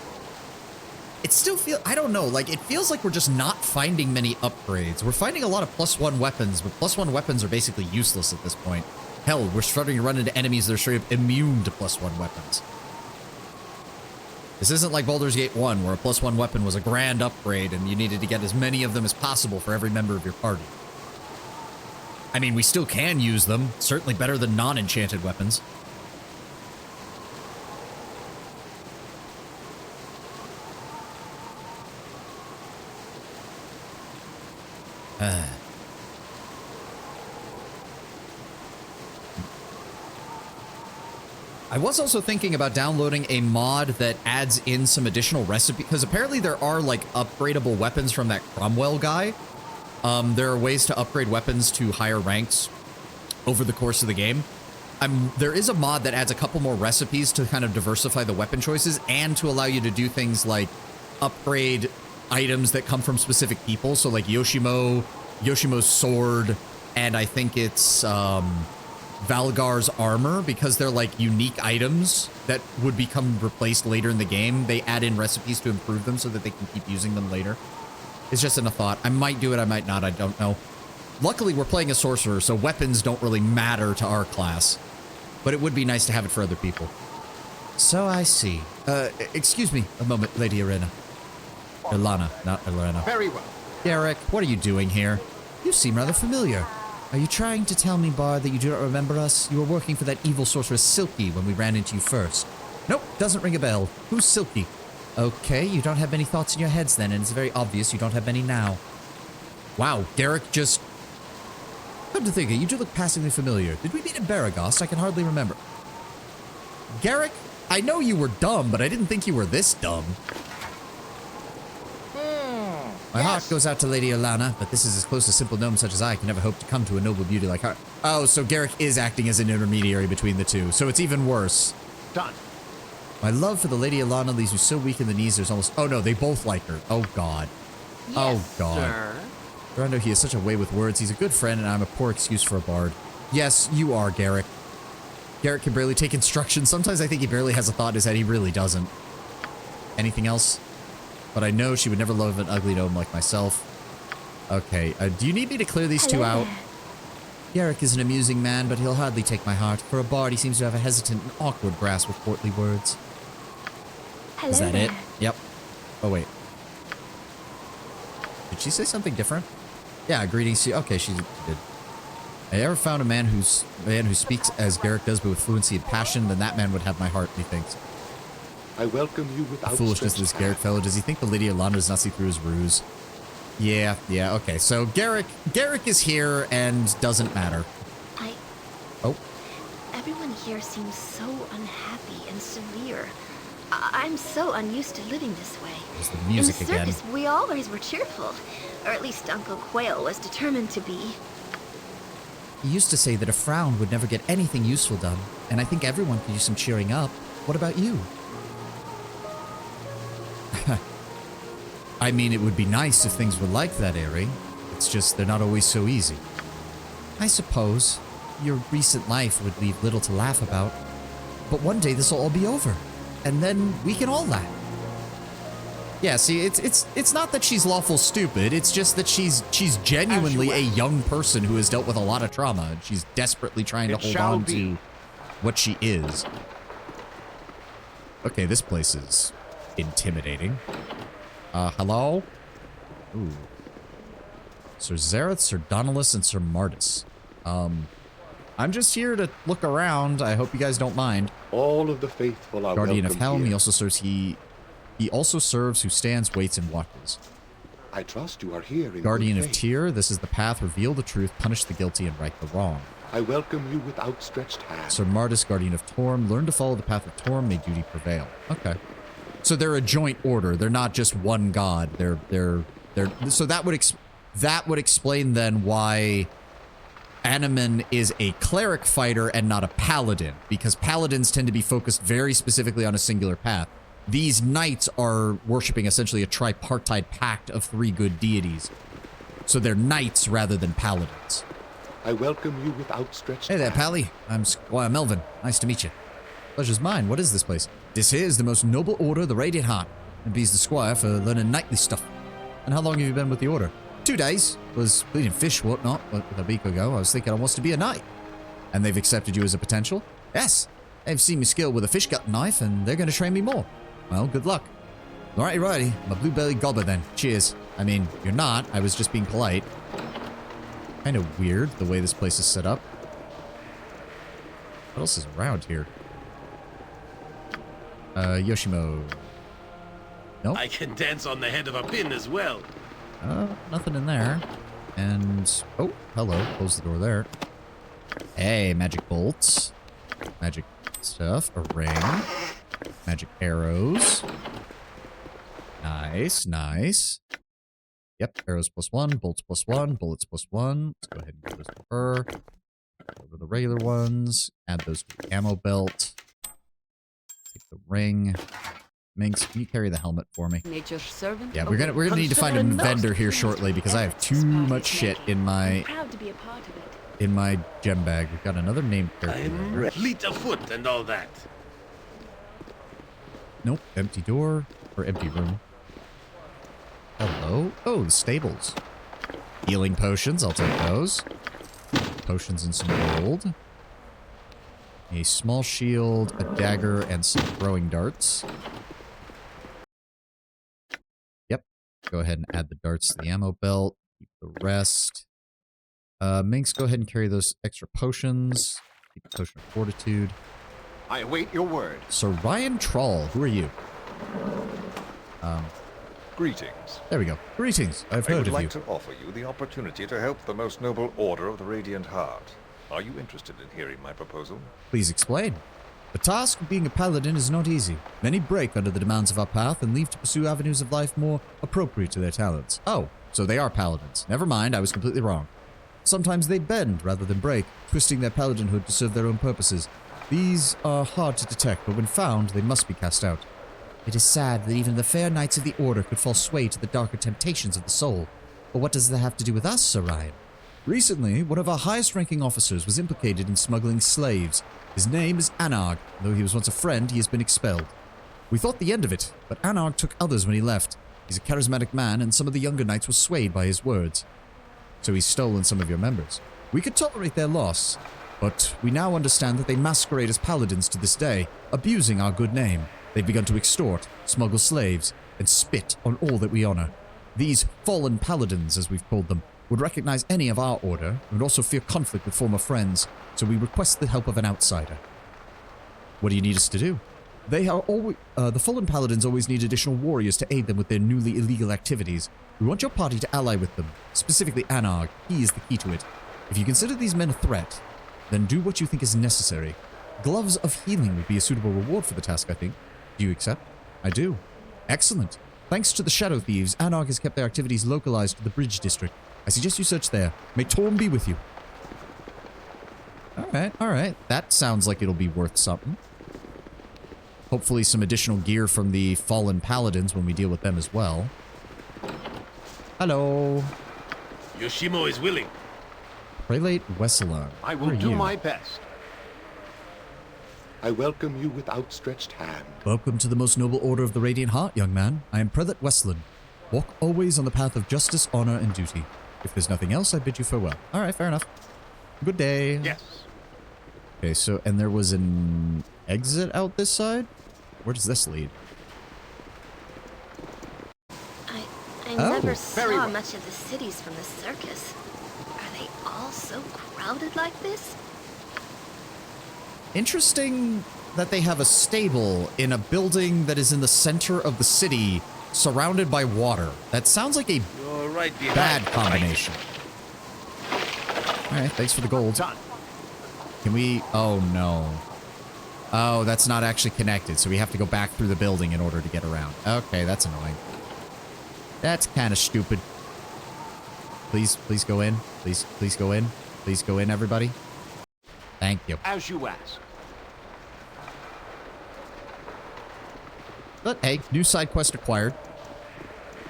It still feels, I don't know, like, it feels like we're just not finding many upgrades. We're finding a lot of +1 weapons, but +1 weapons are basically useless at this point. Hell, we're starting to run into enemies that are straight up immune to +1 weapons. This isn't like Baldur's Gate 1, where a +1 weapon was a grand upgrade and you needed to get as many of them as possible for every member of your party. I mean, we still can use them. Certainly better than non-enchanted weapons. I was also thinking about downloading a mod that adds in some additional recipe, because apparently there are like upgradable weapons from that Cromwell guy. There are ways to upgrade weapons to higher ranks over the course of the game. There is a mod that adds a couple more recipes to kind of diversify the weapon choices and to allow you to do things like upgrade items that come from specific people. So like Yoshimo's sword, and I think it's Valgar's armor, because they're like unique items that would become replaced later in the game. They add in recipes to improve them so that they can keep using them later. It's just in a thought. I might do it, I might not, I don't know. Luckily, we're playing a sorcerer, so weapons don't really matter to our class. But it would be nice to have it for other people. So I see. Excuse me a moment, Lady Irena. Ilana, not Irena. Very well. Garrick, what are you doing here? You seem rather familiar. Are you trying to tell me, Bard, that you do not remember us? You were working for that evil sorceress Silky when we ran into you first. Nope, doesn't ring a bell. Who's Silky? Okay, you don't have many thoughts in your heads then, and it's very obvious you don't have many now. Wow, Garrick just... Come to think of it, you do look passingly familiar. Did we meet in Baragost? I can hardly remember. Garrick, I know you were dumb, but I didn't think you were this dumb. My heart goes out to Lady Ilana, but this is as close a simple gnome such as I can never hope to come to a noble beauty like her. Oh, so Garrick is acting as an intermediary between the two, so it's even worse. Done. My love for the Lady Ilana leaves me so weak in the knees there's almost... Oh no, they both like her. Oh god. Yes, oh god. sir. Rondo, he has such a way with words. He's a good friend, and I'm a poor excuse for a bard. Yes, you are, Garrick. Garrick can barely take instructions. Sometimes I think he barely has a thought in his head. He really doesn't. Anything else? But I know she would never love an ugly gnome like myself. Okay, do you need me to clear these two out? Garrick is an amusing man, but he'll hardly take my heart. For a bard, he seems to have a hesitant and awkward grasp with courtly words. Hello Is that there. it? Yep. Oh, wait. Did she say something different? Yeah, greetings to you. Okay, she did. I ever found a man who speaks as Garrick does, but with fluency and passion, then that man would have my heart, methinks. I welcome you without The foolishness of this Garrick fellow. Does he think the Lady Ilana does not see through his ruse? Yeah, okay. So Garrick is here and doesn't matter. Oh. Everyone here seems so unhappy and severe. I'm so unused to living this way. There's the music In the again. circus, we always were cheerful. Or at least Uncle Quail was determined to be. He used to say that a frown would never get anything useful done, and I think everyone could use some cheering up. What about you? I mean, it would be nice if things were like that, Aerie. It's just they're not always so easy. I suppose your recent life would leave little to laugh about. But one day this will all be over, and then we can all laugh. Yeah, see, it's not that she's lawful stupid. It's just that she's genuinely a young person who has dealt with a lot of trauma, and she's desperately trying to hold on to what she is. Okay, this place is intimidating. Hello? Ooh. Sir Zareth, Sir Donalus, and Sir Martis. I'm just here to look around. I hope you guys don't mind. All of the faithful are Guardian of welcome Helm. here. He also serves. He also serves who stands, waits, and watches. I trust you are here in Guardian good of faith. Tyr. This is the path. Reveal the truth, punish the guilty, and right the wrong. I welcome you with outstretched hand. Sir Martis, Guardian of Torm. Learn to follow the path of Torm. May duty prevail. Okay. So they're a joint order. They're not just one god. They're so that would explain then why Animan is a cleric fighter and not a paladin, because paladins tend to be focused very specifically on a singular path. These knights are worshipping essentially a tripartite pact of 3 good deities. So they're knights rather than paladins. I welcome you with outstretched Hey there, hand. Pally. I'm Squire Melvin. Nice to meet you. Pleasure's mine. What is this place? This here is the most noble order of the Radiant Heart, and be's the squire for learning knightly stuff. And how long have you been with the order? 2 days. Was bleeding fish, whatnot, but a week ago I was thinking I wants to be a knight. And they've accepted you as a potential? Yes. They've seen me skill with a fish gut knife, and they're going to train me more. Well, good luck. Righty. I'm a blue-bellied gobbler then. Cheers. I mean, you're not. I was just being polite. Kind of weird the way this place is set up. What else is around here? Yoshimo. Nope. I can dance on the head of a pin as well. Nothing in there. And, oh, hello. Close the door there. Hey, magic bolts. Magic stuff. A ring. Magic arrows. Nice, nice. Yep, arrows +1, bolts +1, bullets +1. Let's go ahead and give those to her. Go to the regular ones. Add those to the ammo belt. Take the ring. Minx, can you carry the helmet for me? Nature's servant. Yeah, we're gonna need to find a vendor here shortly because I have too much shit in my Proud to be a part of it. in my gem bag. We've got another named character. I'm fleet of foot and all that. Nope, empty door or empty room. Hello. Oh, the stables. Healing potions, I'll take those. Potions and some gold. A small shield, a dagger, and some throwing darts. Yep. Go ahead and add the darts to the ammo belt. Keep the rest. Minx, go ahead and carry those extra potions. Keep the potion of fortitude. I await your word. So Ryan Troll, who are you? Greetings. There we go. Greetings. I've heard of you. I would like to offer you the opportunity to help the most noble order of the Radiant Heart. Are you interested in hearing my proposal? Please explain. The task of being a paladin is not easy. Many break under the demands of our path and leave to pursue avenues of life more appropriate to their talents. Oh, so they are paladins. Never mind, I was completely wrong. Sometimes they bend rather than break, twisting their paladinhood to serve their own purposes. These are hard to detect, but when found, they must be cast out. It is sad that even the fair knights of the Order could fall sway to the darker temptations of the soul. But what does that have to do with us, Sir Ryan? Recently, one of our highest-ranking officers was implicated in smuggling slaves. His name is Anarg. Though he was once a friend, he has been expelled. We thought the end of it, but Anarg took others when he left. He's a charismatic man, and some of the younger knights were swayed by his words. So he's stolen some of your members. We could tolerate their loss, but we now understand that they masquerade as paladins to this day, abusing our good name. They've begun to extort, smuggle slaves, and spit on all that we honor. These fallen paladins, as we've called them, would recognize any of our order and would also fear conflict with former friends, so we request the help of an outsider. What do you need us to do? They are always, the fallen paladins always need additional warriors to aid them with their newly illegal activities. We want your party to ally with them, specifically Anarg. He is the key to it. If you consider these men a threat, then do what you think is necessary. Gloves of healing would be a suitable reward for the task, I think. Do you accept? I do. Excellent. Thanks to the Shadow Thieves, Anarg has kept their activities localized to the Bridge District. I suggest you search there. May Torm be with you. Alright. That sounds like it'll be worth something. Hopefully some additional gear from the fallen paladins when we deal with them as well. Hello. Yoshimo is willing. Prelate Wesselan. I will do my best. I welcome you with outstretched hand. Welcome to the most noble order of the Radiant Heart, young man. I am Prelate Wesselan. Walk always on the path of justice, honor, and duty. If there's nothing else, I bid you farewell. Alright, fair enough. Good day. Yes. Okay, so, and there was an exit out this side? Where does this lead? I never saw much of the cities from the circus. Are they all so crowded like this? Interesting that they have a stable in a building that is in the center of the city, surrounded by water. That sounds like a bad combination. Alright, thanks for the gold. Can we... Oh, no. Oh, that's not actually connected, so we have to go back through the building in order to get around. Okay, that's annoying. That's kind of stupid. Please go in. Please go in. Please go in, everybody. Thank you. As you ask. But hey, new side quest acquired.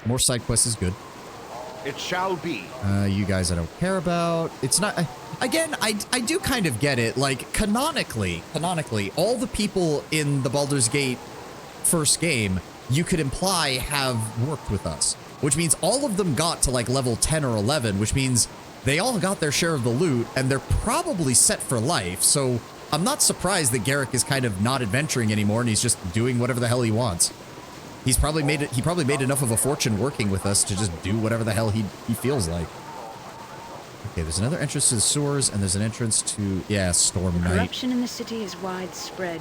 More side quests is good. It shall be. You guys I don't care about. It's not... again, I do kind of get it. Like, canonically, all the people in the Baldur's Gate first game, you could imply have worked with us. Which means all of them got to, like, level 10 or 11, which means they all got their share of the loot, and they're probably set for life, so... I'm not surprised that Garrick is kind of not adventuring anymore and he's just doing whatever the hell he wants. He probably made enough of a fortune working with us to just do whatever the hell he feels like. Okay, there's another entrance to the sewers, and there's an entrance to, yeah, Storm Knight. Corruption in the city is widespread,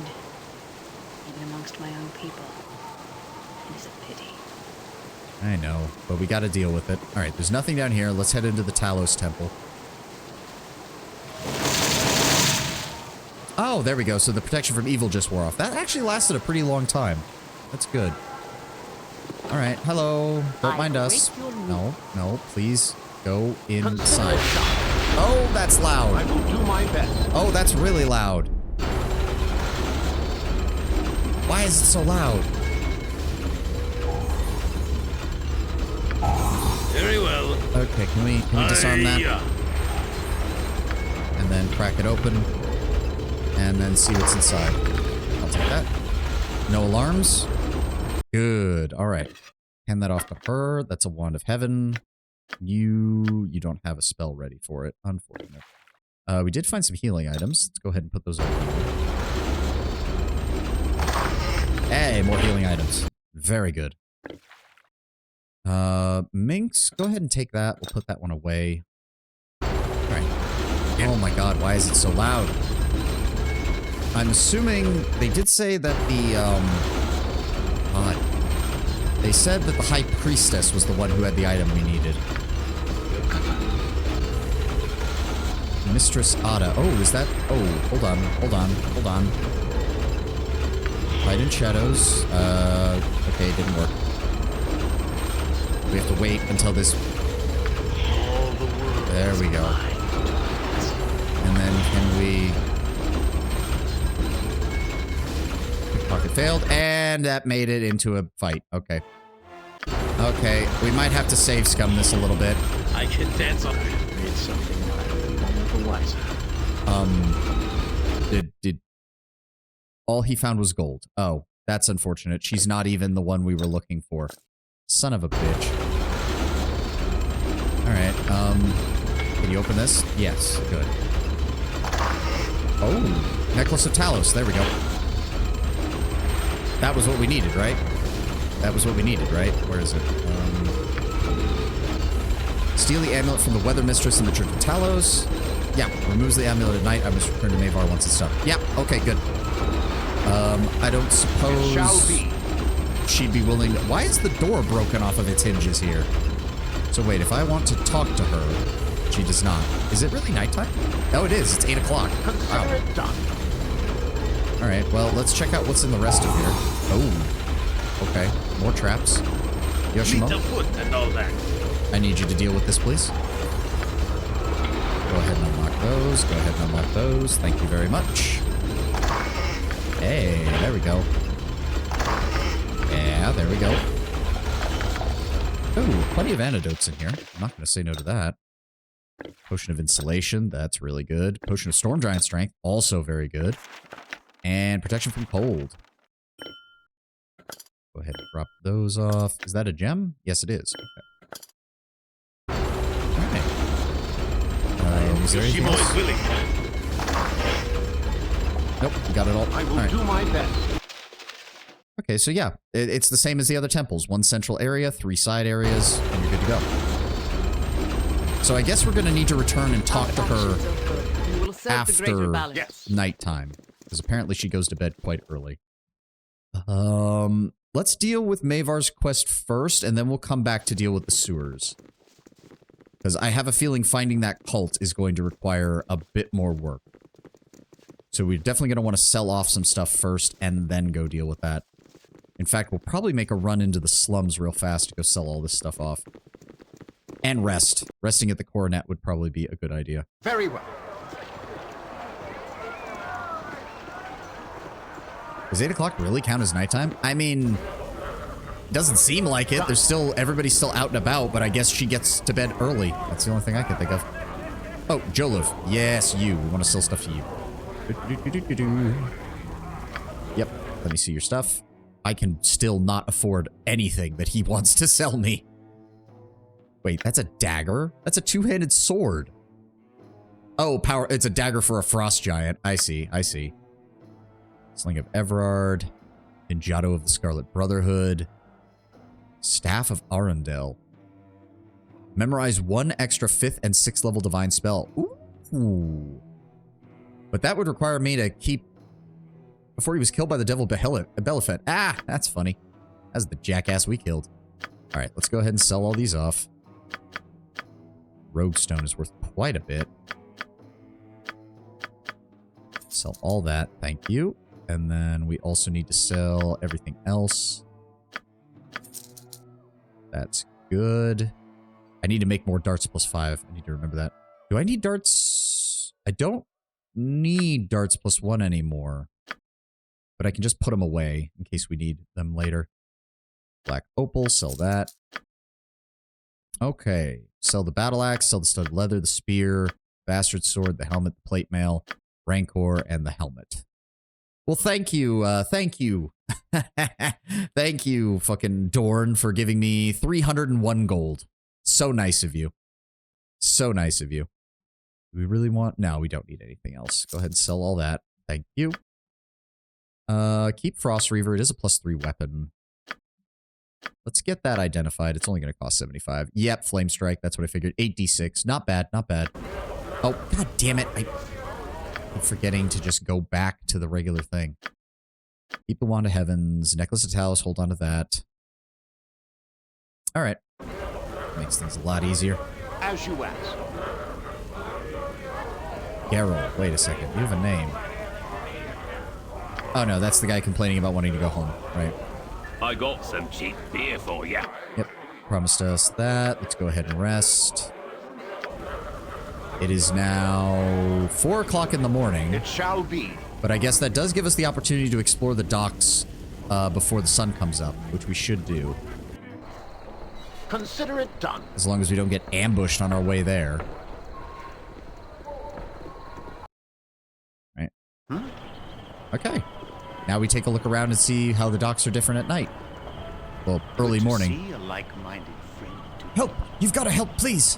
even amongst my own people. It is a pity. I know, but we gotta deal with it. Alright, there's nothing down here. Let's head into the Talos Temple. Oh, there we go. So the protection from evil just wore off. That actually lasted a pretty long time. That's good. Alright, hello. Don't mind us. No, no, please go inside. Oh, that's loud. I will do my best. Oh, that's really loud. Why is it so loud? Very well. Okay, can we disarm that? And then crack it open. And then see what's inside. I'll take that. No alarms? Good. Alright. Hand that off to her. That's a wand of heaven. You don't have a spell ready for it, unfortunately. We did find some healing items. Let's go ahead and put those over here. Hey, more healing items. Very good. Minx, go ahead and take that. We'll put that one away. Alright. Oh my god, why is it so loud? I'm assuming they did say that the, God. They said that the High Priestess was the one who had the item we needed. Mistress Ada. Oh, is that? Oh, hold on. Light in shadows. Okay, it didn't work. We have to wait until this... There we go. And then can we... Pocket failed, and that made it into a fight. Okay. Okay, we might have to save scum this a little bit. I can dance on it. It's something none of the wiser. Did all he found was gold. Oh, that's unfortunate. She's not even the one we were looking for. Son of a bitch. Alright, can you open this? Yes, good. Oh, Necklace of Talos. There we go. That was what we needed, right? That was what we needed, right? Where is it? Steal the amulet from the Weather Mistress in the Church of Talos. Yeah, removes the amulet at night. I must return to Mavar once it's done. Yeah, okay, good. I don't suppose she'd be willing to... Why is the door broken off of its hinges here? So wait, if I want to talk to her, she does not. Is it really nighttime? Oh, it is. It's 8 o'clock. Wow. Alright, well, let's check out what's in the rest of here. Oh. Okay. More traps. Yoshimo? And all that. I need you to deal with this, please. Go ahead and unlock those. Go ahead and unlock those. Thank you very much. Hey, there we go. Yeah, there we go. Oh, plenty of antidotes in here. I'm not going to say no to that. Potion of Insulation. That's really good. Potion of Storm Giant Strength. Also very good. And Protection from Cold. Go ahead and drop those off. Is that a gem? Yes, it is. Okay. Alright. Is there anything else? Nope, we got it all. I will do my best. Okay, so yeah, it's the same as the other temples. One central area, 3 side areas, and you're good to go. So I guess we're going to need to return and talk to her after nighttime. Because apparently she goes to bed quite early. Let's deal with Mavar's quest first, and then we'll come back to deal with the sewers. Because I have a feeling finding that cult is going to require a bit more work. So we're definitely going to want to sell off some stuff first, and then go deal with that. In fact, we'll probably make a run into the slums real fast to go sell all this stuff off. And rest. Resting at the coronet would probably be a good idea. Very well. Does 8 o'clock really count as nighttime? I mean, it doesn't seem like it. There's still, everybody's still out and about, but I guess she gets to bed early. That's the only thing I can think of. Oh, Jolov. Yes, you. We want to sell stuff to you. Yep. Let me see your stuff. I can still not afford anything that he wants to sell me. Wait, that's a dagger? That's a two-handed sword. Oh, power. It's a dagger for a frost giant. I see. I see. Sling of Everard. Ninjato of the Scarlet Brotherhood. Staff of Arundel. Memorize 1 extra 5th and 6th level divine spell. Ooh. But that would require me to keep... Before he was killed by the devil Belafet. Ah, that's funny. That's the jackass we killed. Alright, let's go ahead and sell all these off. Rogue stone is worth quite a bit. Sell all that, thank you. And then we also need to sell everything else. That's good. I need to make more darts +5. I need to remember that. Do I need darts? I don't need darts +1 anymore. But I can just put them away in case we need them later. Black opal, sell that. Okay. Sell the battle axe, sell the studded leather, the spear, bastard sword, the helmet, the plate mail, rancor, and the helmet. Well, thank you. Thank you. Thank you, fucking Dorn, for giving me 301 gold. So nice of you. So nice of you. Do we really want... No, we don't need anything else. Go ahead and sell all that. Thank you. Keep Frost Reaver. It is a +3 weapon. Let's get that identified. It's only going to cost 75. Yep, Flame Strike. That's what I figured. 8d6. Not bad. Not bad. Oh, god damn it. I'm forgetting to just go back to the regular thing. Keep the Wand of Heavens. Necklace of Talos. Hold on to that. Alright. Makes things a lot easier. As you ask. Geralt. Wait a second. You have a name. Oh no, that's the guy complaining about wanting to go home. Right. I got some cheap beer for you. Yep. Promised us that. Let's go ahead and rest. It is now 4 o'clock in the morning. It shall be. But I guess that does give us the opportunity to explore the docks before the sun comes up, which we should do. Consider it done. As long as we don't get ambushed on our way there. Right. Okay. Now we take a look around and see how the docks are different at night. Well, early morning. See a like-minded friend. Help! You've got to help, please!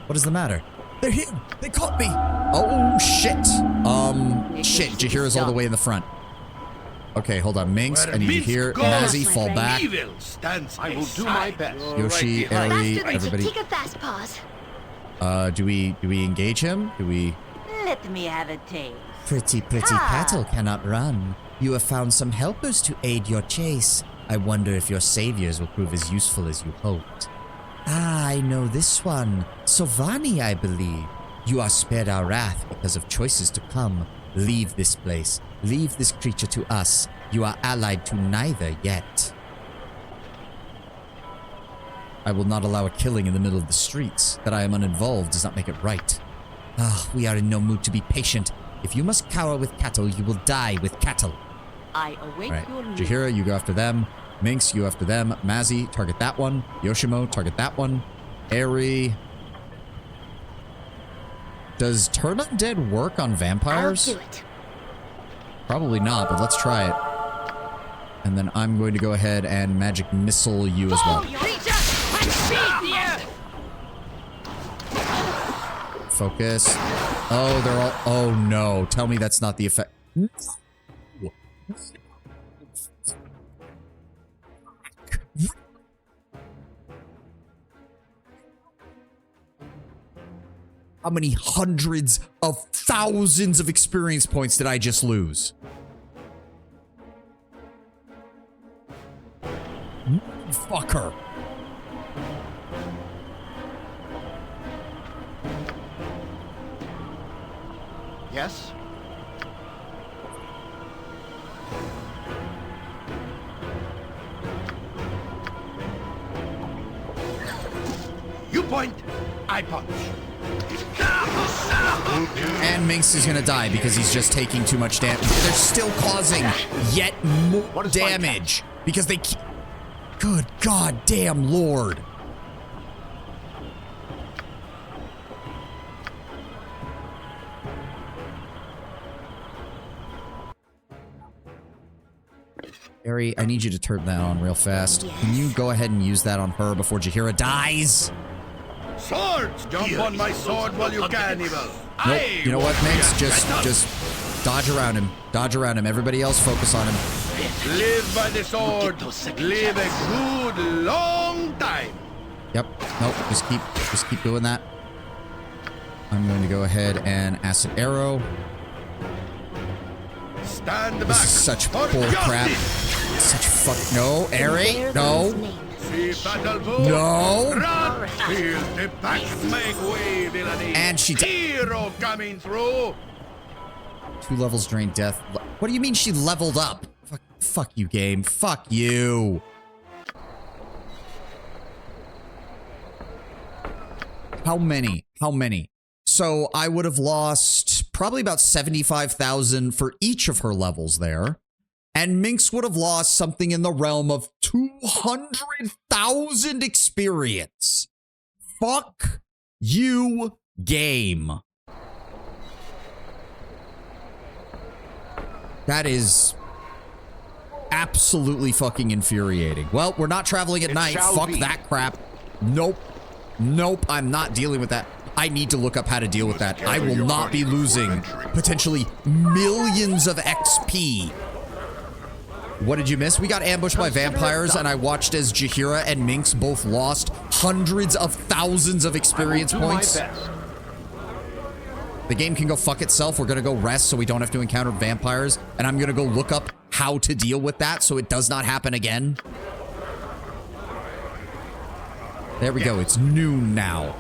What is the matter? They're here! They caught me! Oh, shit! Shit, Jaheira's all the way in the front. Okay, hold on. Minx, I need you here. Nazi, fall back. I will do my best. Yoshi, Eri, everybody. Take a fast pause. Do we engage him? Do we... Let me have a taste. Pretty cattle cannot run. You have found some helpers to aid your chase. I wonder if your saviors will prove as useful as you hoped. Ah, I know this one. Sovani, I believe. You are spared our wrath because of choices to come. Leave this place. Leave this creature to us. You are allied to neither yet. I will not allow a killing in the middle of the streets. That I am uninvolved does not make it right. Ah, we are in no mood to be patient. If you must cower with cattle, you will die with cattle. I await your news. Jaheira, you go after them. Minx, you after them. Mazzy, target that one. Yoshimo, target that one. Eri. Does Turn Undead work on vampires? I'll do it. Probably not, but let's try it. And then I'm going to go ahead and magic missile you as well. Focus. Oh, they're all... Oh, no. Tell me that's not the effect. How many hundreds of thousands of experience points did I just lose? Fucker. Yes? You point, I punch. And Minx is gonna die because he's just taking too much damage. They're still causing yet more damage because they keep... Good goddamn lord. Eri, I need you to turn that on real fast. Yes. Can you go ahead and use that on her before Jaheira dies? Swords! Jump on my sword while you can, evil. Nope. You know what, Minx? Just dodge around him. Dodge around him. Everybody else focus on him. Live by the sword. Live a good long time. Yep. Nope. Just keep doing that. I'm going to go ahead and acid arrow. Stand This back. is such bull for crap. justice. Such fuck. No, Airy. No. See battle for No. Run. Feel the back make way, villainy. And she hero coming through. 2 levels drain death. What do you mean she leveled up? Fuck you, game. Fuck you. How many? How many? So I would have lost probably about 75,000 for each of her levels there. And Minx would have lost something in the realm of 200,000 experience. Fuck you, game. That is absolutely fucking infuriating. Well, we're not traveling at night. Fuck that crap. Nope. Nope, I'm not dealing with that. I need to look up how to deal with that. I will not be losing potentially millions of XP. What did you miss? We got ambushed by vampires, and I watched as Jaheira and Minx both lost hundreds of thousands of experience points. The game can go fuck itself. We're gonna go rest so we don't have to encounter vampires, and I'm gonna go look up how to deal with that so it does not happen again. There we go. It's noon now.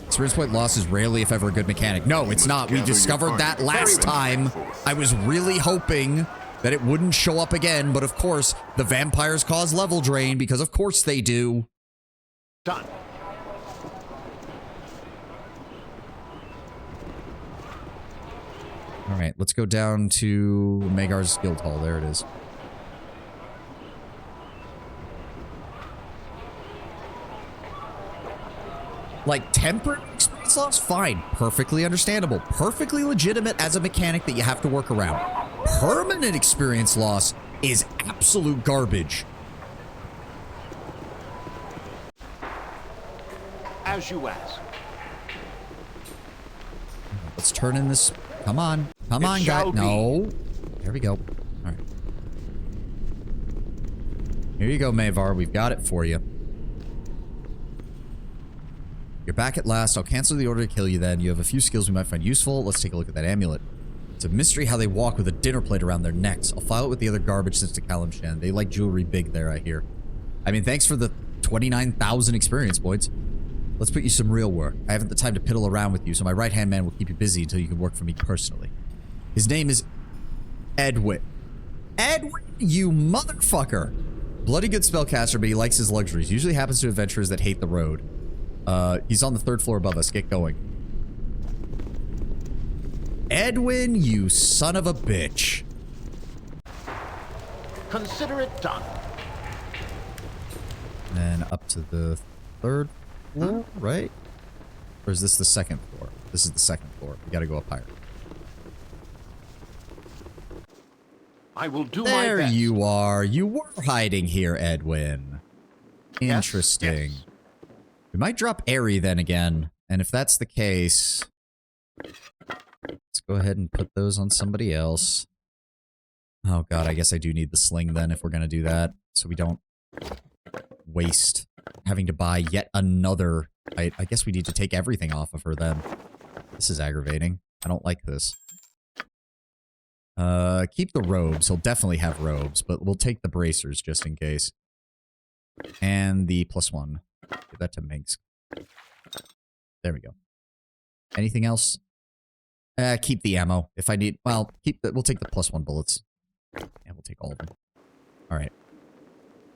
Experience point loss is rarely, if ever, a good mechanic. No, it's not. We discovered that last time. I was really hoping that it wouldn't show up again, but of course, the vampires cause level drain because of course they do. Done. All right, let's go down to Magar's Guild Hall. There it is. Like, temperate experience loss? Fine. Perfectly understandable. Perfectly legitimate as a mechanic that you have to work around. Permanent experience loss is absolute garbage. As you ask. Let's turn in this. Come on. Come on, guy. No. There we go. All right. Here you go, Mavar. We've got it for you. You're back at last. I'll cancel the order to kill you then. You have a few skills we might find useful. Let's take a look at that amulet. It's a mystery how they walk with a dinner plate around their necks. I'll file it with the other garbage since to Kalimshan. They like jewelry big there, I hear. I mean, thanks for the 29,000 experience points. Let's put you some real work. I haven't the time to piddle around with you, so my right-hand man will keep you busy until you can work for me personally. His name is Edwin. Edwin, you motherfucker! Bloody good spellcaster, but he likes his luxuries. Usually happens to adventurers that hate the road. He's on the 3rd floor above us. Get going. Edwin, you son of a bitch. Consider it done. And then up to the 3rd floor, right? Or is this the 2nd floor? This is the 2nd floor. We gotta go up higher. I will do my There best. you are. You were hiding here, Edwin. Interesting. Yes. We might drop Airy then again. And if that's the case, let's go ahead and put those on somebody else. Oh god, I guess I do need the sling then if we're gonna do that. So we don't waste having to buy yet another. I guess we need to take everything off of her then. This is aggravating. I don't like this. Keep the robes. He'll definitely have robes, but we'll take the bracers just in case. And the +1. Give that to Minx. There we go. Anything else? Keep the ammo. If I need... Well, we'll take the +1 bullets. And we'll take all of them. Alright.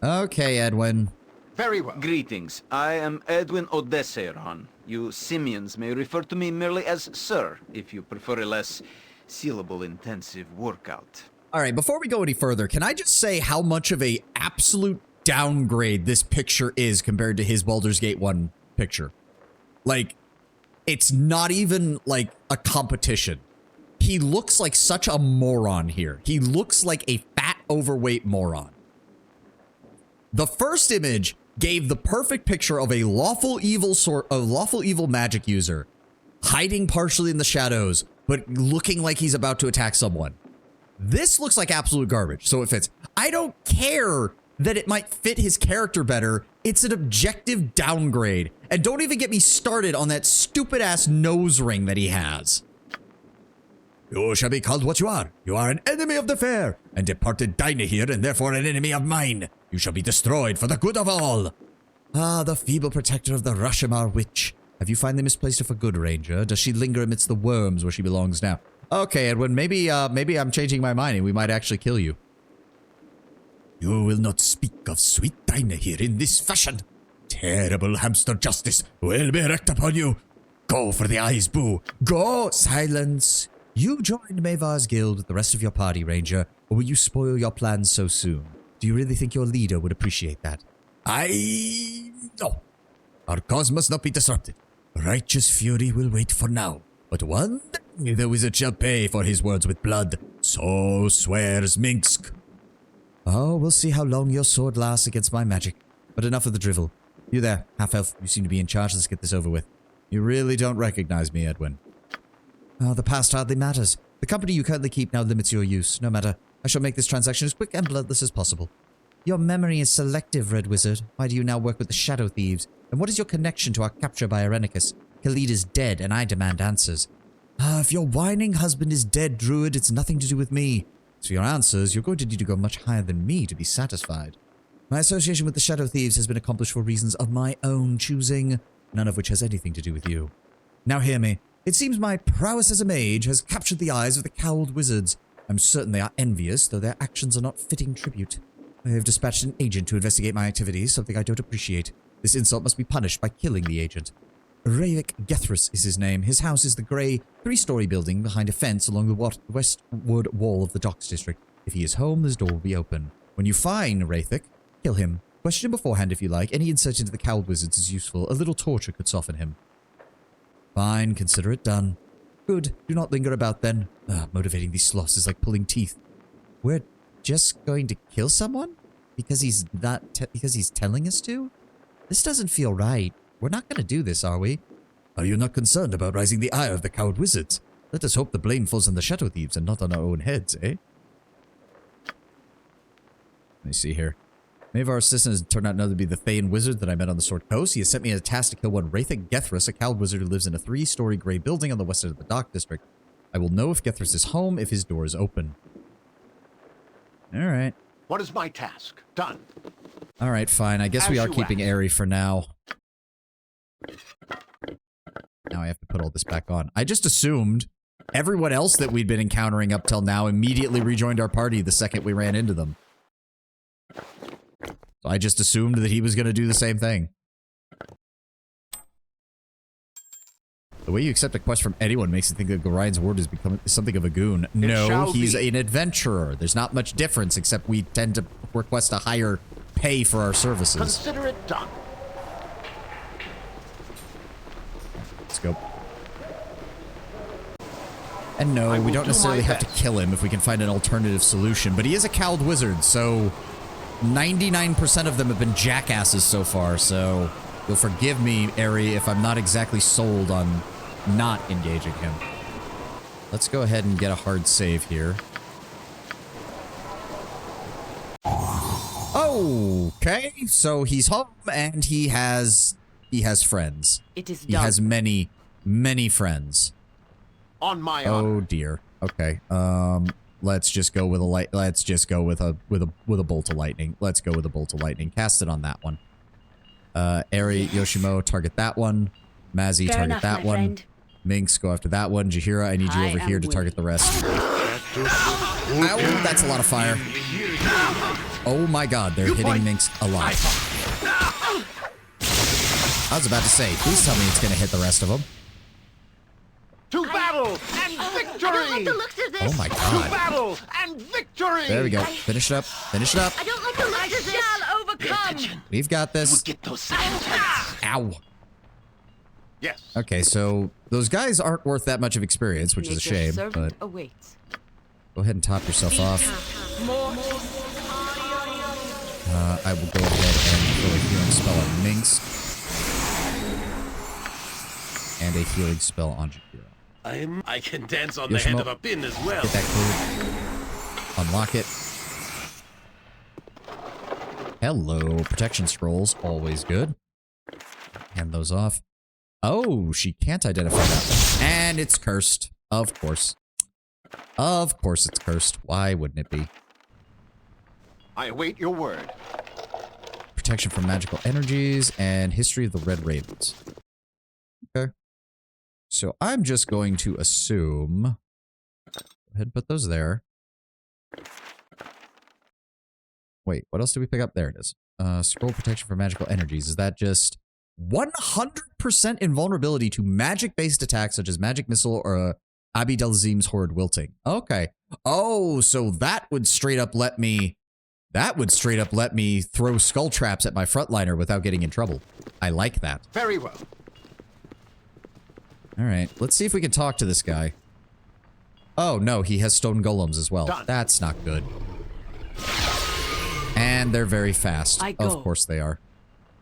Okay, Edwin. Very well. Greetings. I am Edwin Odeseiron. You simians may refer to me merely as Sir, if you prefer a less syllable intensive workout. Alright, before we go any further, can I just say how much of a absolute downgrade this picture is compared to his Baldur's Gate 1 picture? Like, it's not even, like, a competition. He looks like such a moron here. He looks like a fat, overweight moron. The first image gave the perfect picture of a lawful evil magic user, hiding partially in the shadows, but looking like he's about to attack someone. This looks like absolute garbage, so it fits. I don't care that it might fit his character better, it's an objective downgrade. And don't even get me started on that stupid-ass nose ring that he has. You shall be called what you are. You are an enemy of the fair, and departed diner here, and therefore an enemy of mine. You shall be destroyed for the good of all. Ah, the feeble protector of the Rashomar witch. Have you finally misplaced her for good, Ranger? Does she linger amidst the worms where she belongs now? Okay, Edwin, maybe I'm changing my mind and we might actually kill you. You will not speak of sweet Dinah here in this fashion. Terrible hamster justice will be wreaked upon you. Go for the eyes, Boo. Go! Silence. You joined Mavar's guild with the rest of your party, Ranger, or will you spoil your plans so soon? Do you really think your leader would appreciate that? No. Our cause must not be disrupted. Righteous fury will wait for now. But one day the wizard shall pay for his words with blood. So swears Minsk. Oh, we'll see how long your sword lasts against my magic. But enough of the drivel. You there, half-elf. You seem to be in charge. Let's get this over with. You really don't recognize me, Edwin. Oh, the past hardly matters. The company you currently keep now limits your use. No matter. I shall make this transaction as quick and bloodless as possible. Your memory is selective, Red Wizard. Why do you now work with the Shadow Thieves? And what is your connection to our capture by Irenicus? Khalid is dead, and I demand answers. Ah, if your whining husband is dead, Druid, it's nothing to do with me. As for your answers, you're going to need to go much higher than me to be satisfied. My association with the Shadow Thieves has been accomplished for reasons of my own choosing, none of which has anything to do with you. Now hear me. It seems my prowess as a mage has captured the eyes of the cowled wizards. I'm certain they are envious, though their actions are not fitting tribute. I have dispatched an agent to investigate my activities, something I don't appreciate. This insult must be punished by killing the agent. Ravik Gethris is his name. His house is the grey, 3-story building behind a fence along the westward wall of the docks district. If he is home, this door will be open. When you find Ravik, kill him. Question him beforehand if you like. Any insight into the cowled wizards is useful. A little torture could soften him. Fine, consider it done. Good. Do not linger about then. Motivating these sloths is like pulling teeth. We're just going to kill someone? Because he's telling us to? This doesn't feel right. We're not going to do this, are we? Are you not concerned about raising the ire of the cowed wizards? Let us hope the blame falls on the Shadow Thieves and not on our own heads, eh? Let me see here. Mavar's assistant has turned out not to be the Thane wizard that I met on the Sword Coast. He has sent me a task to kill one Ravik Gethris, a cowled wizard who lives in a 3-story grey building on the west side of the dock district. I will know if Gethris is home if his door is open. Alright. What is my task? Done. Alright, fine. I guess we are keeping Airy for now. Now I have to put all this back on. I just assumed everyone else that we'd been encountering up till now immediately rejoined our party the second we ran into them. So I just assumed that he was going to do the same thing. The way you accept a quest from anyone makes you think that Gorian's word has become something of a goon. No, he's an adventurer. There's not much difference, except we tend to request a higher pay for our services. Consider it done. Let's go. And no, we don't necessarily have to kill him if we can find an alternative solution, but he is a cowled wizard, so 99% of them have been jackasses so far, so you'll forgive me, Airy, if I'm not exactly sold on not engaging him. Let's go ahead and get a hard save here. Okay, so he's home and he has friends. It is done. He has many, many friends. On my honor. Oh dear. Okay. Let's just go with a light. Let's just go with a bolt of lightning. Let's go with a bolt of lightning. Cast it on that one. Eri, Yoshimo, target that one. Mazzy, target that one. Friend. Minx, go after that one. Jahira, I need you over here to target the rest. Ow, that's a lot of fire. Oh my god, they're hitting Minx a lot. I was about to say, please tell me it's going to hit the rest of them. To battle and victory! I don't like the looks of this. Oh my god. To battle and victory! There we go. Finish it up. Finish it up. I don't like the looks of this. Shall overcome. We've got this. Get those Ow. Yes. Okay, so those guys aren't worth that much of experience, which is a shame, but awaits. Go ahead and top yourself off. I will go ahead and throw a healing spell on Minx. And a healing spell on Jahira. I can dance on the head of a pin as well. Get that cleared. Unlock it. Hello, protection scrolls, always good. Hand those off. Oh, she can't identify that. And it's cursed. Of course. Of course it's cursed. Why wouldn't it be? I await your word. Protection from magical energies and history of the Red Ravens. Okay. So I'm just going to assume... Go ahead and put those there. Wait, what else did we pick up? There it is. Scroll protection from magical energies. Is that just 100% invulnerability to magic-based attacks such as magic missile or Abi Delzim's Horrid Wilting? Okay. Oh, so that would straight up let me... That would straight up let me throw skull traps at my frontliner without getting in trouble. I like that. Very well. Alright, let's see if we can talk to this guy. Oh, no, he has stone golems as well. Done. That's not good. And they're very fast. Of course they are.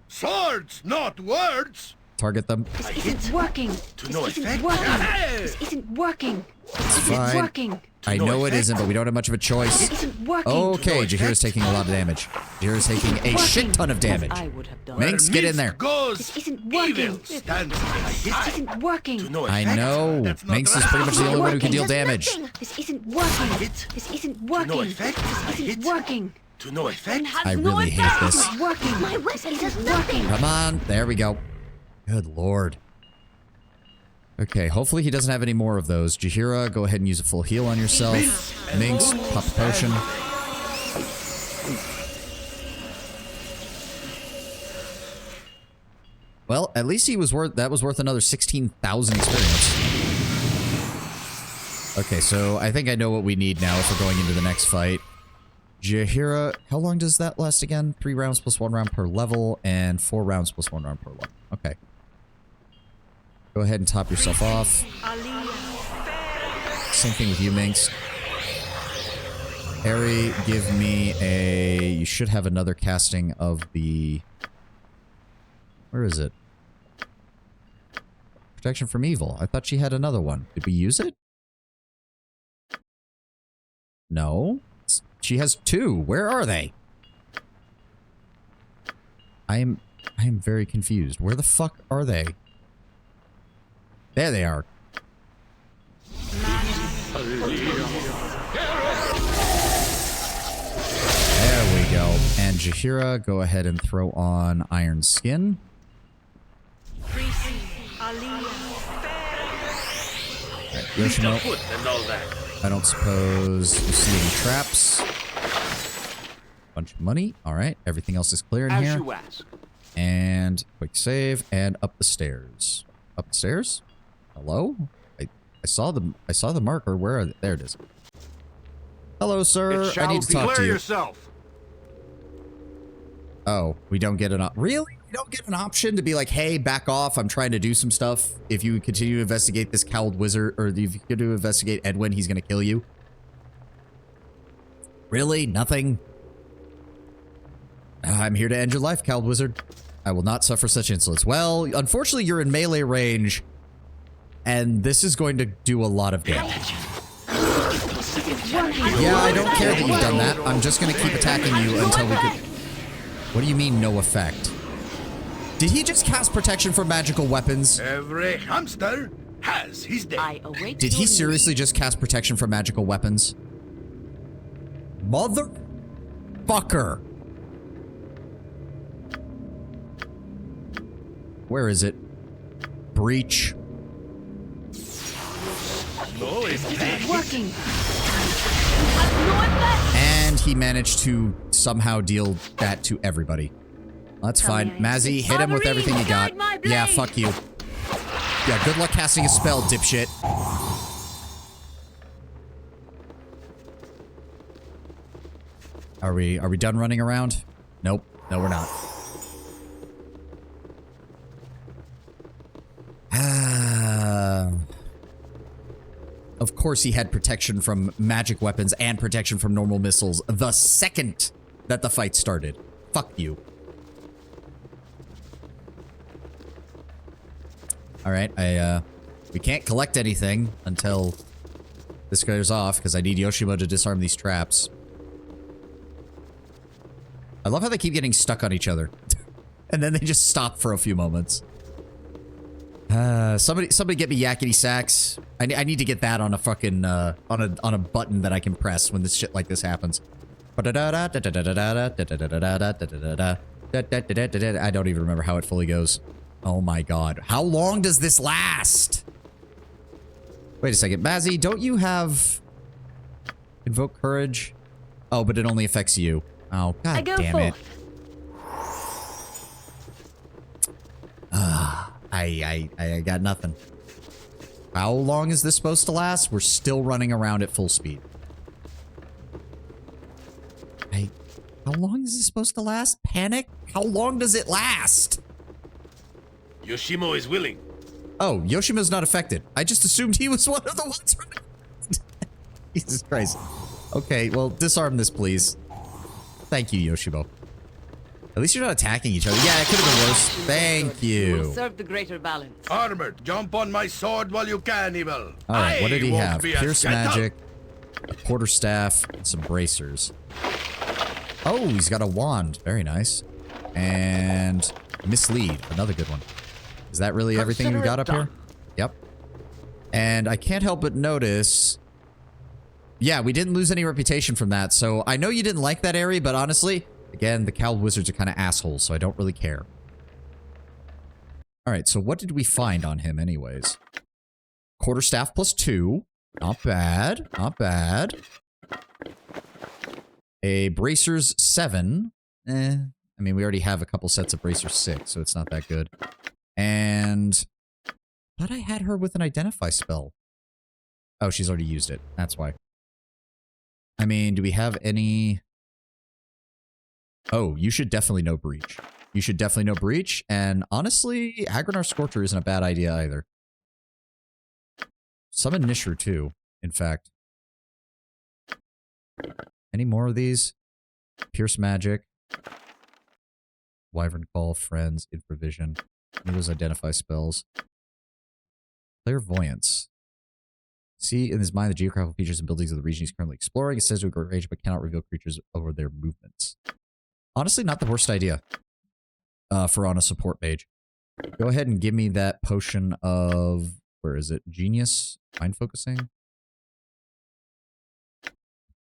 Swords, not words! Target them. This isn't working. To no This isn't effect. working. This isn't working. This isn't Fine. working. I know it isn't, but we don't have much of a choice. This isn't working. Okay, Jahira's taking a lot of damage. Jahira's taking a shit ton of damage. I would have done. Minx, get in there. This isn't working. This isn't working. I know. Minx is pretty much the only one who can deal damage. This isn't working. This isn't working. This isn't working. To no effect. I really hate this. This is working. My weapon does nothing. Come on. There we go. Good lord. Okay, hopefully he doesn't have any more of those. Jahira, go ahead and use a full heal on yourself. Minx, pop a potion. Well, at least he was worth that was worth another 16,000 experience. Okay, so I think I know what we need now if we're going into the next fight. Jahira, how long does that last again? 3 rounds plus 1 round per level, and 4 rounds plus 1 round per level. Okay. Go ahead and top yourself off. Same thing with you, Minx. Harry, give me a... You should have another casting of the... Where is it? Protection from evil. I thought she had another one. Did we use it? No. She has 2. Where are they? I am very confused. Where the fuck are they? There they are. There we go. And Jahira, go ahead and throw on Iron Skin. Right, Yoshimo, I don't suppose you see any traps. Bunch of money. All right, everything else is clear in here. As you ask. And quick save and up the stairs. Up the stairs? Hello? I saw the marker. Where are they? There it is. Hello, sir. I need to talk to you. Yourself. Oh, we don't get an really? We don't get an option to be like, hey, back off. I'm trying to do some stuff. If you continue to investigate this cowled wizard, or if you continue to investigate Edwin, he's gonna kill you. Really? Nothing? I'm here to end your life, cowled wizard. I will not suffer such insolence. Well, unfortunately, you're in melee range, and this is going to do a lot of damage. Yeah, I don't care that you've done that. I'm just going to keep attacking you until we can... What do you mean, no effect? Did he just cast protection from magical weapons? Every hamster has his day. Did he seriously just cast protection from magical weapons? Motherfucker. Where is it? Breach. No, it's working. And he managed to somehow deal that to everybody. That's fine. Mazzy, hit him with everything you got. Yeah, fuck you. Yeah, good luck casting a spell, dipshit. Are we done running around? Nope. No, we're not. Of course he had protection from magic weapons and protection from normal missiles the second that the fight started. Fuck you. Alright, we can't collect anything until this goes off, because I need Yoshimo to disarm these traps. I love how they keep getting stuck on each other. And then they just stop for a few moments. Somebody get me yakety sax. I need to get that on a fucking, on a button that I can press when this shit like this happens. I don't even remember how it fully goes. Oh my god. How long does this last? Wait a second. Bazzy, don't you have... Invoke Courage? Oh, but it only affects you. Oh, god damn it. I got nothing. How long is this supposed to last? We're still running around at full speed. How long is this supposed to last? Panic? How long does it last? Yoshimo is willing. Oh, Yoshima's not affected. I just assumed he was one of the ones running. Jesus Christ. Okay, well, disarm this, please. Thank you, Yoshimo. At least you're not attacking each other. Yeah, it could have been worse. Thank you. Serve the greater balance. Armored, jump on my sword while you can, Evil. Alright, what did he have? Pierce magic, a quarterstaff, and some bracers. Oh, he's got a wand. Very nice. And mislead. Another good one. Is that really everything we got up here? Yep. And I can't help but notice... Yeah, we didn't lose any reputation from that. So I know you didn't like that area, but honestly, again, the cowled wizards are kind of assholes, so I don't really care. Alright, so what did we find on him anyways? Quarterstaff +2. Not bad. Not bad. A bracers 7. I mean, we already have a couple sets of bracers 6, so it's not that good. And I thought I had her with an identify spell. Oh, she's already used it. That's why. I mean, do we have any... Oh, you should definitely know Breach. You should definitely know Breach, and honestly, Agrinar Scorcher isn't a bad idea either. Summon Nishru too, in fact. Any more of these? Pierce Magic. Wyvern Call, Friends, Infravision. Any of those identify spells. Clairvoyance. See in his mind the geographical features and buildings of the region he's currently exploring. It says to a great range, but cannot reveal creatures over their movements. Honestly, not the worst idea for on a support mage. Go ahead and give me that potion of... Where is it? Genius? Mind focusing?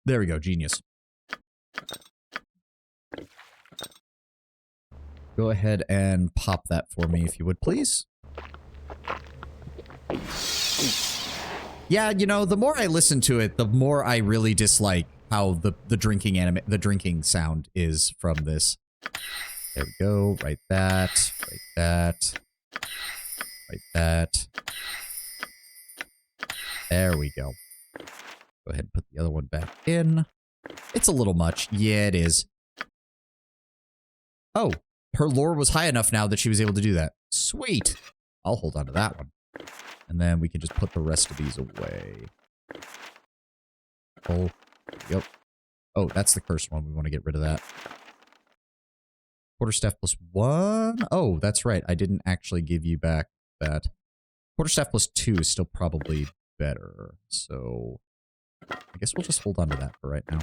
There we go, Genius. Go ahead and pop that for me if you would, please. Yeah, you know, the more I listen to it, the more I really dislike how the drinking sound is from this. There we go. Write that. Write that. Write that. There we go. Go ahead and put the other one back in. It's a little much. Yeah, it is. Oh, her lore was high enough now that she was able to do that. Sweet. I'll hold on to that one. And then we can just put the rest of these away. Oh, yep. Oh, that's the cursed one. We want to get rid of that. Quarterstaff +1. Oh, that's right. I didn't actually give you back that. Quarterstaff +2 is still probably better. So I guess we'll just hold on to that for right now.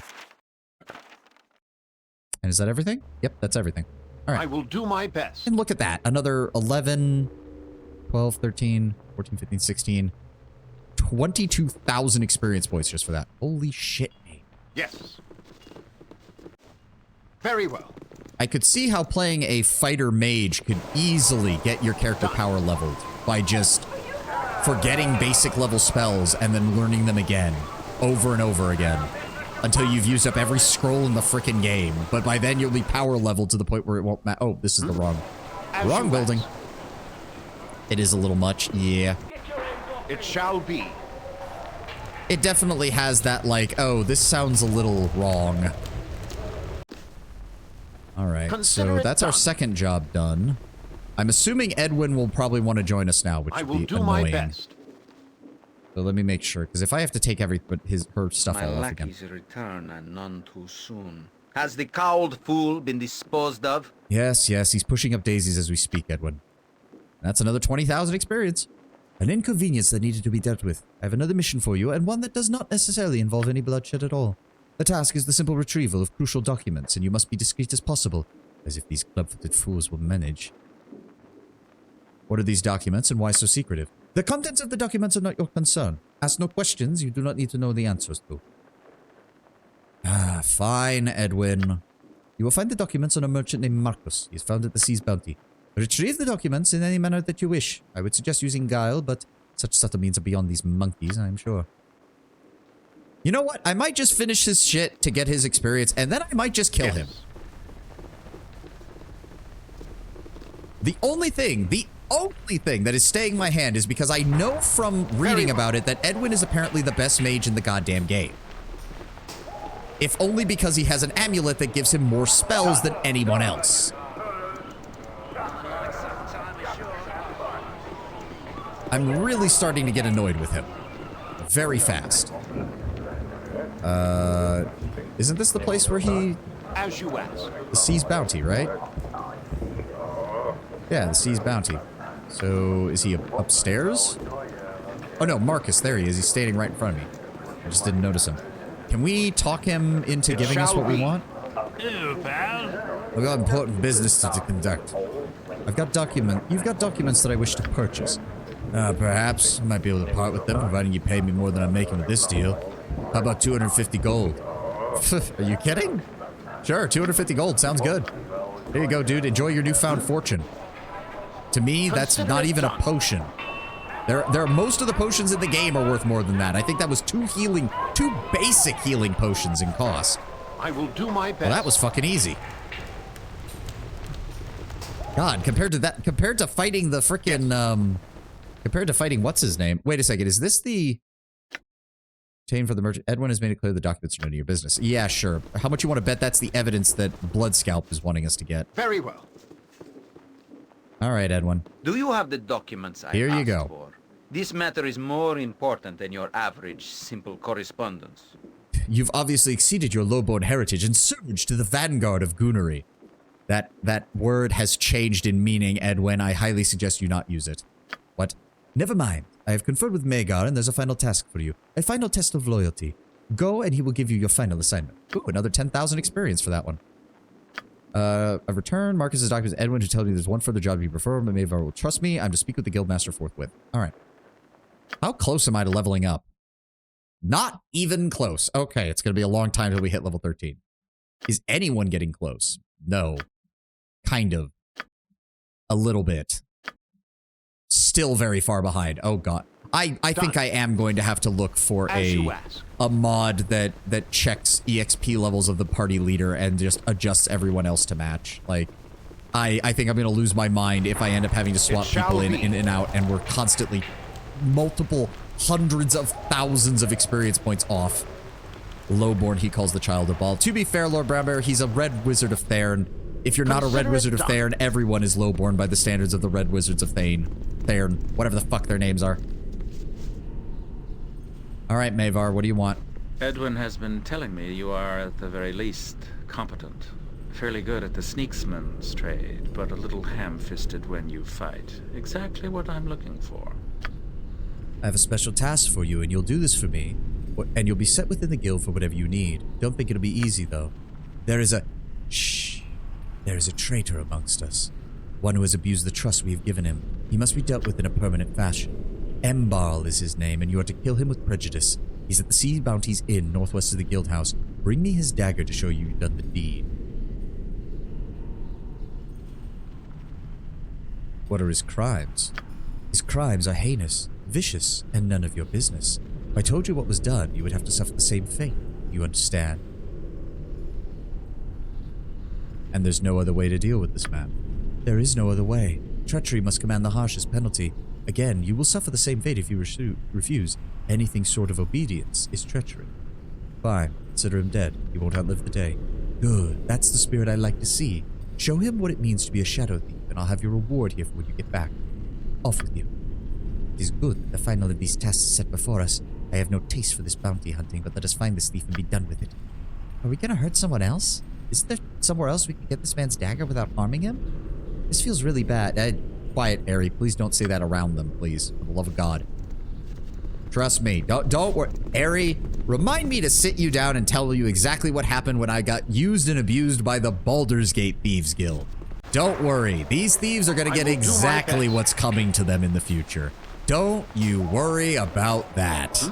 And is that everything? Yep, that's everything. All right. I will do my best. And look at that. Another 11, 12, 13, 14, 15, 16. 22,000 experience points just for that. Holy shit, man. Yes. Very well. I could see how playing a fighter mage could easily get your character power leveled by just forgetting basic level spells and then learning them again, over and over again, until you've used up every scroll in the frickin' game. But by then you'll be power leveled to the point where it won't matter. Oh, this is the wrong building. It is a little much, yeah. It shall be. It definitely has that, like, oh, this sounds a little wrong. Alright, so that's our second job done. I'm assuming Edwin will probably want to join us now, which would be annoying. My best. So let me make sure, because if I have to take her stuff all off again. My lackey's return, and none too soon. Has the cowled fool been disposed of? Yes, yes, he's pushing up daisies as we speak, Edwin. That's another 20,000 experience. An inconvenience that needed to be dealt with. I have another mission for you, and one that does not necessarily involve any bloodshed at all. The task is the simple retrieval of crucial documents, and you must be discreet as possible, as if these club-footed fools will manage. What are these documents, and why so secretive? The contents of the documents are not your concern. Ask no questions you do not need to know the answers to. Ah, fine, Edwin. You will find the documents on a merchant named Marcus. He is found at the Sea's Bounty. Retrieve the documents in any manner that you wish. I would suggest using guile, but such subtle means are beyond these monkeys, I am sure. You know what? I might just finish his shit to get his experience, and then I might just kill him. The only thing that is staying my hand is because I know from reading about it that Edwin is apparently the best mage in the goddamn game. If only because he has an amulet that gives him more spells than anyone else. I'm really starting to get annoyed with him. Very fast. Isn't this the place where he... As you ask. The Sea's Bounty, right? Yeah, the Sea's Bounty. So, is he upstairs? Oh no, Marcus, there he is. He's standing right in front of me. I just didn't notice him. Can we talk him into giving us what we want? Ew, pal. I've got important business to conduct. You've got documents that I wish to purchase. Perhaps I might be able to part with them, providing you pay me more than I'm making with this deal. How about 250 gold? Are you kidding? Sure, 250 gold. Sounds good. There you go, dude. Enjoy your newfound fortune. To me, that's not even a potion. There are most of the potions in the game are worth more than that. I think that was two basic healing potions in cost. I will do my best. Well, that was fucking easy. God, compared to fighting the frickin', compared to fighting what's his name? Wait a second, is this the... Obtain for the merchant. Edwin has made it clear the documents are none of your business. Yeah, sure. How much you want to bet that's the evidence that Bloodscalp is wanting us to get? Very well. All right, Edwin. Do you have the documents I Here you asked go. for? This matter is more important than your average simple correspondence. You've obviously exceeded your lowborn heritage and surged to the vanguard of goonery. That word has changed in meaning, Edwin. I highly suggest you not use it. What? Never mind. I have conferred with Magar, and there's a final task for you. A final test of loyalty. Go, and he will give you your final assignment. Ooh, another 10,000 experience for that one. A return. Marcus's documents Edwin to tell you there's one further job you prefer, but Mavar will trust me. I'm to speak with the guildmaster forthwith. Alright. How close am I to leveling up? Not even close. Okay, it's gonna be a long time until we hit level 13. Is anyone getting close? No. Kind of. A little bit. Still very far behind. Oh god. I think I am going to have to look for a mod that checks EXP levels of the party leader and just adjusts everyone else to match. Like, I think I'm going to lose my mind if I end up having to swap people in and out, and we're constantly multiple hundreds of thousands of experience points off. Lowborn, he calls the child a ball. To be fair, Lord Brownbear, he's a Red Wizard of Thayern. If you're not a Red Wizard of Thayern, everyone is lowborn by the standards of the Red Wizards of Thayern, whatever the fuck their names are. Alright, Mavar, what do you want? Edwin has been telling me you are, at the very least, competent. Fairly good at the sneaksman's trade, but a little ham-fisted when you fight. Exactly what I'm looking for. I have a special task for you, and you'll do this for me. And you'll be set within the guild for whatever you need. Don't think it'll be easy, though. There is a... Shh. There is a traitor amongst us. One who has abused the trust we have given him. He must be dealt with in a permanent fashion. Embarl is his name, and you are to kill him with prejudice. He's at the Sea Bounty's Inn, northwest of the guild house. Bring me his dagger to show you've done the deed. What are his crimes? His crimes are heinous, vicious, and none of your business. If I told you what was done, you would have to suffer the same fate. You understand? And there's no other way to deal with this man. There is no other way. Treachery must command the harshest penalty. Again, you will suffer the same fate if you refuse. Anything short of obedience is treachery. Fine, consider him dead. He won't outlive the day. Good, that's the spirit I like to see. Show him what it means to be a shadow thief, and I'll have your reward here for when you get back. Off with you. It is good that the final of these tasks is set before us. I have no taste for this bounty hunting, but let us find this thief and be done with it. Are we gonna hurt someone else? Isn't there somewhere else we can get this man's dagger without harming him? This feels really bad. Quiet, Ari. Please don't say that around them, please. For the love of God. Trust me. Don't worry. Ari, Remind me to sit you down and tell you exactly what happened when I got used and abused by the Baldur's Gate Thieves Guild. Don't worry, these thieves are going to get exactly what's coming to them in the future. Don't you worry about that.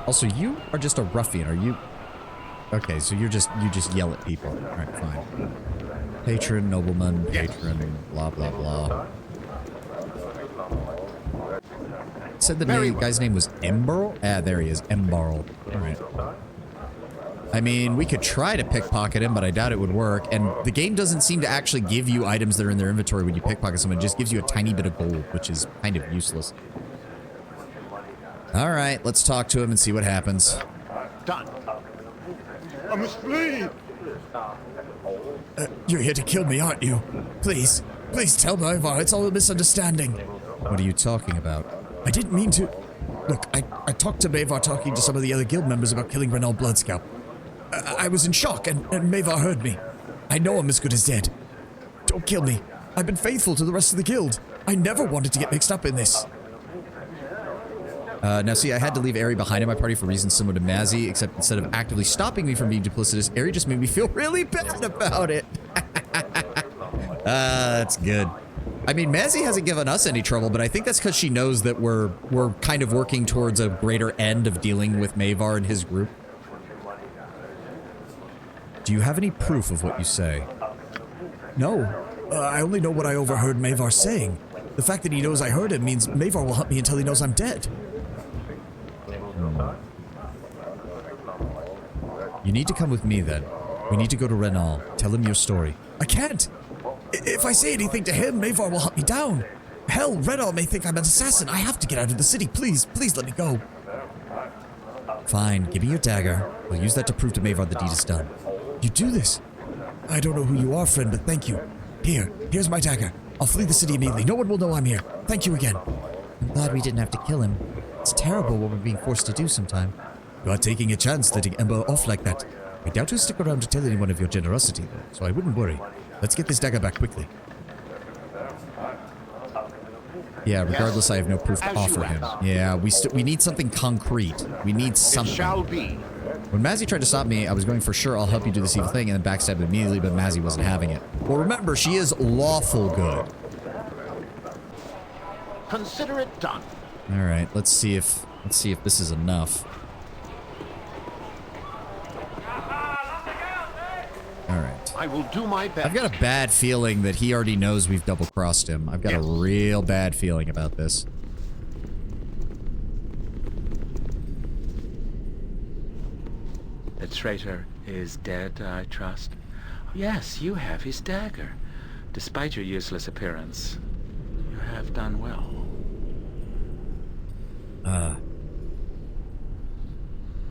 Also, you are just a ruffian, are you? Okay, so you just yell at people. All right, fine. Patron, nobleman, patron, blah, blah, blah. Said the guy's name was Emberl? Ah, there he is, Emberl. All right. I mean, we could try to pickpocket him, but I doubt it would work. And the game doesn't seem to actually give you items that are in their inventory when you pickpocket someone. It just gives you a tiny bit of gold, which is kind of useless. All right, let's talk to him and see what happens. Done. I must flee. You're here to kill me, aren't you? Please, please tell me, Ivar. It's all a misunderstanding. What are you talking about? I didn't mean to. Look, I talked to Mavar talking to some of the other guild members about killing Renaud Bloodscalp. I was in shock, and Mavar heard me. I know I'm as good as dead. Don't kill me. I've been faithful to the rest of the guild. I never wanted to get mixed up in this. Now see, I had to leave Ari behind in my party for reasons similar to Mazzy, except instead of actively stopping me from being duplicitous, Ari just made me feel really bad about it. That's good. I mean, Mazzy hasn't given us any trouble, but I think that's because she knows that we're kind of working towards a greater end of dealing with Mavar and his group. Do you have any proof of what you say? No. I only know what I overheard Mavar saying. The fact that he knows I heard him means Mavar will hunt me until he knows I'm dead. You need to come with me, then. We need to go to Renaud. Tell him your story. I can't! If I say anything to him, Mavar will hunt me down. Hell, Renaud may think I'm an assassin. I have to get out of the city. Please, please let me go. Fine, give me your dagger. We'll use that to prove to Mavar the deed is done. You do this? I don't know who you are, friend, but thank you. Here's my dagger. I'll flee the city immediately. No one will know I'm here. Thank you again. I'm glad we didn't have to kill him. It's terrible what we're being forced to do sometime. You are taking a chance letting Ember off like that. I doubt he'll stick around to tell anyone of your generosity, though, so I wouldn't worry. Let's get this dagger back quickly. Yeah, regardless, I have no proof to offer him. Yeah, we need something concrete. We need something. It shall be. When Mazzy tried to stop me, I was going for sure I'll help you do this evil thing and then backstabbed immediately, but Mazzy wasn't having it. Well, remember, she is lawful good. Consider it done. All right, let's see if this is enough. All right. I will do my best. I've got a bad feeling that he already knows we've double-crossed him. I've got a real bad feeling about this. The traitor is dead, I trust. Yes, you have his dagger. Despite your useless appearance, you have done well.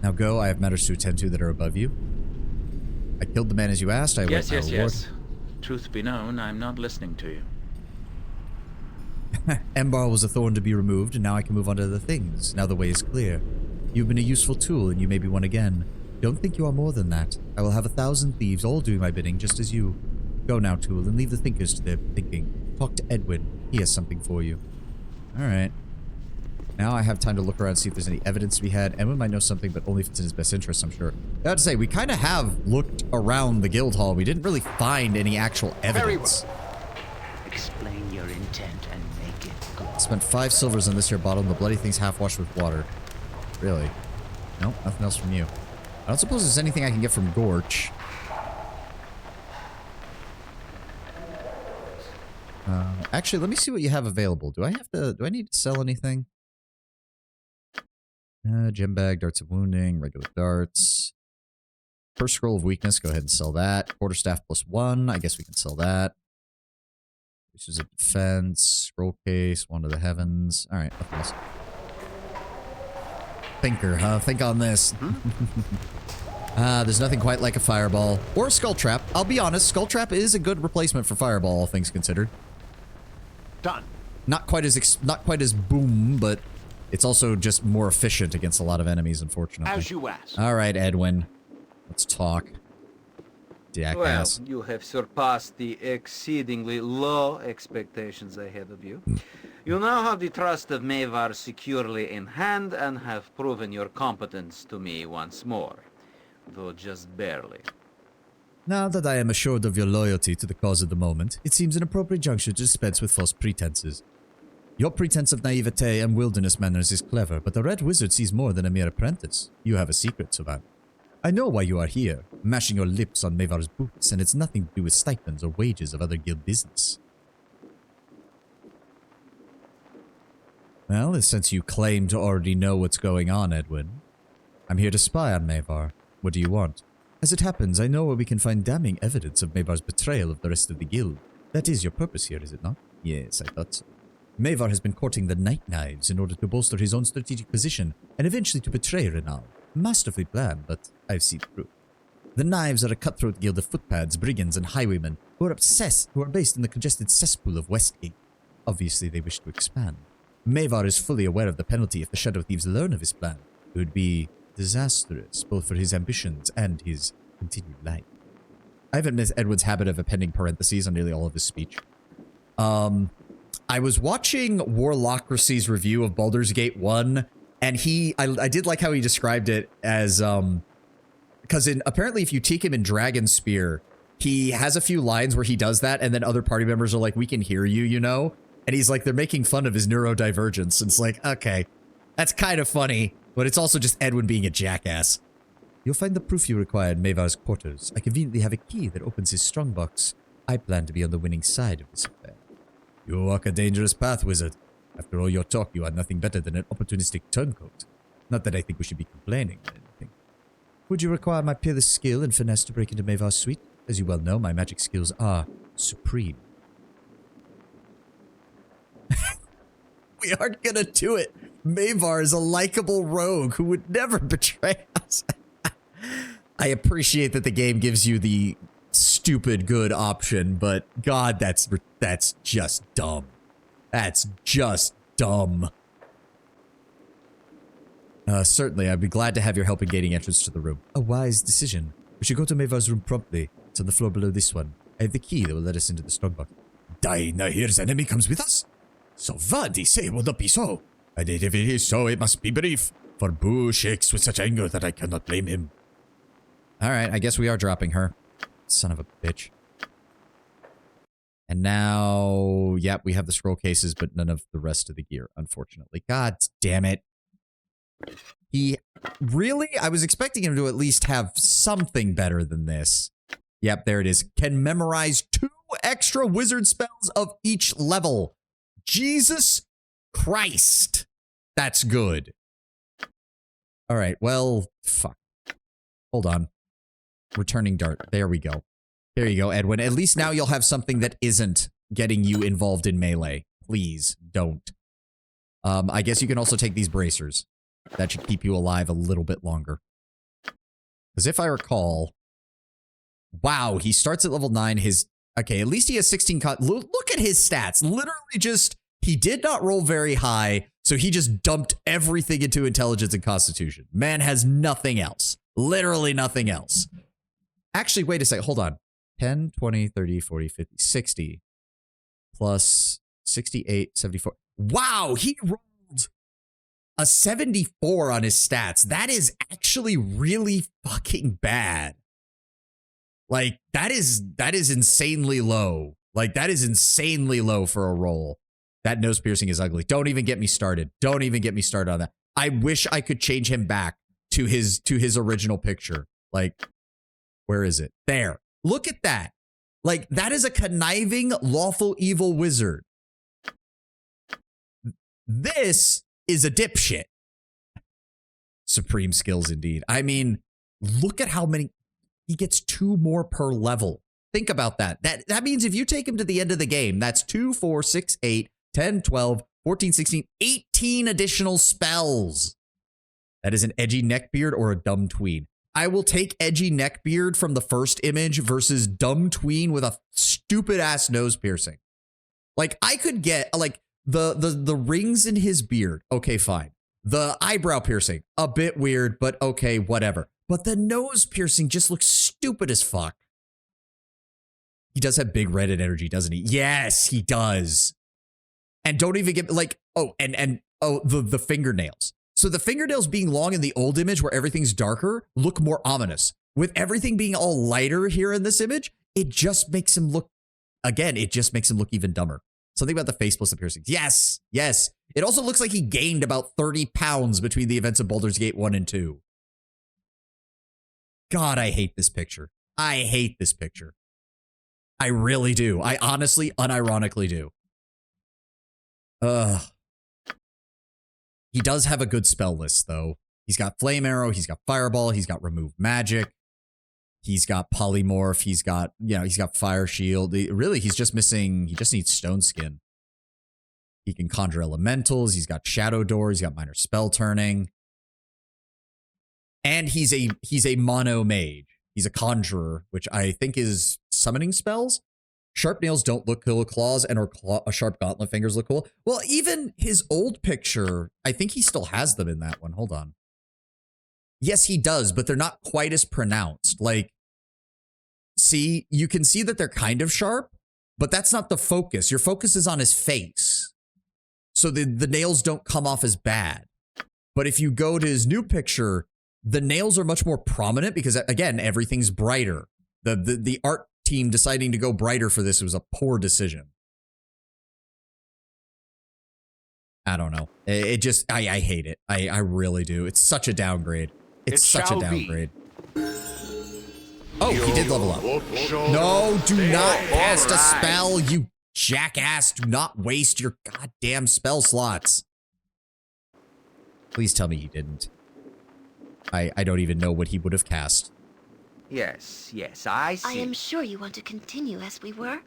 Now go. I have matters to attend to that are above you. I killed the man as you asked. I Yes. await my reward. Truth be known, I'm not listening to you. Embar was a thorn to be removed, and now I can move on to other things. Now the way is clear. You've been a useful tool, and you may be one again. Don't think you are more than that. I will have 1,000 thieves all doing my bidding, just as you. Go now, Tool, and leave the thinkers to their thinking. Talk to Edwin. He has something for you. Alright. Now I have time to look around and see if there's any evidence to be had. Edwin might know something, but only if it's in his best interest, I'm sure. I have to say, we kind of have looked around the guild hall. We didn't really find any actual evidence. Very well. Explain your intent and make it good. Spent 5 silvers on this here bottle, and the bloody thing's half washed with water. Really? Nope, nothing else from you. I don't suppose there's anything I can get from Gorch. Actually, let me see what you have available. Do I need to sell anything? Gem bag, darts of wounding, regular darts. First scroll of weakness, go ahead and sell that. Quarterstaff +1, I guess we can sell that. This is a defense, scroll case, wand of the heavens. Alright, nothing else. Thinker, huh? Think on this. There's nothing quite like a fireball. Or a skull trap. I'll be honest, skull trap is a good replacement for fireball, all things considered. Done. Not quite as boom, but it's also just more efficient against a lot of enemies, unfortunately. As you asked. All right, Edwin. Let's talk. Jackass. Well, you have surpassed the exceedingly low expectations I had of you. You now have the trust of Mavar securely in hand and have proven your competence to me once more, though just barely. Now that I am assured of your loyalty to the cause of the moment, it seems an appropriate juncture to dispense with false pretenses. Your pretense of naivete and wilderness manners is clever, but the Red Wizard sees more than a mere apprentice. You have a secret, Savant. I know why you are here, mashing your lips on Mavar's boots, and it's nothing to do with stipends or wages of other guild business. Well, since you claim to already know what's going on, Edwin, I'm here to spy on Mavar. What do you want? As it happens, I know where we can find damning evidence of Mavar's betrayal of the rest of the guild. That is your purpose here, is it not? Yes, I thought so. Mavar has been courting the Night Knives in order to bolster his own strategic position and eventually to betray Renal. Masterfully planned, but I've seen through. The Knives are a cutthroat guild of footpads, brigands, and highwaymen who are based in the congested cesspool of Westgate. Obviously, they wish to expand. Mavar is fully aware of the penalty if the Shadow Thieves learn of his plan. It would be disastrous, both for his ambitions and his continued life. I have admitted Edward's habit of appending parentheses on nearly all of his speech. I was watching Warlocracy's review of Baldur's Gate 1, and I did like how he described it as, because apparently if you take him in Dragon Spear, he has a few lines where he does that, and then other party members are like, we can hear you, you know? And he's like, they're making fun of his neurodivergence. And it's like, okay, that's kind of funny, but it's also just Edwin being a jackass. You'll find the proof you require in Mavar's quarters. I conveniently have a key that opens his strongbox. I plan to be on the winning side of this affair. You walk a dangerous path, wizard. After all your talk, you are nothing better than an opportunistic turncoat. Not that I think we should be complaining or anything. Would you require my peerless skill and finesse to break into Mavar's suite? As you well know, my magic skills are supreme. We aren't gonna do it. Mavar is a likable rogue who would never betray us. I appreciate that the game gives you the stupid good option, but God, that's just dumb. That's just dumb. Certainly, I'd be glad to have your help in gaining entrance to the room. A wise decision. We should go to Mavar's room promptly. It's on the floor below this one. I have the key that will let us into the strongbox. Dinah here's enemy comes with us? So what he say will not be so. And if it is so, it must be brief. For Boo shakes with such anger that I cannot blame him. Alright, I guess we are dropping her. Son of a bitch. And now, yep, we have the scroll cases, but none of the rest of the gear, unfortunately. God damn it. Really? I was expecting him to at least have something better than this. Yep, there it is. Can memorize 2 extra wizard spells of each level. Jesus Christ. That's good. Alright, well, fuck. Hold on. Returning dart. There we go. There you go, Edwin. At least now you'll have something that isn't getting you involved in melee. Please, don't. I guess you can also take these bracers. That should keep you alive a little bit longer. Because if I recall... Wow, he starts at level 9. Okay, at least he has 16... Look at his stats. Literally just... He did not roll very high, so he just dumped everything into intelligence and constitution. Man has nothing else. Literally nothing else. Actually, wait a second. Hold on. 10, 20, 30, 40, 50, 60. Plus 68, 74. Wow, he rolled a 74 on his stats. That is actually really fucking bad. Like, that is insanely low. Like, that is insanely low for a roll. That nose piercing is ugly. Don't even get me started. Don't even get me started on that. I wish I could change him back to his original picture. Like, where is it? There. Look at that. Like, that is a conniving, lawful, evil wizard. This is a dipshit. Supreme skills indeed. I mean, look at how many... He gets 2 more per level. Think about that. That means if you take him to the end of the game, that's 2, 4, 6, 8, 10, 12, 14, 16, 18 additional spells. That is an edgy neckbeard or a dumb tween. I will take edgy neckbeard from the first image versus dumb tween with a stupid ass nose piercing. Like, I could get like the rings in his beard. Okay, fine. The eyebrow piercing, a bit weird, but okay, whatever. But the nose piercing just looks stupid as fuck. He does have big red energy, doesn't he? Yes, he does. And don't even get like, the fingernails. So the fingernails being long in the old image where everything's darker look more ominous. With everything being all lighter here in this image, it just makes him look, again, it just makes him look even dumber. Something about the face plus the piercings. Yes, yes. It also looks like he gained about 30 pounds between the events of Baldur's Gate 1 and 2. God, I hate this picture. I hate this picture. I really do. I honestly, unironically do. He does have a good spell list, though. He's got Flame Arrow, he's got Fireball, he's got Remove Magic, he's got Polymorph, he's got, he's got Fire Shield. Really, he's just missing, he just needs Stone Skin. He can conjure elementals, he's got Shadow Door, he's got Minor Spell Turning. And he's a mono mage. He's a conjurer, which I think is summoning spells. Sharp nails don't look cool. Claws and sharp gauntlet fingers look cool. Well, even his old picture, I think he still has them in that one. Hold on. Yes, he does, but they're not quite as pronounced. Like, see, you can see that they're kind of sharp, but that's not the focus. Your focus is on his face. So the nails don't come off as bad. But if you go to his new picture, the nails are much more prominent because, again, everything's brighter. The art team deciding to go brighter for this was a poor decision. I don't know. It just, I hate it. I really do. It's such a downgrade. It's such a downgrade. Oh, he did level up. No, do not cast a spell, you jackass. Do not waste your goddamn spell slots. Please tell me he didn't. I don't even know what he would have cast. Yes, I see. I am sure you want to continue as we were.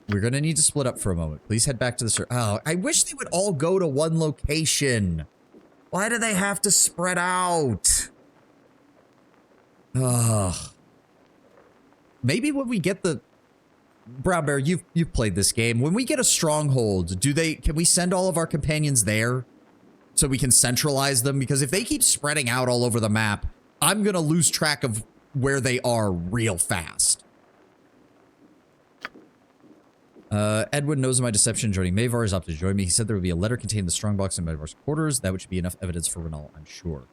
We're going to need to split up for a moment. Please head back to the Oh, I wish they would all go to one location. Why do they have to spread out? Ugh. Maybe when we get the... Brown Bear, you've played this game. When we get a stronghold, can we send all of our companions there? So we can centralize them? Because if they keep spreading out all over the map, I'm going to lose track of where they are real fast. Edwin knows of my deception joining Mavar. Is opted to join me. He said there would be a letter containing the strongbox in Mavar's quarters. That would be enough evidence for Renal, I'm sure.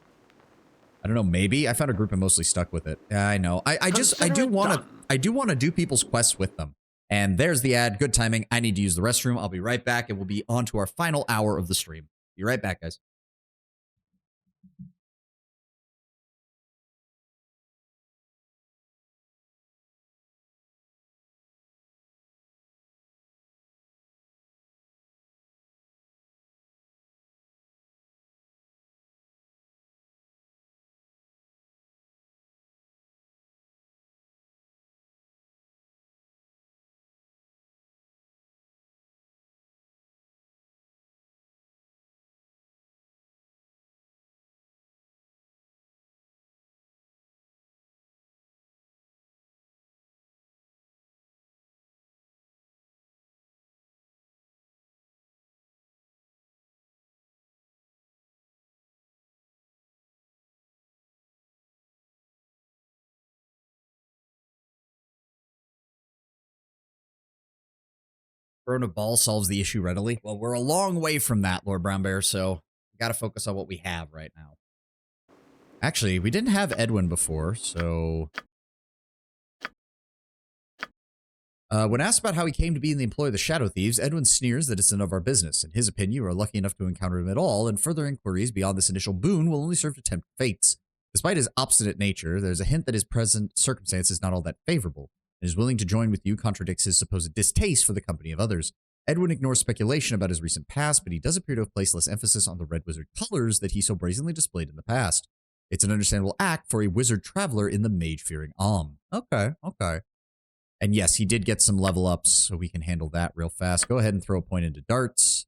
I don't know, maybe? I found a group and mostly stuck with it. Yeah, I know. I do want to do people's quests with them. And there's the ad. Good timing. I need to use the restroom. I'll be right back, and we'll be on to our final hour of the stream. Be right back, guys. Throwing a ball solves the issue readily. Well, we're a long way from that, Lord Brown Bear, so we got to focus on what we have right now. Actually, we didn't have Edwin before, so... when asked about how he came to be in the employ of the Shadow Thieves, Edwin sneers that it's none of our business. In his opinion, you are lucky enough to encounter him at all, and further inquiries beyond this initial boon will only serve to tempt fates. Despite his obstinate nature, there's a hint that his present circumstance is not all that favorable. His willing to join with you contradicts his supposed distaste for the company of others. Edwin ignores speculation about his recent past, but he does appear to have placed less emphasis on the red wizard colors that he so brazenly displayed in the past. It's an understandable act for a wizard traveler in the mage-fearing Alm. Okay. And yes, he did get some level ups, so we can handle that real fast. Go ahead and throw a point into darts.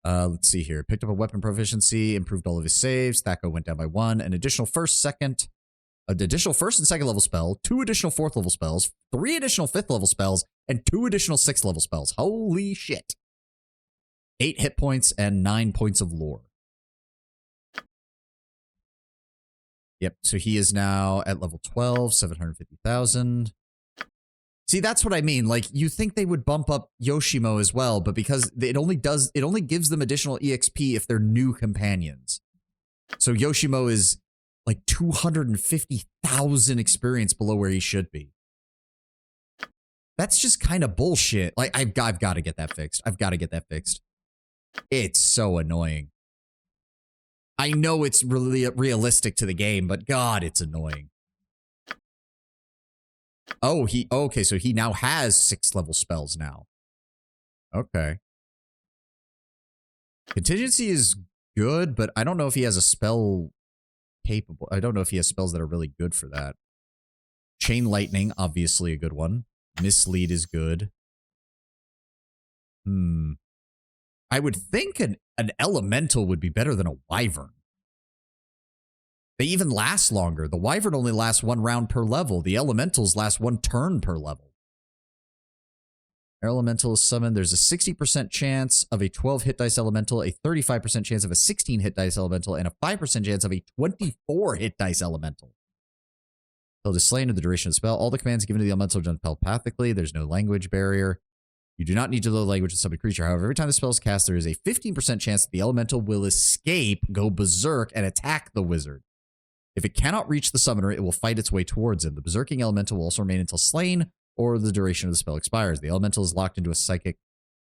Let's see here. Picked up a weapon proficiency, improved all of his saves. Thacko went down by 1. An additional first and second level spell, 2 additional 4th level spells, 3 additional 5th level spells, and 2 additional 6th level spells. Holy shit. 8 hit points and 9 points of lore. Yep, so he is now at level 12, 750,000. See, that's what I mean. Like, you think they would bump up Yoshimo as well, but because it only gives them additional EXP if they're new companions. So Yoshimo is like 250,000 experience below where he should be. That's just kind of bullshit. Like, I've got to get that fixed. I've got to get that fixed. It's so annoying. I know it's really realistic to the game, but God, it's annoying. Oh, okay, so he now has 6 level spells now. Okay. Contingency is good, but I don't know if he has a spell capable. I don't know if he has spells that are really good for that. Chain Lightning, obviously a good one. Mislead is good. I would think an elemental would be better than a wyvern. They even last longer. The wyvern only lasts 1 round per level. The elementals last 1 turn per level. Elemental is summoned. There's a 60% chance of a 12 hit dice elemental, a 35% chance of a 16 hit dice elemental, and a 5% chance of a 24 hit dice elemental. Until it is slain in the duration of the spell. All the commands given to the elemental are done telepathically. There's no language barrier. You do not need to know the language of summon creature. However, every time the spell is cast, there is a 15% chance that the elemental will escape, go berserk, and attack the wizard. If it cannot reach the summoner, it will fight its way towards him. The berserking elemental will also remain until slain or the duration of the spell expires. The elemental is locked into a psychic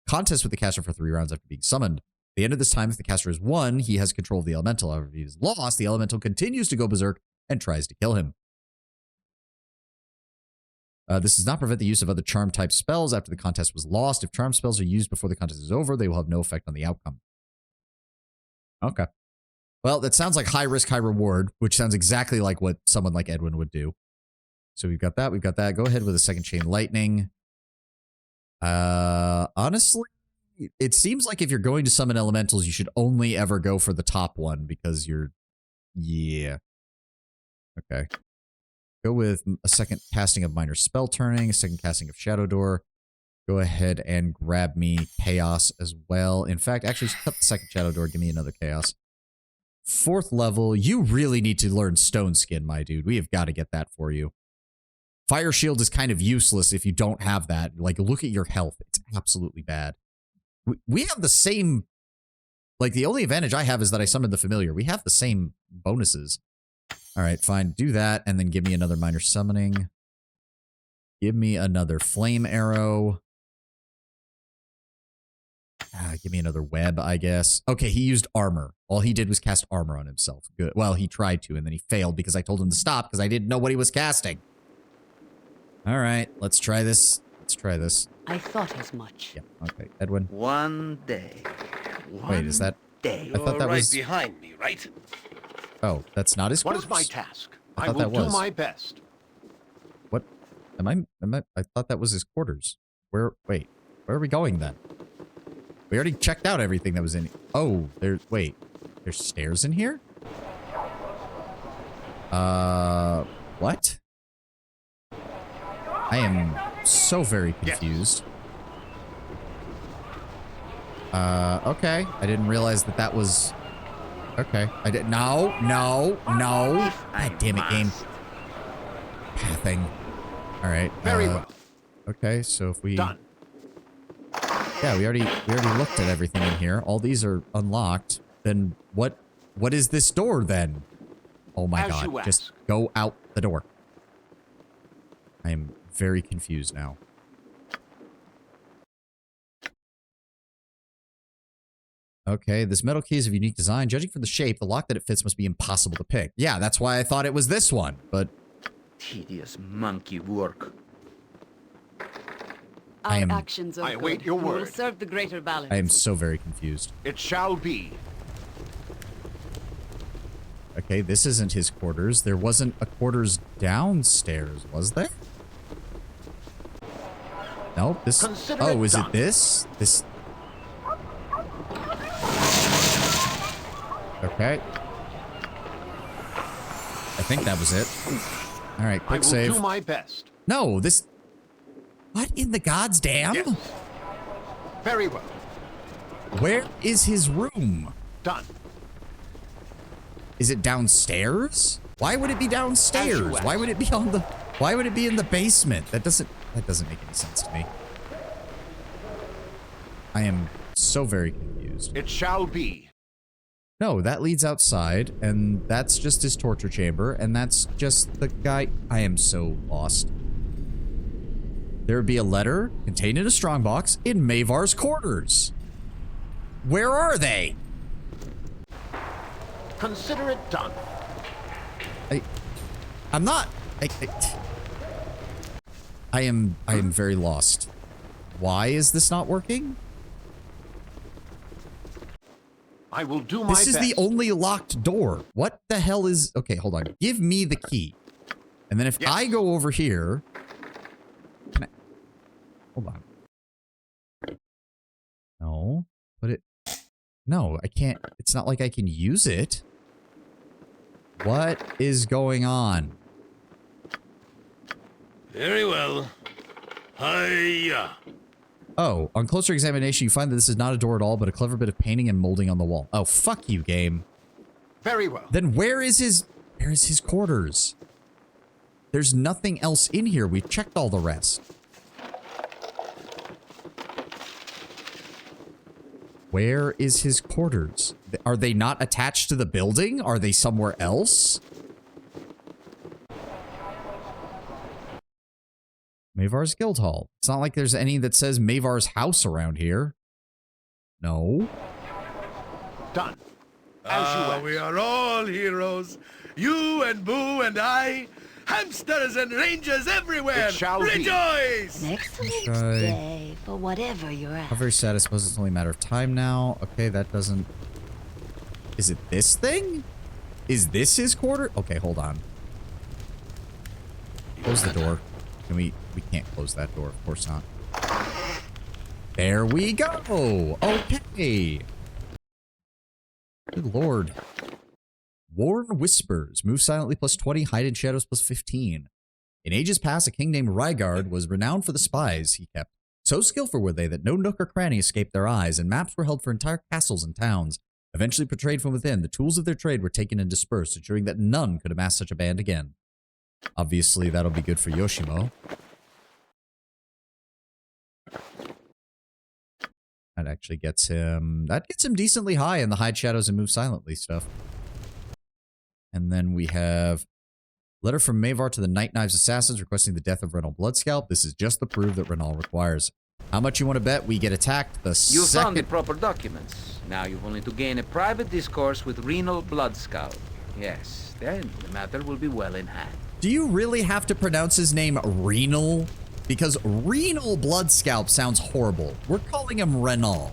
contest with the caster for 3 rounds after being summoned. At the end of this time, if the caster is won, he has control of the elemental. However, if he is lost, the elemental continues to go berserk and tries to kill him. This does not prevent the use of other charm-type spells after the contest was lost. If charm spells are used before the contest is over, they will have no effect on the outcome. Okay. Well, that sounds like high risk, high reward, which sounds exactly like what someone like Edwin would do. So we've got that. We've got that. Go ahead with a second Chain Lightning. Honestly, it seems like if you're going to summon elementals, you should only ever go for the top one because you're... Yeah. Okay. Go with a second casting of Minor Spell Turning, a second casting of Shadow Door. Go ahead and grab me Chaos as well. In fact, actually, cut the second Shadow Door. Give me another Chaos. 4th level. You really need to learn Stone Skin, my dude. We have got to get that for you. Fire Shield is kind of useless if you don't have that. Like, look at your health. It's absolutely bad. We have the same... Like, the only advantage I have is that I summoned the Familiar. We have the same bonuses. All right, fine. Do that, and then give me another Minor Summoning. Give me another Flame Arrow. Give me another Web, I guess. Okay, he used Armor. All he did was cast Armor on himself. Good. Well, he tried to, and then he failed because I told him to stop because I didn't know what he was casting. All right, let's try this. Let's try this. I thought as much. Yeah, okay. Edwin. One day. Wait, is that... Day. I thought that was... behind me, right? Oh, that's not his corpse? What is my task? I will thought that do was. my best. What? I thought that was his quarters. Wait, where are we going then? We already checked out everything that was in... Oh, wait. There's stairs in here? What? I am so very confused. Okay. I didn't realize that was... Okay. I didn't... No. God damn it, game. Pathing. Alright. Very well. Okay, so if we... Done. Yeah, we already looked at everything in here. All these are unlocked. Then what is this door then? Oh my god. Just go out the door. I am very confused now. Okay, this metal key is of unique design. Judging from the shape, the lock that it fits must be impossible to pick. Yeah, that's why I thought it was this one, but... Tedious monkey work. Our actions are I await good. your We word. will serve the greater balance. I am so very confused. It shall be. Okay, this isn't his quarters. There wasn't a quarters downstairs, was there? No, this... Consider Oh, is done. it this? This... Okay. I think that was it. All right, quick save. I will do my best. No, this... What in the gods damn? Yes. Very well. Where is his room? Done. Is it downstairs? Why would it be downstairs? Why would it be on the... Why would it be in the basement? That doesn't make any sense to me. I am so very confused. It shall be. No, that leads outside, and that's just his torture chamber, and that's just the guy... I am so lost. There would be a letter contained in a strongbox in Mavar's quarters. Where are they? Consider it done. I'm not... I am very lost. Why is this not working? I will do my best. This is the only locked door. What the hell is... Okay, hold on. Give me the key. And then if I go over here... Can I... Hold on. No. Put it... No, I can't... It's not like I can use it. What is going on? Very well. Hiya. Oh, on closer examination, you find that this is not a door at all, but a clever bit of painting and molding on the wall. Oh, fuck you, game. Very well. Then where is his quarters? There's nothing else in here. We've checked all the rest. Where is his quarters? Are they not attached to the building? Are they somewhere else? Mavar's Guild Hall. It's not like there's any that says Mavar's house around here. No. Done. We are all heroes. You and Boo and I. Hamsters and rangers everywhere. It shall Rejoice! An excellent day for whatever you're at. How very sad. I suppose it's only a matter of time now. Okay, that doesn't... Is it this thing? Is this his quarter? Okay, hold on. Close the door. Can we can't close that door. Of course not. There we go. Okay. Good lord. Warn Whispers. Move silently plus 20. Hide in shadows plus 15. In ages past, a king named Rygard was renowned for the spies he kept. So skillful were they that no nook or cranny escaped their eyes, and maps were held for entire castles and towns. Eventually portrayed from within, the tools of their trade were taken and dispersed, ensuring that none could amass such a band again. Obviously, that'll be good for Yoshimo. That actually gets him... That gets him decently high in the hide shadows and move silently stuff. And then we have... Letter from Mavar to the Night Knives Assassins requesting the death of Renal Bloodscalp. This is just the proof that Renal requires. How much you want to bet we get attacked the You second... found the proper documents. Now you've only to gain a private discourse with Renal Bloodscalp. Yes, then the matter will be well in hand. Do you really have to pronounce his name Renal? Because Renal Bloodscalp sounds horrible. We're calling him Renal.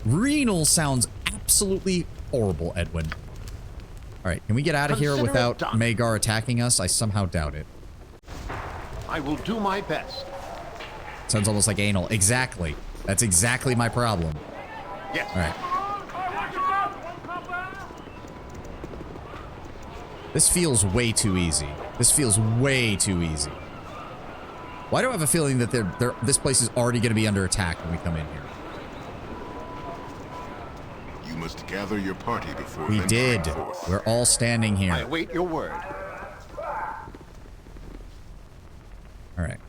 Renal sounds absolutely horrible, Edwin. Alright, can we get out of here without Magar attacking us? I somehow doubt it. I will do my best. Sounds almost like anal. Exactly. That's exactly my problem. Yes. Alright. This feels way too easy. This feels way too easy. Why do I have a feeling that this place is already going to be under attack when we come in here? You must gather your party before We venturing did. forth. We're all standing here. I await your word. Alright.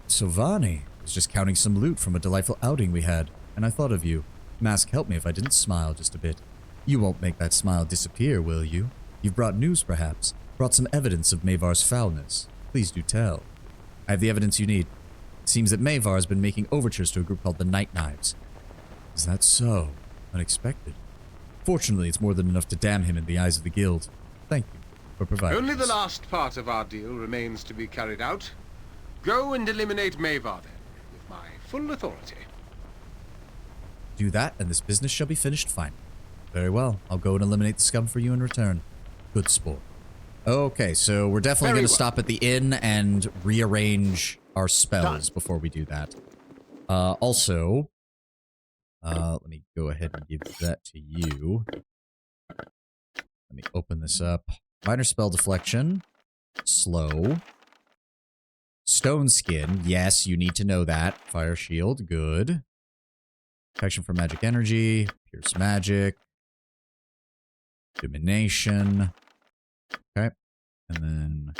So Vani was just counting some loot from a delightful outing we had, and I thought of you. Mask, help me if I didn't smile just a bit. You won't make that smile disappear, will you? You've brought news, perhaps. Brought some evidence of Mavar's foulness. Please do tell. I have the evidence you need. It seems that Mavar has been making overtures to a group called the Night Knives. Is that so? Unexpected. Fortunately, it's more than enough to damn him in the eyes of the guild. Thank you for providing Only the this. last part of our deal remains to be carried out. Go and eliminate Mavar then, with my full authority. Do that, and this business shall be finished fine. Very well. I'll go and eliminate the scum for you in return. Good sport. Okay, so we're definitely going to stop at the inn and rearrange our spells before we do that. Also, let me go ahead and give that to you. Let me open this up. Minor spell deflection. Slow. Stone skin. Yes, you need to know that. Fire shield. Good. Protection from magic energy. Pierce magic. Domination. And then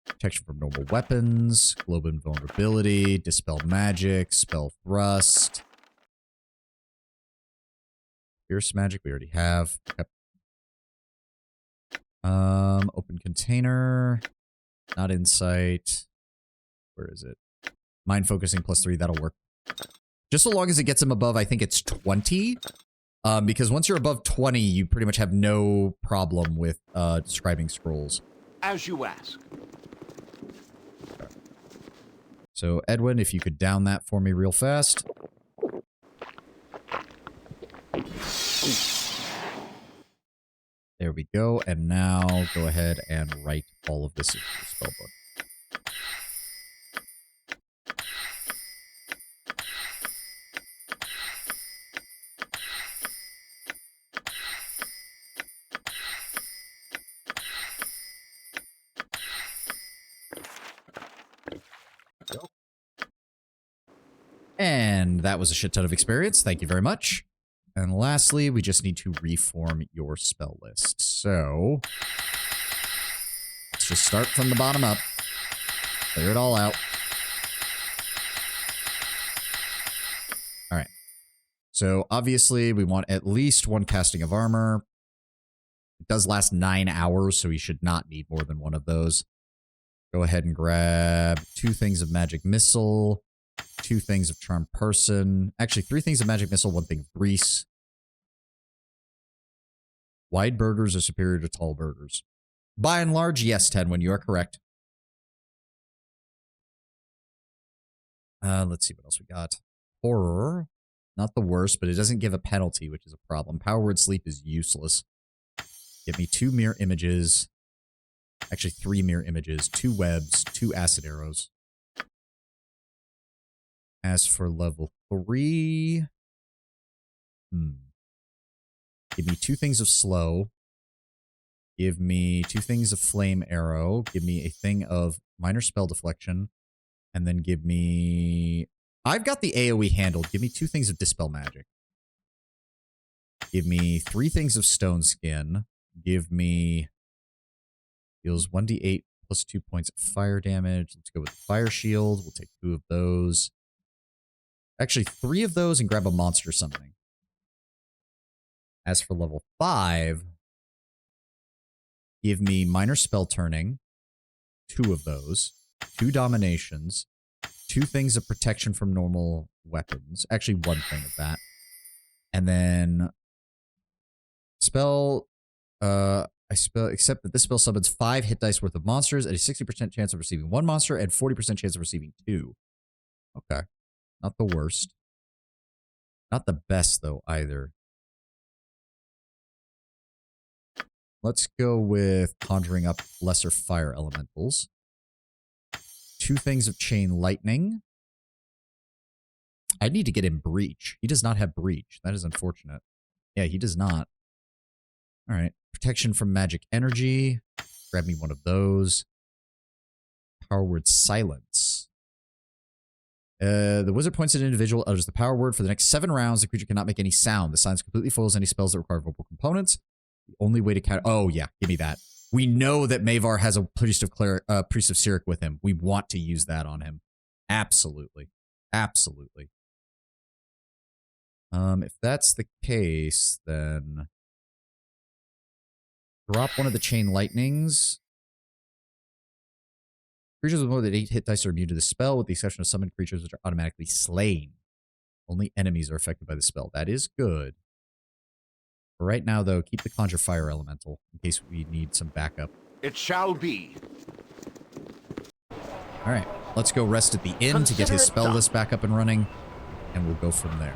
protection from normal weapons, globe invulnerability, dispel magic, spell thrust. Fierce magic we already have. Okay. Open container. Not insight. Where is it? Mind focusing +3, that'll work. Just so long as it gets him above, I think it's 20. Because once you're above 20, you pretty much have no problem with describing scrolls. As you ask. So, Edwin, if you could down that for me real fast. There we go. And now go ahead and write all of this into the spellbook. And that was a shit ton of experience. Thank you very much. And lastly, we just need to reform your spell list. So, let's just start from the bottom up. Clear it all out. All right. So, obviously, we want at least one casting of armor. It does last 9 hours, so we should not need more than one of those. Go ahead and grab 2 things of magic missile. 2 things of charm person. Actually, 3 things of magic missile, 1 thing of grease. Wide burgers are superior to tall burgers. By and large, yes, Tenwin, you are correct. Let's see what else we got. Horror. Not the worst, but it doesn't give a penalty, which is a problem. Power word sleep is useless. Give me 2 mirror images. Actually, 3 mirror images. 2 webs. 2 acid arrows. As for level 3, give me 2 things of slow. Give me 2 things of flame arrow. Give me a thing of minor spell deflection. And then give me... I've got the AoE handled. Give me 2 things of dispel magic. Give me 3 things of stone skin. Give me... Deals 1d8 plus 2 points of fire damage. Let's go with fire shield. We'll take 2 of those. Actually, 3 of those and grab a monster summoning. As for level 5, give me minor spell turning, 2 of those, 2 dominations, 2 things of protection from normal weapons. Actually, 1 thing of that. And then spell, except that this spell summons 5 hit dice worth of monsters at a 60% chance of receiving 1 monster and 40% chance of receiving 2. Okay. Not the worst. Not the best, though, either. Let's go with conjuring up lesser fire elementals. 2 things of chain lightning. I need to get him breach. He does not have breach. That is unfortunate. Yeah, he does not. All right. Protection from magic energy. Grab me one of those. Power word silence. The wizard points at an individual, utters the power word. For the next 7 rounds, the creature cannot make any sound. The silence completely foils any spells that require vocal components. The only way to counter... Oh, yeah. Give me that. We know that Mavar has a priest of Cyric with him. We want to use that on him. Absolutely. Absolutely. If that's the case, then... Drop one of the chain lightnings. Creatures with more than 8 hit dice are immune to the spell, with the exception of summoned creatures which are automatically slain. Only enemies are affected by the spell. That is good. For right now, though, keep the Conjure Fire Elemental, in case we need some backup. It shall be. Alright, let's go rest at the inn to get his spell list back up and running, and we'll go from there.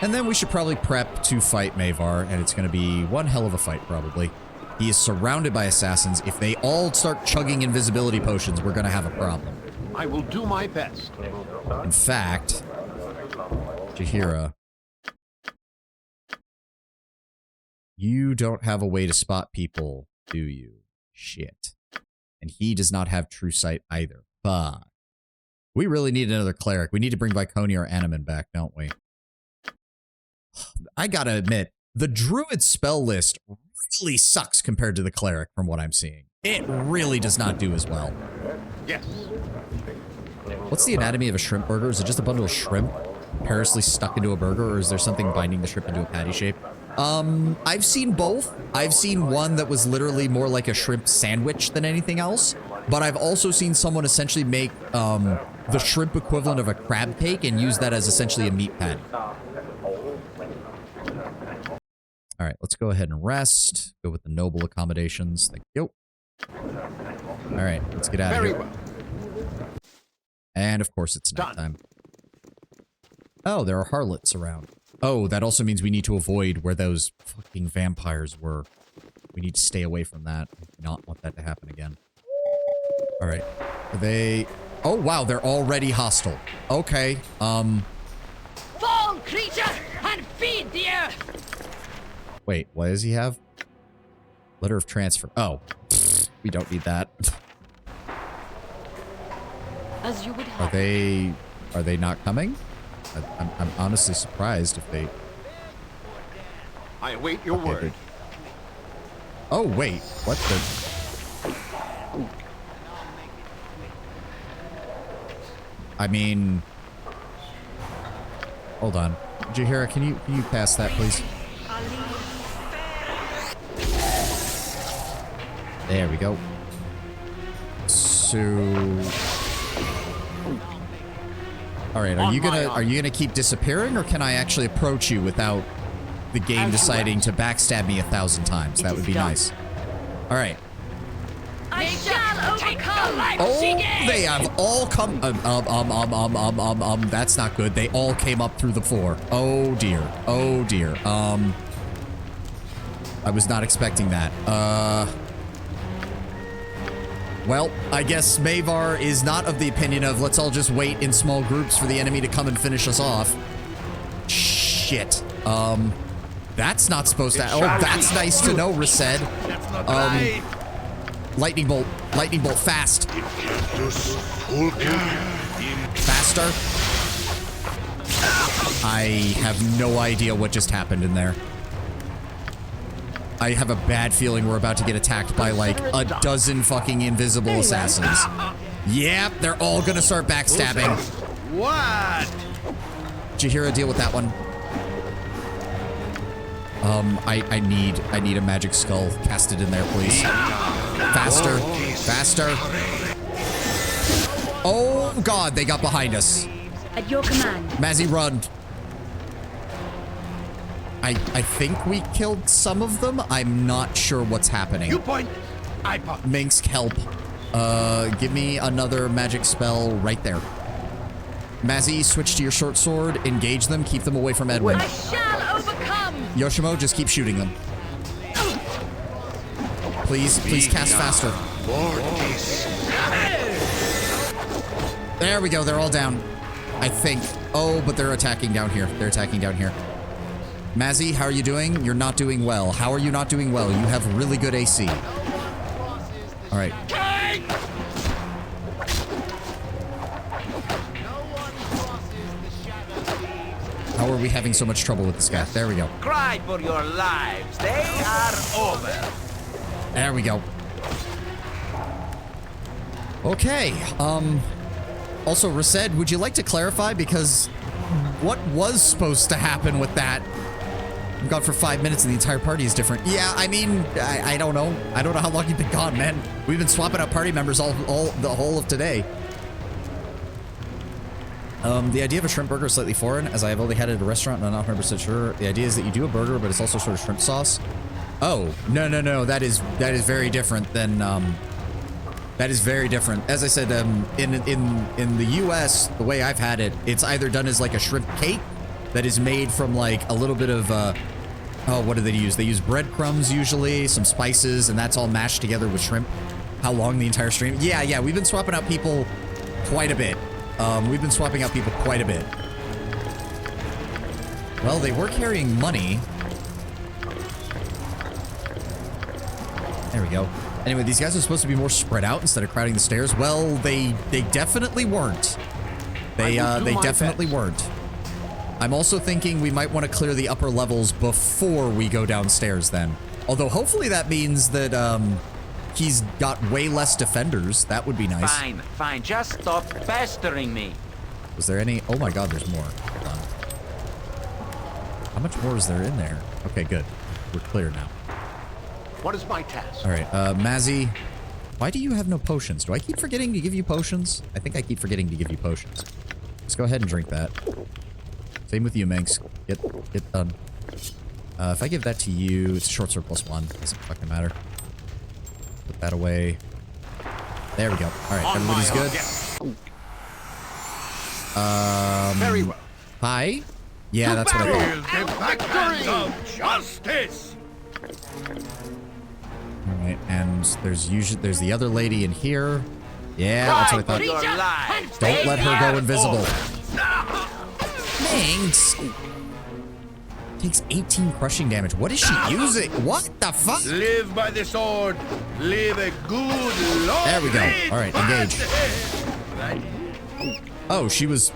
And then we should probably prep to fight Mavar, and it's going to be one hell of a fight, probably. He is surrounded by assassins. If they all start chugging invisibility potions, we're going to have a problem. I will do my best. In fact, Jaheira, you don't have a way to spot people, do you? Shit. And he does not have true sight either. Fuck. We really need another cleric. We need to bring Viconia or Animan back, don't we? I gotta admit, The druid spell list really sucks compared to the cleric from what I'm seeing. It really does not do as well. Yes. What's the anatomy of a shrimp burger? Is it just a bundle of shrimp perilously stuck into a burger, or is there something binding the shrimp into a patty shape? I've seen both. I've seen one that was literally more like a shrimp sandwich than anything else, but I've also seen someone essentially make the shrimp equivalent of a crab cake and use that as essentially a meat patty. All right, let's go ahead and rest. Go with the noble accommodations. Thank you. All right, let's get out of here. Very well. And of course, it's nighttime. Oh, there are harlots around. Oh, that also means we need to avoid where those fucking vampires were. We need to stay away from that. I do not want that to happen again. All right. Are they... Oh, wow, they're already hostile. Okay, Fall, creature, and feed the earth! Wait, what does he have? Letter of transfer. Oh, we don't need that. As you would have. Are they not coming? I'm honestly surprised if they... I await your word. Good. Oh, wait. What the... I mean... Hold on. Jahira, can you pass that, please? There we go. So... Alright, are you gonna keep disappearing, or can I actually approach you without the game deciding to backstab me 1,000 times? That would be nice. Alright. I shall overcome. Oh, they have all come... that's not good. They all came up through the floor. Oh, dear. Oh, dear. I was not expecting that. Well, I guess Mavar is not of the opinion of let's all just wait in small groups for the enemy to come and finish us off. Shit. That's not supposed to... Oh, that's nice to know, Resed. Lightning bolt, fast. Faster. I have no idea what just happened in there. I have a bad feeling we're about to get attacked by like a dozen fucking invisible assassins. Yep, they're all gonna start backstabbing. What? Jahira, deal with that one. I need a magic skull casted in there, please. Faster, faster. Oh god, they got behind us. At your command. Mazzy, run. I think we killed some of them. I'm not sure what's happening. You point, I pop. Minsk, help. Give me another magic spell right there. Mazzy, switch to your short sword. Engage them. Keep them away from Edwin. I shall overcome. Yoshimo, just keep shooting them. Please cast faster. There we go. They're all down. I think. Oh, but they're attacking down here. They're attacking down here. Mazzy, how are you doing? You're not doing well. How are you not doing well? You have really good AC. All right. How are we having so much trouble with this guy? There we go. Cry for your lives. They are over. There we go. Okay. Also, Resed, would you like to clarify? Because what was supposed to happen with that? I'm gone for 5 minutes and the entire party is different. Yeah, I mean, I don't know. I don't know how long you've been gone, man. We've been swapping out party members the whole of today. The idea of a shrimp burger is slightly foreign, as I have only had it at a restaurant and I'm not 100% sure. The idea is that you do a burger, but it's also sort of shrimp sauce. Oh, no. That is very different than, that is very different. As I said, in the US, the way I've had it, it's either done as like a shrimp cake that is made from like a little bit of, oh, what do they use? They use breadcrumbs usually, some spices, and that's all mashed together with shrimp. How long the entire stream? Yeah, we've been swapping out people quite a bit. We've been swapping out people quite a bit. Well, they were carrying money. There we go. Anyway, these guys are supposed to be more spread out instead of crowding the stairs. Well, they definitely weren't. They definitely weren't. I'm also thinking we might want to clear the upper levels before we go downstairs then. Although hopefully that means that he's got way less defenders. That would be nice. Fine, fine. Just stop pestering me. Was there any? Oh my god, there's more. Hold on. How much more is there in there? Okay, good. We're clear now. What is my task? All right, Mazzy, why do you have no potions? Do I keep forgetting to give you potions? I think I keep forgetting to give you potions. Let's go ahead and drink that. Same with you, Minx. Get done. If I give that to you, it's a short sword +1. Doesn't fucking matter. Put that away. There we go. All right, everybody's good. Very well. Hi. Yeah, that's what I thought. The backhands of justice. All right, and there's the other lady in here. Yeah, that's what I thought. Don't let her go invisible. Thanks. Takes 18 crushing damage. What is she using? What the fuck? Live by the sword. Live a good long. There we go. All right, engage. Oh, she was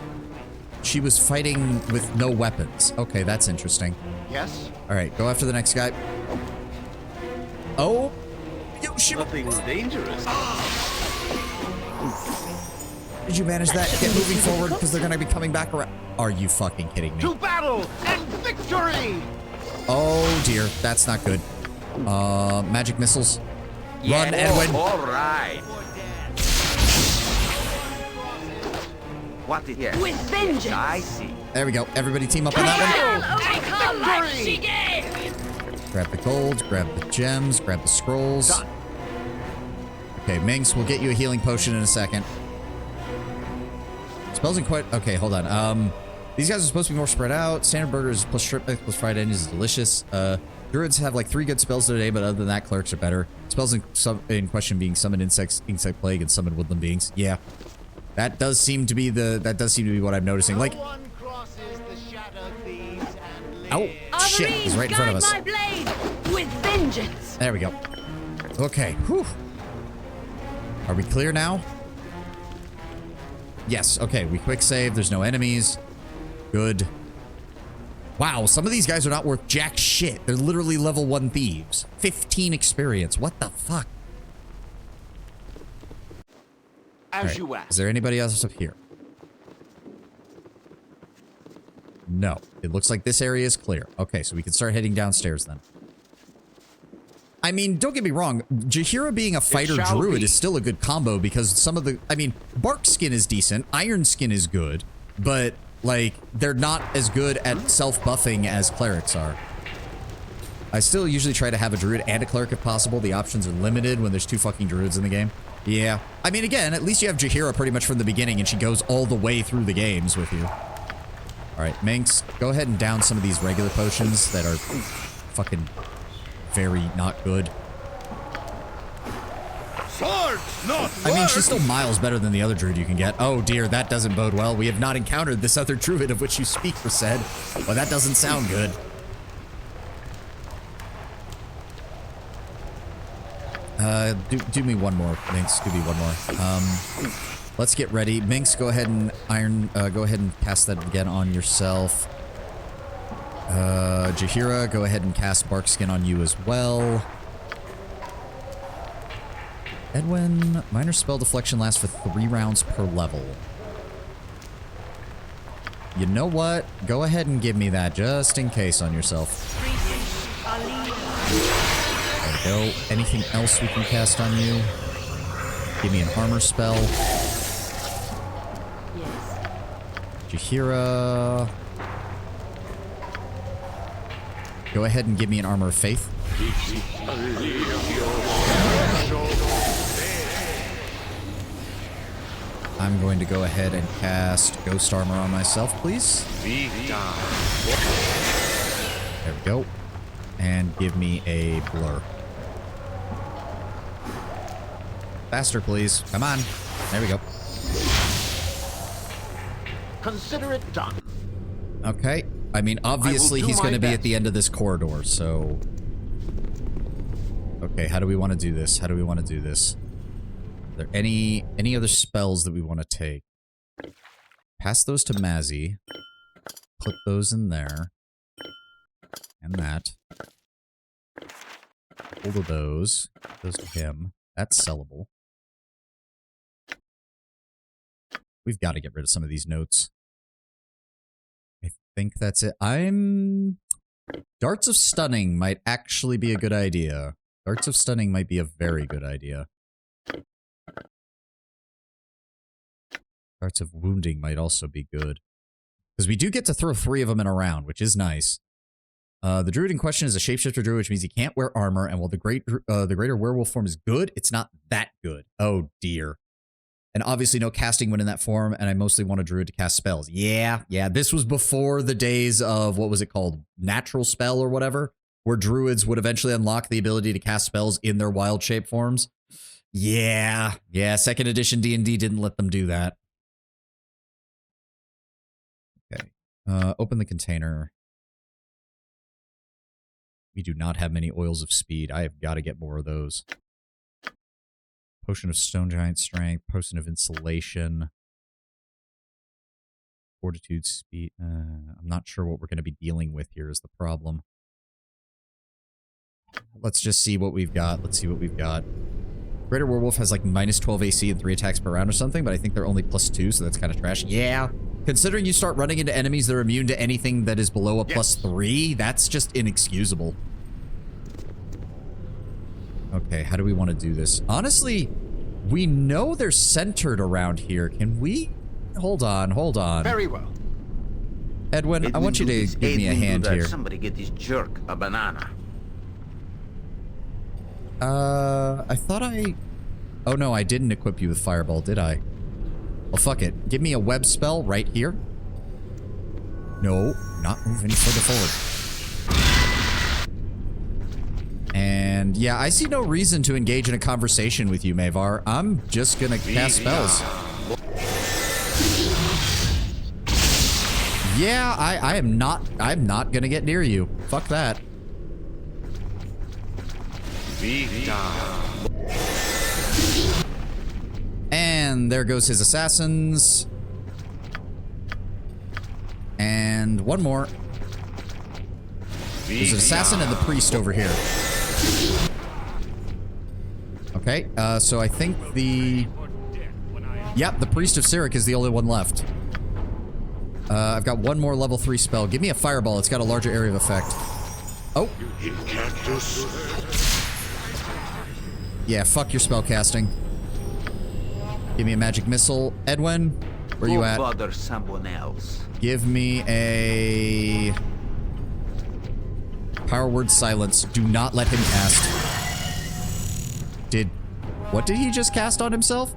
fighting with no weapons. Okay, that's interesting. Yes. All right, go after the next guy. Oh, yo, she. Nothing's dangerous. Did you manage that? Get moving forward because they're gonna be coming back around. Are you fucking kidding me? To battle and victory. Oh dear, that's not good. Magic missiles. Yeah, Run, Edwin. All right. What is here? With vengeance. I see. There we go. Everybody team up on that Victory! one. Grab the gold, grab the gems, grab the scrolls. Okay, Minx, we'll get you a healing potion in a second. Spells and quite. Okay, hold on. These guys are supposed to be more spread out. Standard burgers plus strip mix plus fried onions is delicious. Druids have like 3 good spells today, but other than that, clerics are better. Spells in question being summon insect plague and summon woodland beings. Yeah, that does seem to be what I'm noticing. Like, oh shit, he's right in front of us. My blade with vengeance. There we go. Okay, whew. Are we clear now? Yes, okay, we quick save. There's no enemies. Good. Wow, some of these guys are not worth jack shit. They're literally level 1 thieves. 15 experience. What the fuck? As you asked. Is there anybody else up here? No. It looks like this area is clear. Okay, so we can start heading downstairs then. I mean, don't get me wrong. Jaheira being a fighter druid is still a good combo because some of the... I mean, bark skin is decent. Iron skin is good. But, like, they're not as good at self-buffing as clerics are. I still usually try to have a druid and a cleric if possible. The options are limited when there's 2 fucking druids in the game. Yeah. I mean, again, at least you have Jaheira pretty much from the beginning and she goes all the way through the games with you. Alright, Minx, go ahead and down some of these regular potions that are fucking... very not good. Swords, not I mean, she's still miles better than the other druid you can get. Oh dear, that doesn't bode well. We have not encountered this other druid of which you speak, said. Well, that doesn't sound good. Do me one more, Minx. Do me one more. Let's get ready. Minx, go ahead and go ahead and cast that again on yourself. Jaheira, go ahead and cast bark skin on you as well. Edwin, minor spell deflection lasts for 3 rounds per level. You know what? Go ahead and give me that just in case on yourself. There we go. Anything else we can cast on you? Give me an armor spell. Jaheira. Go ahead and give me an armor of faith. I'm going to go ahead and cast ghost armor on myself, please. There we go. And give me a blur. Faster, please. Come on. There we go. Consider it done. Okay. I mean, obviously he's going to be best. at the end of this corridor, so... Okay, how do we want to do this? How do we want to do this? Are there any other spells that we want to take? Pass those to Mazzy. put those in there. And that. Hold of those. Those to him. That's sellable. We've got to get rid of some of these notes. I think that's it. Darts of Stunning might actually be a good idea. Darts of Stunning might be a very good idea. Darts of Wounding might also be good. Because we do get to throw 3 of them in a round, which is nice. The druid in question is a shapeshifter druid, which means he can't wear armor, and while the greater werewolf form is good, it's not that good. Oh dear. And obviously no casting when in that form, and I mostly want a druid to cast spells. Yeah, this was before the days of, what was it called? Natural spell or whatever? Where druids would eventually unlock the ability to cast spells in their wild shape forms. Yeah, 2nd edition D&D didn't let them do that. Okay, open the container. We do not have many oils of speed. I have got to get more of those. Potion of Stone Giant Strength, Potion of Insulation, Fortitude Speed. I'm not sure what we're going to be dealing with here is the problem. Let's just see what we've got. Let's see what we've got. Greater Werewolf has like -12 AC and 3 attacks per round or something, but I think they're only +2, so that's kind of trash. Yeah, considering you start running into enemies that are immune to anything that is below a +3, that's just inexcusable. Okay, how do we want to do this? Honestly, we know they're centered around here. Can we? Hold on. Very well. Edwin, I want you to give me a hand here. Somebody get this jerk a banana. I thought I... Oh no, I didn't equip you with Fireball, did I? Well, fuck it. Give me a web spell right here. No, not move any further forward. And yeah, I see no reason to engage in a conversation with you, Mavar. I'm just gonna cast spells. Yeah, I'm not gonna get near you. Fuck that. And there goes his assassins. And one more. There's an assassin and the priest over here. Okay, so I think the... Yep, the priest of Cyric is the only one left. I've got one more level 3 spell. Give me a fireball. It's got a larger area of effect. Oh. Yeah, fuck your spell casting. Give me a magic missile. Edwin, where you at? Bother someone else. Give me a... Power word silence. Do not let him cast. What did he just cast on himself?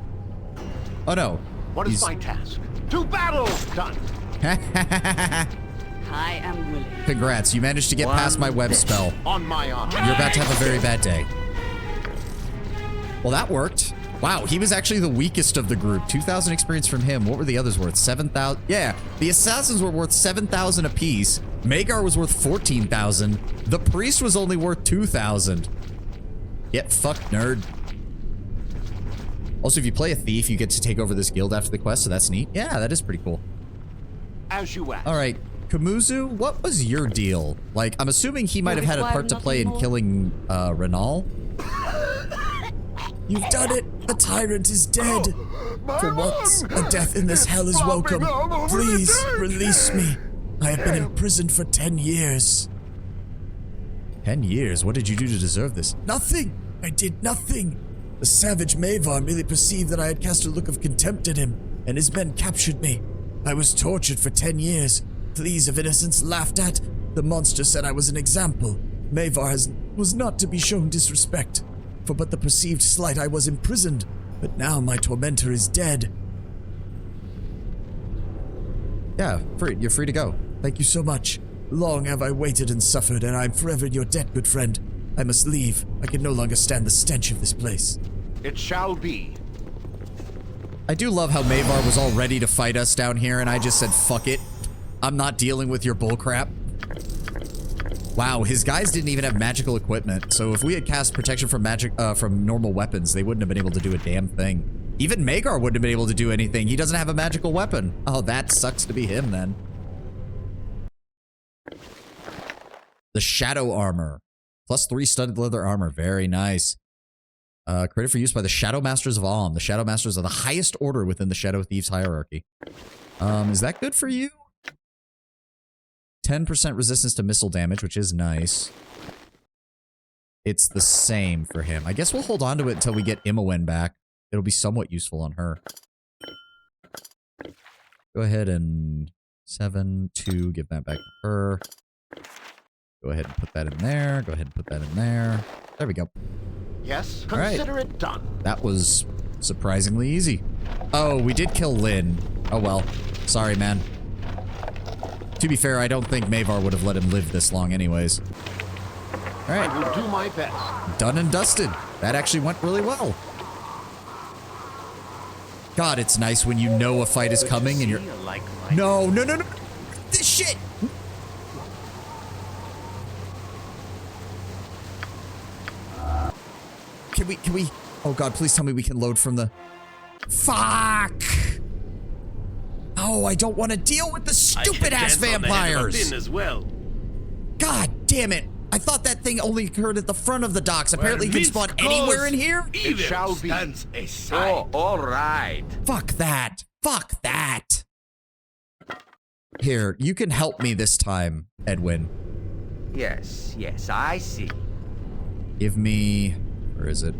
Oh no. What is my task? To battle! Done. I am willing. Congrats, you managed to get past my web spell. On my honor. You're about to have a very bad day. Well, that worked. Wow, he was actually the weakest of the group. 2,000 experience from him. What were the others worth? 7,000? Yeah, the assassins were worth 7,000 apiece. Magar was worth 14,000. The priest was only worth 2,000. Get fucked, nerd. Also, if you play a thief, you get to take over this guild after the quest, so that's neat. Yeah, that is pretty cool. As you asked. All right, Kamuzu, what was your deal? Like, I'm assuming he might have had a part to play in killing Renal. You've done it! The tyrant is dead! For once, a death in this hell is welcome. Please, release me. I have been imprisoned for 10 years. 10 years? What did you do to deserve this? Nothing! I did nothing! The savage Mavar merely perceived that I had cast a look of contempt at him, and his men captured me. I was tortured for 10 years. Pleas of innocence laughed at. The monster said I was an example. Mavar was not to be shown disrespect. For but the perceived slight I was imprisoned, but now my tormentor is dead. Yeah, you're free to go. Thank you so much. Long have I waited and suffered, and I am forever in your debt, good friend. I must leave. I can no longer stand the stench of this place. It shall be. I do love how Mavar was all ready to fight us down here, and I just said, fuck it. I'm not dealing with your bullcrap. Wow, his guys didn't even have magical equipment, so if we had cast protection from from normal weapons, they wouldn't have been able to do a damn thing. Even Magar wouldn't have been able to do anything. He doesn't have a magical weapon. Oh, that sucks to be him then. The Shadow Armor. +3 studded leather armor. Very nice. Created for use by the Shadow Masters of Alm. The Shadow Masters are the highest order within the Shadow Thieves hierarchy. Is that good for you? 10% resistance to missile damage, which is nice. It's the same for him. I guess we'll hold on to it until we get Imowen back. It'll be somewhat useful on her. Go ahead and 7, 2, give that back to her. Go ahead and put that in there. Go ahead and put that in there. There we go. Yes, All right. consider it done. That was surprisingly easy. Oh, we did kill Lynn. Oh well. Sorry, man. To be fair, I don't think Mavar would have let him live this long anyways. All right. I will do my best. Done and dusted. That actually went really well. God, it's nice when you know a fight is coming and you're... No, no, no, no. This shit. Can we... Oh God, please tell me we can load from the... Fuck! Oh, I don't want to deal with the stupid-ass vampires! As well. God damn it! I thought that thing only occurred at the front of the docks. Apparently it can spawn anywhere in here? It shall be. Oh, all right. Fuck that. Fuck that. Here, you can help me this time, Edwin. Yes, yes, I see. Give me... Where is it?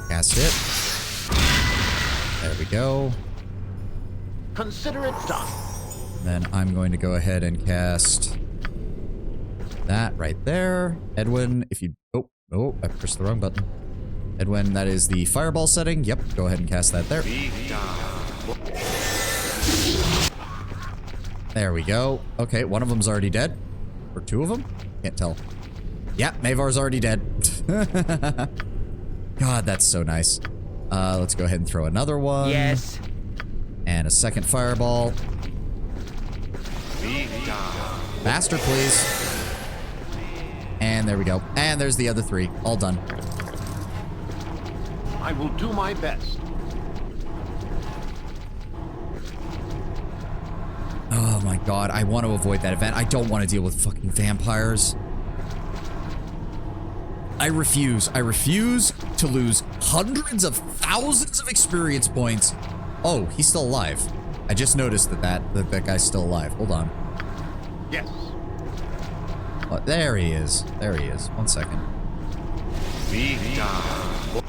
Cast it. There we go. Consider it done. Then I'm going to go ahead and cast that right there. Edwin, if you... Oh, I pressed the wrong button. Edwin, that is the fireball setting. Yep, go ahead and cast that there. There we go. Okay, one of them's already dead. Or two of them? Can't tell. Yeah, Mavar's already dead. God, that's so nice. Let's go ahead and throw another one. Yes. And a second fireball. Faster, please. And there we go. And there's the other three. All done. I will do my best. Oh my God, I want to avoid that event. I don't want to deal with fucking vampires. I refuse. I refuse to lose hundreds of thousands of experience points. Oh, he's still alive. I just noticed that guy's still alive. Hold on. Yes. Oh, there he is. There he is. 1 second.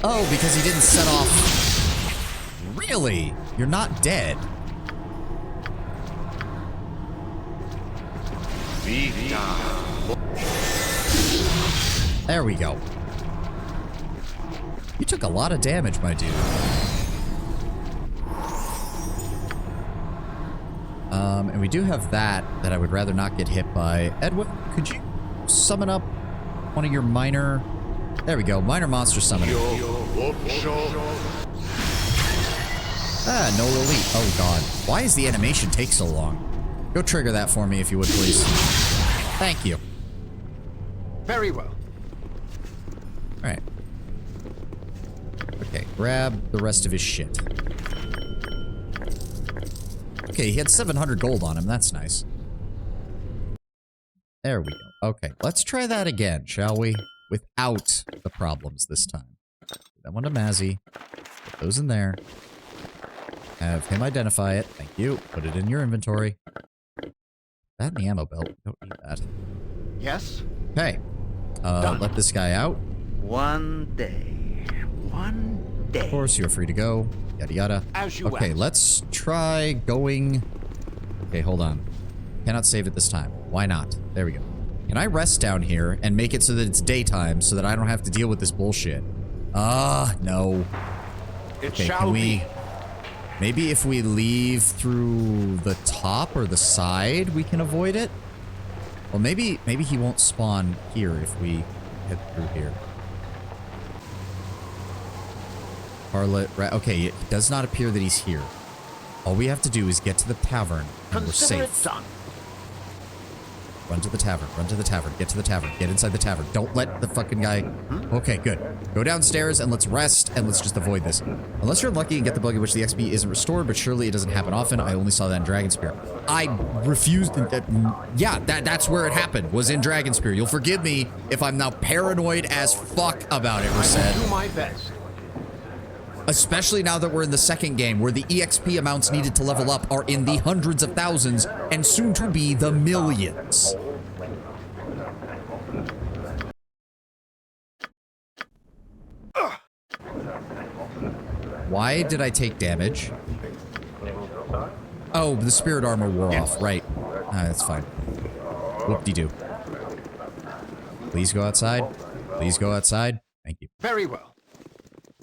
Oh, because he didn't set off. Really? You're not dead. There we go. You took a lot of damage, my dude. And we do have that I would rather not get hit by. Edwin, could you summon up one of your minor... There we go, minor monster summoning. Ah, no elite. Oh God. Why does the animation take so long? Go trigger that for me if you would, please. Thank you. Very well. Alright. Okay, grab the rest of his shit. Okay, he had 700 gold on him. That's nice. There we go. Okay, let's try that again, shall we? Without the problems this time. That one to Mazzy. Put those in there. Have him identify it. Thank you. Put it in your inventory. That in the ammo belt. Don't need that. Yes. Okay. Let this guy out. One day. Of course, you're free to go. Yada yada. As you okay, asked. let's try going... Okay, hold on. Cannot save it this time. Why not? There we go. Can I rest down here and make it so that it's daytime so that I don't have to deal with this bullshit? No. Okay, can we... Maybe if we leave through the top or the side, we can avoid it? Well, maybe he won't spawn here if we head through here. Harlot, right? Okay, it does not appear that he's here. All we have to do is get to the tavern, and we're Consider safe. it done. Run to the tavern. Run to the tavern. Get to the tavern. Get inside the tavern. Don't let the fucking guy... Okay, good. Go downstairs and let's rest and let's just avoid this. Unless you're lucky and get the bug in which the XP isn't restored, but surely it doesn't happen often. I only saw that in Dragon Spear. I refused... yeah, that's where it happened, was in Dragon Spear. You'll forgive me if I'm now paranoid as fuck about it, Reset. Do my best. Especially now that we're in the second game, where the EXP amounts needed to level up are in the hundreds of thousands, and soon to be the millions. Why did I take damage? Oh, the spirit armor wore off, right. That's fine. Whoop-de-doo. Please go outside. Please go outside. Thank you. Very well.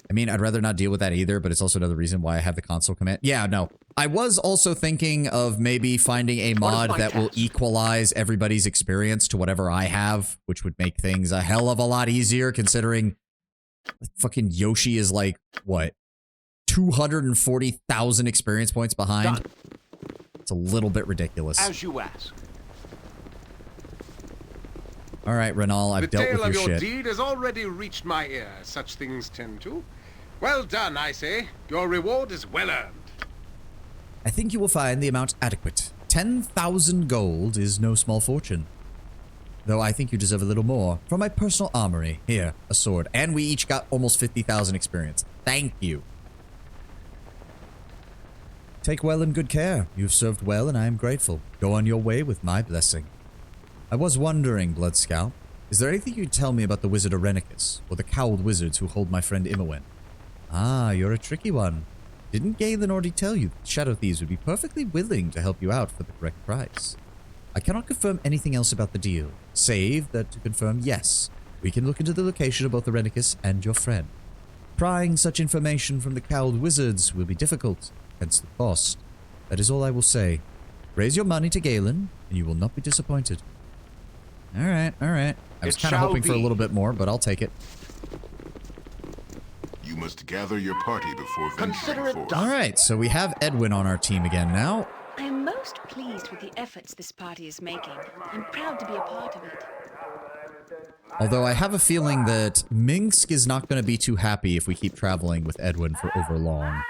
I mean, I'd rather not deal with that either, but it's also another reason why I have the console command. Yeah, no. I was also thinking of maybe finding a mod that will equalize everybody's experience to whatever I have, which would make things a hell of a lot easier, considering fucking Yoshi is like, what, 240,000 experience points behind? Done. It's a little bit ridiculous. As you ask. All right, Renal, I've dealt with your shit. The tale of your deed has already reached my ear. Such things tend to. Well done, I say. Your reward is well earned. I think you will find the amount adequate. 10,000 gold is no small fortune. Though I think you deserve a little more. From my personal armory. Here, a sword. And we each got almost 50,000 experience. Thank you. Take well and good care. You've served well and I am grateful. Go on your way with my blessing. I was wondering, Bloodscalp, is there anything you can tell me about the wizard Arenicus, or the cowled wizards who hold my friend Imowen? Ah, you're a tricky one. Didn't Galen already tell you that Shadow Thieves would be perfectly willing to help you out for the correct price? I cannot confirm anything else about the deal, save that to confirm yes, we can look into the location of both Arenicus and your friend. Prying such information from the cowled wizards will be difficult, hence the cost. That is all I will say. Raise your money to Galen, and you will not be disappointed. Alright, alright. I was kind of hoping for a little bit more, but I'll take it. You must gather your party before venturing forth. Alright, so we have Edwin on our team again now. I am most pleased with the efforts this party is making. I'm proud to be a part of it. Although I have a feeling that Minsk is not going to be too happy if we keep traveling with Edwin for over long.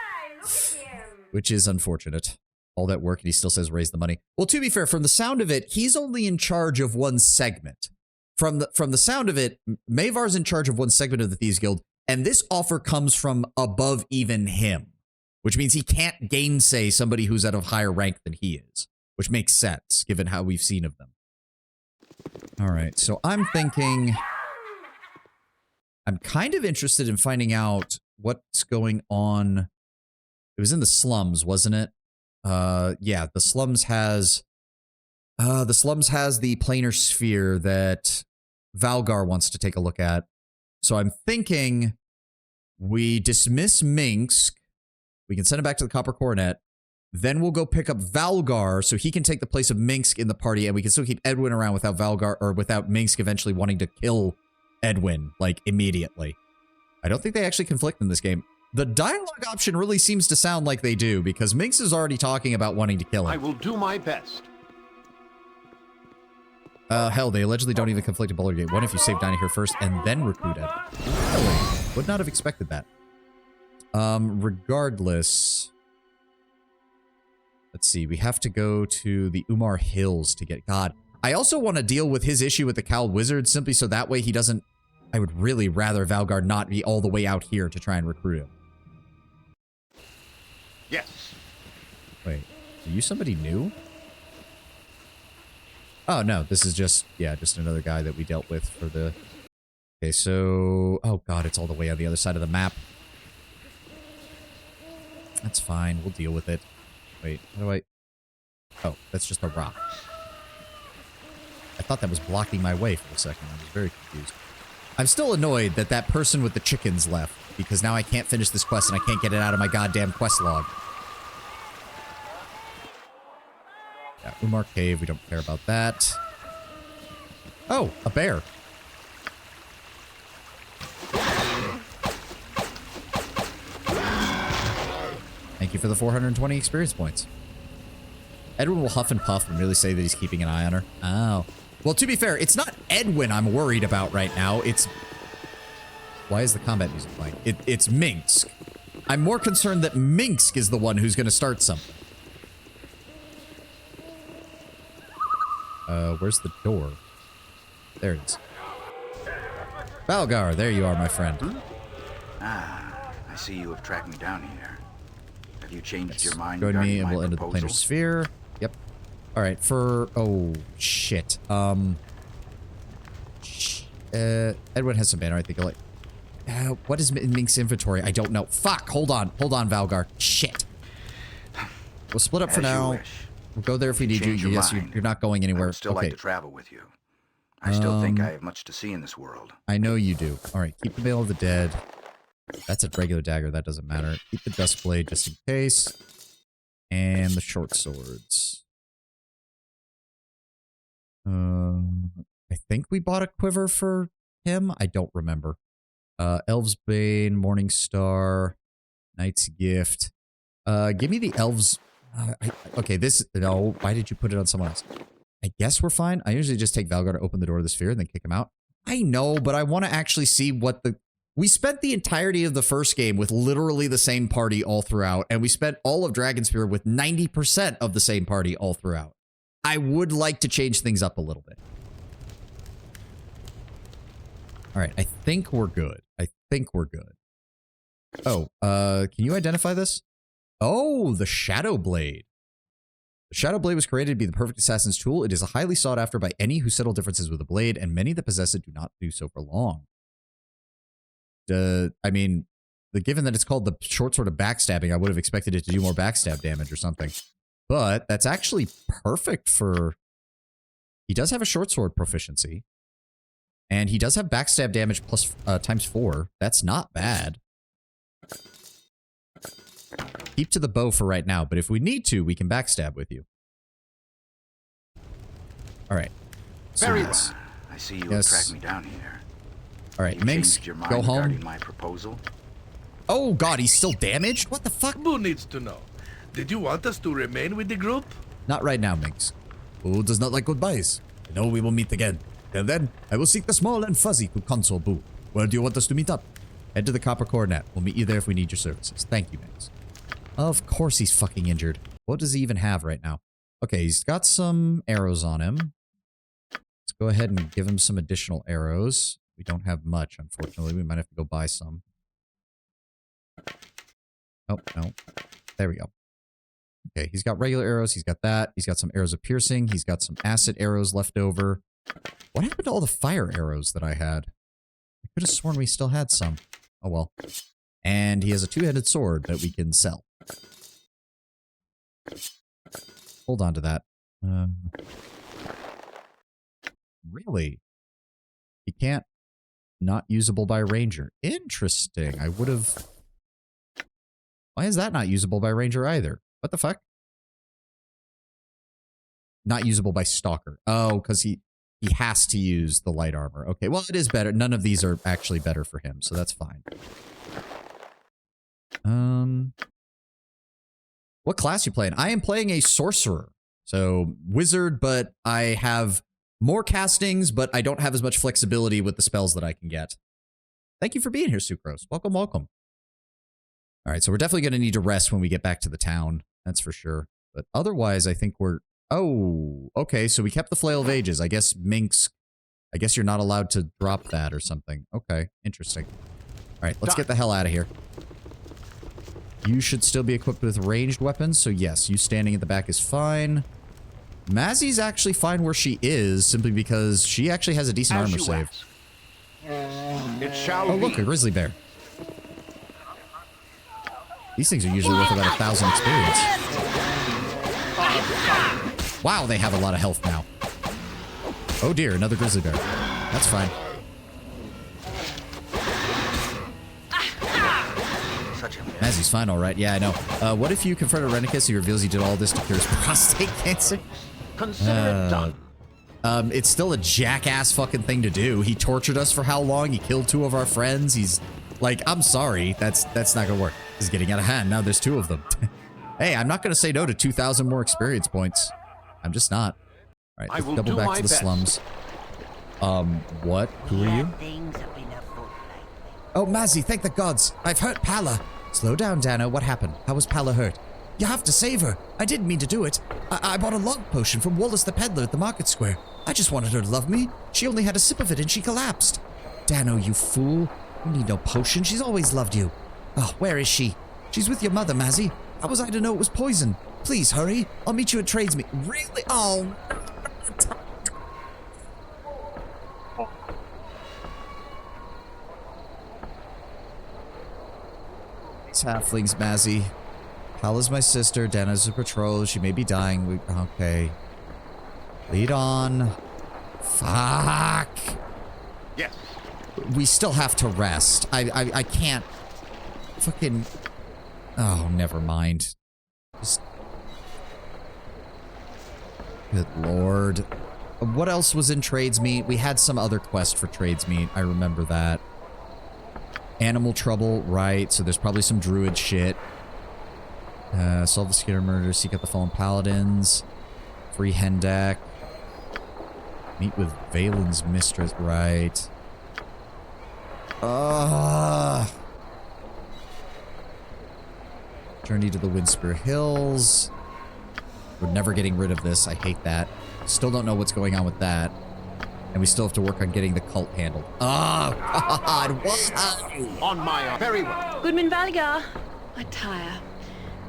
Which is unfortunate. All that work and he still says raise the money. Well, to be fair, from the sound of it, he's only in charge of one segment. From the sound of it, Mavar's in charge of one segment of the Thieves Guild, and this offer comes from above even him. Which means he can't gainsay somebody who's at a higher rank than he is. Which makes sense, given how we've seen of them. Alright, so I'm thinking... I'm kind of interested in finding out what's going on. It was in the slums, wasn't it? Yeah, the slums has the planar sphere that Valgar wants to take a look at. So I'm thinking we dismiss Minsk. We can send him back to the Copper Coronet. Then we'll go pick up Valgar so he can take the place of Minsk in the party, and we can still keep Edwin around without Valgar, or without Minsk eventually wanting to kill Edwin, like, immediately. I don't think they actually conflict in this game. The dialogue option really seems to sound like they do, because Minx is already talking about wanting to kill him. I will do my best. Hell, they allegedly don't even conflict in Boulder Gate. What if you save Dinah here first and then recruit Ed? Really? Would not have expected that. Regardless... Let's see, we have to go to the Umar Hills to get... God, I also want to deal with his issue with the Cowled Wizard, simply so that way he doesn't... I would really rather Valgar not be all the way out here to try and recruit him. Yes. Wait, are you somebody new? Oh, no, this is just, yeah, just another guy that we dealt with for the... Okay, so... Oh, God, it's all the way on the other side of the map. That's fine, we'll deal with it. Wait, how do I... Oh, that's just a rock. I thought that was blocking my way for a second. I was very confused. I'm still annoyed that that person with the chickens left, because now I can't finish this quest and I can't get it out of my goddamn quest log. Yeah, Umar Cave, we don't care about that. Oh, a bear. Thank you for the 420 experience points. Edwin will huff and puff and really say that he's keeping an eye on her. Oh. Well, to be fair, it's not Edwin I'm worried about right now. It's... Why is the combat music playing? It's Minsk. I'm more concerned that Minsk is the one who's going to start something. Where's the door? There it is. Valgar, there you are, my friend. Ah, I see you have tracked me down here. Have you changed your mind Join regarding me and my we'll enter the proposal? planar sphere. Yep. Alright, for... Oh, shit. Edwin has some banner, I think. What is in Mink's inventory? I don't know. Fuck! Hold on. Hold on, Valgar. Shit. We'll split up for now. We'll go there if we need you. Yes, you're not going anywhere. I would still okay. like to travel with you. I still think I have much to see in this world. I know you do. Alright, keep the Veil of the Dead. That's a regular dagger. That doesn't matter. Keep the Dust Blade just in case. And the short swords. I think we bought a quiver for him. I don't remember. Elves Bane, Morning Star, Knight's Gift. Give me the Elves... okay, this... No, why did you put it on someone else? I guess we're fine. I usually just take Valgar to open the door of the sphere and then kick him out. I know, but I want to actually see what the... We spent the entirety of the first game with literally the same party all throughout, and we spent all of Dragonspear with 90% of the same party all throughout. I would like to change things up a little bit. Alright, I think we're good. I think we're good. Oh, can you identify this? Oh, the Shadow Blade. The Shadow Blade was created to be the perfect assassin's tool. It is highly sought after by any who settle differences with a blade, and many that possess it do not do so for long. I mean, given that it's called the short sword of backstabbing, I would have expected it to do more backstab damage or something. But that's actually perfect for... He does have a short sword proficiency. And he does have backstab damage plus times 4. That's not bad. Keep to the bow for right now, but if we need to, we can backstab with you. Alright. Very well. I see you have tracked me down here. Alright, Minx, go home. My proposal? Oh god, he's still damaged? What the fuck? Boo needs to know. Did you want us to remain with the group? Not right now, Minx. Boo does not like goodbyes. I know we will meet again. Till then, I will seek the small and fuzzy to console Boo. Where do you want us to meet up? Head to the Copper Coronet. We'll meet you there if we need your services. Thank you, Minx. Of course he's fucking injured. What does he even have right now? Okay, he's got some arrows on him. Let's go ahead and give him some additional arrows. We don't have much, unfortunately. We might have to go buy some. Oh, no. There we go. Okay, he's got regular arrows. He's got that. He's got some arrows of piercing. He's got some acid arrows left over. What happened to all the fire arrows that I had? I could have sworn we still had some. Oh, well. And he has a two-headed sword that we can sell. Hold on to that. Really? He can't... Not usable by Ranger. Interesting. I would have... Why is that not usable by Ranger either? What the fuck? Not usable by Stalker. Oh, because he has to use the light armor. Okay, well, it is better. None of these are actually better for him, so that's fine. What class you playing? I am playing a sorcerer. So, wizard, but I have more castings, but I don't have as much flexibility with the spells that I can get. Thank you for being here, Sucrose. Welcome, welcome. Alright, so we're definitely going to need to rest when we get back to the town. That's for sure. But otherwise, I think we're... Oh, okay, so we kept the Flail of Ages. I guess Minx... I guess you're not allowed to drop that or something. Okay, interesting. Alright, let's get the hell out of here. You should still be equipped with ranged weapons, so yes, you standing at the back is fine. Mazzy's actually fine where she is, simply because she actually has a decent armor save. It shall oh, look, a grizzly bear. These things are usually worth about 1,000 experience. Wow, they have a lot of health now. Oh dear, another grizzly bear. That's fine. Mazzy's fine, alright. Yeah, I know. What if you confront a Renicus who reveals he did all this to cure his prostate cancer? Consider it done. It's still a jackass fucking thing to do. He tortured us for how long? He killed 2 of our friends. He's like, I'm sorry. That's not gonna work. This is getting out of hand. Now there's 2 of them. Hey, I'm not gonna say no to 2,000 more experience points. I'm just not. All right, I let's will double do back my to the best. slums. What? Who are you? Things have been afoot lately. Oh, Mazzy, thank the gods. I've hurt Pala. Slow down, Dano. What happened? How was Pala hurt? You have to save her. I didn't mean to do it. I bought a log potion from Wallace the peddler at the market square. I just wanted her to love me. She only had a sip of it and she collapsed. Dano, you fool. You need no potion. She's always loved you. Oh, where is she? She's with your mother, Mazzy. How was I to know it was poison? Please, hurry. I'll meet you at Tradesme. Really? Oh. It's halflings, Mazzy. Pala's my sister. Dana's a patrol. She may be dying. Okay. Lead on. Fuck. Yes. We still have to rest. I can't. Fucking. Oh, never mind. Just. Good lord. What else was in Tradesmeet? We had some other quest for Tradesmeet. I remember that. Animal trouble, right. So there's probably some druid shit. Solve the Skinner murder. Seek out the fallen paladins. Free Hendak. Meet with Valen's mistress, right. Journey to the Windspear Hills. We're never getting rid of this. I hate that. Still don't know what's going on with that. And we still have to work on getting the cult handled. Oh, God. Why? On my very well. Goodman Valigar, I tire.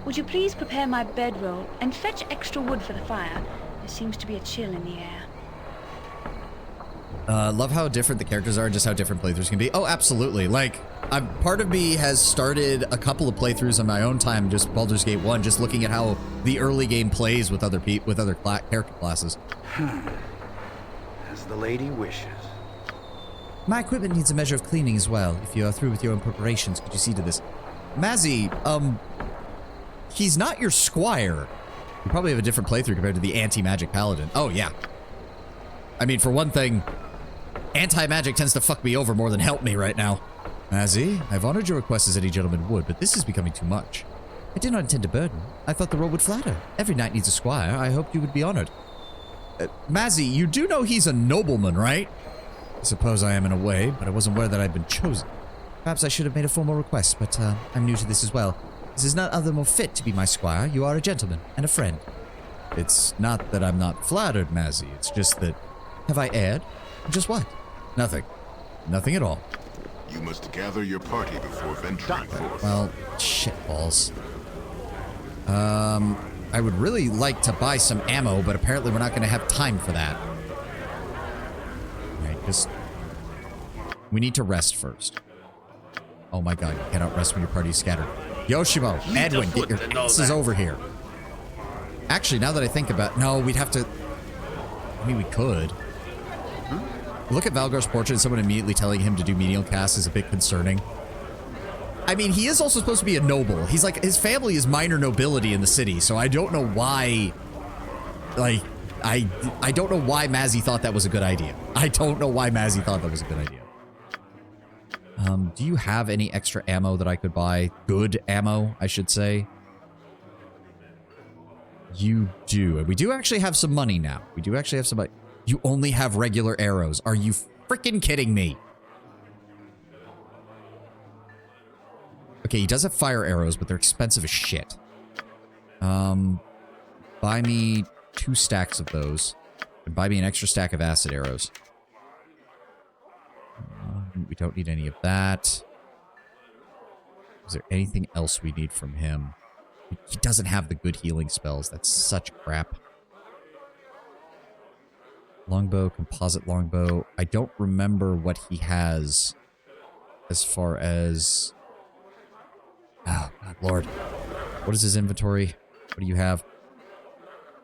Would you please prepare my bedroll and fetch extra wood for the fire? There seems to be a chill in the air. Love how different the characters are and just how different playthroughs can be. Oh, absolutely. Like, part of me has started a couple of playthroughs on my own time, just Baldur's Gate 1, just looking at how the early game plays with other character classes. As the lady wishes. My equipment needs a measure of cleaning as well. If you are through with your own preparations, could you see to this? Mazzy, he's not your squire. You probably have a different playthrough compared to the anti-magic paladin. Oh, yeah. I mean, for one thing, anti-magic tends to fuck me over more than help me right now. Mazzy, I've honored your request as any gentleman would, but this is becoming too much. I did not intend to burden. I thought the role would flatter. Every knight needs a squire. I hoped you would be honored. Mazzy, you do know he's a nobleman, right? I suppose I am in a way, but I wasn't aware that I'd been chosen. Perhaps I should have made a formal request, but I'm new to this as well. This is not other more fit to be my squire. You are a gentleman and a friend. It's not that I'm not flattered, Mazzy. It's just that... Have I erred? Just what? Nothing. Nothing at all. You must gather your party before venturing forth. Well, shitballs. I would really like to buy some ammo, but apparently we're not going to have time for that. Alright, just... We need to rest first. Oh my god, you cannot rest when your party is scattered. Yoshimo, Edwin, get your asses over here. Actually, now that I think about... No, we'd have to... I mean, we could. Look at Valgar's portrait and someone immediately telling him to do menial cast is a bit concerning. I mean, he is also supposed to be a noble. He's like, his family is minor nobility in the city, so I don't know why... Like, I don't know why Mazzy thought that was a good idea. I don't know why Mazzy thought that was a good idea. Do you have any extra ammo that I could buy? Good ammo, I should say. You do. And we do actually have some money now. We do actually have some money. You only have regular arrows. Are you freaking kidding me? Okay, he does have fire arrows, but they're expensive as shit. Buy me 2 stacks of those. And buy me an extra stack of acid arrows. We don't need any of that. Is there anything else we need from him? He doesn't have the good healing spells. That's such crap. Longbow, composite longbow. I don't remember what he has as far as... Oh, God, Lord. What is his inventory? What do you have?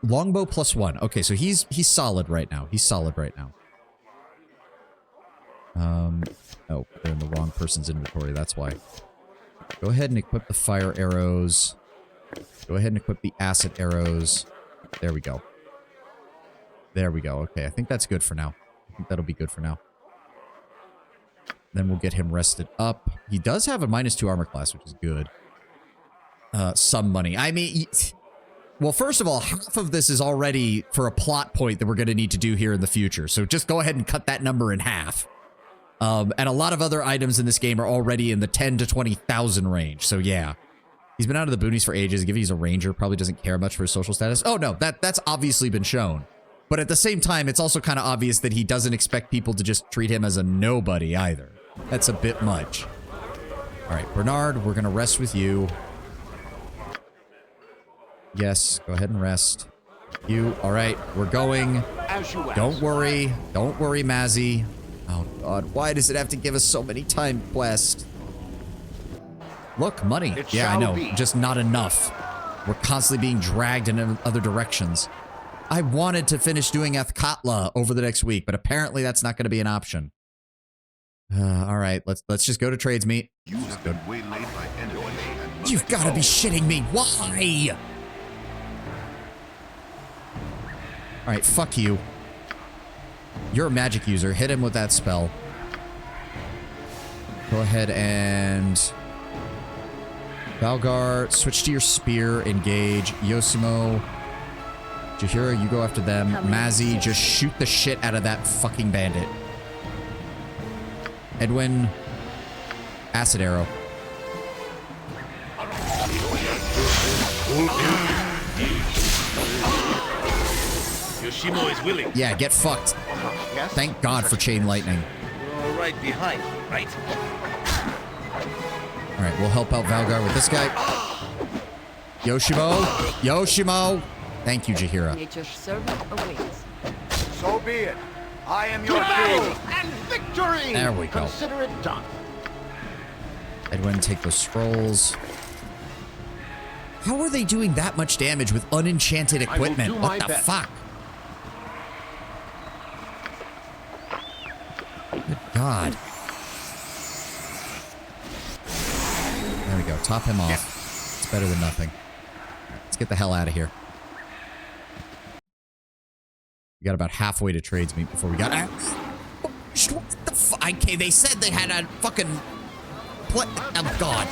Longbow +1. Okay, so he's solid right now. He's solid right now. Oh, they're in the wrong person's inventory. That's why. Go ahead and equip the fire arrows. Go ahead and equip the acid arrows. There we go. There we go. Okay, I think that's good for now. I think that'll be good for now. Then we'll get him rested up. He does have a -2 armor class, which is good. Some money. I mean, Well, first of all, half of this is already for a plot point that we're going to need to do here in the future. So just go ahead and cut that number in half. And a lot of other items in this game are already in the 10 to 20,000 range. So yeah, he's been out of the boonies for ages. Given he's a ranger, probably doesn't care much for his social status. Oh no, that's obviously been shown. But at the same time, it's also kind of obvious that he doesn't expect people to just treat him as a nobody either. That's a bit much. All right, Bernard, we're going to rest with you. Yes, go ahead and rest. You, all right, we're going. As you asked. Don't worry, Mazzy. Oh God, why does it have to give us so many time quests? Look, money. It Yeah, I shall know, be. just not enough. We're constantly being dragged in other directions. I wanted to finish doing Athkatla over the next week, but apparently that's not going to be an option. All right, let's just go to Tradesmeet. You've got to be shitting me. Why? All right, fuck you. You're a magic user. Hit him with that spell. Go ahead and... Valgar, switch to your spear, engage. Yosimo, Jahira, you go after them. Mazzy, just shoot the shit out of that fucking bandit. Edwin, acid arrow. Yoshimo is willing. Yeah, get fucked. Yes? Thank God for chain lightning. You're right behind, right? All right, we'll help out Valgar with this guy. Yoshimo, Yoshimo. Thank you, Jahira. Nature's servant awaits. So be it. I am your Battle king. and victory! There we go. Consider it done. Edwin, take those scrolls. How are they doing that much damage with unenchanted equipment? What the fuck? Good God. There we go. Top him off. It's better than nothing. Let's get the hell out of here. We got about halfway to Tradesmeet before we got... What the fuck? Okay, they said they had a fucking... Oh, God.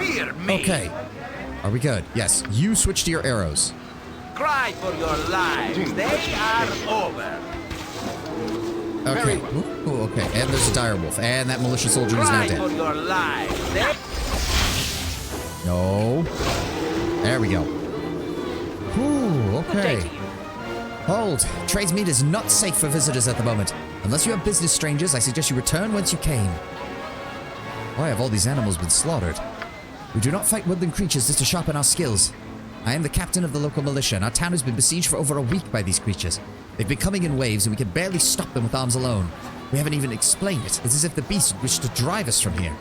Fear me. Okay. Are we good? Yes. You switch to your arrows. Cry for your lives. They are over. Okay. Ooh, okay. And there's a dire wolf. And that militia soldier is now Cry for dead. your lives. No. There we go. Ooh, okay. Hold. Tradesmeet is not safe for visitors at the moment. Unless you have business, strangers, I suggest you return whence you came. Why have all these animals been slaughtered? We do not fight woodland creatures just to sharpen our skills. I am the captain of the local militia, and our town has been besieged for over a week by these creatures. They've been coming in waves, and we can barely stop them with arms alone. We haven't even explained it. It's as if the beasts wish to drive us from here.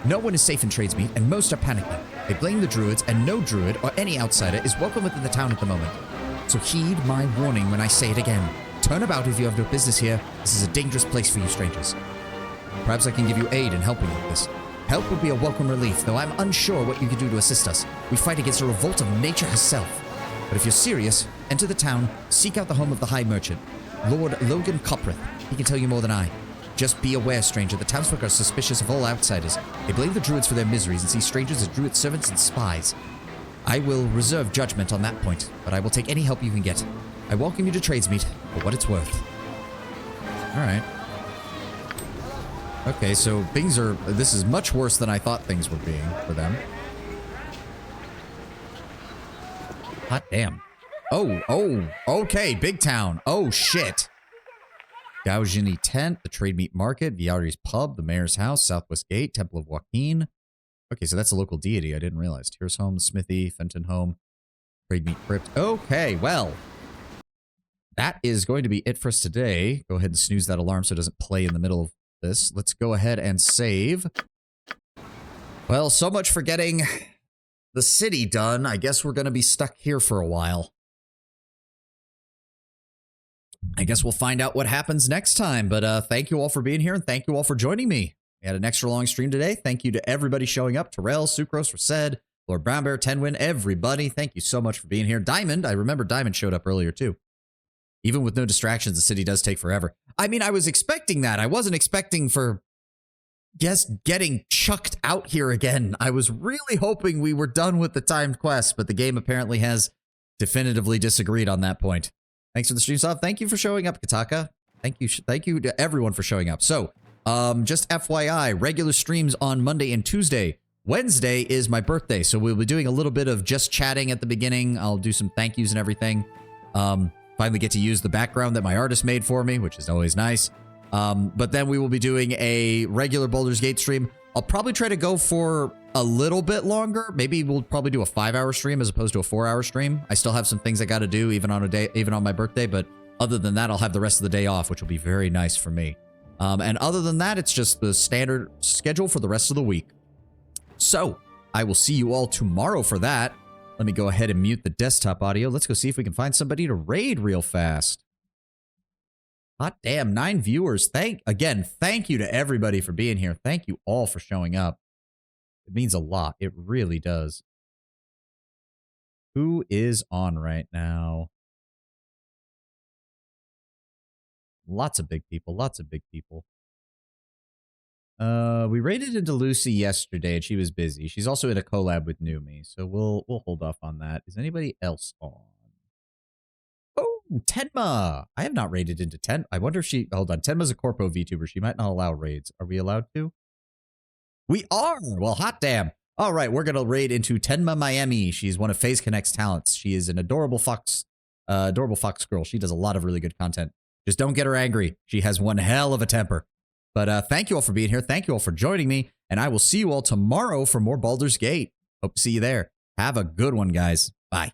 No one is safe in Tradesmeet, and most are panicking. They blame the druids, and no druid or any outsider is welcome within the town at the moment. So heed my warning when I say it again. Turn about if you have no business here. This is a dangerous place for you strangers. Perhaps I can give you aid in helping with this. Help would be a welcome relief, though I'm unsure what you can do to assist us. We fight against a revolt of nature herself. But if you're serious, enter the town, seek out the home of the High Merchant, Lord Logan Coprith. He can tell you more than I. Just be aware, stranger, the townsfolk are suspicious of all outsiders. They blame the druids for their miseries and see strangers as druid servants and spies. I will reserve judgment on that point, but I will take any help you can get. I welcome you to Tradesmeet for what it's worth. Alright. Okay, so things are... This is much worse than I thought things were being for them. Hot damn. Oh, okay, big town. Oh, shit. Gaujini Tent, the Trade Meat Market, Viari's Pub, the Mayor's House, Southwest Gate, Temple of Joaquin. Okay, so that's a local deity. I didn't realize. Tears Home, Smithy, Fenton Home, Trade Meat Crypt. Okay, well. That is going to be it for us today. Go ahead and snooze that alarm so it doesn't play in the middle of this. Let's go ahead and save. Well, so much for getting the city done. I guess we're going to be stuck here for a while. I guess we'll find out what happens next time. But thank you all for being here, and thank you all for joining me. We had an extra long stream today. Thank you to everybody showing up. Terrell, Sucrose, Rased, Lord Brown Bear, Tenwin, everybody. Thank you so much for being here. Diamond, I remember Diamond showed up earlier too. Even with no distractions, the city does take forever. I mean, I was expecting that. I wasn't expecting for getting chucked out here again. I was really hoping we were done with the timed quest, but the game apparently has definitively disagreed on that point. Thanks for the stream sub. Thank you for showing up, Kataka. Thank you to everyone for showing up. So, just FYI, regular streams on Monday and Tuesday. Wednesday is my birthday, so we'll be doing a little bit of just chatting at the beginning. I'll do some thank yous and everything. Finally get to use the background that my artist made for me, which is always nice. But then we will be doing a regular Baldur's Gate stream. I'll probably try to go for a little bit longer. Maybe we'll probably do a 5-hour stream as opposed to a 4-hour stream. I still have some things I got to do even on my birthday, but other than that, I'll have the rest of the day off, which will be very nice for me. And other than that, it's just the standard schedule for the rest of the week. So, I will see you all tomorrow for that. Let me go ahead and mute the desktop audio. Let's go see if we can find somebody to raid real fast. Hot damn, 9 viewers. Thank you to everybody for being here. Thank you all for showing up. It means a lot. It really does. Who is on right now? Lots of big people. Lots of big people. We raided into Lucy yesterday and she was busy. She's also in a collab with Numi, so we'll hold off on that. Is anybody else on? Oh, Tenma. I have not raided into Tenma. I wonder if she... Hold on. Tenma's a Corpo VTuber. She might not allow raids. Are we allowed to? We are! Well, hot damn. All right, we're going to raid into Tenma Miami. She's one of FaZe Connect's talents. She is an adorable fox girl. She does a lot of really good content. Just don't get her angry. She has one hell of a temper. But thank you all for being here. Thank you all for joining me. And I will see you all tomorrow for more Baldur's Gate. Hope to see you there. Have a good one, guys. Bye.